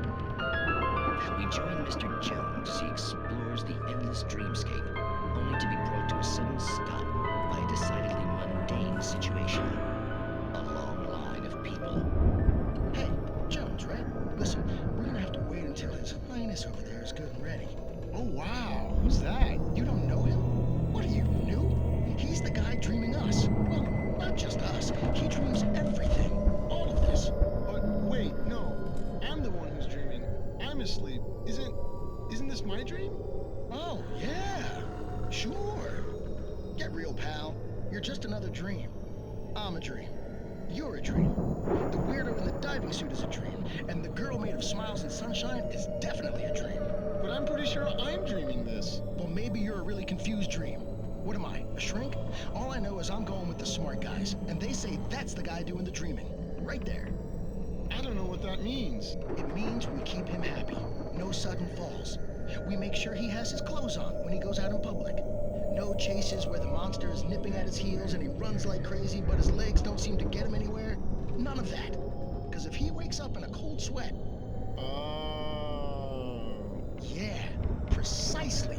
We join Mr. Jones as he explores the endless dreamscape, only to be brought to a sudden stop by a decidedly mundane situation. A long line of people. Hey, Jones, right? Listen, we're gonna have to wait until His Highness over there is good and ready. Oh, wow. Who's that? You don't know him? What are you, new? He's the guy dreaming us. Well, not just us. He dreams everything. All of this. But wait, no. I'm the one who's dreaming. I'm asleep. Isn't this my dream? Oh, yeah. Sure. Get real, pal. You're just another dream. I'm a dream. You're a dream. The weirdo in the diving suit is a dream, and the girl made of smiles and sunshine is definitely a dream. But I'm pretty sure I'm dreaming this. Well, maybe you're a really confused dream. What am I, a shrink? All I know is I'm going with the smart guys, and they say that's the guy doing the dreaming. Right there. I don't know what that means. It means we keep him happy. No sudden falls. We make sure he has his clothes on when he goes out in public. No chases where the monster is nipping at his heels and he runs like crazy, but his legs don't seem to get him anywhere. None of that. Because if he wakes up in a cold sweat... Yeah, precisely.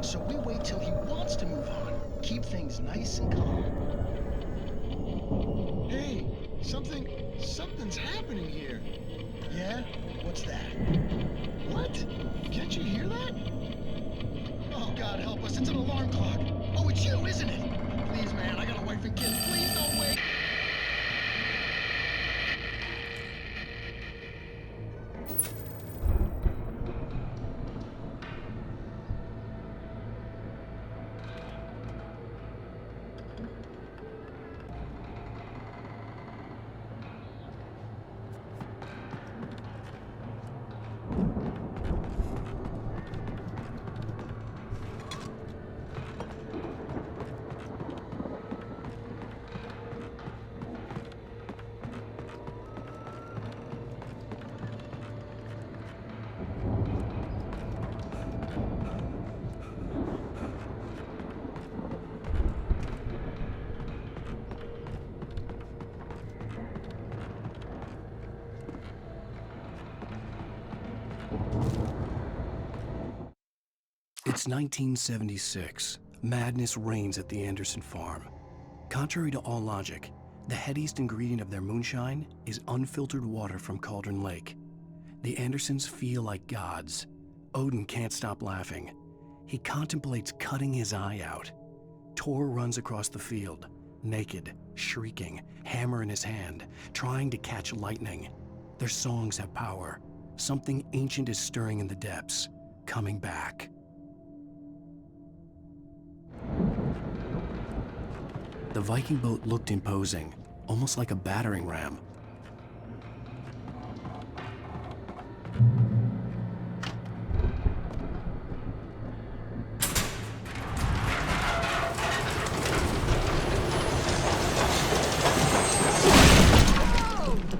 So we wait till he wants to move on. everything's nice and calm. Hey, something's happening here. Yeah? What's that? What? Can't you hear that? Oh, God help us, it's an alarm clock. Oh, it's you, isn't it? Please, man, I got a wife and kids. Please don't wait. It's 1976. Madness reigns at the Anderson farm. Contrary to all logic, the headiest ingredient of their moonshine is unfiltered water from Cauldron Lake. The Andersons feel like gods. Odin can't stop laughing. He contemplates cutting his eye out. Tor runs across the field, naked, shrieking, hammer in his hand, trying to catch lightning. Their songs have power. Something ancient is stirring in the depths, coming back. The Viking boat looked imposing, almost like a battering ram.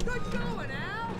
Good going, Al!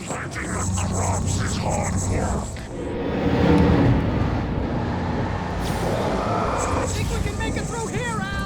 Fighting the crops is hard work. I think we can make it through here, Al!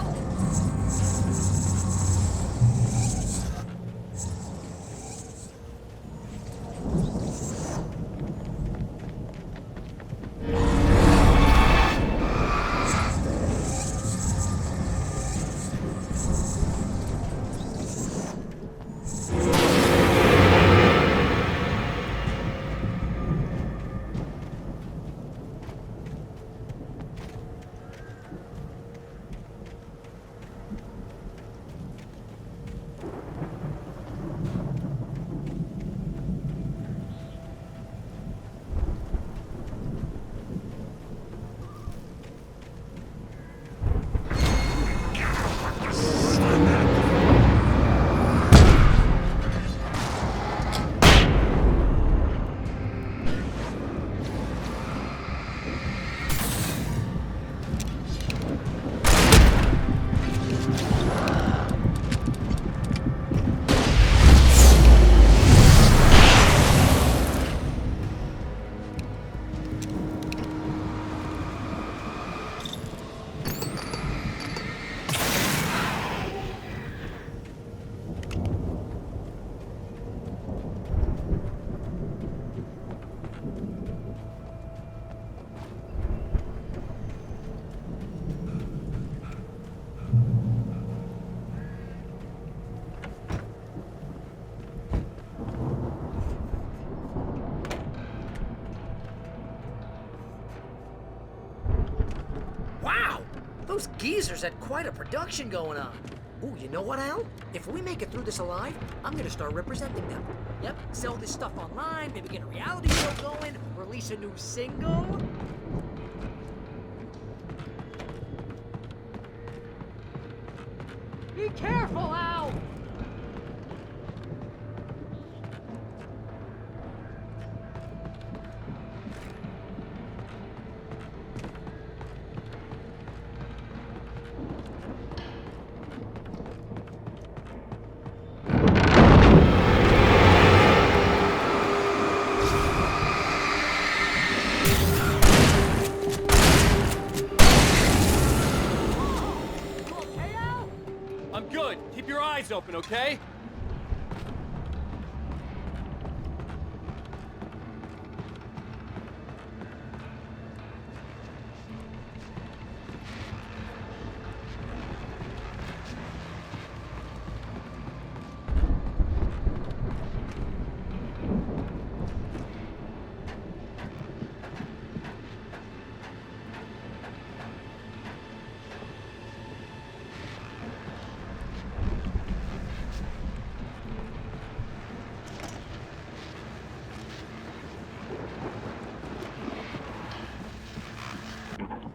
Those geezers had quite a production going on. Ooh, you know what, Al? If we make it through this alive, I'm gonna start representing them. Yep, sell this stuff online, maybe get a reality show going, release a new single. Be careful, Al! I'm good. Keep your eyes open, okay?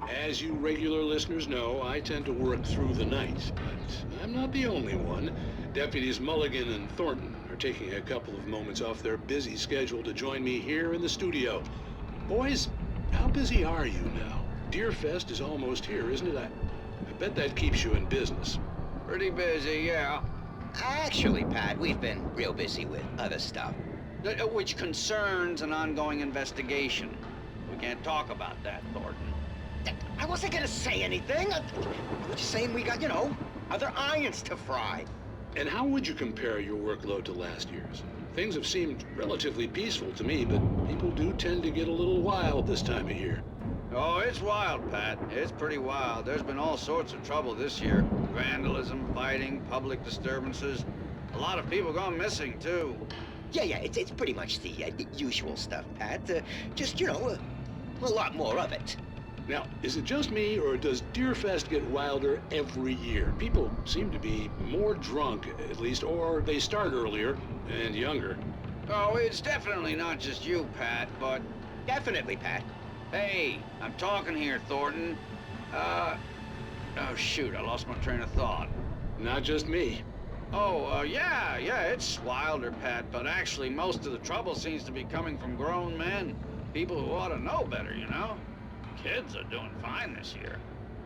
As you regular listeners know, I tend to work through the night, but I'm not the only one. Deputies Mulligan and Thornton are taking a couple of moments off their busy schedule to join me here in the studio. Boys, how busy are you now? Deerfest is almost here, isn't it? I bet that keeps you in business. Pretty busy, yeah. Actually, Pat, we've been real busy with other stuff, which concerns an ongoing investigation. We can't talk about that, Thornton. I wasn't gonna say anything. I was just saying we got, other irons to fry. And how would you compare your workload to last year's? Things have seemed relatively peaceful to me, but people do tend to get a little wild this time of year. Oh, it's wild, Pat. It's pretty wild. There's been all sorts of trouble this year. Vandalism, fighting, public disturbances. A lot of people gone missing, too. Yeah, it's pretty much the usual stuff, Pat. Just, a lot more of it. Now, is it just me, or does Deerfest get wilder every year? People seem to be more drunk, at least, or they start earlier and younger. Oh, it's definitely not just you, Pat, but... Definitely, Pat. Hey, I'm talking here, Thornton. Oh, shoot, I lost my train of thought. Not just me. Oh, yeah, it's wilder, Pat, but actually most of the trouble seems to be coming from grown men. People who ought to know better, Kids are doing fine this year.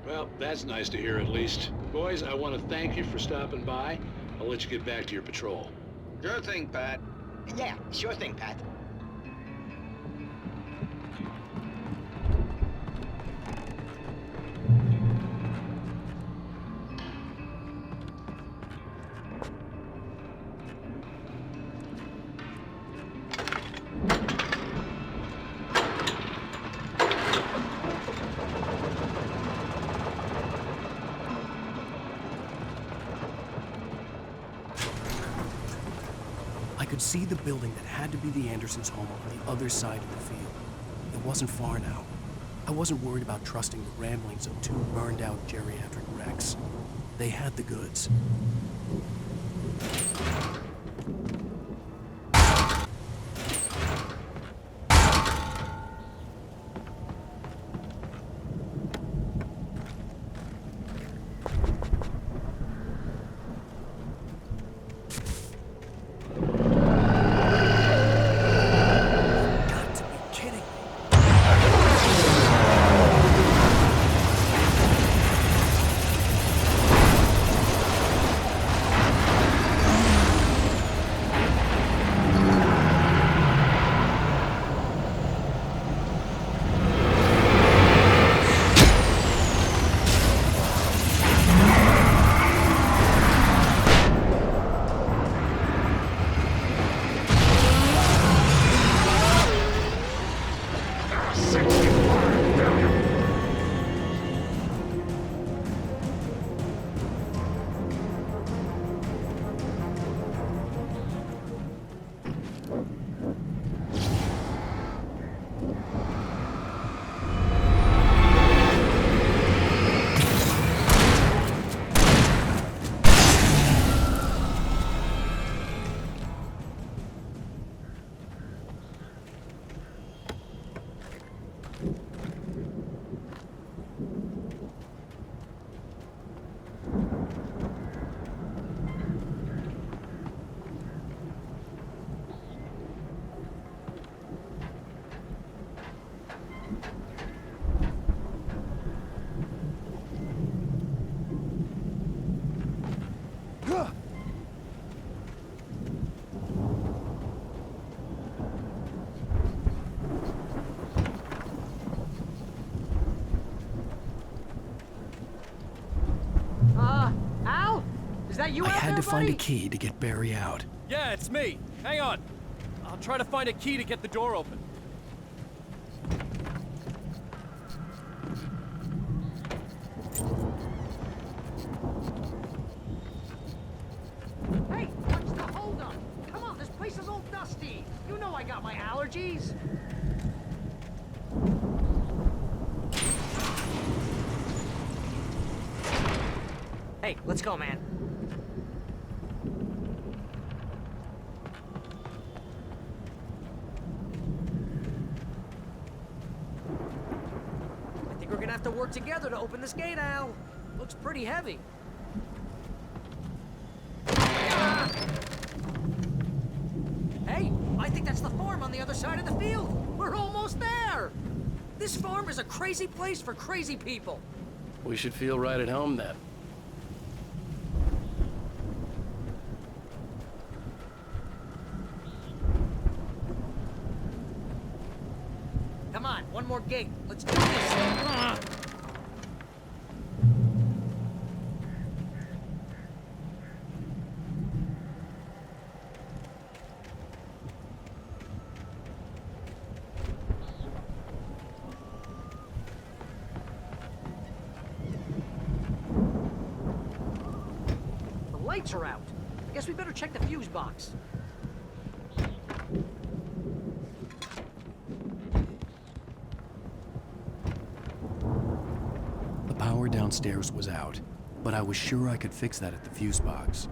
Well, that's nice to hear at least. Boys, I want to thank you for stopping by. I'll let you get back to your patrol. Sure thing, Pat. Yeah, sure thing, Pat. I could see the building that had to be the Andersons' home on the other side of the field. It wasn't far now. I wasn't worried about trusting the ramblings of two burned-out geriatric wrecks. They had the goods. you I out had there, to find a buddy? key to get Barry out. Yeah, it's me. Hang on. I'll try to find a key to get the door open. Hey, what's the holdup? Come on, this place is all dusty. You know I got my allergies. Hey, let's go, man. I think we're gonna have to work together to open this gate, Al. Looks pretty heavy. Hey, I think that's the farm on the other side of the field. We're almost there. This farm is a crazy place for crazy people. We should feel right at home then. Come on, one more gate. Let's do this. The lights are out. I guess we better check the fuse box. The power downstairs was out, but I was sure I could fix that at the fuse box.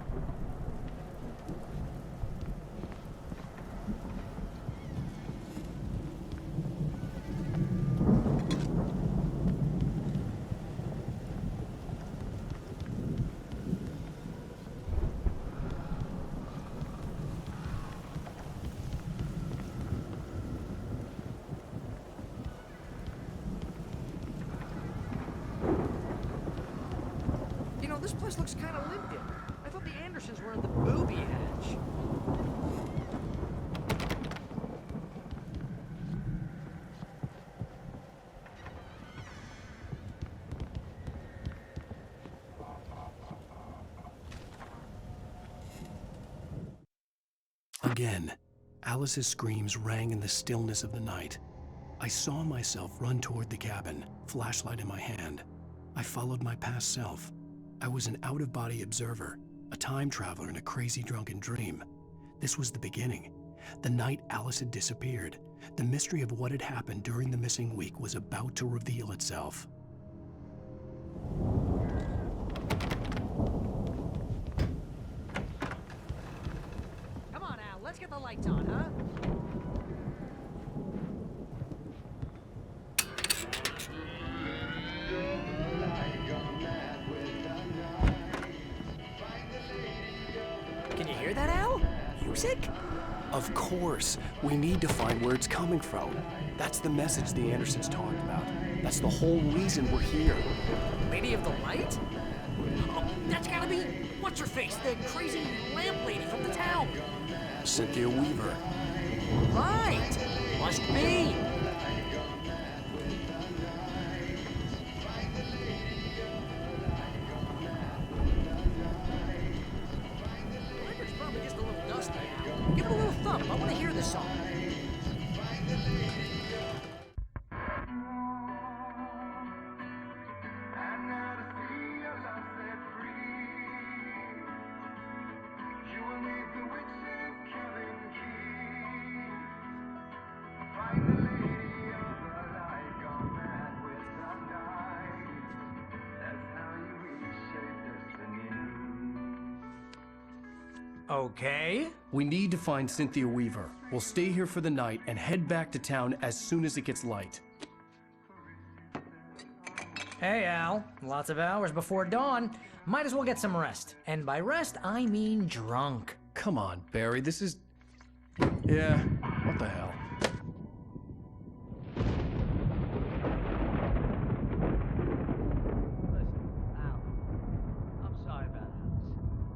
You know, this place looks kind of lived in. I thought the Andersons were in the booby hatch. Again, Alice's screams rang in the stillness of the night. I saw myself run toward the cabin, flashlight in my hand. I followed my past self. I was an out-of-body observer, a time traveler in a crazy drunken dream. This was the beginning. The night Alice had disappeared. The mystery of what had happened during the missing week was about to reveal itself. Come on, Al, let's get the lights on, huh? Can you hear that, Al? Music? Of course. We need to find where it's coming from. That's the message the Andersons talked about. That's the whole reason we're here. Lady of the Light? Oh, that's gotta be... What's-her-face? The crazy lamp lady from the town. Cynthia Weaver. Right! Must be! The record's probably just a little dusty now. Give it a little thump. I want to hear this song. Okay. We need to find Cynthia Weaver. We'll stay here for the night and head back to town as soon as it gets light. Hey, Al. Lots of hours before dawn. Might as well get some rest. And by rest, I mean drunk. Come on, Barry, this is... Yeah, what the hell? I'm sorry about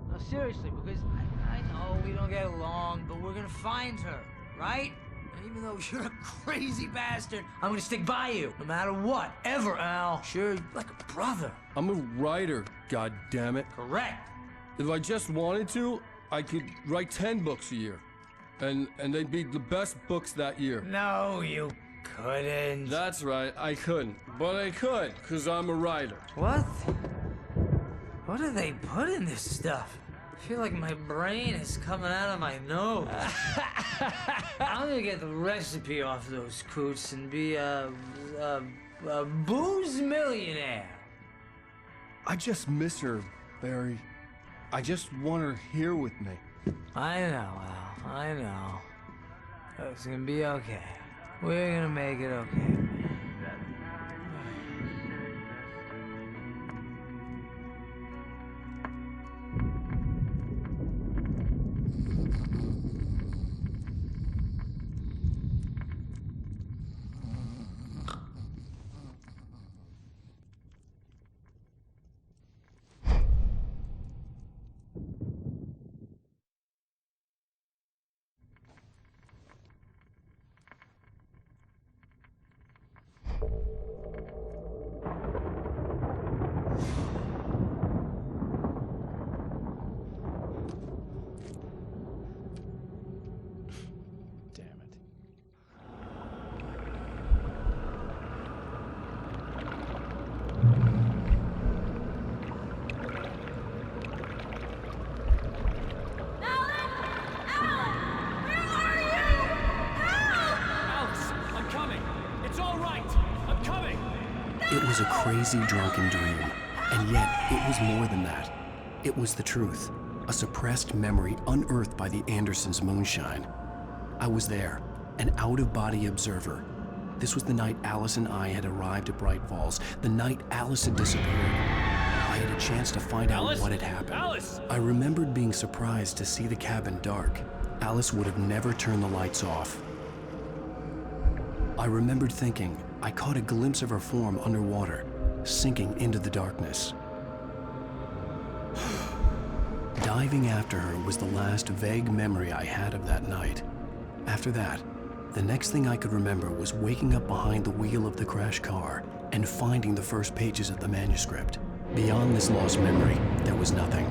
this. No, seriously, because I know we don't get along, but we're gonna find her, right? And even though you're a crazy bastard, I'm gonna stick by you, no matter what, ever, Al. Sure, like a brother. I'm a writer, goddammit. Correct. If I just wanted to, I could write 10 books a year. And they'd be the best books that year. No, you couldn't. That's right, I couldn't. But I could, because I'm a writer. What? What do they put in this stuff? I feel like my brain is coming out of my nose. I'm gonna get the recipe off those coots and be a booze millionaire. I just miss her, Barry. I just want her here with me. I know, Al. I know. It's gonna be okay. We're gonna make it okay. It was a crazy, drunken dream, and yet it was more than that. It was the truth, a suppressed memory unearthed by the Andersons' moonshine. I was there, an out-of-body observer. This was the night Alice and I had arrived at Bright Falls, the night Alice had disappeared. I had a chance to find out what had happened. Alice! I remembered being surprised to see the cabin dark. Alice would have never turned the lights off. I remembered thinking, I caught a glimpse of her form underwater, sinking into the darkness. Diving after her was the last vague memory I had of that night. After that, the next thing I could remember was waking up behind the wheel of the crashed car and finding the first pages of the manuscript. Beyond this lost memory, there was nothing.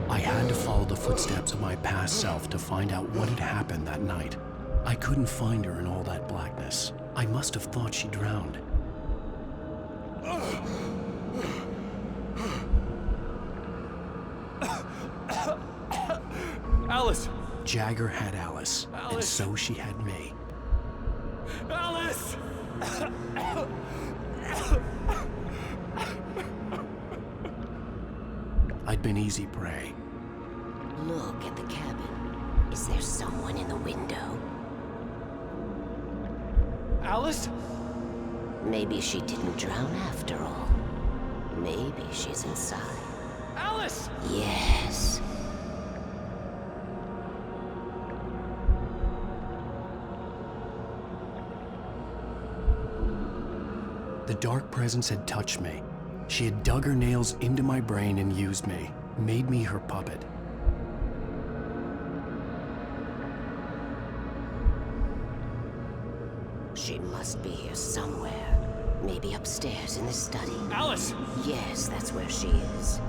I had to follow the footsteps of my past self to find out what had happened that night. I couldn't find her in all that blackness. I must have thought she drowned. Alice! Jagger had Alice, and so she had me. Alice! I'd been easy prey. Look at the cabin. Is there someone in the window? Alice? Maybe she didn't drown after all. Maybe she's inside. Alice! Yes. The dark presence had touched me. She had dug her nails into my brain and used me, made me her puppet. She must be here somewhere. Maybe upstairs in the study. Alice! Yes, that's where she is.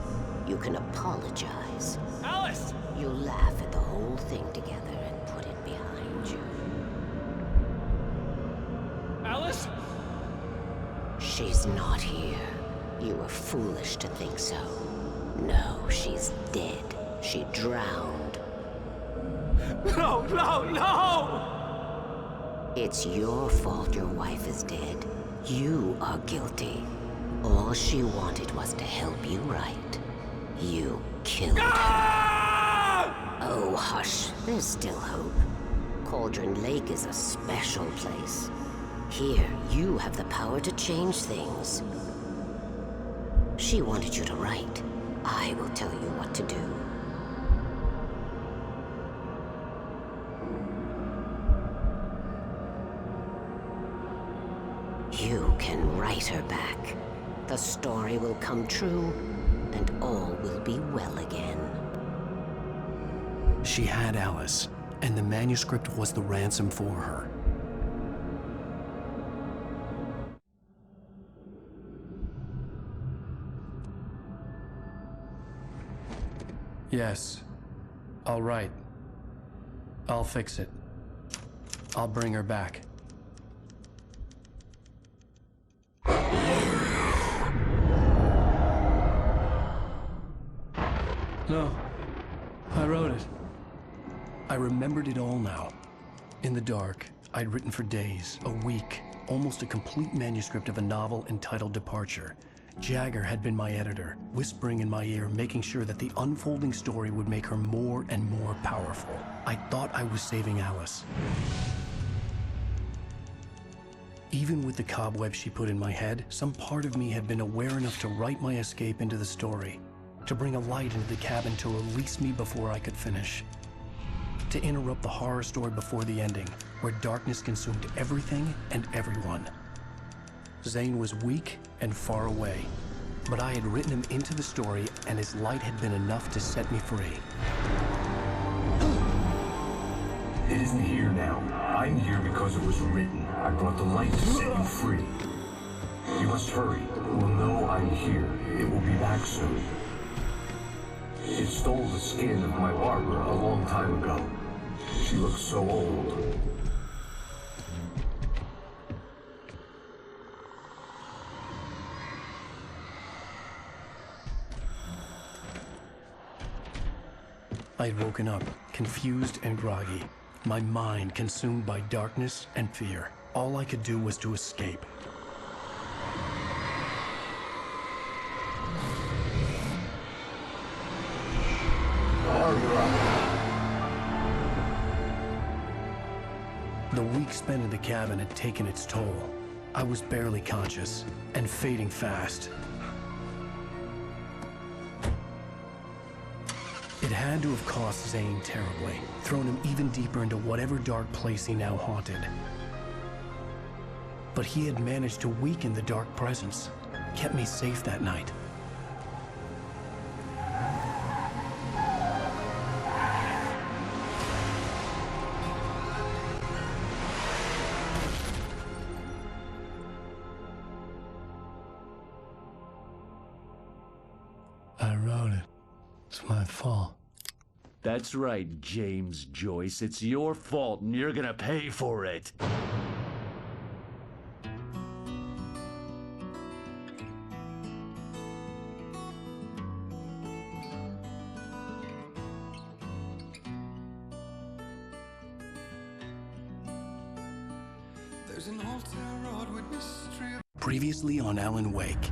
You can apologize. Alice! You'll laugh at the whole thing together and put it behind you. Alice? She's not here. You were foolish to think so. No, she's dead. She drowned. No, no, no! It's your fault your wife is dead. You are guilty. All she wanted was to help you right. You killed her. Oh, hush. There's still hope. Cauldron Lake is a special place. Here, you have the power to change things. She wanted you to write. I will tell you what to do. You can write her back. The story will come true, and all will be well again. She had Alice, and the manuscript was the ransom for her. Yes. All right. I'll fix it. I'll bring her back. No. I wrote it. I remembered it all now. In the dark, I'd written for days, a week, almost a complete manuscript of a novel entitled Departure. Jagger had been my editor, whispering in my ear, making sure that the unfolding story would make her more and more powerful. I thought I was saving Alice. Even with the cobwebs she put in my head, some part of me had been aware enough to write my escape into the story, to bring a light into the cabin to release me before I could finish, to interrupt the horror story before the ending, where darkness consumed everything and everyone. Zane was weak and far away, but I had written him into the story, and his light had been enough to set me free. It isn't here now. I'm here because it was written. I brought the light to set you free. You must hurry. It will know I'm here. It will be back soon. It stole the skin of my Barbara a long time ago. She looks so old. I'd woken up, confused and groggy, my mind consumed by darkness and fear. All I could do was to escape. The week spent in the cabin had taken its toll. I was barely conscious, and fading fast. It had to have cost Zane terribly, thrown him even deeper into whatever dark place he now haunted. But he had managed to weaken the dark presence, kept me safe that night. I wrote it. It's my fault. That's right, James Joyce. It's your fault, and you're gonna pay for it. There's an old town road with mystery. Previously on Alan Wake.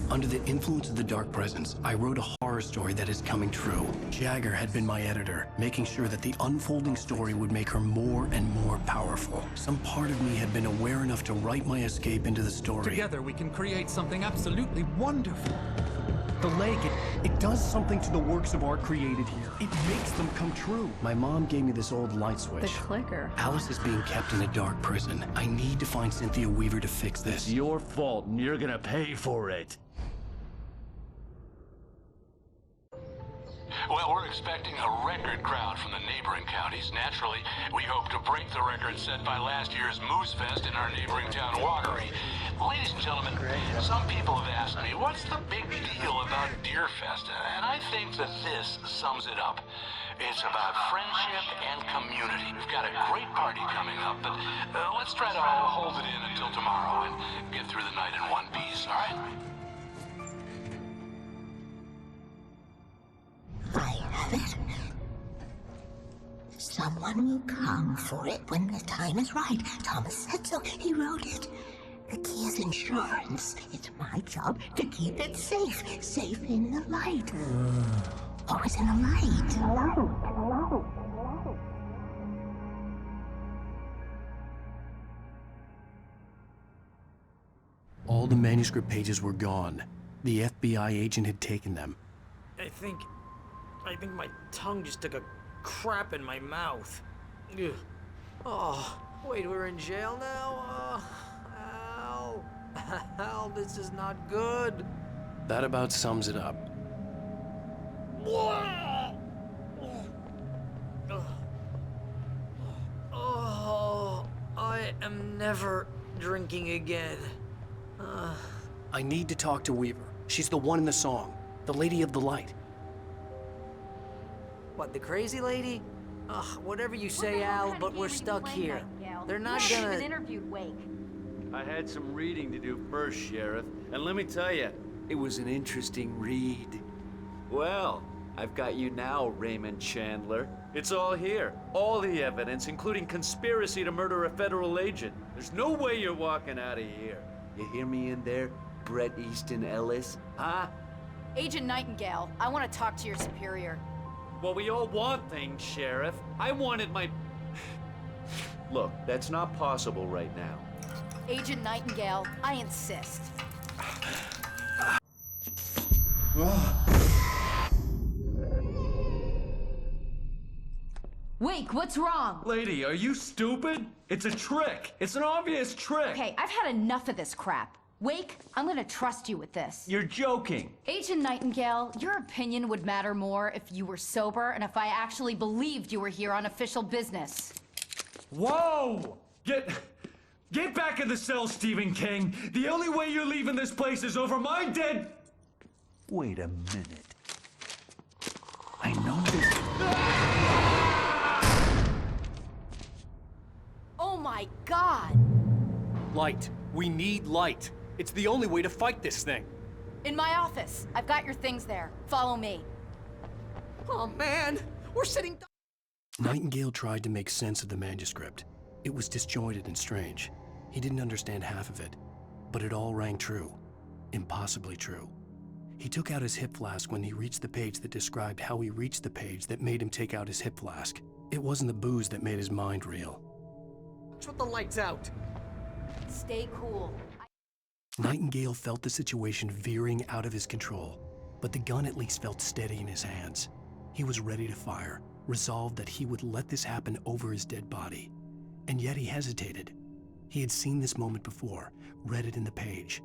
Under the influence of the dark presence, I wrote a horror story that is coming true. Jagger had been my editor, making sure that the unfolding story would make her more and more powerful. Some part of me had been aware enough to write my escape into the story. Together we can create something absolutely wonderful. The lake, it does something to the works of art created here. It makes them come true. My mom gave me this old light switch. The clicker. Alice is being kept in a dark prison. I need to find Cynthia Weaver to fix this. It's your fault, and you're gonna pay for it. Well, we're expecting a record crowd from the neighboring counties. Naturally, we hope to break the record set by last year's Moose Fest in our neighboring town, Walkery. Ladies and gentlemen, some people have asked me, what's the big deal about Deer Fest? And I think that this sums it up. It's about friendship and community. We've got a great party coming up, but let's try to hold it in until tomorrow and get through the night in one piece, all right? I have it. Someone will come for it when the time is right. Thomas said so. He wrote it. The key is insurance. It's my job to keep it safe. Safe in the light. Always in the light. All the manuscript pages were gone. The FBI agent had taken them. I think my tongue just took a crap in my mouth. Ugh. Oh, wait, we're in jail now? Al. Al, this is not good. That about sums it up. Oh, I am never drinking again. I need to talk to Weaver. She's the one in the song, the Lady of the Light. What, the crazy lady? Ugh, whatever you say, Al, but we're stuck here. They're not gonna... even interviewed Wake. I had some reading to do first, Sheriff, and let me tell you, it was an interesting read. Well, I've got you now, Raymond Chandler. It's all here. All the evidence, including conspiracy to murder a federal agent. There's no way you're walking out of here. You hear me in there, Bret Easton Ellis? Huh? Agent Nightingale, I want to talk to your superior. Well, we all want things, Sheriff. I wanted my... Look, that's not possible right now. Agent Nightingale, I insist. Wake, what's wrong? Lady, are you stupid? It's a trick. It's an obvious trick. Okay, I've had enough of this crap. Wake, I'm gonna trust you with this. You're joking. Agent Nightingale, your opinion would matter more if you were sober and if I actually believed you were here on official business. Whoa! Get back in the cell, Stephen King. The only way you're leaving this place is over my dead... Wait a minute. I know this... Oh my God! Light. We need light. It's the only way to fight this thing. In my office. I've got your things there. Follow me. Oh man, we're sitting... Nightingale tried to make sense of the manuscript. It was disjointed and strange. He didn't understand half of it, but it all rang true. Impossibly true. He took out his hip flask when he reached the page that described how he reached the page that made him take out his hip flask. It wasn't the booze that made his mind reel. Put the lights out. Stay cool. Nightingale felt the situation veering out of his control, but the gun at least felt steady in his hands. He was ready to fire, resolved that he would let this happen over his dead body. And yet he hesitated. He had seen this moment before, read it in the page.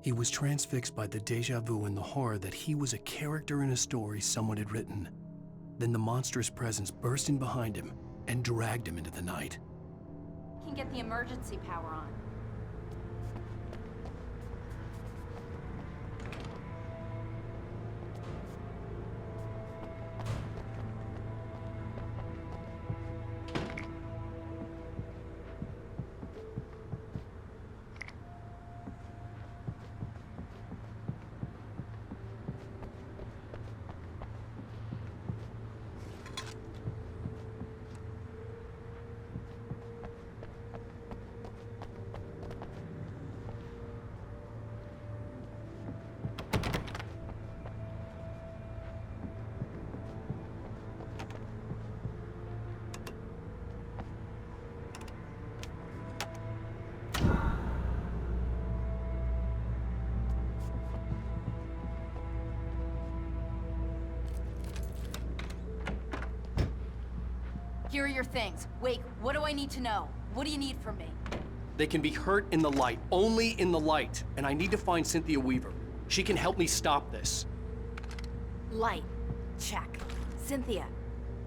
He was transfixed by the déjà vu and the horror that he was a character in a story someone had written. Then the monstrous presence burst in behind him and dragged him into the night. Can get the emergency power on. Here are your things. Wake, what do I need to know? What do you need from me? They can be hurt in the light, only in the light. And I need to find Cynthia Weaver. She can help me stop this. Light. Check. Cynthia.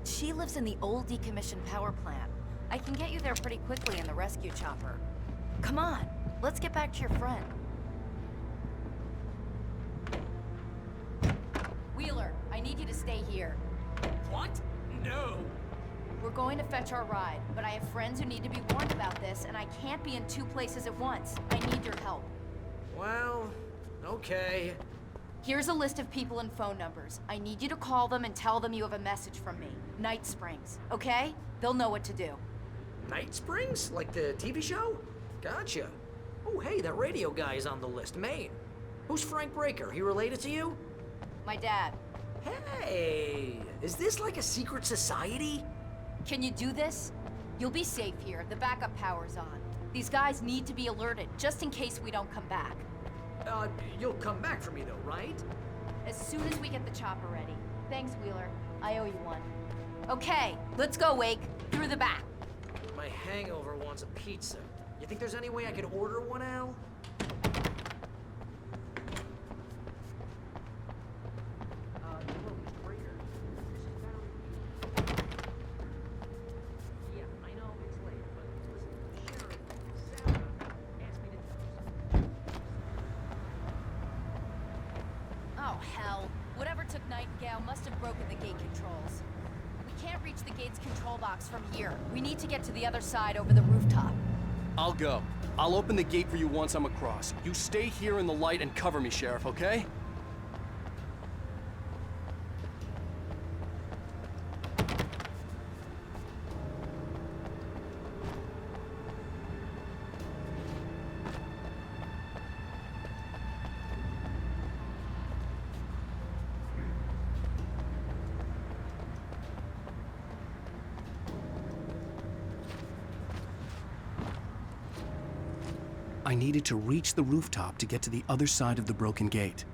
She lives in the old decommissioned power plant. I can get you there pretty quickly in the rescue chopper. Come on, let's get back to your friend. Wheeler, I need you to stay here. What? No. We're going to fetch our ride, but I have friends who need to be warned about this, and I can't be in two places at once. I need your help. Well, okay. Here's a list of people and phone numbers. I need you to call them and tell them you have a message from me. Night Springs, okay? They'll know what to do. Night Springs? Like the TV show? Gotcha. Oh, hey, that radio guy is on the list, Maine. Who's Frank Breaker? He related to you? My dad. Hey, is this like a secret society? Can you do this? You'll be safe here. The backup power's on. These guys need to be alerted, just in case we don't come back. You'll come back for me though, right? As soon as we get the chopper ready. Thanks, Wheeler. I owe you one. Okay, let's go, Wake. Through the back. My hangover wants a pizza. You think there's any way I could order one, Al? Oh, hell. Whatever took Nightingale must have broken the gate controls. can't reach the gate's control box from here. We need to get to the other side over the rooftop. I'll go. I'll open the gate for you once I'm across. You stay here in the light and cover me, Sheriff, okay? I needed to reach the rooftop to get to the other side of the broken gate.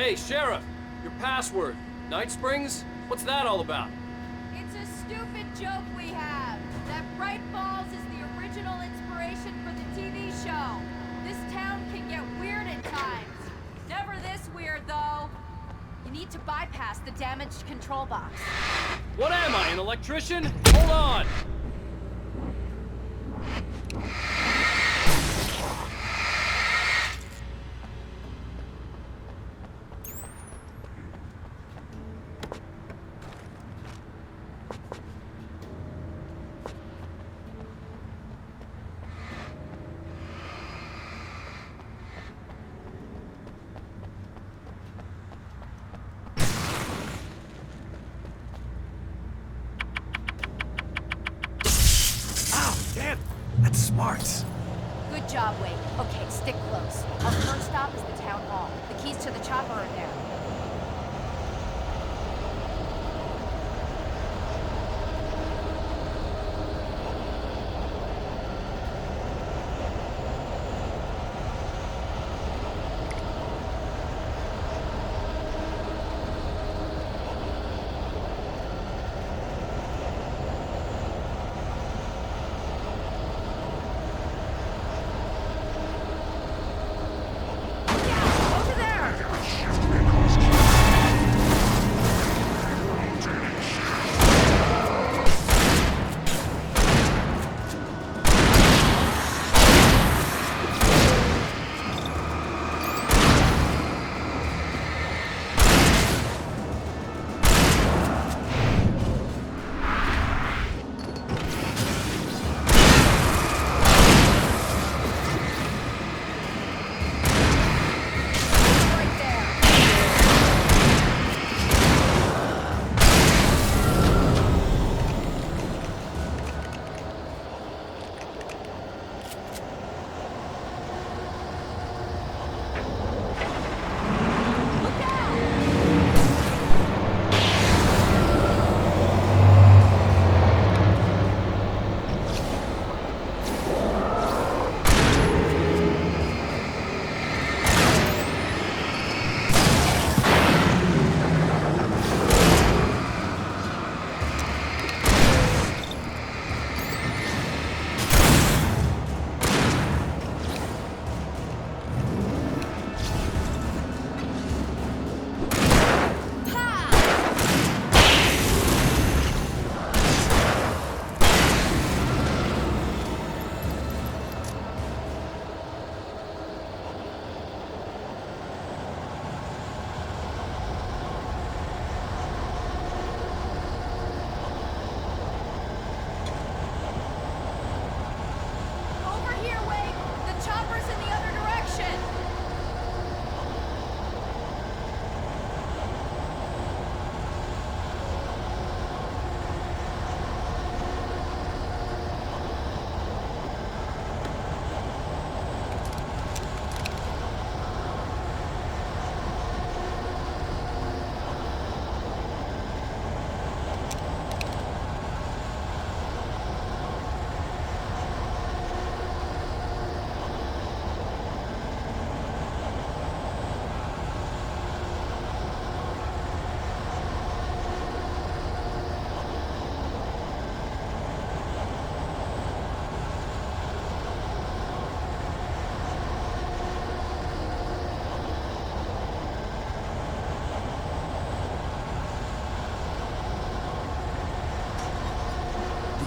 Hey, Sheriff! Your password. Night Springs? What's that all about? It's a stupid joke we have. That Bright Falls is the original inspiration for the TV show. This town can get weird at times. Never this weird, though. You need to bypass the damaged control box. What am I, an electrician? Hold on! Damn! That's smart! Good job, Wade. Okay, stick close. Our first stop is the town hall. The keys to the chopper are there.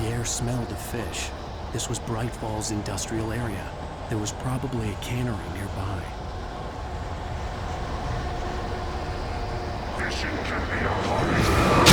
The air smelled of fish. This was Bright Falls industrial area. There was probably a cannery nearby. Fishing can be a hobby.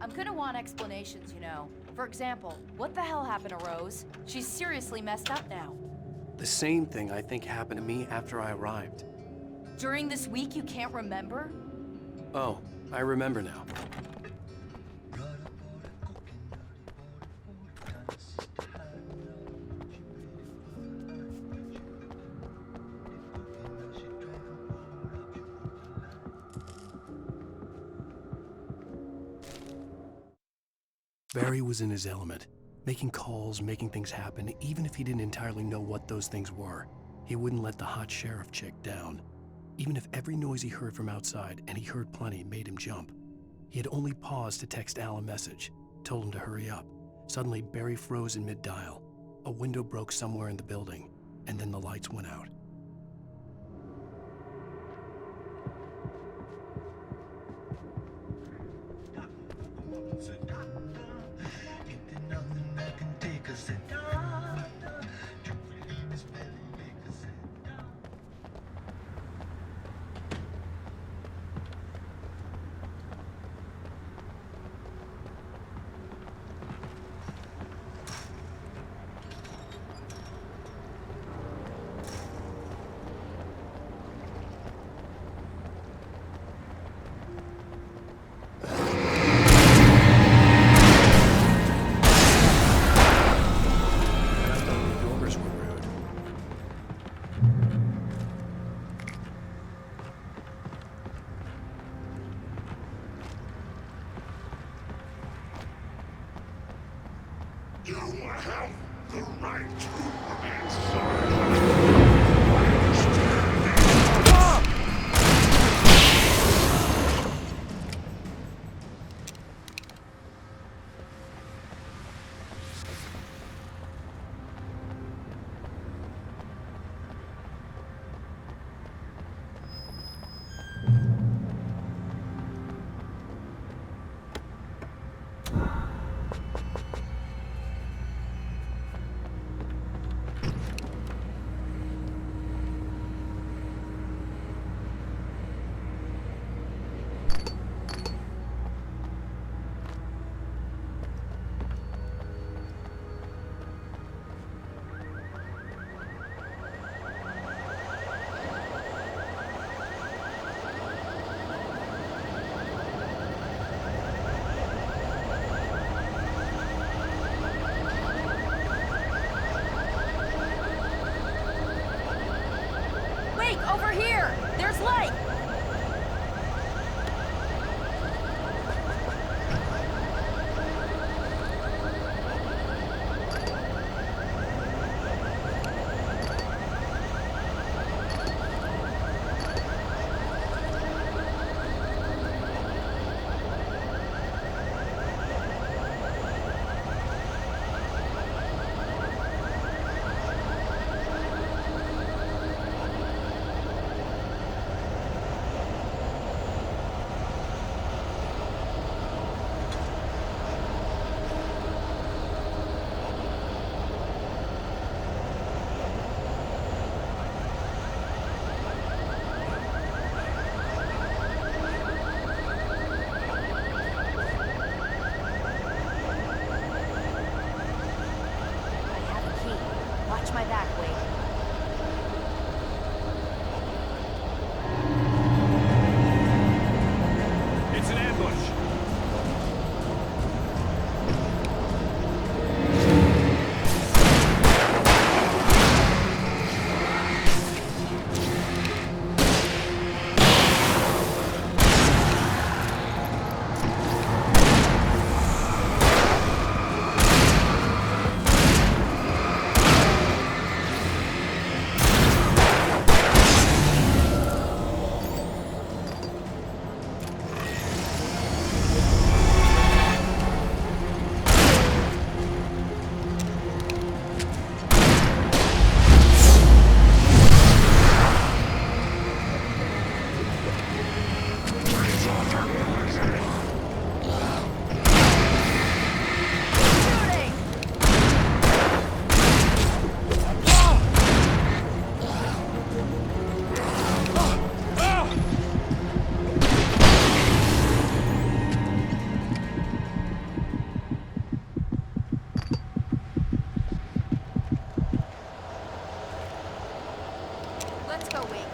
I'm gonna want explanations, you know. For example, what the hell happened to Rose? She's seriously messed up now. The same thing I think happened to me after I arrived. During this week, you can't remember? Oh, I remember now. Barry was in his element, making calls, making things happen, even if he didn't entirely know what those things were. He wouldn't let the hot sheriff chick down. Even if every noise he heard from outside, and he heard plenty, made him jump. He had only paused to text Al a message, told him to hurry up. Suddenly, Barry froze in mid-dial. A window broke somewhere in the building, and then the lights went out. You have the right to remain silent. There's light! Watch my back, Wade. It's an ambush. Let's go, Wade.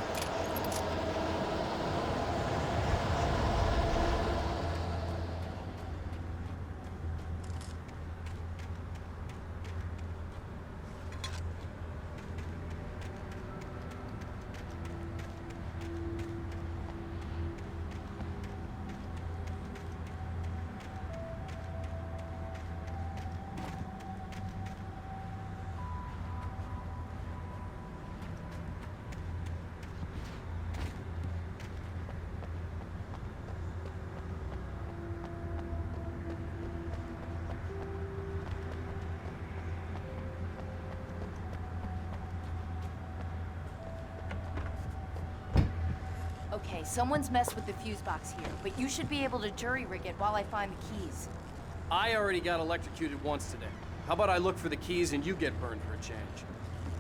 Okay, someone's messed with the fuse box here, but you should be able to jury-rig it while I find the keys. I already got electrocuted once today. How about I look for the keys and you get burned for a change?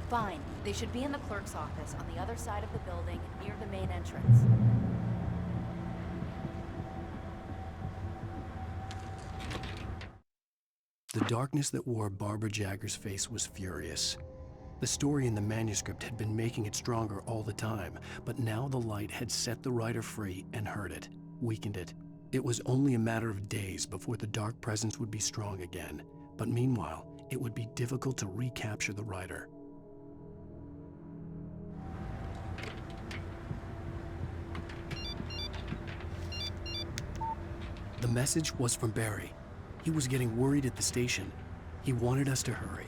Fine. They should be in the clerk's office on the other side of the building, near the main entrance. The darkness that wore Barbara Jagger's face was furious. The story in the manuscript had been making it stronger all the time, but now the light had set the writer free and hurt it, weakened it. It was only a matter of days before the dark presence would be strong again, but meanwhile, it would be difficult to recapture the writer. The message was from Barry. He was getting worried at the station. He wanted us to hurry.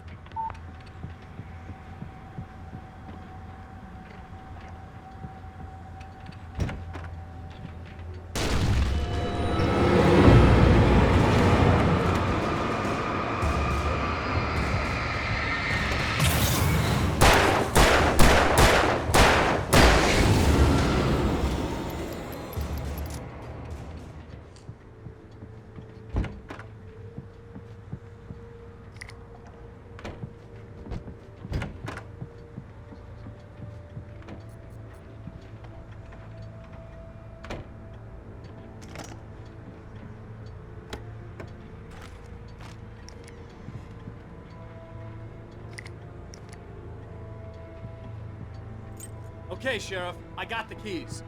Okay, Sheriff, I got the keys.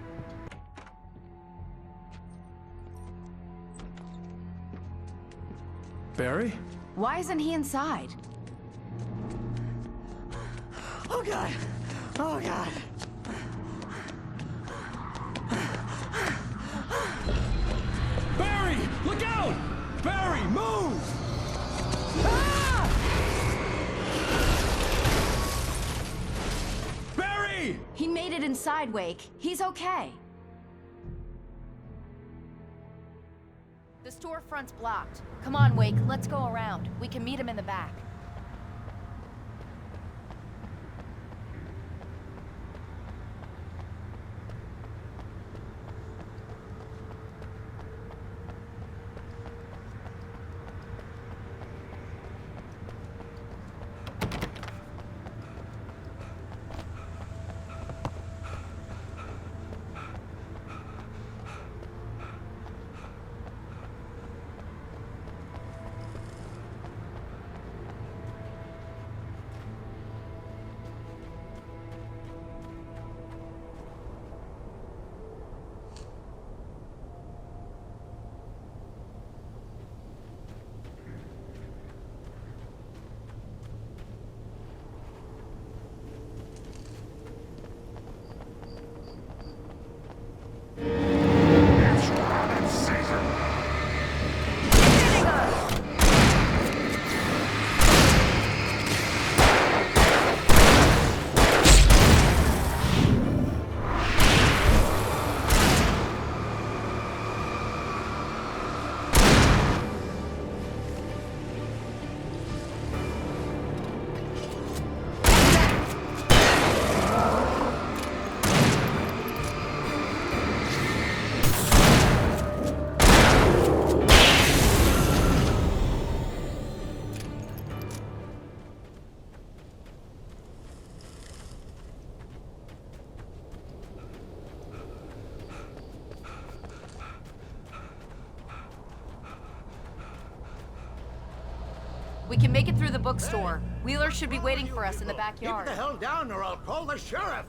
Barry? Why isn't he inside? Oh, God. Oh, God. Move! Ah! Barry! He made it inside, Wake. He's okay. The storefront's blocked. Come on, Wake, let's go around. We can meet him in the back. We can make it through the bookstore. Wheeler should be waiting for us in the backyard. Keep the hell down or I'll call the sheriff.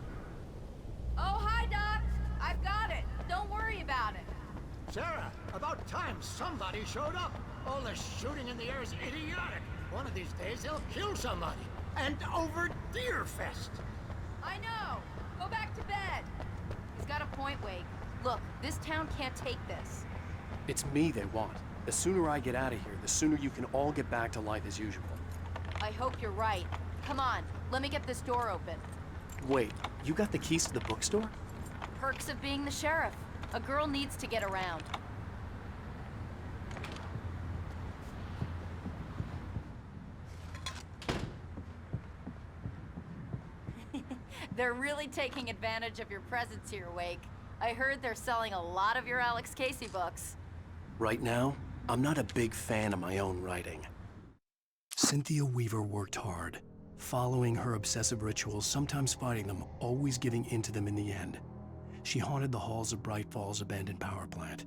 Oh, hi, Doc. I've got it. Don't worry about it. Sarah, about time somebody showed up. All the shooting in the air is idiotic. One of these days they'll kill somebody. And over Deerfest. I know. Go back to bed. He's got a point, Wake. Look, this town can't take this. It's me they want. The sooner I get out of here, the sooner you can all get back to life as usual. I hope you're right. Come on, let me get this door open. Wait, you got the keys to the bookstore? Perks of being the sheriff. A girl needs to get around. They're really taking advantage of your presence here, Wake. I heard they're selling a lot of your Alex Casey books. Right now, I'm not a big fan of my own writing. Cynthia Weaver worked hard, following her obsessive rituals, sometimes fighting them, always giving in to them in the end. She haunted the halls of Bright Falls' abandoned power plant.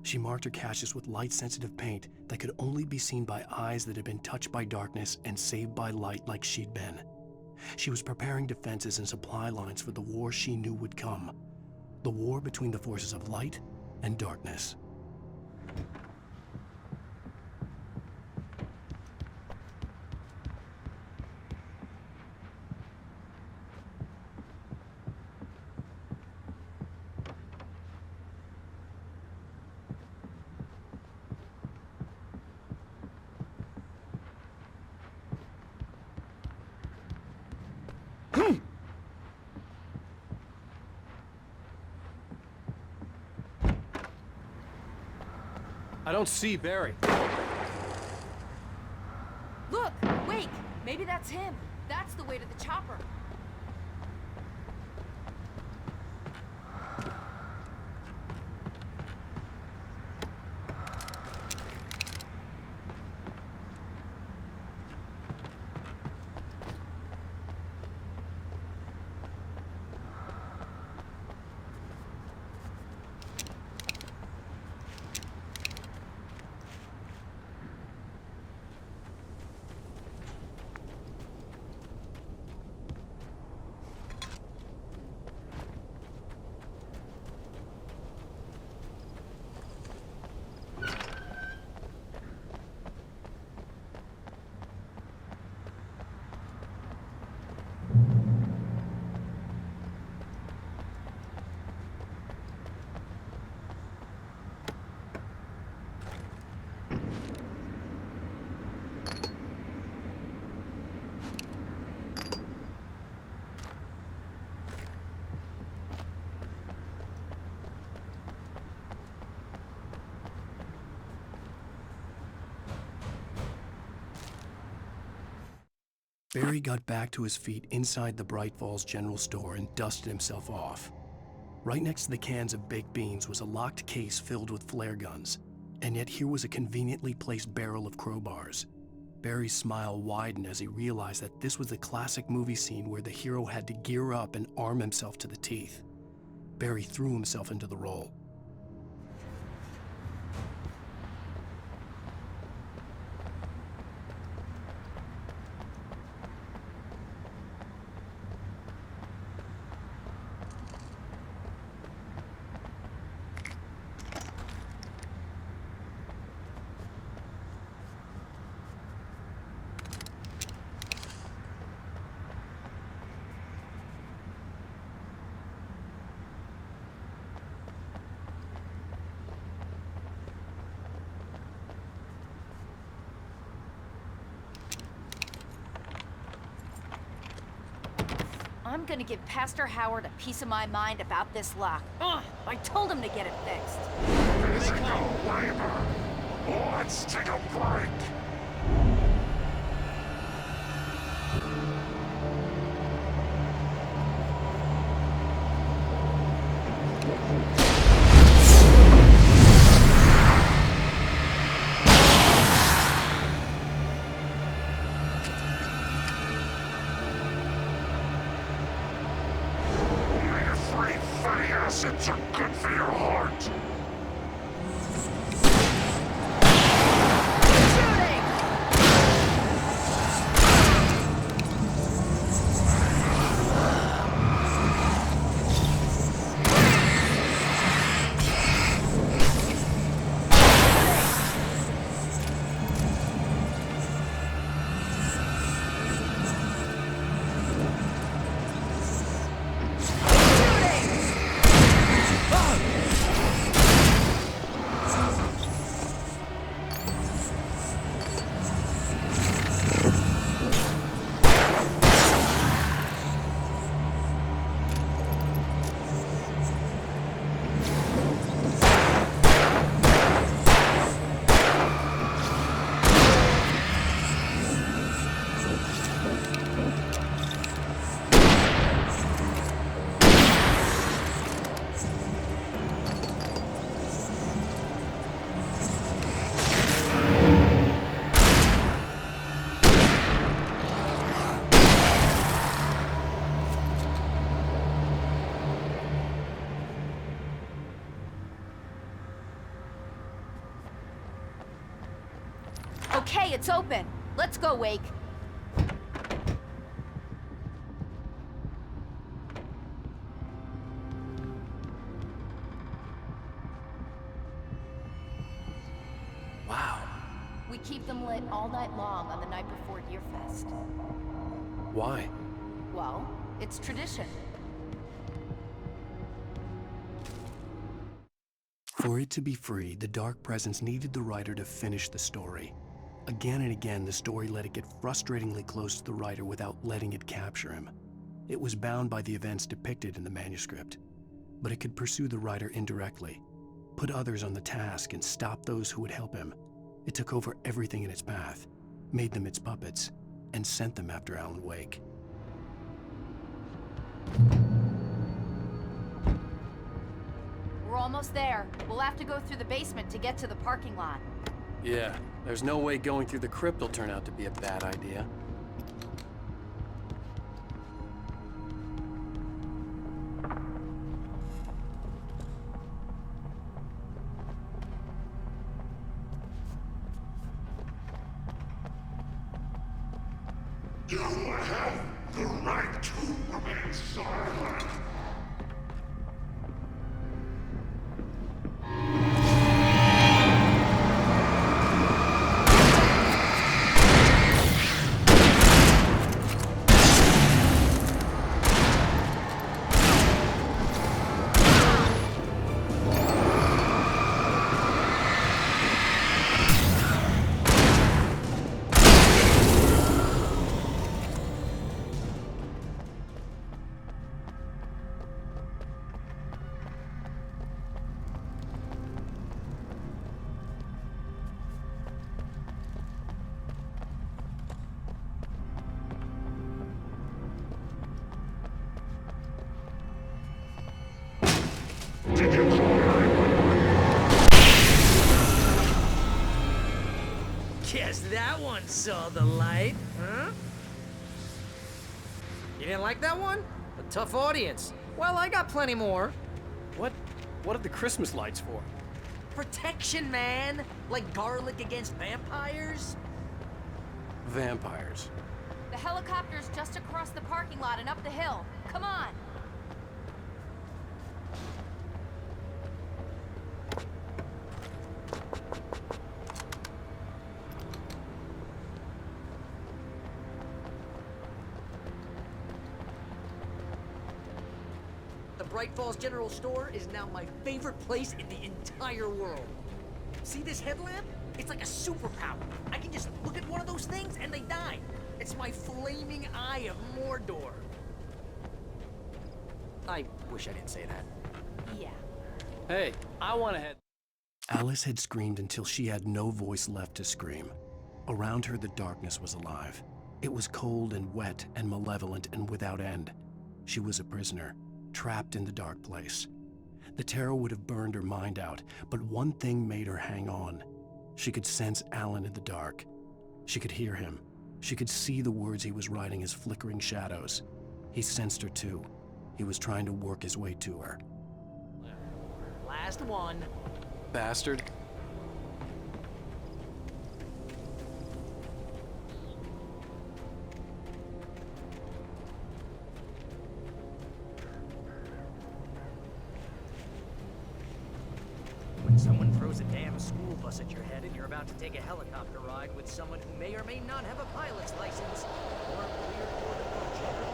She marked her caches with light-sensitive paint that could only be seen by eyes that had been touched by darkness and saved by light like she'd been. She was preparing defenses and supply lines for the war she knew would come. The war between the forces of light and darkness. I don't see Barry. Look! Wake! Maybe that's him. That's the way to the chopper. Barry got back to his feet inside the Bright Falls General Store and dusted himself off. Right next to the cans of baked beans was a locked case filled with flare guns, and yet here was a conveniently placed barrel of crowbars. Barry's smile widened as he realized that this was the classic movie scene where the hero had to gear up and arm himself to the teeth. Barry threw himself into the role. I'm gonna give Pastor Howard a piece of my mind about this lock. Ugh, I told him to get it fixed. Physical labor. Let's take a break. Acids are good for your heart. Okay, it's open. Let's go, Wake. Wow. We keep them lit all night long on the night before Deerfest. Why? Well, it's tradition. For it to be free, the Dark Presence needed the writer to finish the story. Again and again, the story let it get frustratingly close to the writer without letting it capture him. It was bound by the events depicted in the manuscript, but it could pursue the writer indirectly, put others on the task, and stop those who would help him. It took over everything in its path, made them its puppets, and sent them after Alan Wake. We're almost there. We'll have to go through the basement to get to the parking lot. Yeah, there's no way going through the crypt will turn out to be a bad idea. You have the right to remain silent. Saw the light, huh? You didn't like that one? A tough audience. Well, I got plenty more. What are the Christmas lights for? Protection, man! Like garlic against vampires? Vampires. The helicopter's just across the parking lot and up the hill. Come on! The Bright Falls General Store is now my favorite place in the entire world. See this headlamp? It's like a superpower. I can just look at one of those things and they die. It's my flaming eye of Mordor. I wish I didn't say that. Yeah. Hey, I want to head. Alice had screamed until she had no voice left to scream. Around her, the darkness was alive. It was cold and wet and malevolent and without end. She was a prisoner, trapped in the dark place. The terror would have burned her mind out, but one thing made her hang on. She could sense Alan in the dark. She could hear him. She could see the words he was writing as flickering shadows. He sensed her too. He was trying to work his way to her. Last one. Bastard. When someone throws a damn school bus at your head and you're about to take a helicopter ride with someone who may or may not have a pilot's license, or a weird horticulture.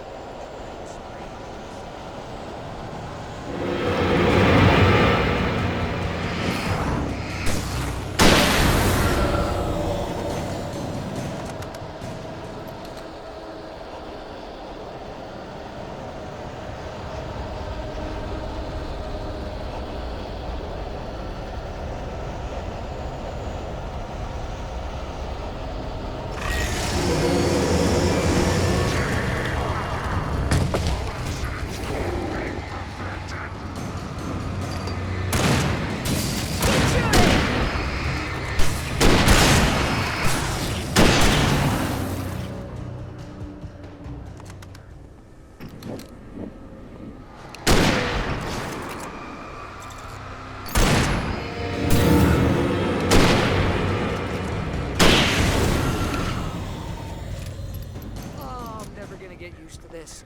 Get used to this.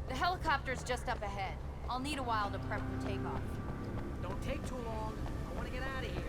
The helicopter's just up ahead. I'll need a while to prep for takeoff. Don't take too long. I want to get out of here.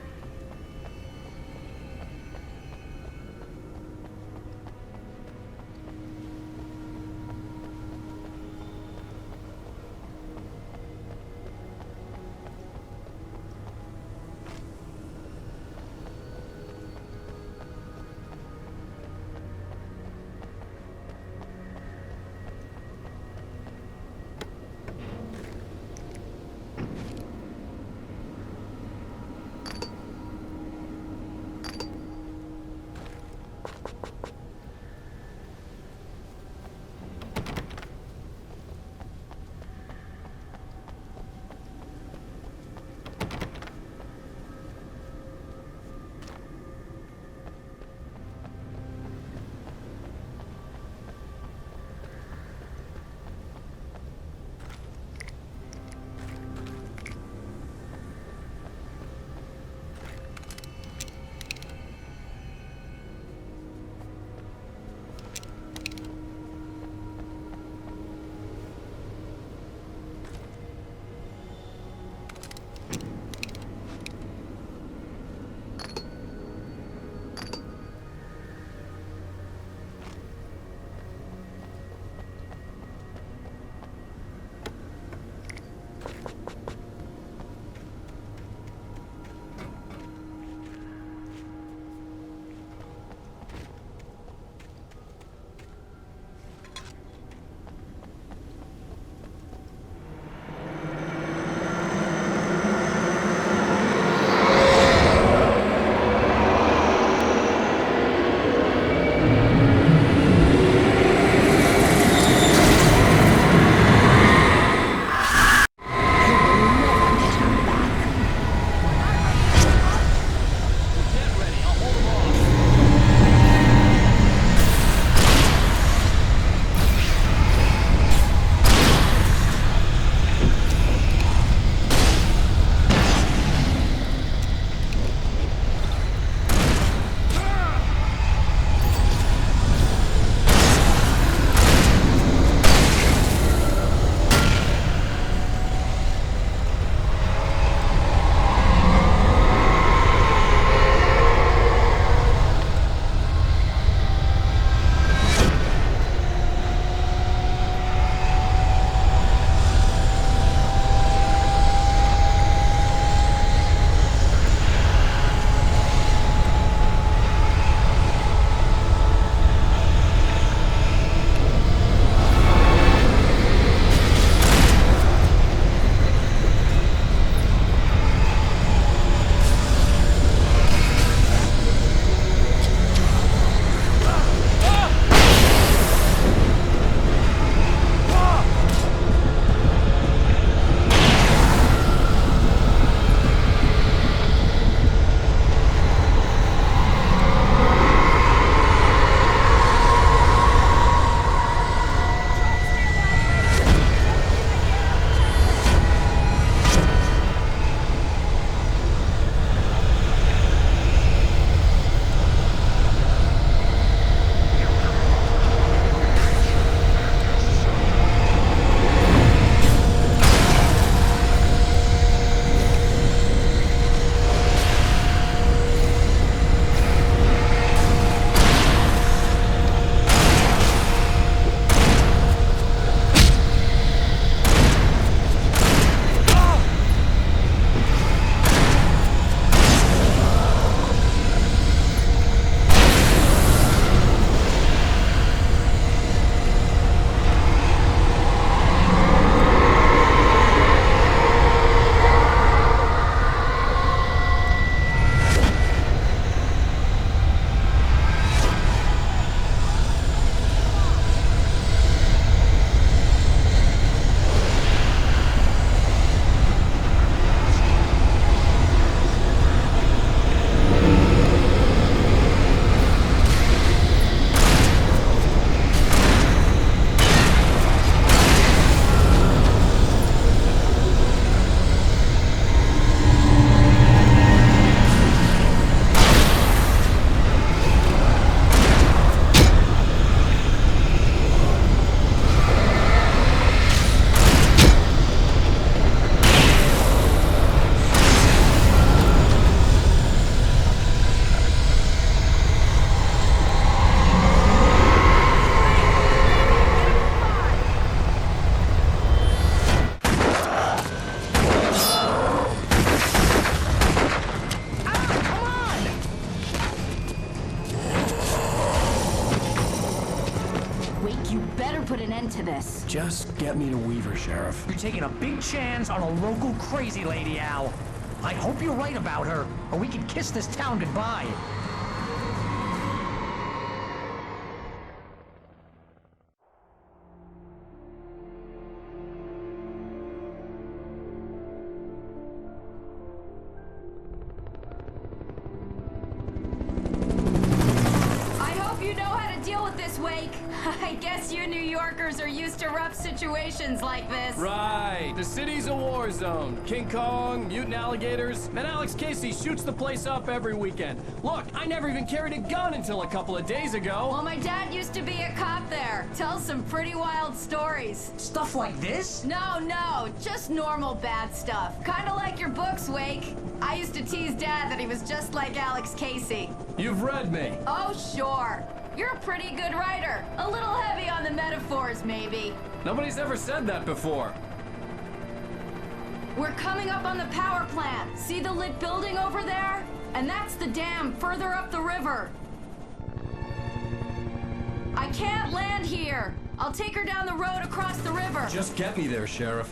Just get me to Weaver, Sheriff. You're taking a big chance on a local crazy lady, Al. I hope you're right about her, or we can kiss this town goodbye. I guess you New Yorkers are used to rough situations like this. Right. The city's a war zone. King Kong, mutant alligators. Man, Alex Casey shoots the place up every weekend. Look, I never even carried a gun until a couple of days ago. Well, my dad used to be a cop there. Tells some pretty wild stories. Stuff like this? No, just normal bad stuff. Kinda like your books, Wake. I used to tease Dad that he was just like Alex Casey. You've read me. Oh, sure. You're a pretty good writer. A little heavy on the metaphors, maybe. Nobody's ever said that before. We're coming up on the power plant. See the lit building over there? And that's the dam further up the river. I can't land here. I'll take her down the road across the river. Just get me there, Sheriff.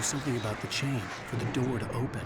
Something about the chain for the door to open.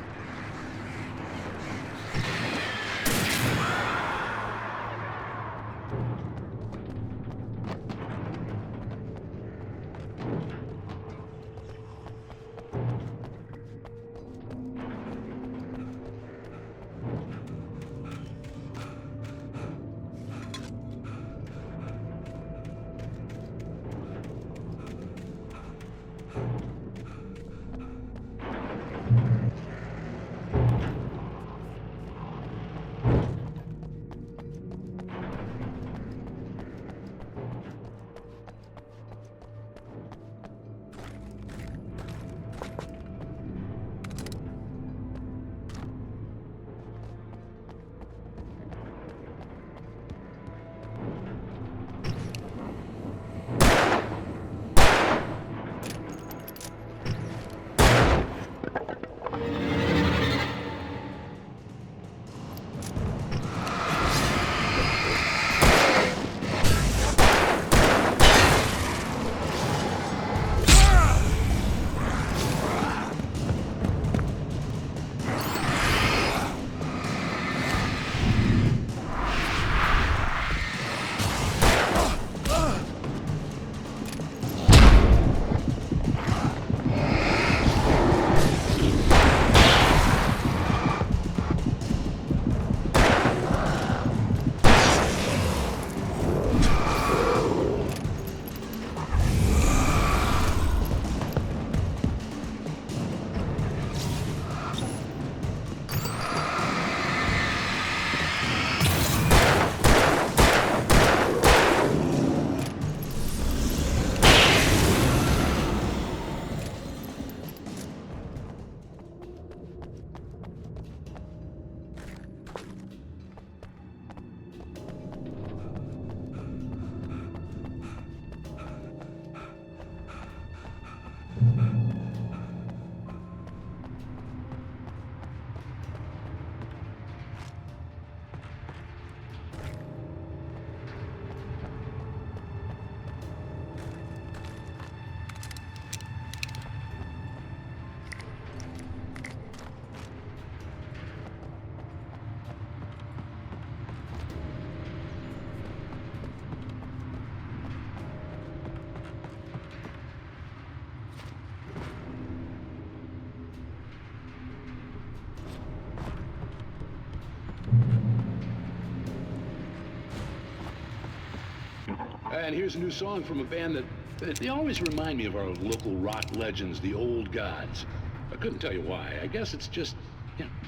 and here's a new song from a band that they always remind me of our local rock legends, the Old Gods. I couldn't tell you why. I guess it's just,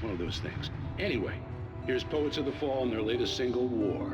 one of those things. Anyway, here's Poets of the Fall and their latest single, War.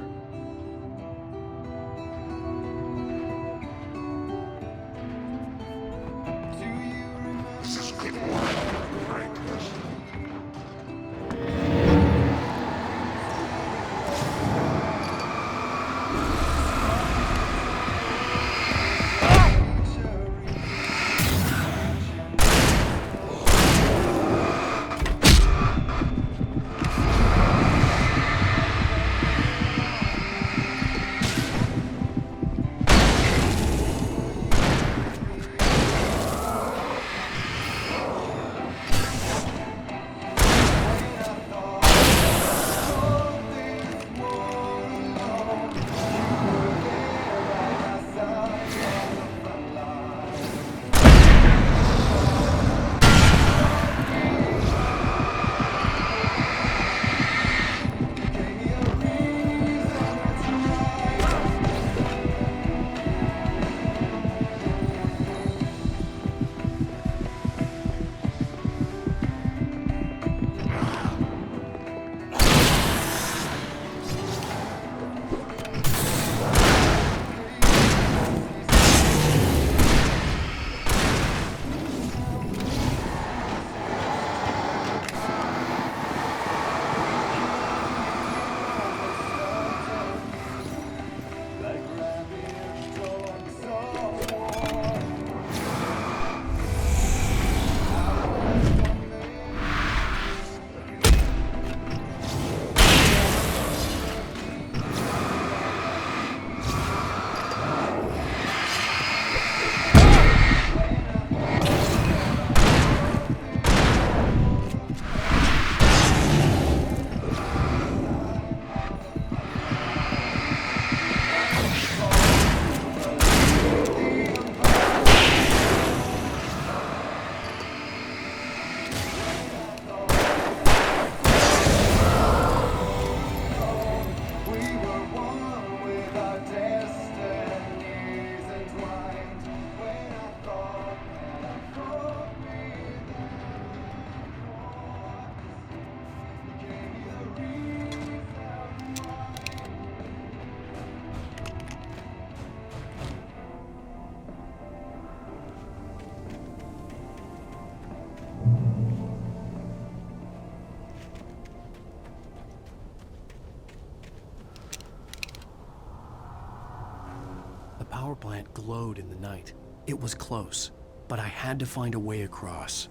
The power plant glowed in the night. It was close, but I had to find a way across.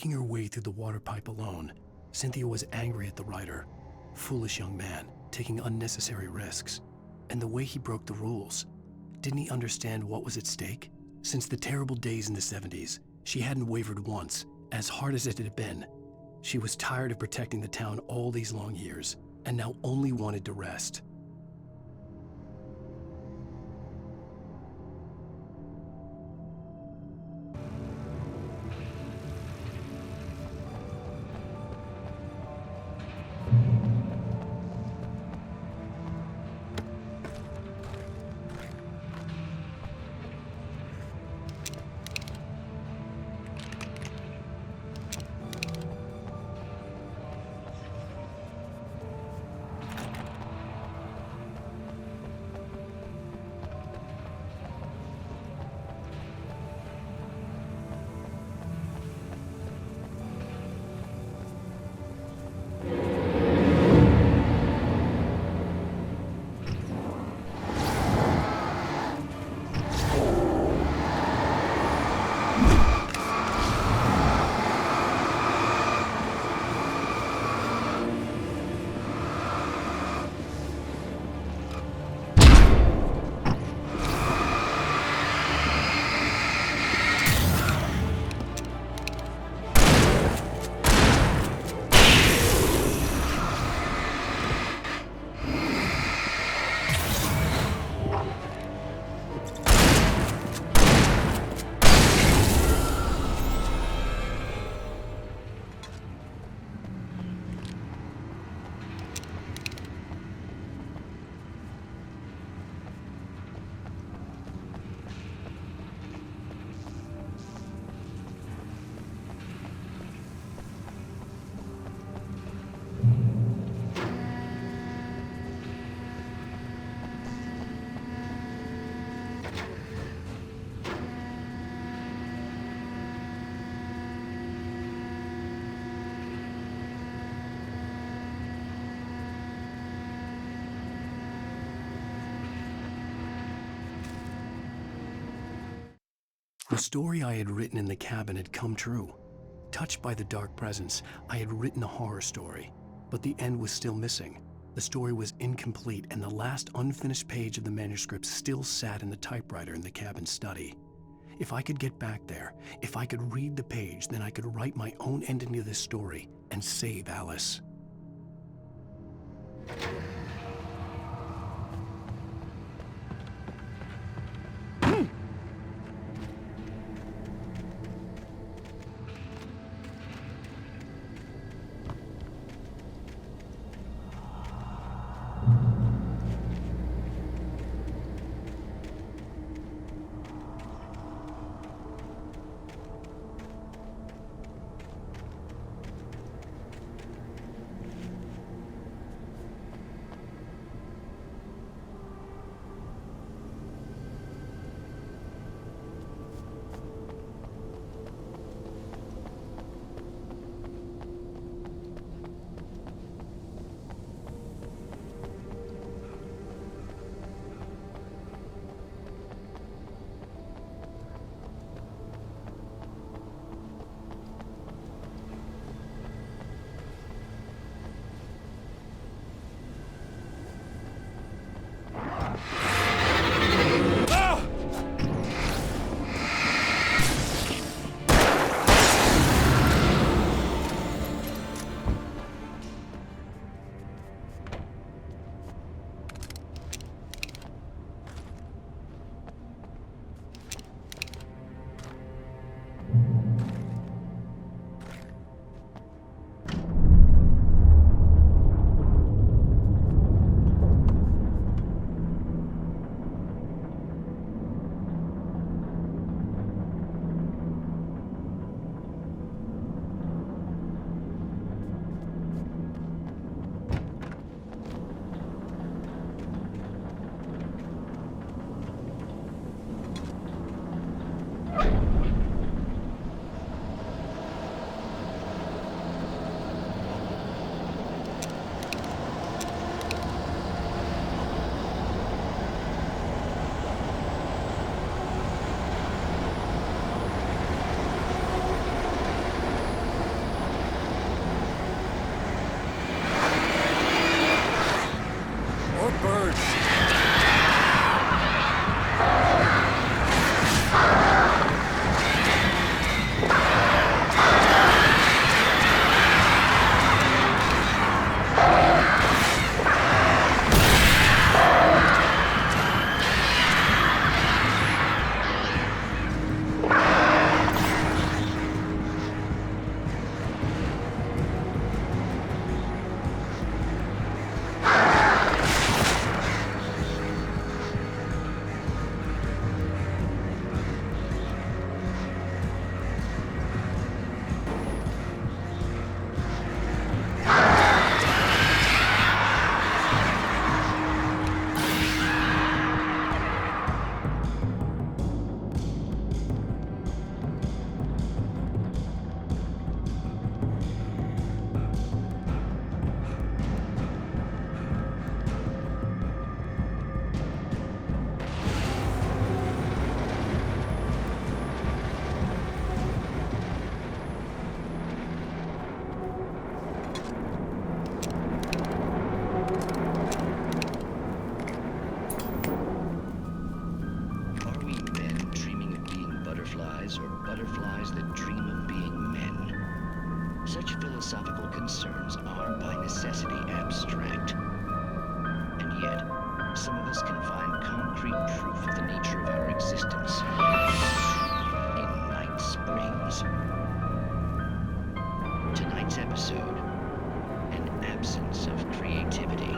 Making her way through the water pipe alone, Cynthia was angry at the writer. Foolish young man, taking unnecessary risks. And the way he broke the rules. Didn't he understand what was at stake? Since the terrible days in the 70s, she hadn't wavered once, as hard as it had been. She was tired of protecting the town all these long years, and now only wanted to rest. The story I had written in the cabin had come true. Touched by the dark presence, I had written a horror story, but the end was still missing. The story was incomplete, and the last unfinished page of the manuscript still sat in the typewriter in the cabin study. If I could get back there, if I could read the page, then I could write my own ending to this story and save Alice. Such philosophical concerns are by necessity abstract. And yet, some of us can find concrete proof of the nature of our existence in Night Springs. Tonight's episode, an absence of creativity.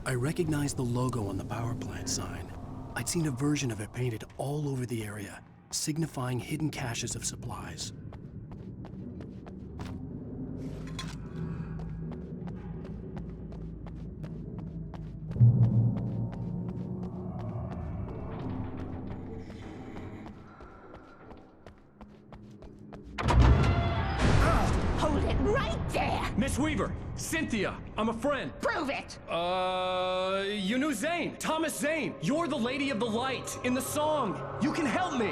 I recognized the logo on the power plant sign. I'd seen a version of it painted all over the area, signifying hidden caches of supplies. Hold it right there! Miss Weaver, Cynthia, I'm a friend. Prove it! You knew Zane, Thomas Zane. You're the Lady of the Light in the song. You can help me.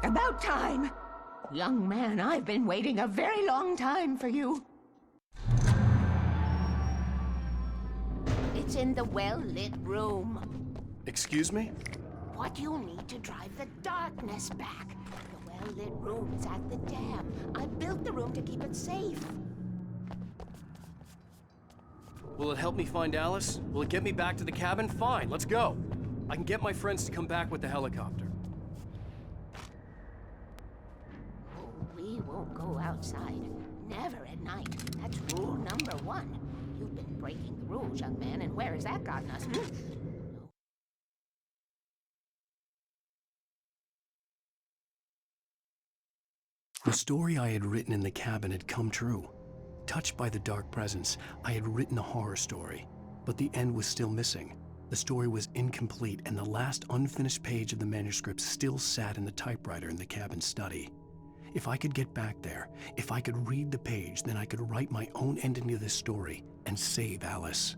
About time. Young man, I've been waiting a very long time for you. It's in the well-lit room. Excuse me? What you'll need to drive the darkness back. The well-lit room's at the dam. I built the room to keep it safe. Will it help me find Alice? Will it get me back to the cabin? Fine, let's go. I can get my friends to come back with the helicopter. Oh, we won't go outside. Never at night. That's rule number 1. You've been breaking the rules, young man, and where has that gotten us? The story I had written in the cabin had come true. Touched by the dark presence, I had written a horror story, but the end was still missing. The story was incomplete, and the last unfinished page of the manuscript still sat in the typewriter in the cabin study. If I could get back there, if I could read the page, then I could write my own ending to this story and save Alice.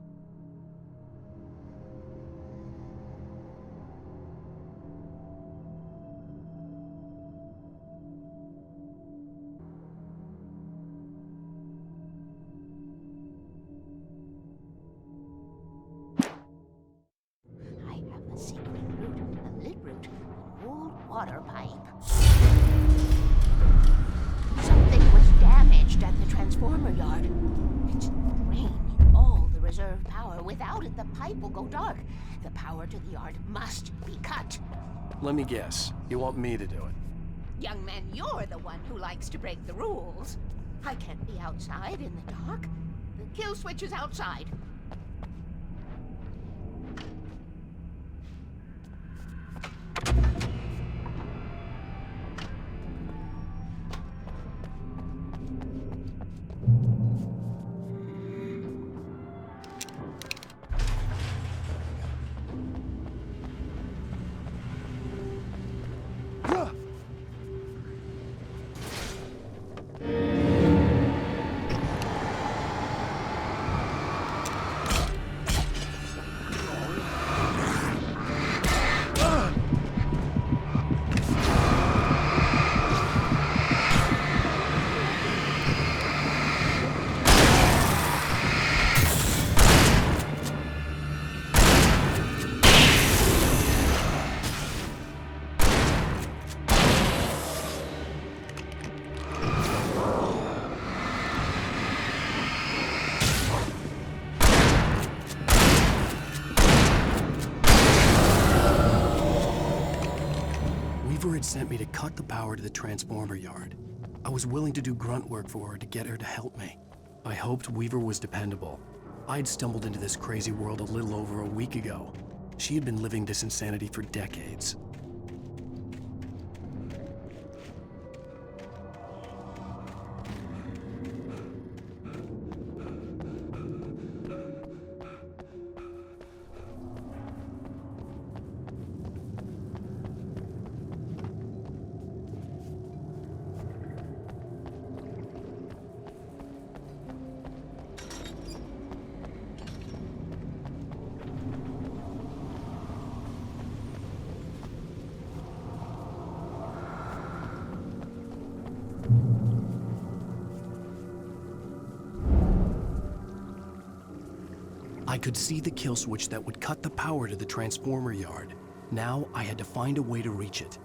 Water pipe. Something was damaged at the transformer yard. It's draining all the reserve power. Without it, the pipe will go dark. The power to the yard must be cut. Let me guess. You want me to do it? Young man, you're the one who likes to break the rules. I can't be outside in the dark. The kill switch is outside. Had sent me to cut the power to the transformer yard. I was willing to do grunt work for her to get her to help me. I hoped Weaver was dependable. I'd stumbled into this crazy world a little over a week ago. She had been living this insanity for decades. I could see the kill switch that would cut the power to the transformer yard. Now I had to find a way to reach it.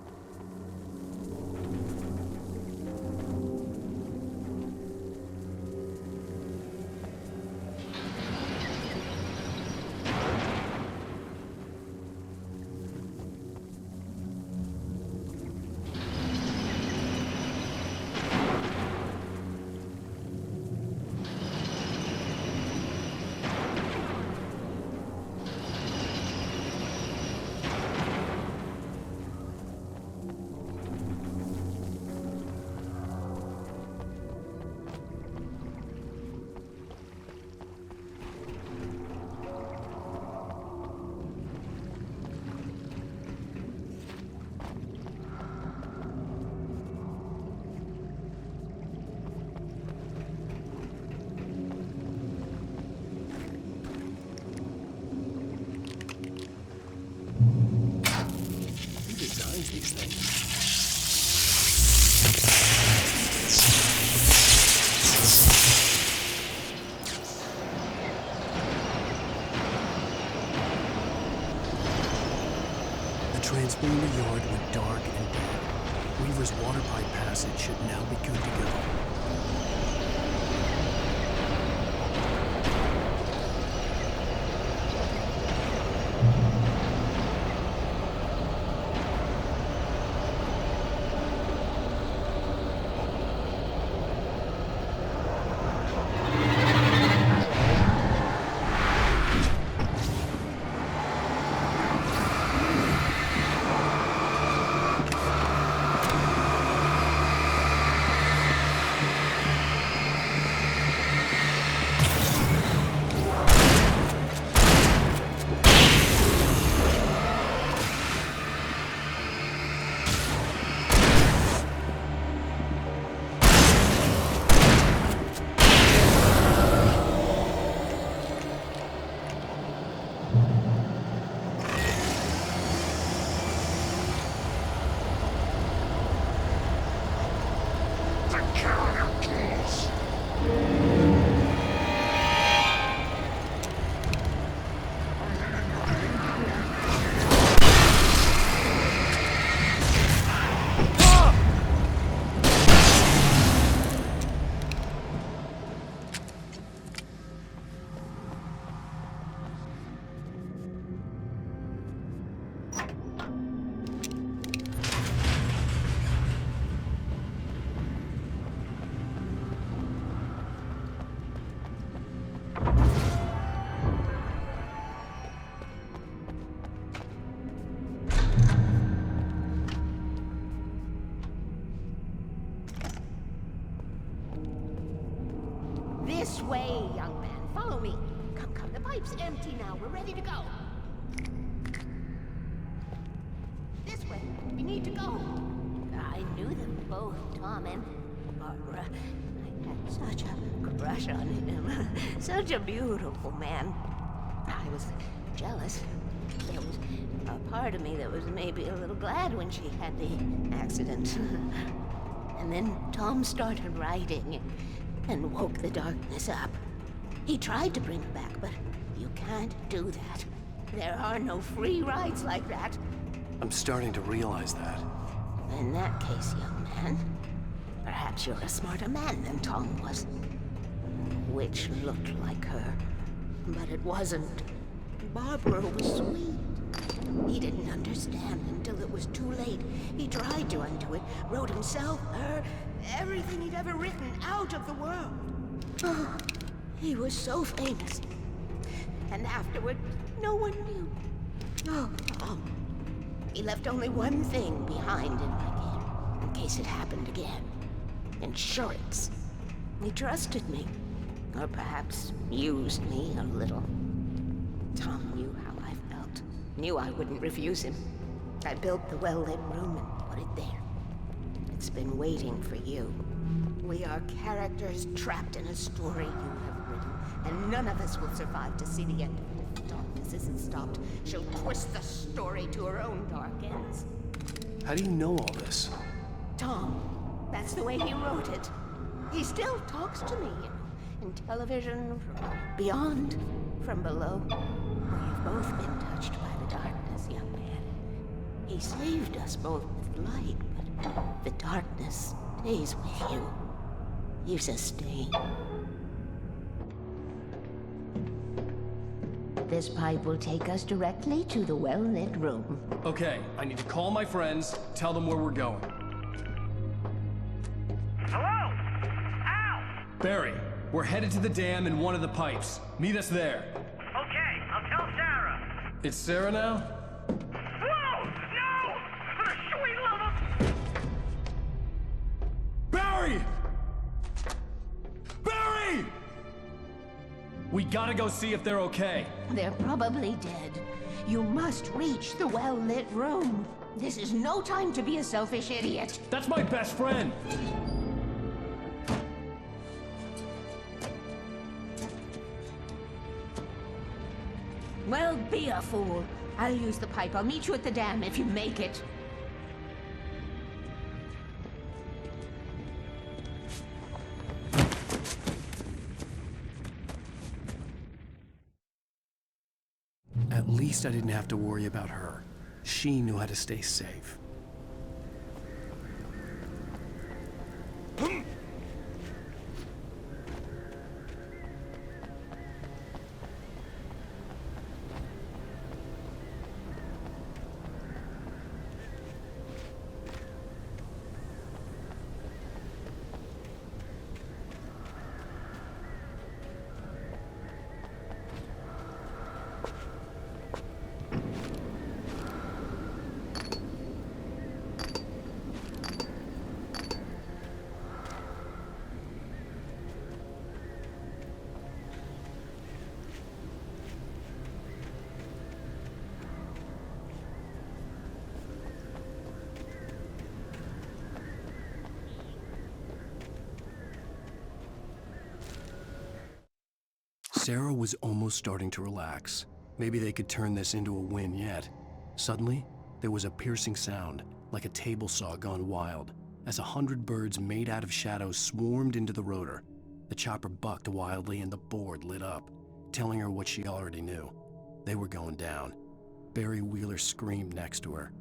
these things. The transponder yard went dark and dead. Weaver's water pipe passage should now be good to go. This way, young man. Follow me. Come, come. The pipe's empty now. We're ready to go. This way. We need to go. I knew them both, Tom and Barbara. I had such a crush on him. Such a beautiful man. I was jealous. There was a part of me that was maybe a little glad when she had the accident. And then Tom started writing and woke the darkness up. He tried to bring her back, but you can't do that. There are no free rides like that. I'm starting to realize that. In that case, young man, perhaps you're a smarter man than Tom was. Which looked like her, but it wasn't. Barbara was sweet. He didn't understand until it was too late. He tried to undo it, wrote himself, her, everything he'd ever written out of the world. Oh, he was so famous. And afterward, no one knew. Oh, Tom. He left only one thing behind in my game, in case it happened again. Insurance. He trusted me. Or perhaps used me a little. Tom knew how I felt. Knew I wouldn't refuse him. I built the well-lit room and put it there. It's been waiting for you. We are characters trapped in a story you have written, and none of us will survive to see the end of it if the darkness isn't stopped. She'll twist the story to her own dark ends. How do you know all this? Tom, that's the way he wrote it. He still talks to me, you know, in television, from beyond, from below. We've both been touched by the darkness, young man. He saved us both with light, but the darkness stays with you. You sustain. This pipe will take us directly to the well-lit room. Okay, I need to call my friends, tell them where we're going. Hello? Al! Barry, we're headed to the dam in one of the pipes. Meet us there. Okay, I'll tell Sarah. It's Sarah now? Whoa! No! For the sweet love of... Barry! Barry! We gotta go see if they're okay. They're probably dead. You must reach the well-lit room. This is no time to be a selfish idiot. That's my best friend. Well, be a fool. I'll use the pipe. I'll meet you at the dam if you make it. least I didn't have to worry about her. She knew how to stay safe. Sarah was almost starting to relax. Maybe they could turn this into a win yet. Suddenly, there was a piercing sound, like a table saw gone wild, as 100 birds made out of shadows swarmed into the rotor. The chopper bucked wildly and the board lit up, telling her what she already knew. They were going down. Barry Wheeler screamed next to her.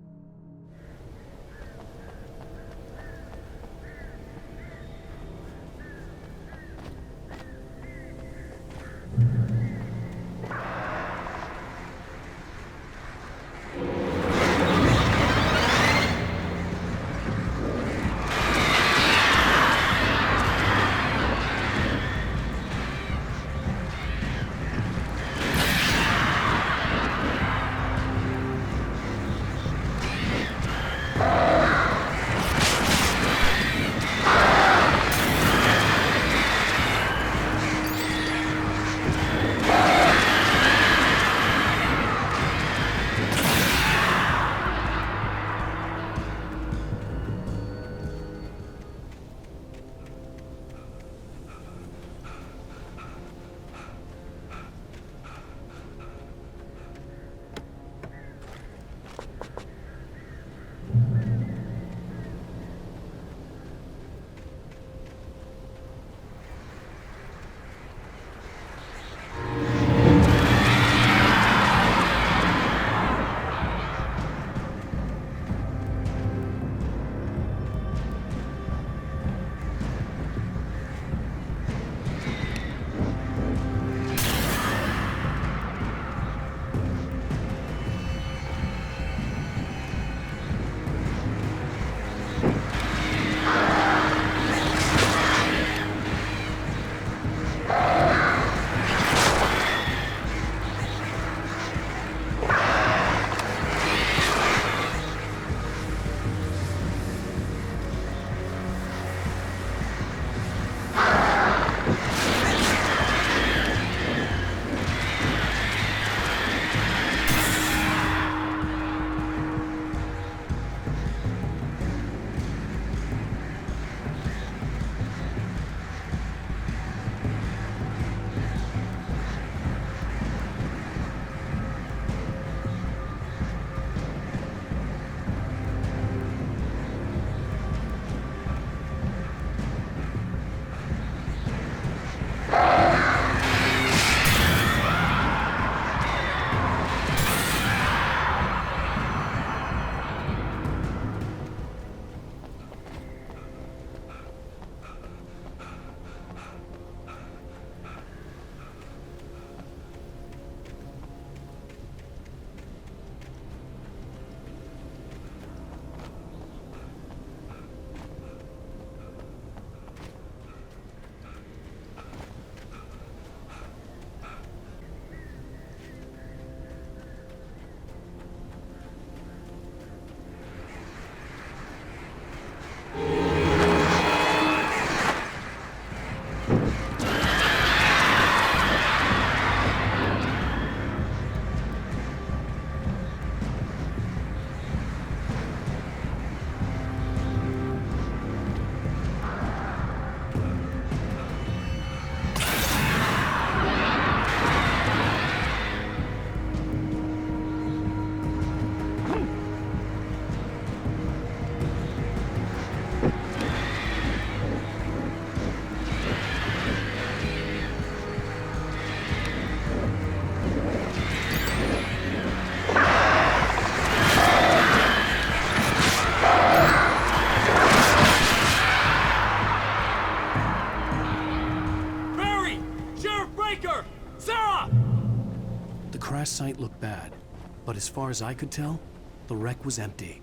But as far as I could tell, the wreck was empty.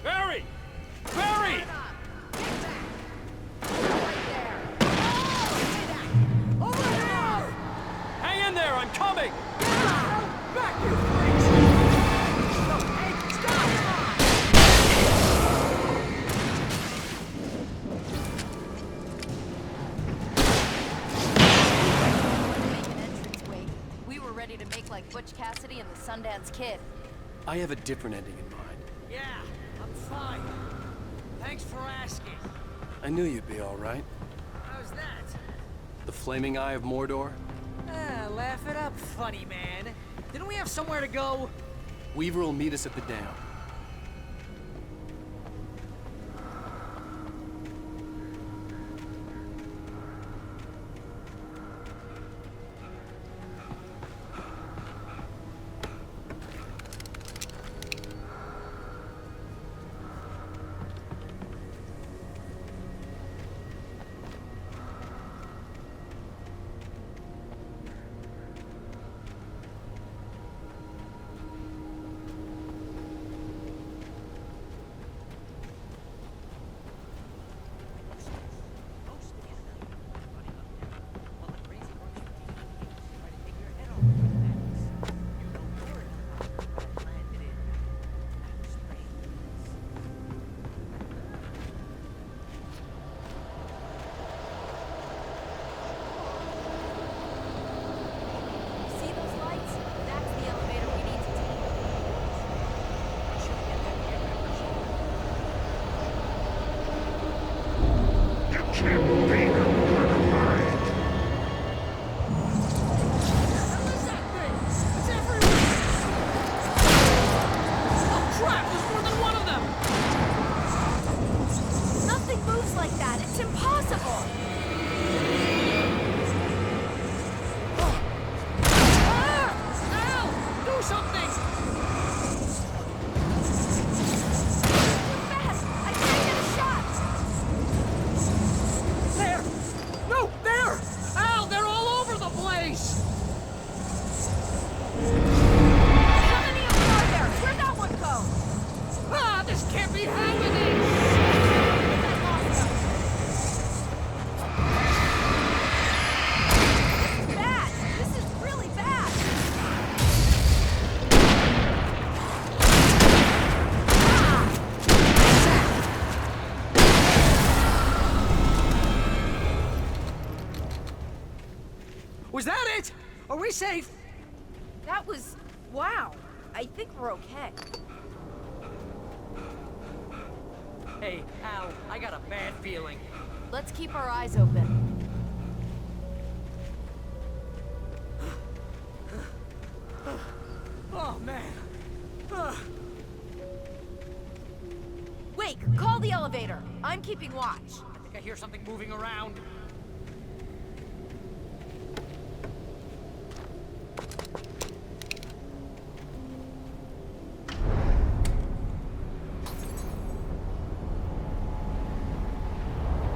Barry! Barry! Hang in there, I'm coming! Back, you freaks! No, hey, stop! We were ready to make like Butch Cassidy and the Sundance Kid. I have a different ending in mind. Yeah, I'm fine. Thanks for asking. I knew you'd be all right. How's that? The flaming eye of Mordor? Laugh it up, funny man. Didn't we have somewhere to go? Weaver will meet us at the dam. See those lights? That's the elevator we need to take. Nothing moves like that. It's impossible. Do something! Fast! I can't get a shot. There! No, there! Al, they're all over the place! How many of them are there? Where'd that one go? Ah, this can't be happening! Bad! This is really bad! Was that it? Are we safe? That was... wow. I think we're okay. Hey, Al, I got a bad feeling. Let's keep our eyes open. Oh, man. Wake, call the elevator. I'm keeping watch. I think I hear something moving around.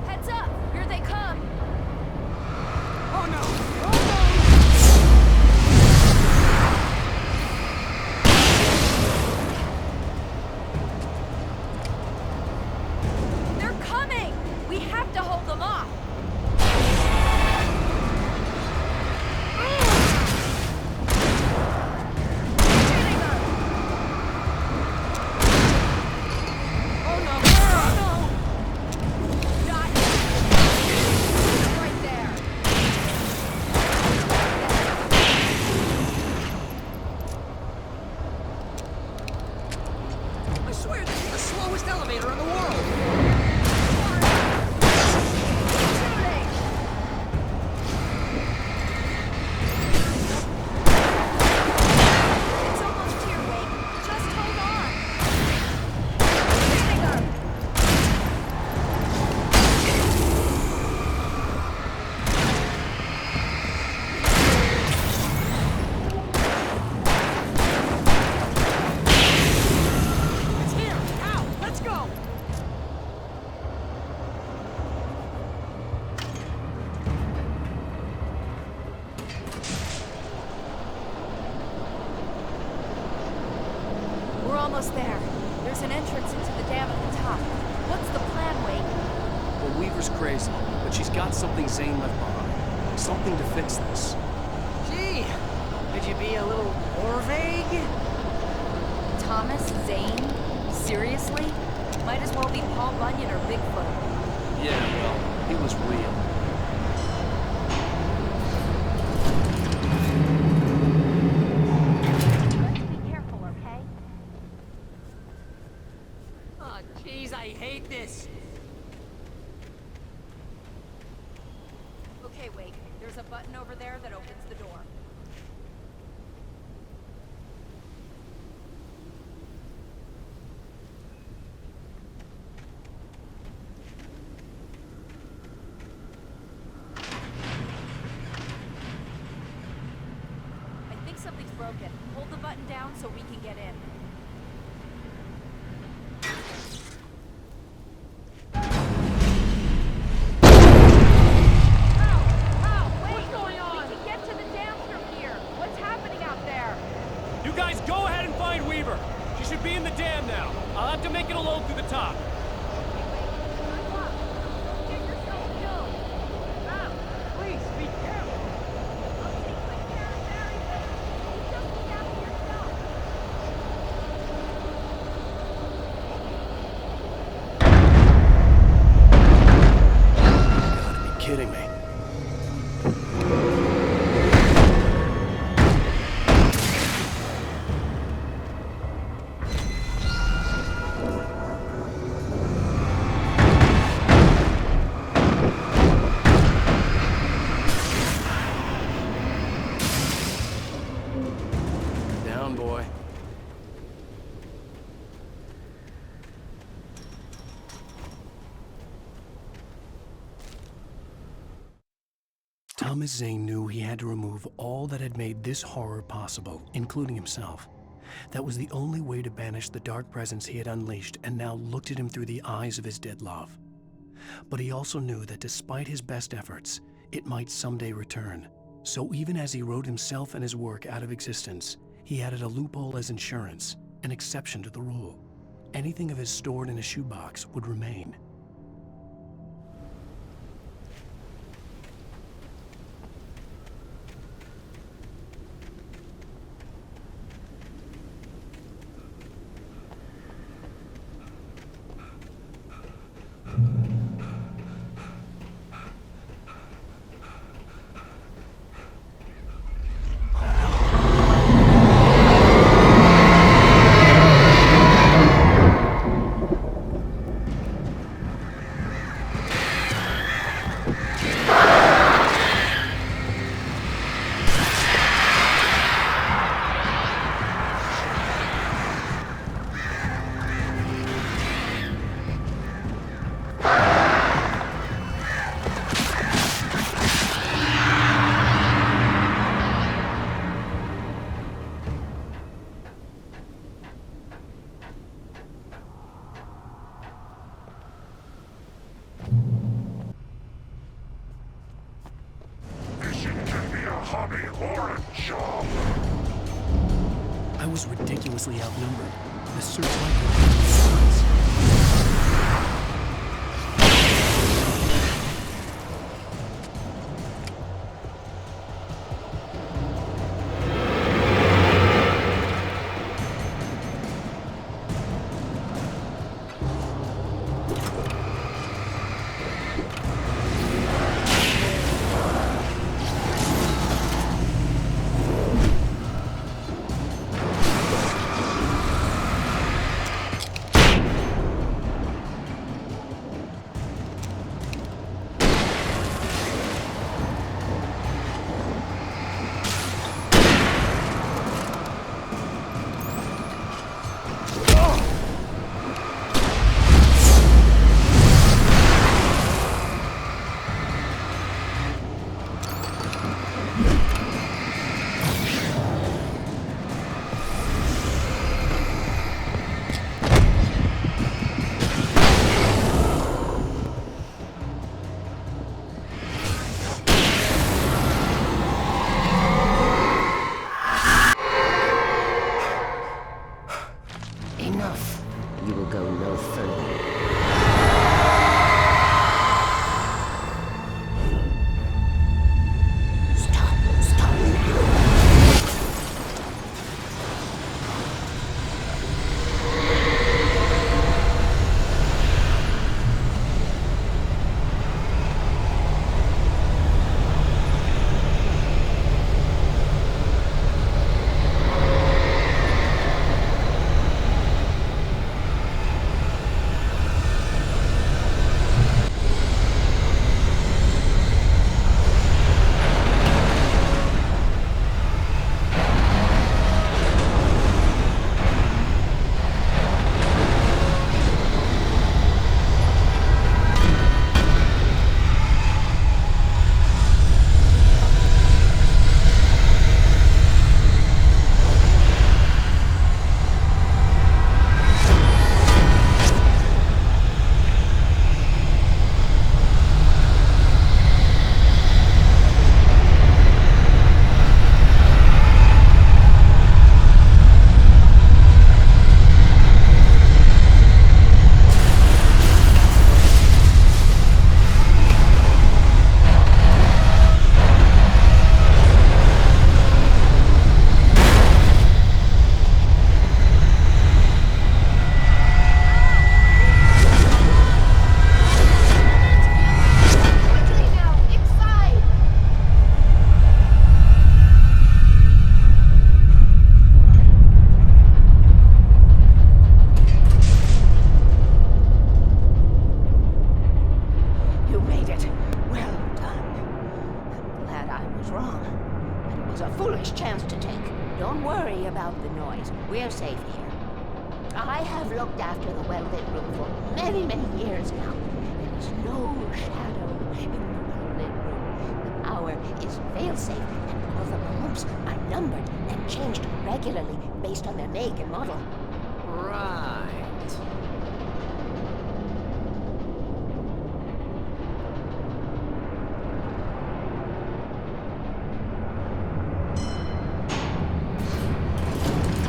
Heads up! Here they come! Oh, no! They're coming! We have to hold them off! almost there. There's an entrance into the dam at the top. What's the plan, Wade? Well, Weaver's crazy, but she's got something Zane left behind. Something to fix this. Gee, could you be a little more vague? Thomas Zane? Seriously? Might as well be Paul Bunyan or Bigfoot. Yeah, well, he was real. Be careful, okay? Oh, jeez, I hate this. Okay, wait. There's a button over there that opens the door. I think something's broken. Hold the button down so we can get in. You guys go ahead and find Weaver. She should be in the dam now. I'll have to make it alone through the top. Please, be careful. You're kidding me. Down, boy. Thomas Zane knew he had to remove all that had made this horror possible, including himself. That was the only way to banish the dark presence he had unleashed and now looked at him through the eyes of his dead love. But he also knew that despite his best efforts, it might someday return. So even as he wrote himself and his work out of existence, he added a loophole as insurance, an exception to the rule. Anything of his stored in a shoebox would remain. I was ridiculously outnumbered. The searchlight a foolish chance to take. Don't worry about the noise. We're safe here. I have looked after the well-lit room for many, many years now. There is no shadow in the well-lit room. The power is fail-safe, and all the bulbs are numbered and changed regularly based on their make and model. Right.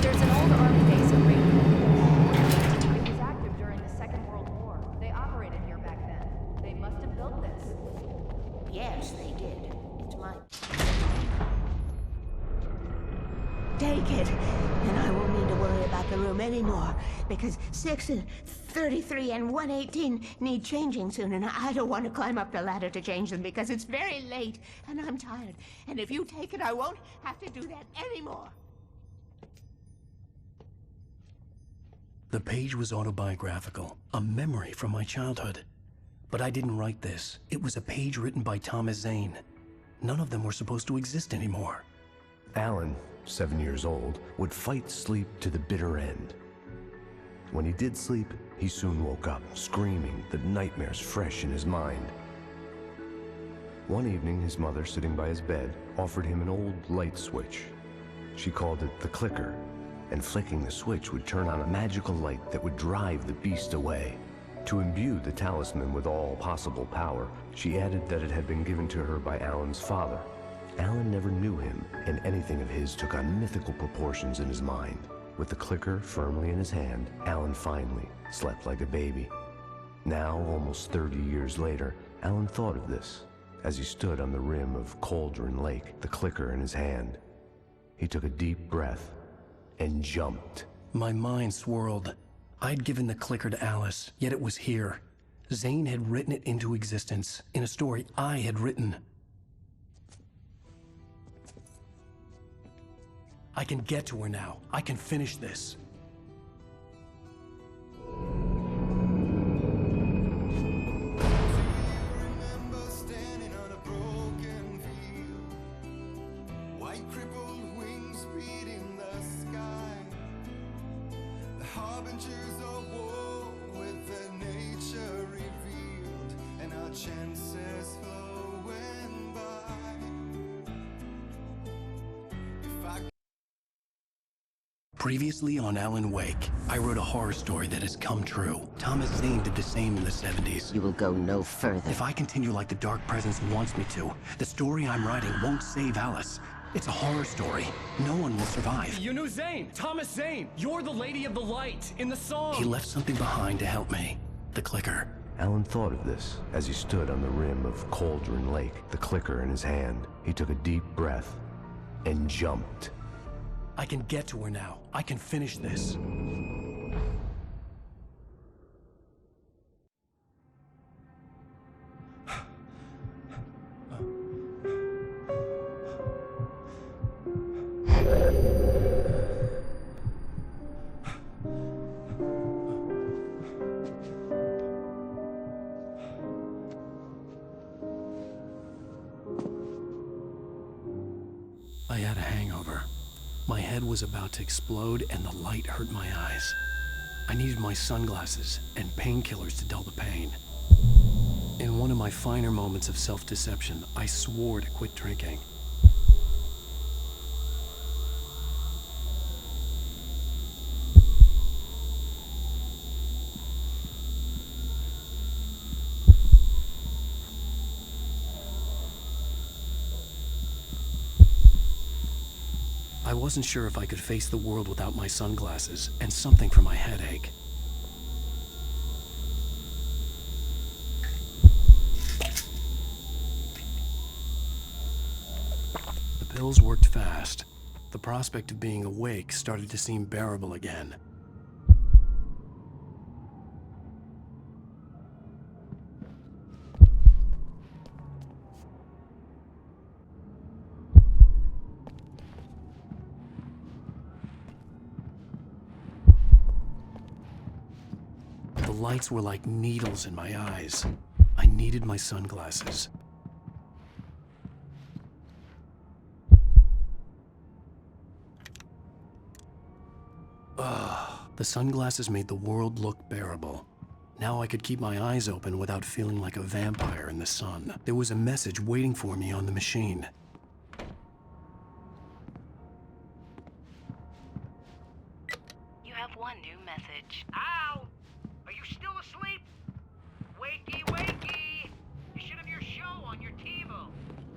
There's an old army base in Remastered. It was active during the Second World War. They operated here back then. They must have built this. Yes, they did. It's mine. Take it, and I won't need to worry about the room anymore, because 6 and 33 and 118 need changing soon, and I don't want to climb up the ladder to change them because it's very late, and I'm tired. And if you take it, I won't have to do that anymore. The page was autobiographical, a memory from my childhood. But I didn't write this. It was a page written by Thomas Zane. None of them were supposed to exist anymore. Alan, 7 years old, would fight sleep to the bitter end. When he did sleep, he soon woke up, screaming, the nightmares fresh in his mind. One evening, his mother, sitting by his bed, offered him an old light switch. She called it the clicker, and flicking the switch would turn on a magical light that would drive the beast away. To imbue the talisman with all possible power, she added that it had been given to her by Alan's father. Alan never knew him, and anything of his took on mythical proportions in his mind. With the clicker firmly in his hand, Alan finally slept like a baby. Now, almost 30 years later, Alan thought of this as he stood on the rim of Cauldron Lake, the clicker in his hand. He took a deep breath and jumped. My mind swirled. I'd given the clicker to Alice, yet it was here. Zane had written it into existence, in a story I had written. I can get to her now. I can finish this. Previously on Alan Wake, I wrote a horror story that has come true. Thomas Zane did the same in the 70s. You will go no further. If I continue like the Dark Presence wants me to, the story I'm writing won't save Alice. It's a horror story. No one will survive. You knew Zane! Thomas Zane! You're the Lady of the Light in the song! He left something behind to help me. The clicker. Alan thought of this as he stood on the rim of Cauldron Lake, the clicker in his hand. He took a deep breath and jumped. I can get to her now. I can finish this. I had a hangover. My head was about to explode and the light hurt my eyes. I needed my sunglasses and painkillers to dull the pain. In one of my finer moments of self-deception, I swore to quit drinking. I wasn't sure if I could face the world without my sunglasses and something for my headache. The pills worked fast. The prospect of being awake started to seem bearable again. The lights were like needles in my eyes. I needed my sunglasses. The sunglasses made the world look bearable. Now I could keep my eyes open without feeling like a vampire in the sun. There was a message waiting for me on the machine. You have one new message. Al! Are you still asleep? Wakey, wakey! You should have your show on your TiVo.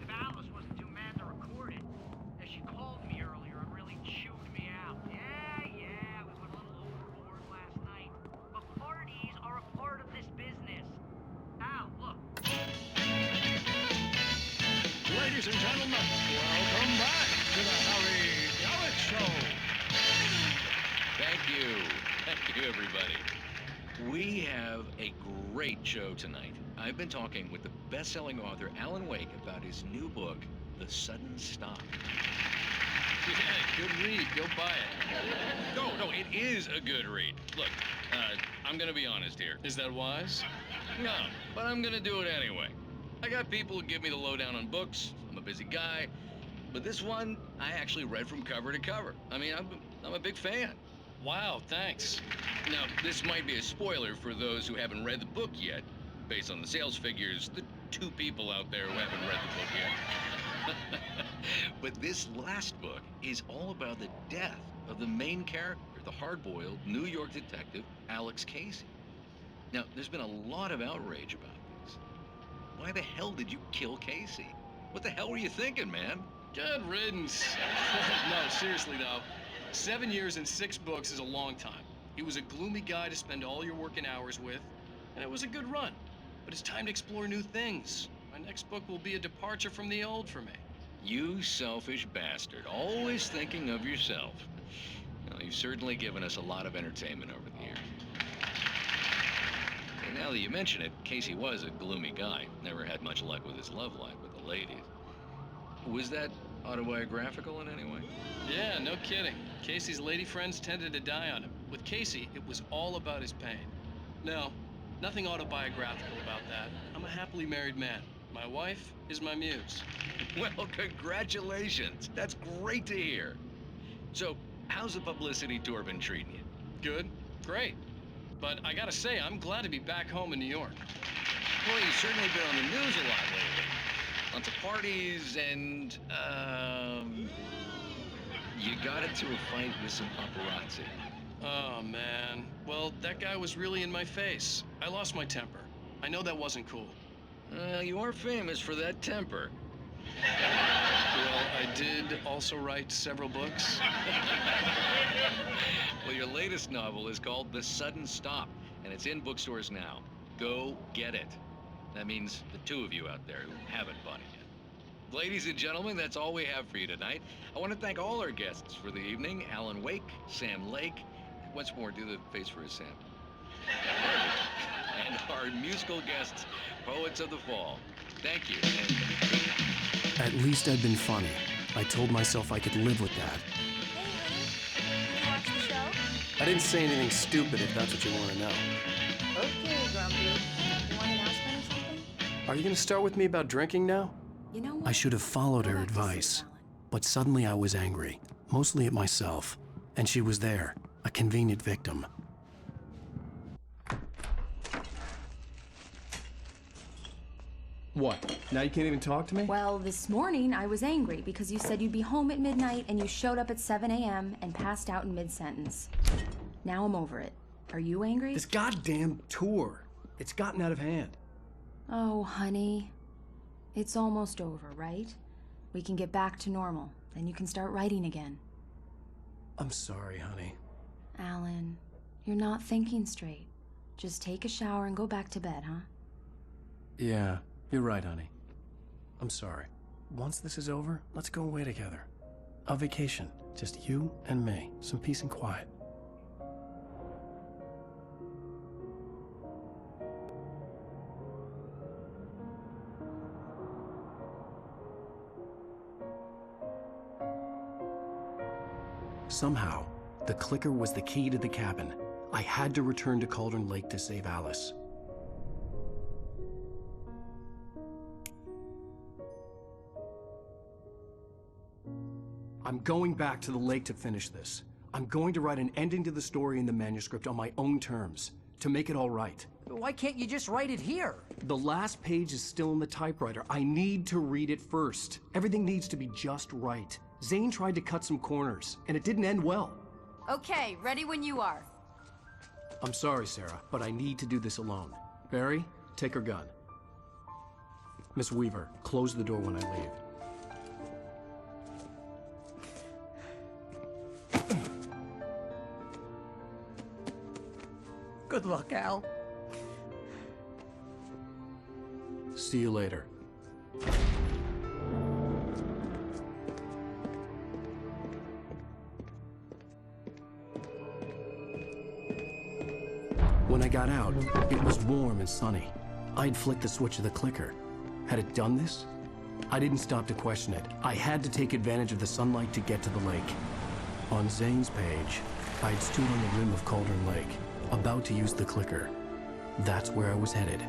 If Alice wasn't too mad to record it. And she called me earlier and really chewed me out. Yeah, we went a little overboard last night. But parties are a part of this business. Al, look. Ladies and gentlemen, welcome back to the Harry Gallic Show. Thank you, everybody. We have a great show tonight. I've been talking with the best-selling author Alan Wake about his new book, The Sudden Stop. Yeah, good read. Go buy it. No, it is a good read. Look, I'm gonna be honest here. Is that wise? No, but I'm gonna do it anyway. I got people who give me the lowdown on books. I'm a busy guy. But this one, I actually read from cover to cover. I mean, I'm a big fan. Wow, thanks. Now, this might be a spoiler for those who haven't read the book yet. Based on the sales figures, the 2 people out there who haven't read the book yet. But this last book is all about the death of the main character, the hard-boiled New York detective, Alex Casey. Now, there's been a lot of outrage about this. Why the hell did you kill Casey? What the hell were you thinking, man? Good riddance. No, seriously though. 7 years and 6 books is a long time. He was a gloomy guy to spend all your working hours with, and it was a good run. But it's time to explore new things. My next book will be a departure from the old for me. You selfish bastard, always thinking of yourself. Well, you've certainly given us a lot of entertainment over the years. And now that you mention it, Casey was a gloomy guy. Never had much luck with his love life with the ladies. Was that autobiographical in any way? Yeah, no kidding. Casey's lady friends tended to die on him. With Casey, it was all about his pain. No, nothing autobiographical about that. I'm a happily married man. My wife is my muse. Well, congratulations. That's great to hear. So, how's the publicity tour been treating you? Good, great. But I gotta say, I'm glad to be back home in New York. Well, you've certainly been on the news a lot lately. Lots of parties and, you got into a fight with some paparazzi. Oh, man. Well, that guy was really in my face. I lost my temper. I know that wasn't cool. You are famous for that temper. Well, I did also write several books. Well, your latest novel is called The Sudden Stop, and it's in bookstores now. Go get it. That means the 2 of you out there who haven't bought it yet. Ladies and gentlemen, that's all we have for you tonight. I want to thank all our guests for the evening. Alan Wake, Sam Lake. Once more, do the face for his Sam. And our musical guests, Poets of the Fall. Thank you, and good night. At least I'd been funny. I told myself I could live with that. Hey, honey. You watch the show? I didn't say anything stupid if that's what you want to know. Okay, Grumpy. You want an announcement or something? Are you going to start with me about drinking now? You know what? I should have followed her advice. But suddenly I was angry, mostly at myself. And she was there, a convenient victim. What? Now you can't even talk to me? Well, this morning I was angry because you said you'd be home at midnight and you showed up at 7 a.m. and passed out in mid-sentence. Now I'm over it. Are you angry? This goddamn tour. It's gotten out of hand. Oh, honey. It's almost over, right? We can get back to normal. Then you can start writing again. I'm sorry, honey. Alan, you're not thinking straight. Just take a shower and go back to bed, huh? Yeah, you're right, honey. I'm sorry. Once this is over, let's go away together. A vacation. Just you and me. Some peace and quiet. Somehow, the clicker was the key to the cabin. I had to return to Cauldron Lake to save Alice. I'm going back to the lake to finish this. I'm going to write an ending to the story in the manuscript on my own terms, to make it all right. Why can't you just write it here? The last page is still in the typewriter. I need to read it first. Everything needs to be just right. Zane tried to cut some corners, and it didn't end well. Okay, ready when you are. I'm sorry, Sarah, but I need to do this alone. Barry, take her gun. Miss Weaver, close the door when I leave. Good luck, Al. See you later. When I got out, it was warm and sunny. I'd flicked the switch of the clicker. Had it done this? I didn't stop to question it. I had to take advantage of the sunlight to get to the lake. On Zane's page, I'd stood on the rim of Cauldron Lake, about to use the clicker. That's where I was headed.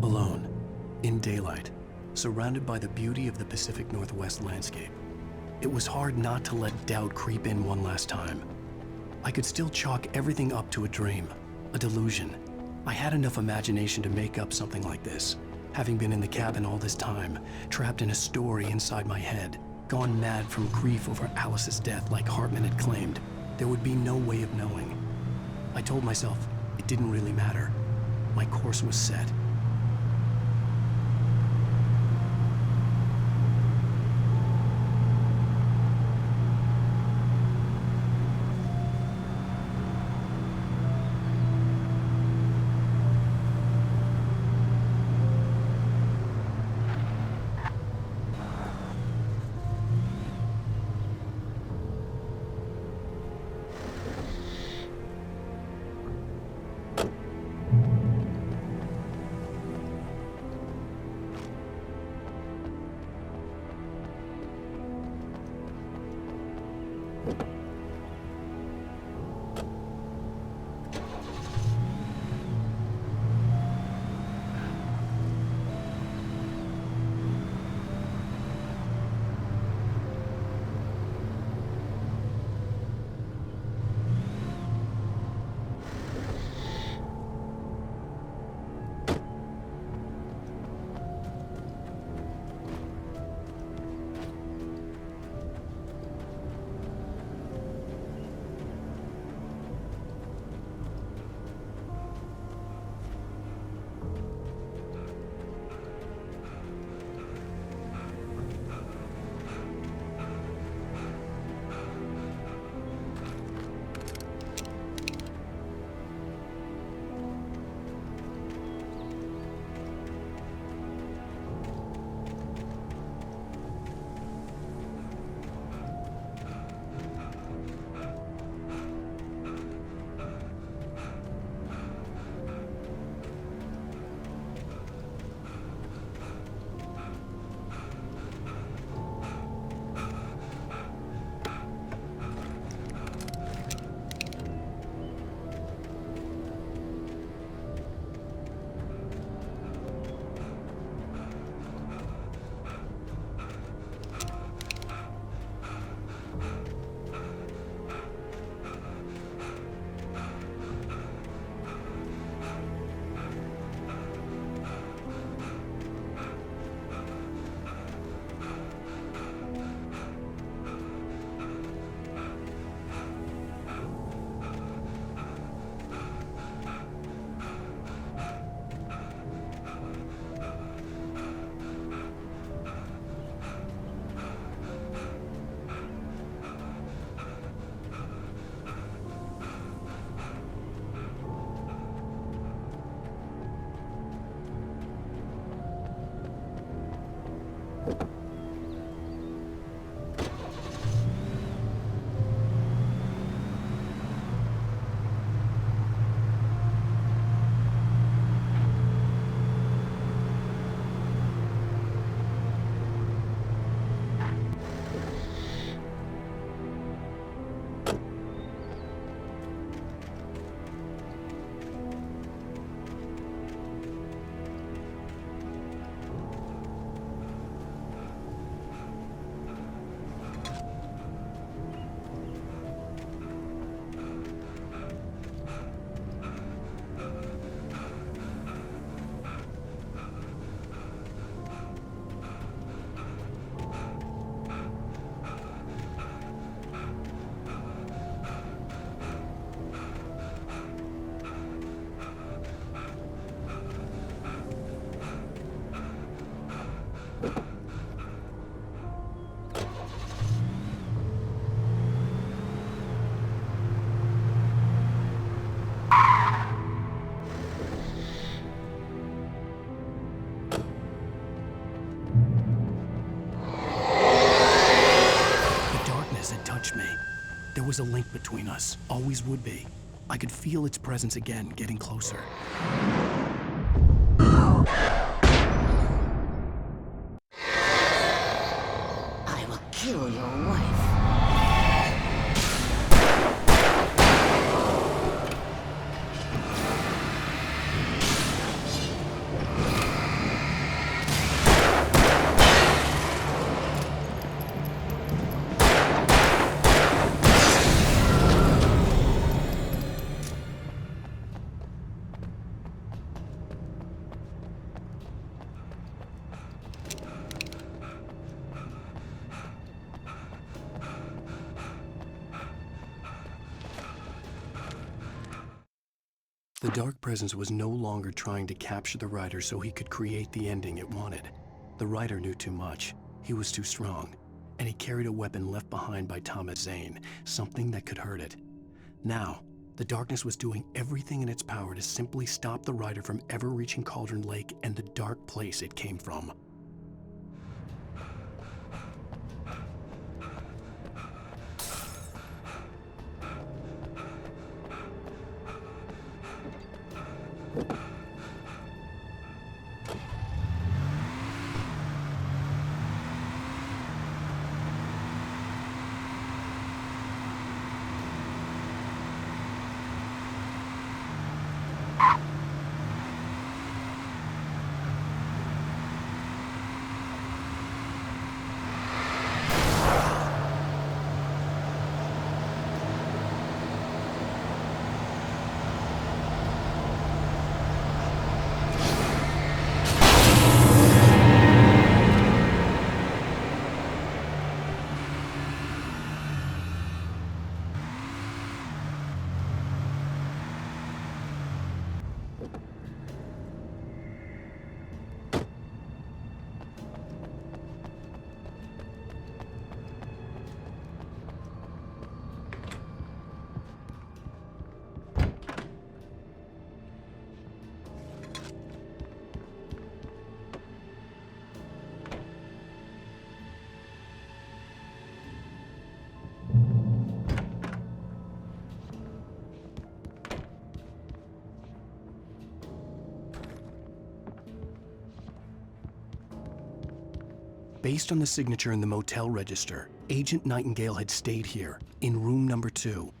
Alone, in daylight, surrounded by the beauty of the Pacific Northwest landscape. It was hard not to let doubt creep in one last time. I could still chalk everything up to a dream, a delusion. I had enough imagination to make up something like this, having been in the cabin all this time, trapped in a story inside my head, gone mad from grief over Alice's death like Hartman had claimed. There would be no way of knowing. I told myself it didn't really matter. My course was set. There was a link between us, always would be. I could feel its presence again, getting closer. I will kill your wife. The Dark Presence was no longer trying to capture the writer so he could create the ending it wanted. The writer knew too much. He was too strong. And he carried a weapon left behind by Thomas Zane, something that could hurt it. Now, the darkness was doing everything in its power to simply stop the writer from ever reaching Cauldron Lake and the dark place it came from. Based on the signature in the motel register, Agent Nightingale had stayed here, in room number 2.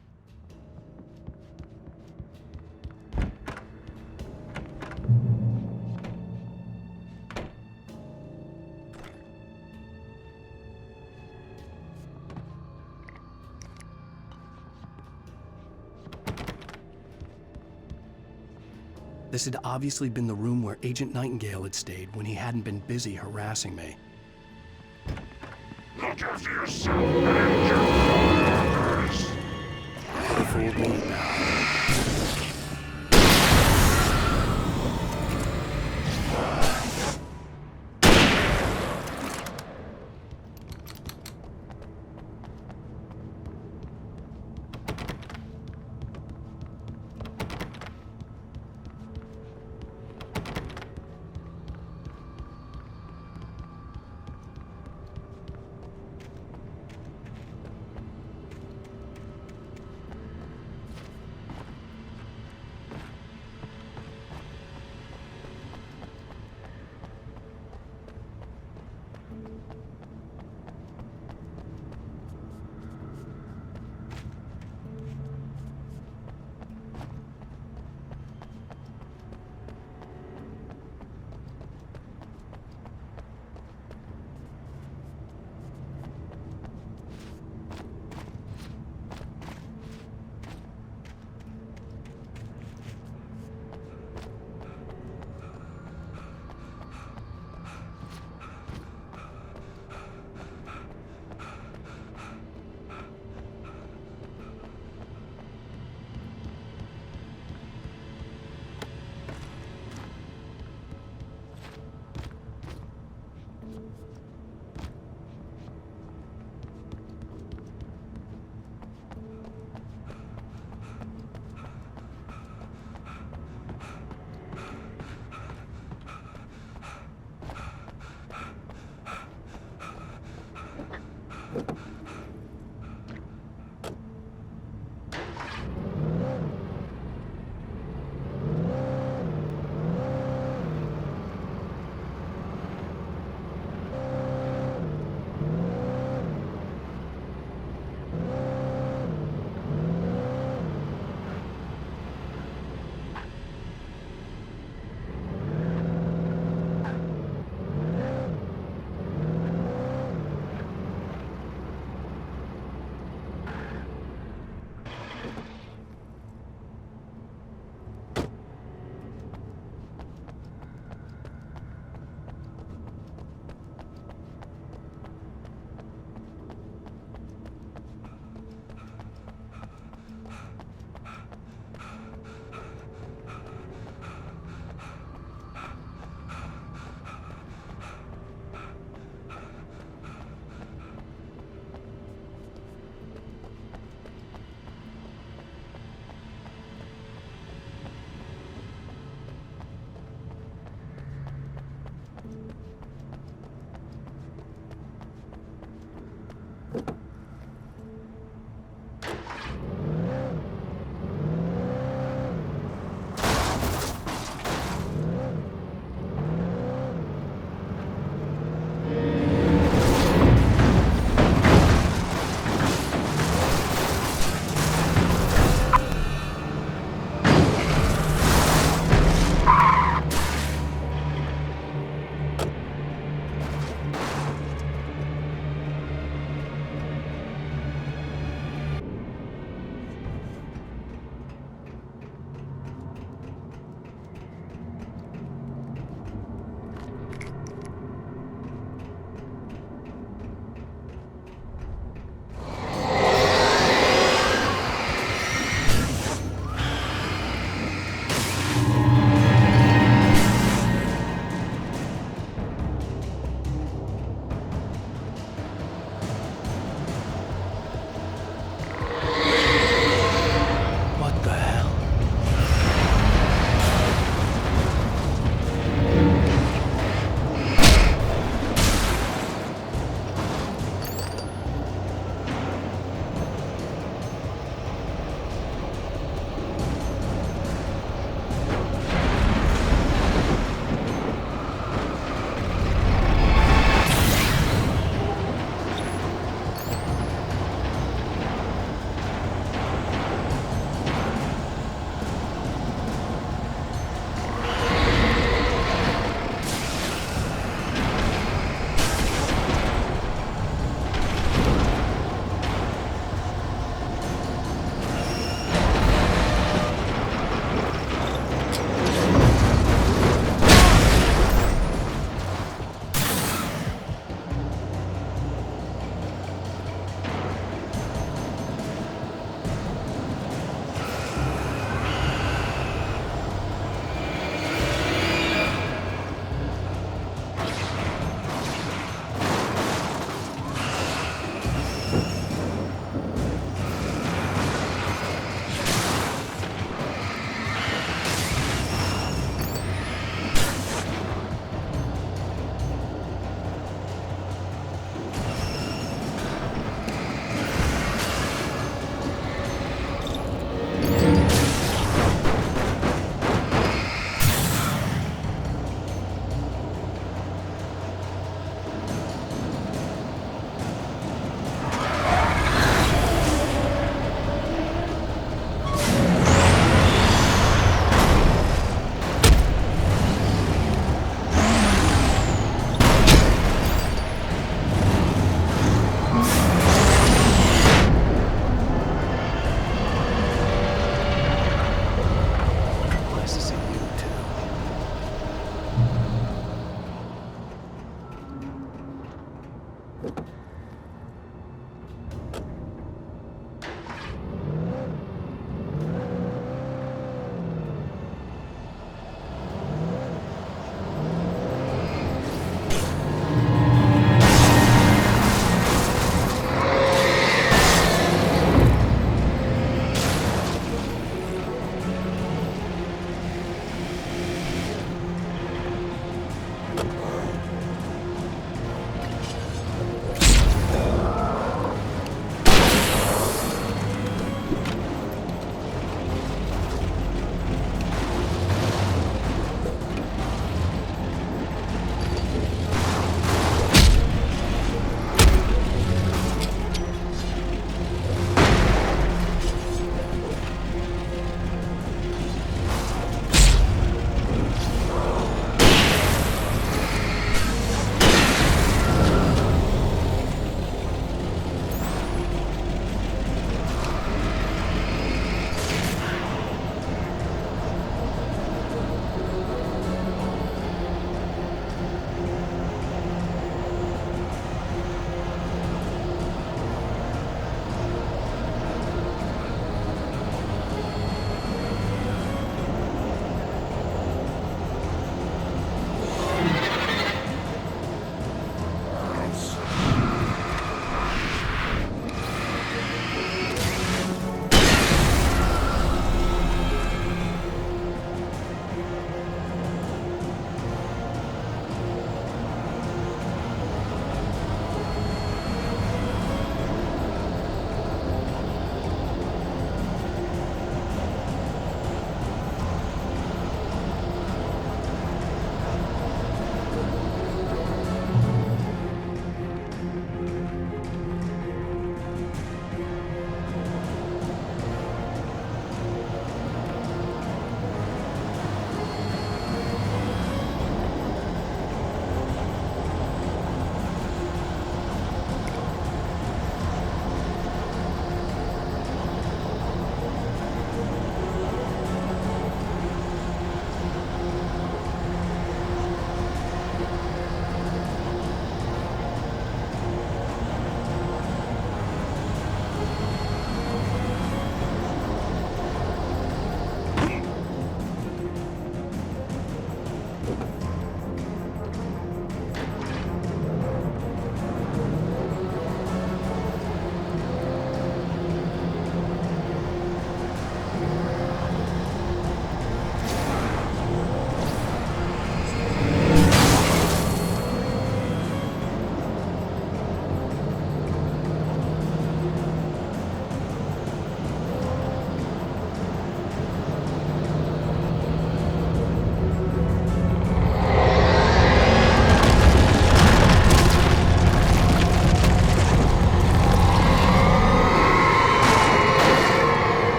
This had obviously been the room where Agent Nightingale had stayed when he hadn't been busy harassing me. Look after yourself and your followers! They fooled me now.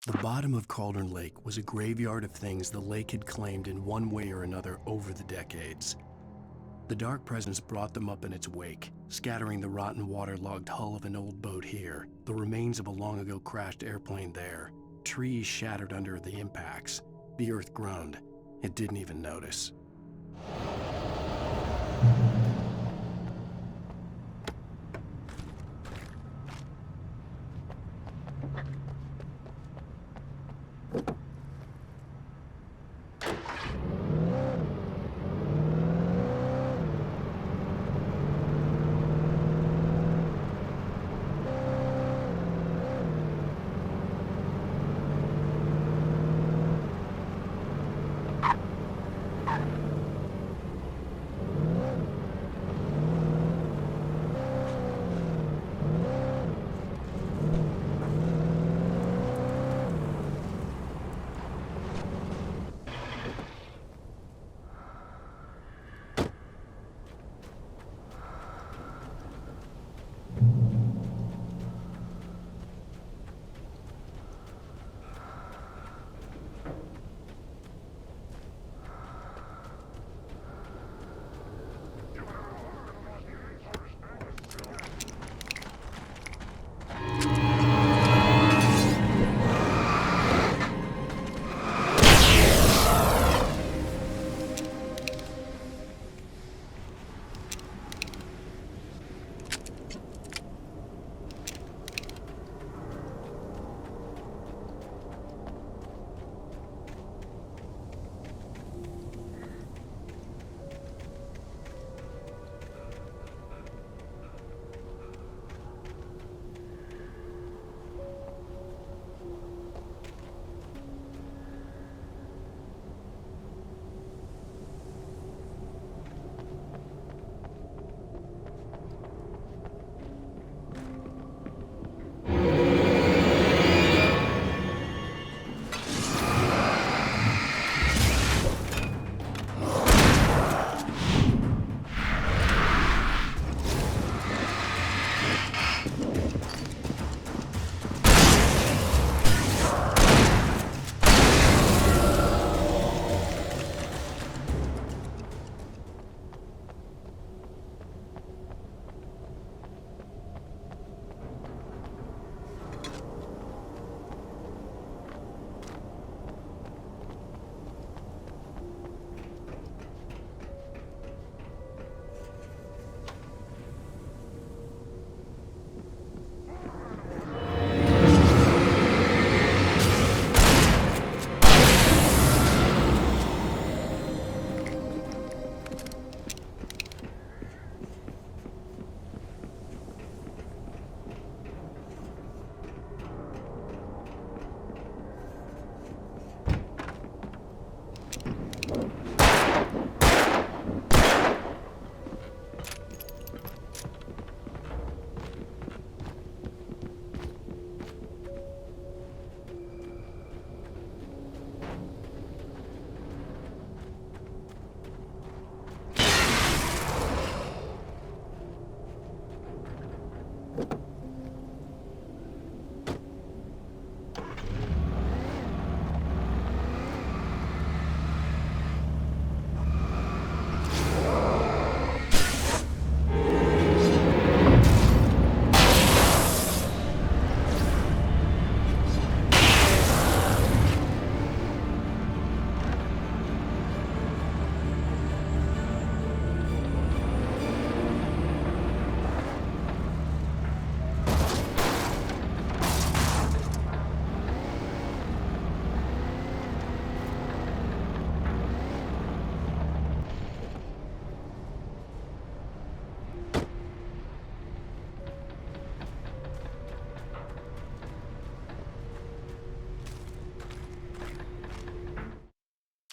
The bottom of Cauldron Lake was a graveyard of things the lake had claimed in one way or another over the decades. The dark presence brought them up in its wake, scattering the rotten waterlogged hull of an old boat here, the remains of a long-ago crashed airplane there, trees shattered under the impacts. The earth groaned. It didn't even notice.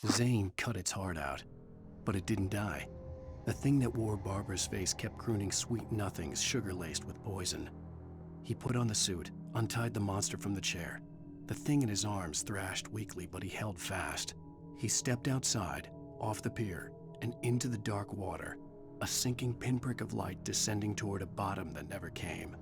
Zane cut its heart out, but it didn't die. The thing that wore Barbara's face kept crooning sweet nothings sugar-laced with poison. He put on the suit, untied the monster from the chair. The thing in his arms thrashed weakly, but he held fast. He stepped outside, off the pier, and into the dark water, a sinking pinprick of light descending toward a bottom that never came.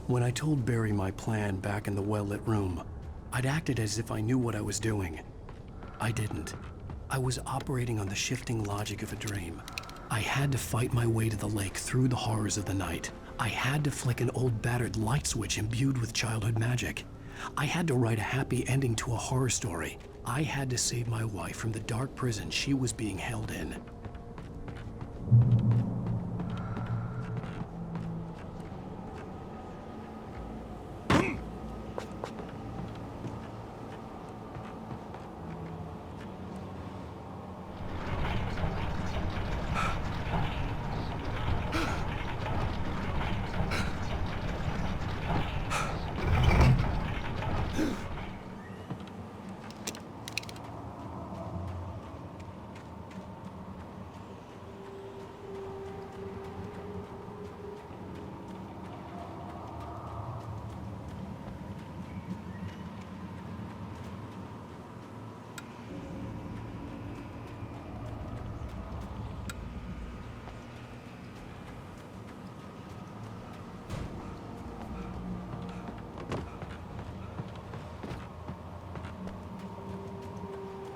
When I told Barry my plan back in the well-lit room, I'd acted as if I knew what I was doing. I didn't. I was operating on the shifting logic of a dream. I had to fight my way to the lake through the horrors of the night. I had to flick an old battered light switch imbued with childhood magic. I had to write a happy ending to a horror story. I had to save my wife from the dark prison she was being held in.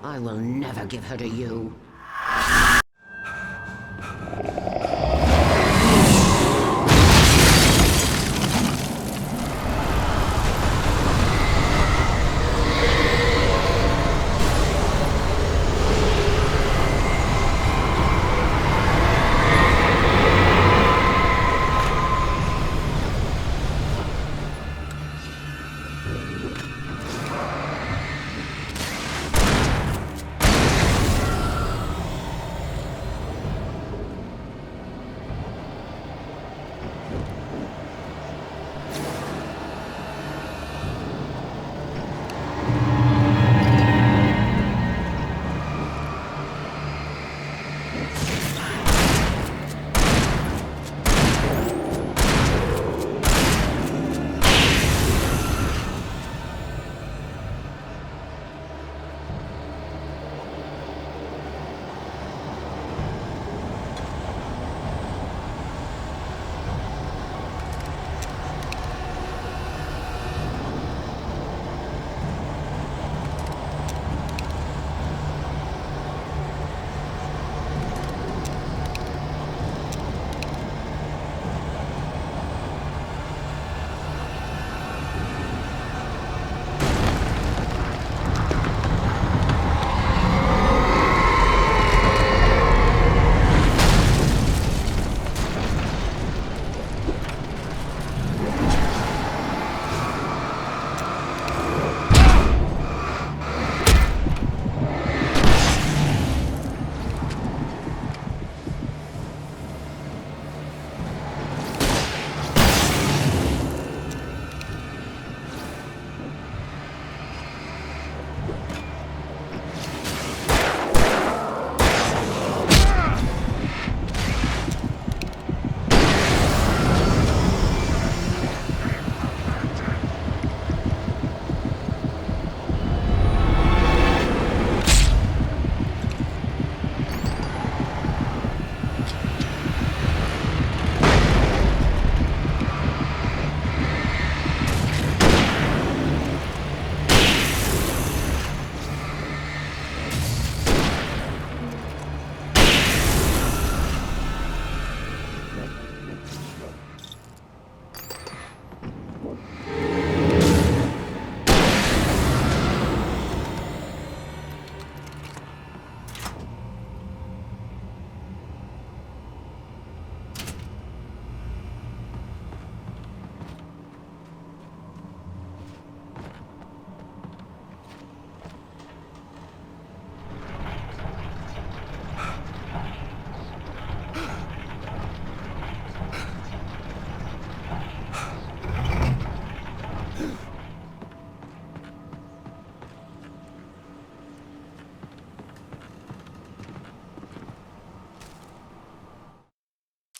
I will never give her to you.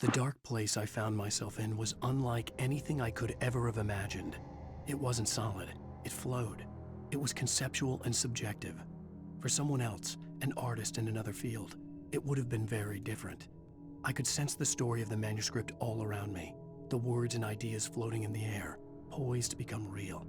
The dark place I found myself in was unlike anything I could ever have imagined. It wasn't solid. It flowed. It was conceptual and subjective. For someone else, an artist in another field, it would have been very different. I could sense the story of the manuscript all around me, the words and ideas floating in the air, poised to become real.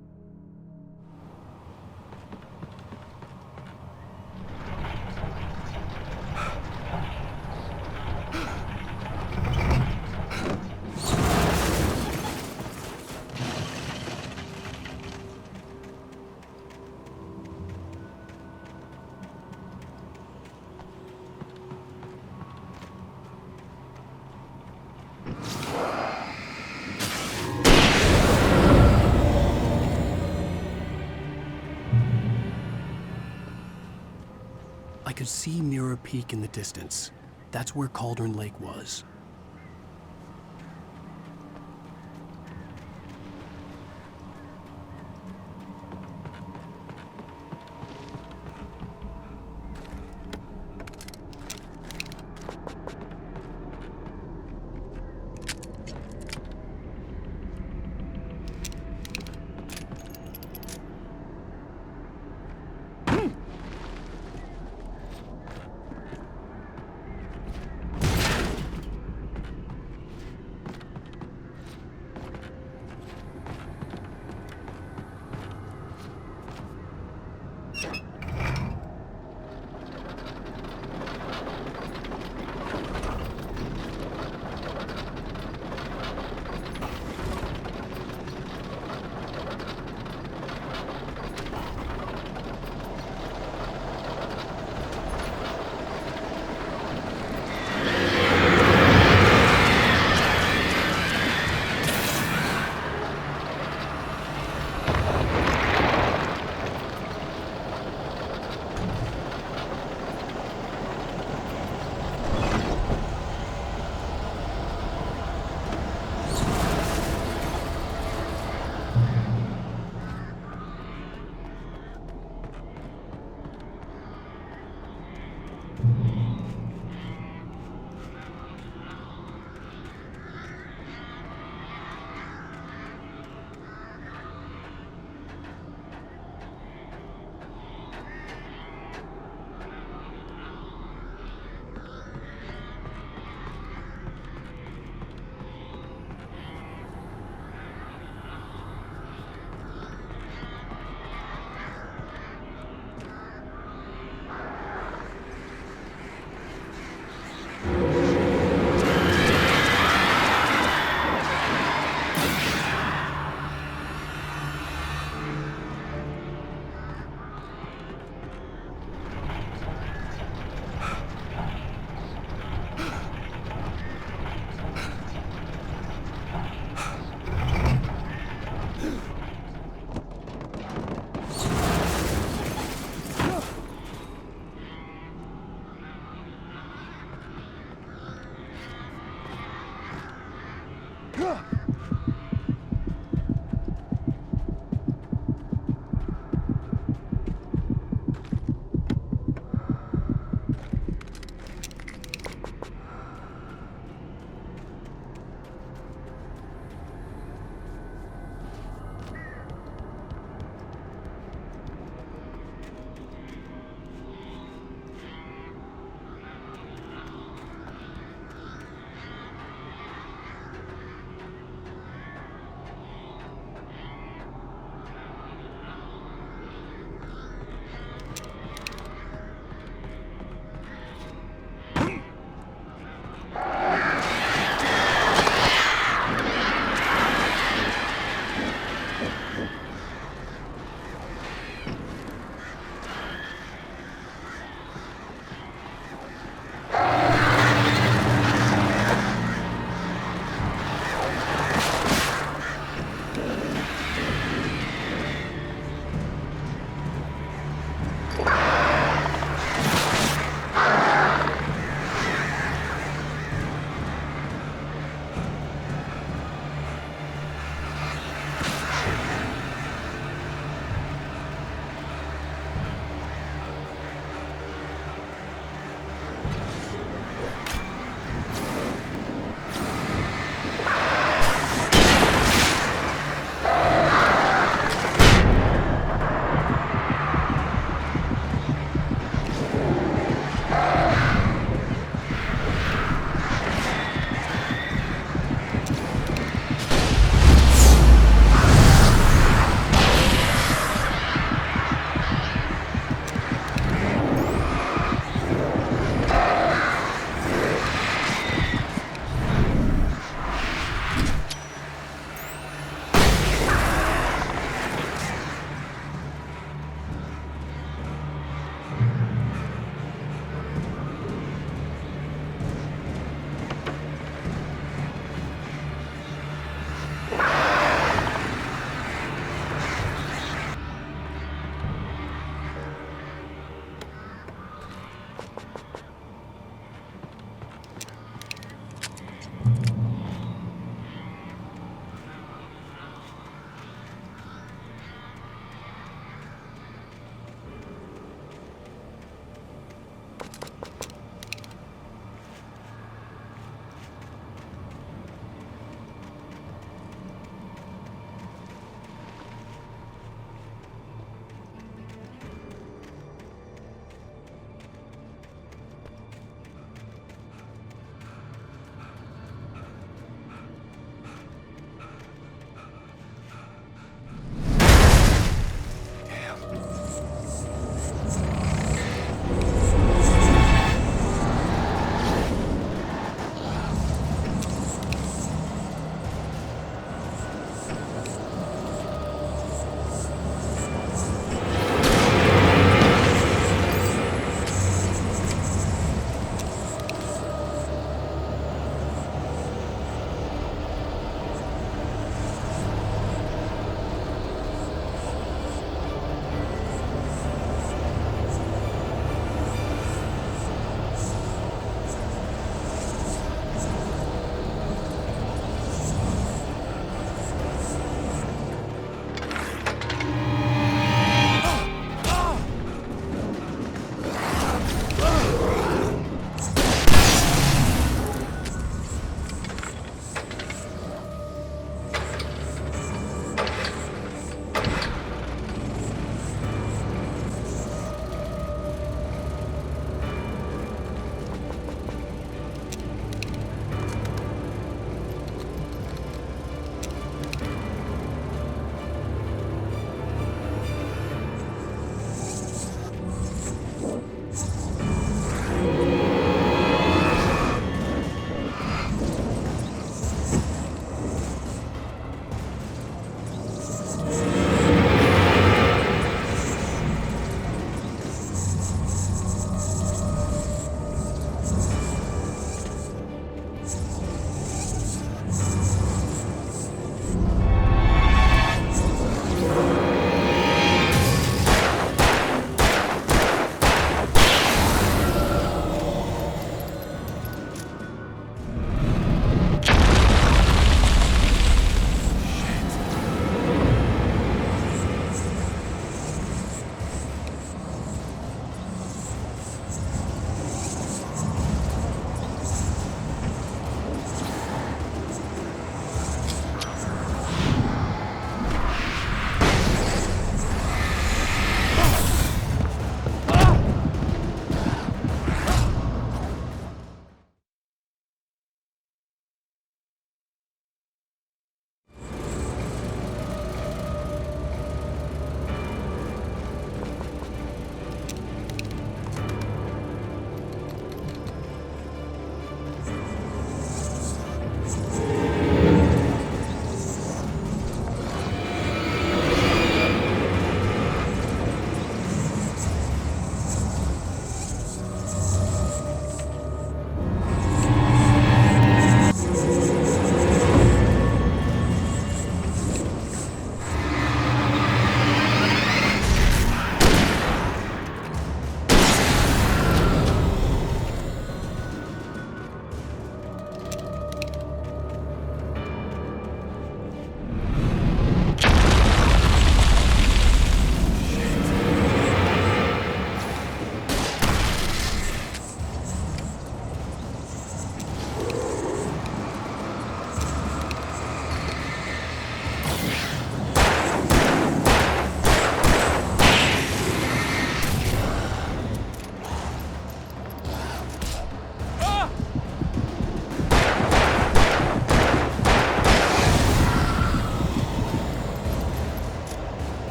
I could see Mirror Peak in the distance. That's where Cauldron Lake was.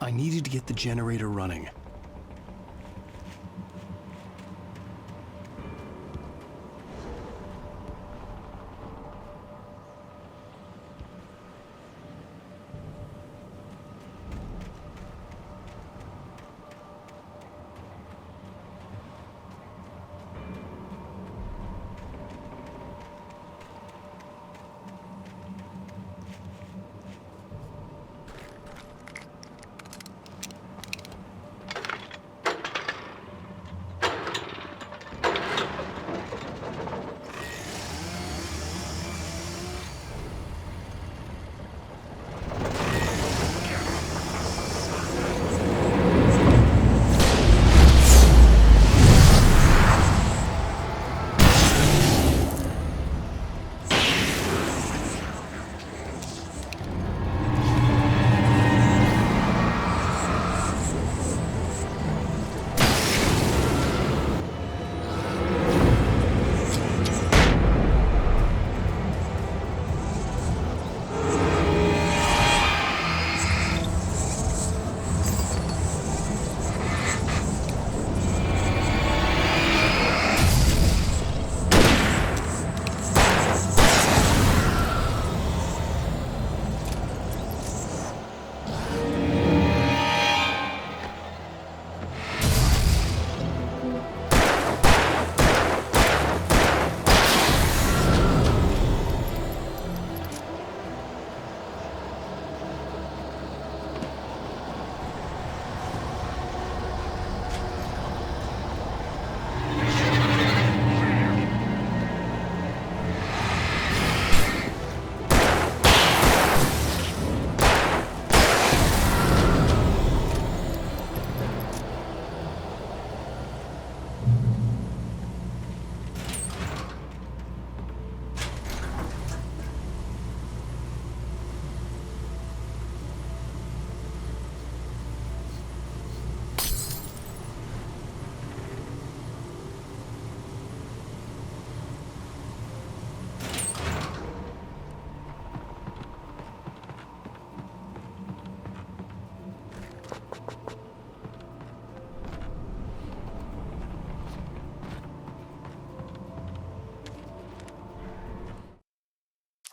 I needed to get the generator running.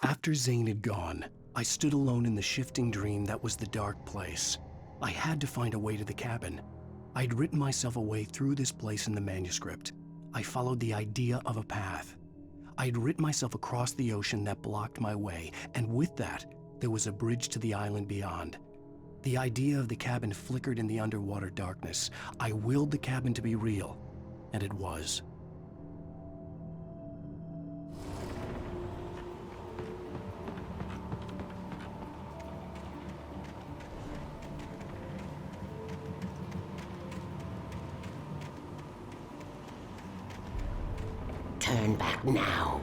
After Zane had gone, I stood alone in the shifting dream that was the dark place. I had to find a way to the cabin. I'd written myself a way through this place in the manuscript. I followed the idea of a path. I'd written myself across the ocean that blocked my way, and with that, there was a bridge to the island beyond. The idea of the cabin flickered in the underwater darkness. I willed the cabin to be real, and it was. Turn back now.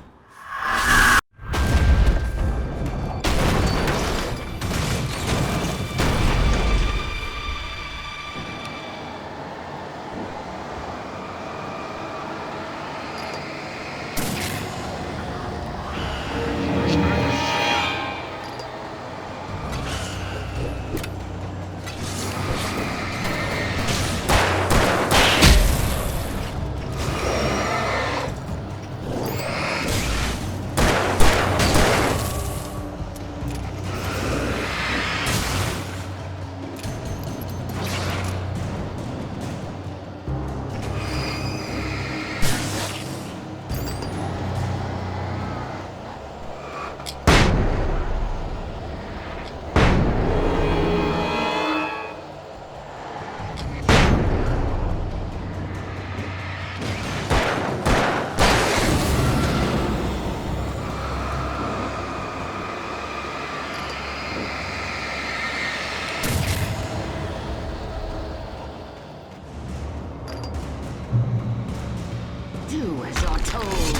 Do as you're told.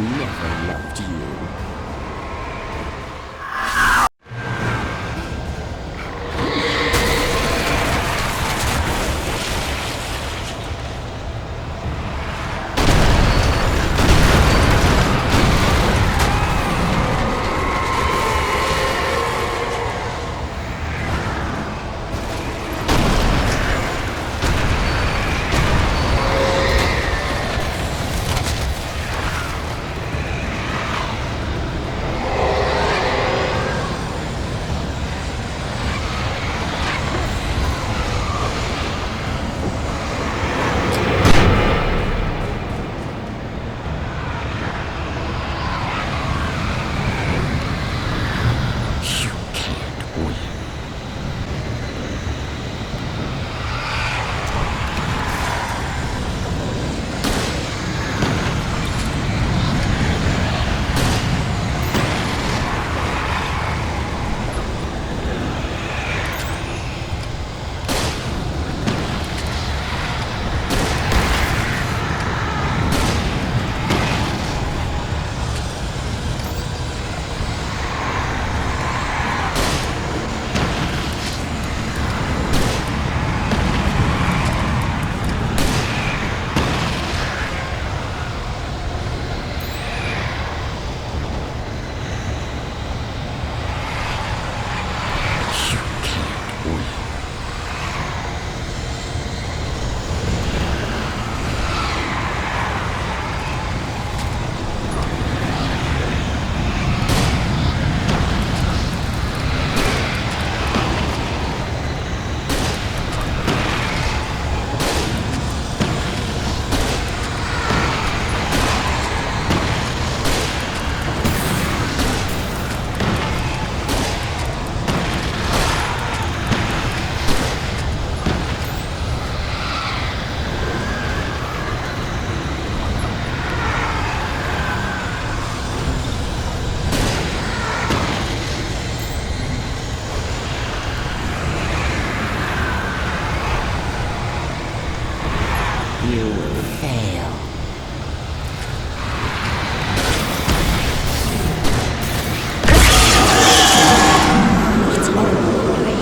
never loved you. You will fail. It's only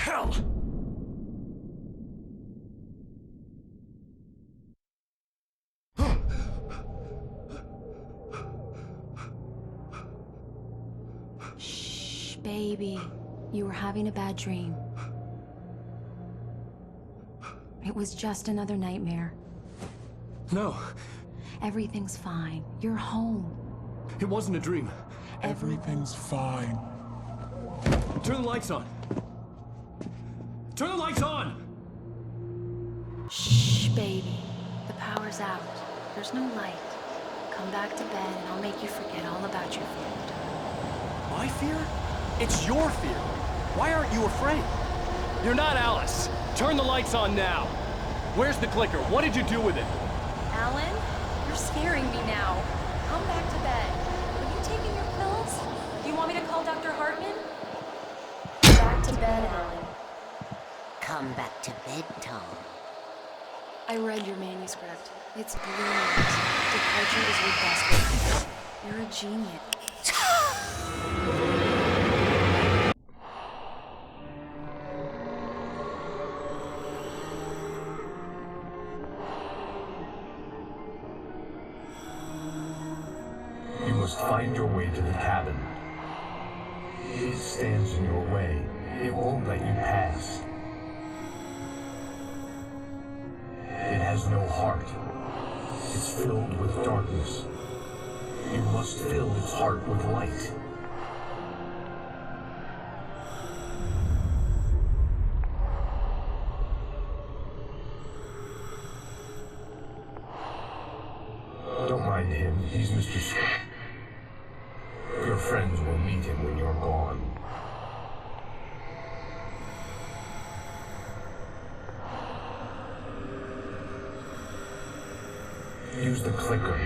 hell! Shh, baby. You were having a bad dream. It was just another nightmare. No. Everything's fine. You're home. It wasn't a dream. Everything's fine. Turn the lights on. Turn the lights on! Shh, baby. The power's out. There's no light. Come back to bed and I'll make you forget all about your fear. My fear? It's your fear. Why aren't you afraid? You're not Alice. Turn the lights on now. Where's the clicker? What did you do with it? Alan, you're scaring me now. Come back to bed. Are you taking your pills? Do you want me to call Dr. Hartman? Back to bed, Alan. Come back to bed, Tom. I read your manuscript. It's brilliant. Departure is your best friend. You're a genius. You must Find your way to the cabin. It stands in your way. It won't let you pass. It has no heart. It's filled with darkness. You must fill its heart with light. Don't mind him. He's Mr. Your friends will meet him when you're gone. Use the clicker.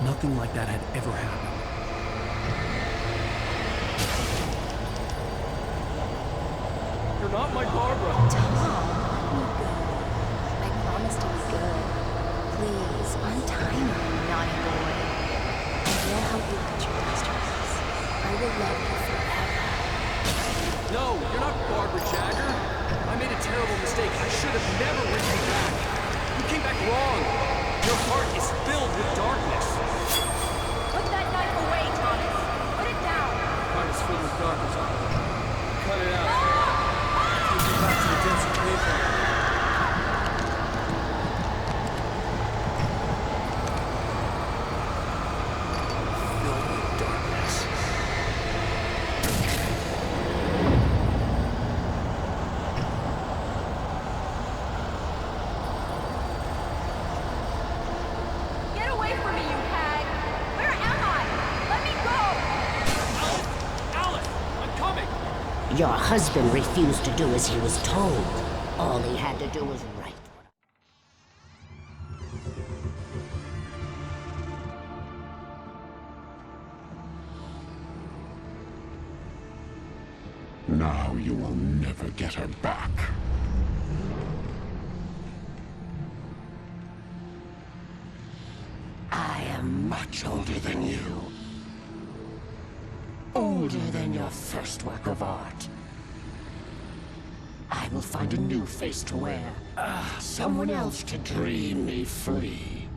Nothing like that had ever happened. You're not my Barbara. Tom, let me go. I promise to be good. Please, untie me, naughty boy. I will help you get your masterpiece. I will love you forever. No, you're not Barbara Jagger. I made a terrible mistake. I should have never written you back. You came back wrong. Your heart is filled with darkness. Put that knife away, Thomas. Put it down. Heart is filled with darkness. Cut it out. Take me back to the dense paper. Filled with darkness. Get away from me, you hag! Where am I? Let me go! Alice! I'm coming! Your husband refused to do as he was told. All he had to do was write. Now you will never get her back. I am much older than you. Older than your first work of art. I will find a new face to wear. Someone else to dream me free.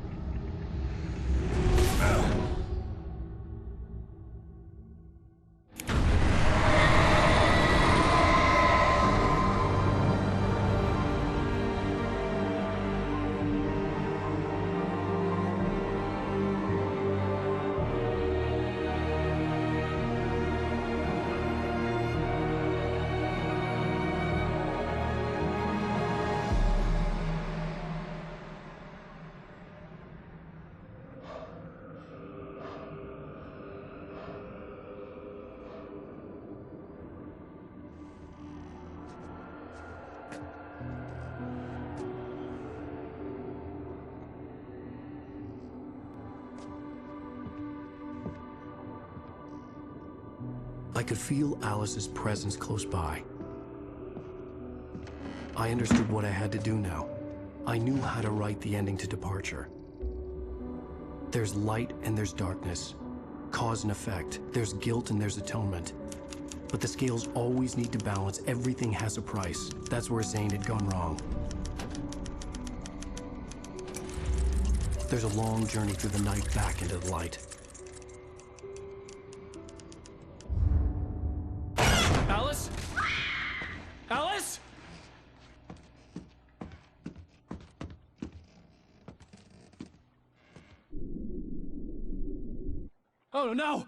I could feel Alice's presence close by. I understood what I had to do now. I knew how to write the ending to Departure. There's light and there's darkness. Cause and effect. There's guilt and there's atonement. But the scales always need to balance. Everything has a price. That's where Zane had gone wrong. There's a long journey through the night back into the light. Alice? Alice? Oh no!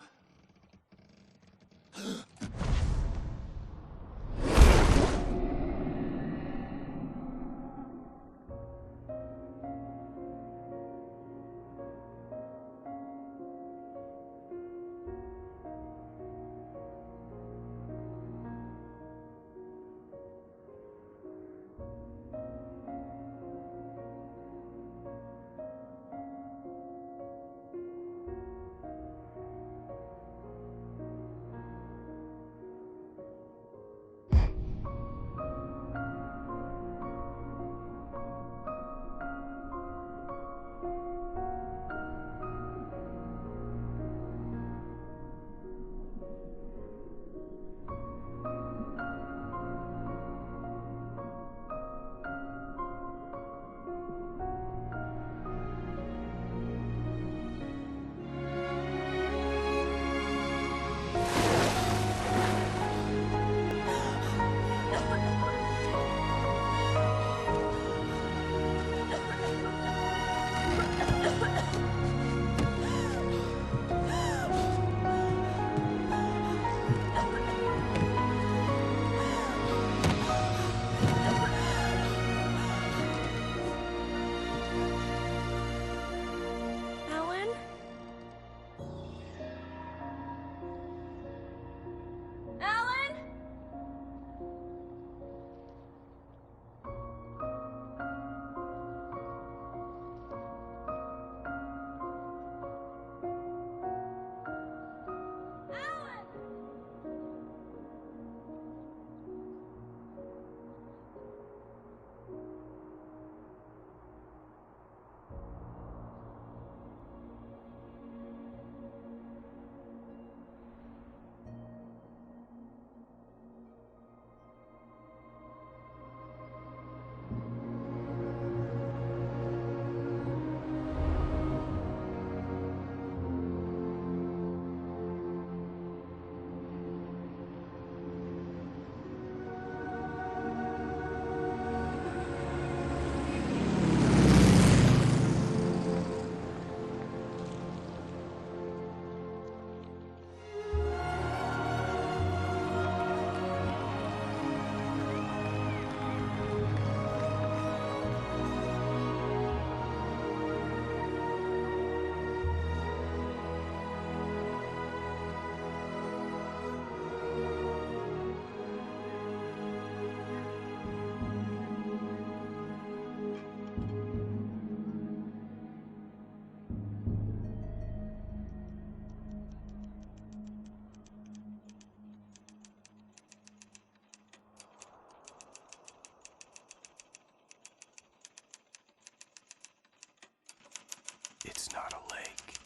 It's not a lake.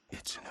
It's an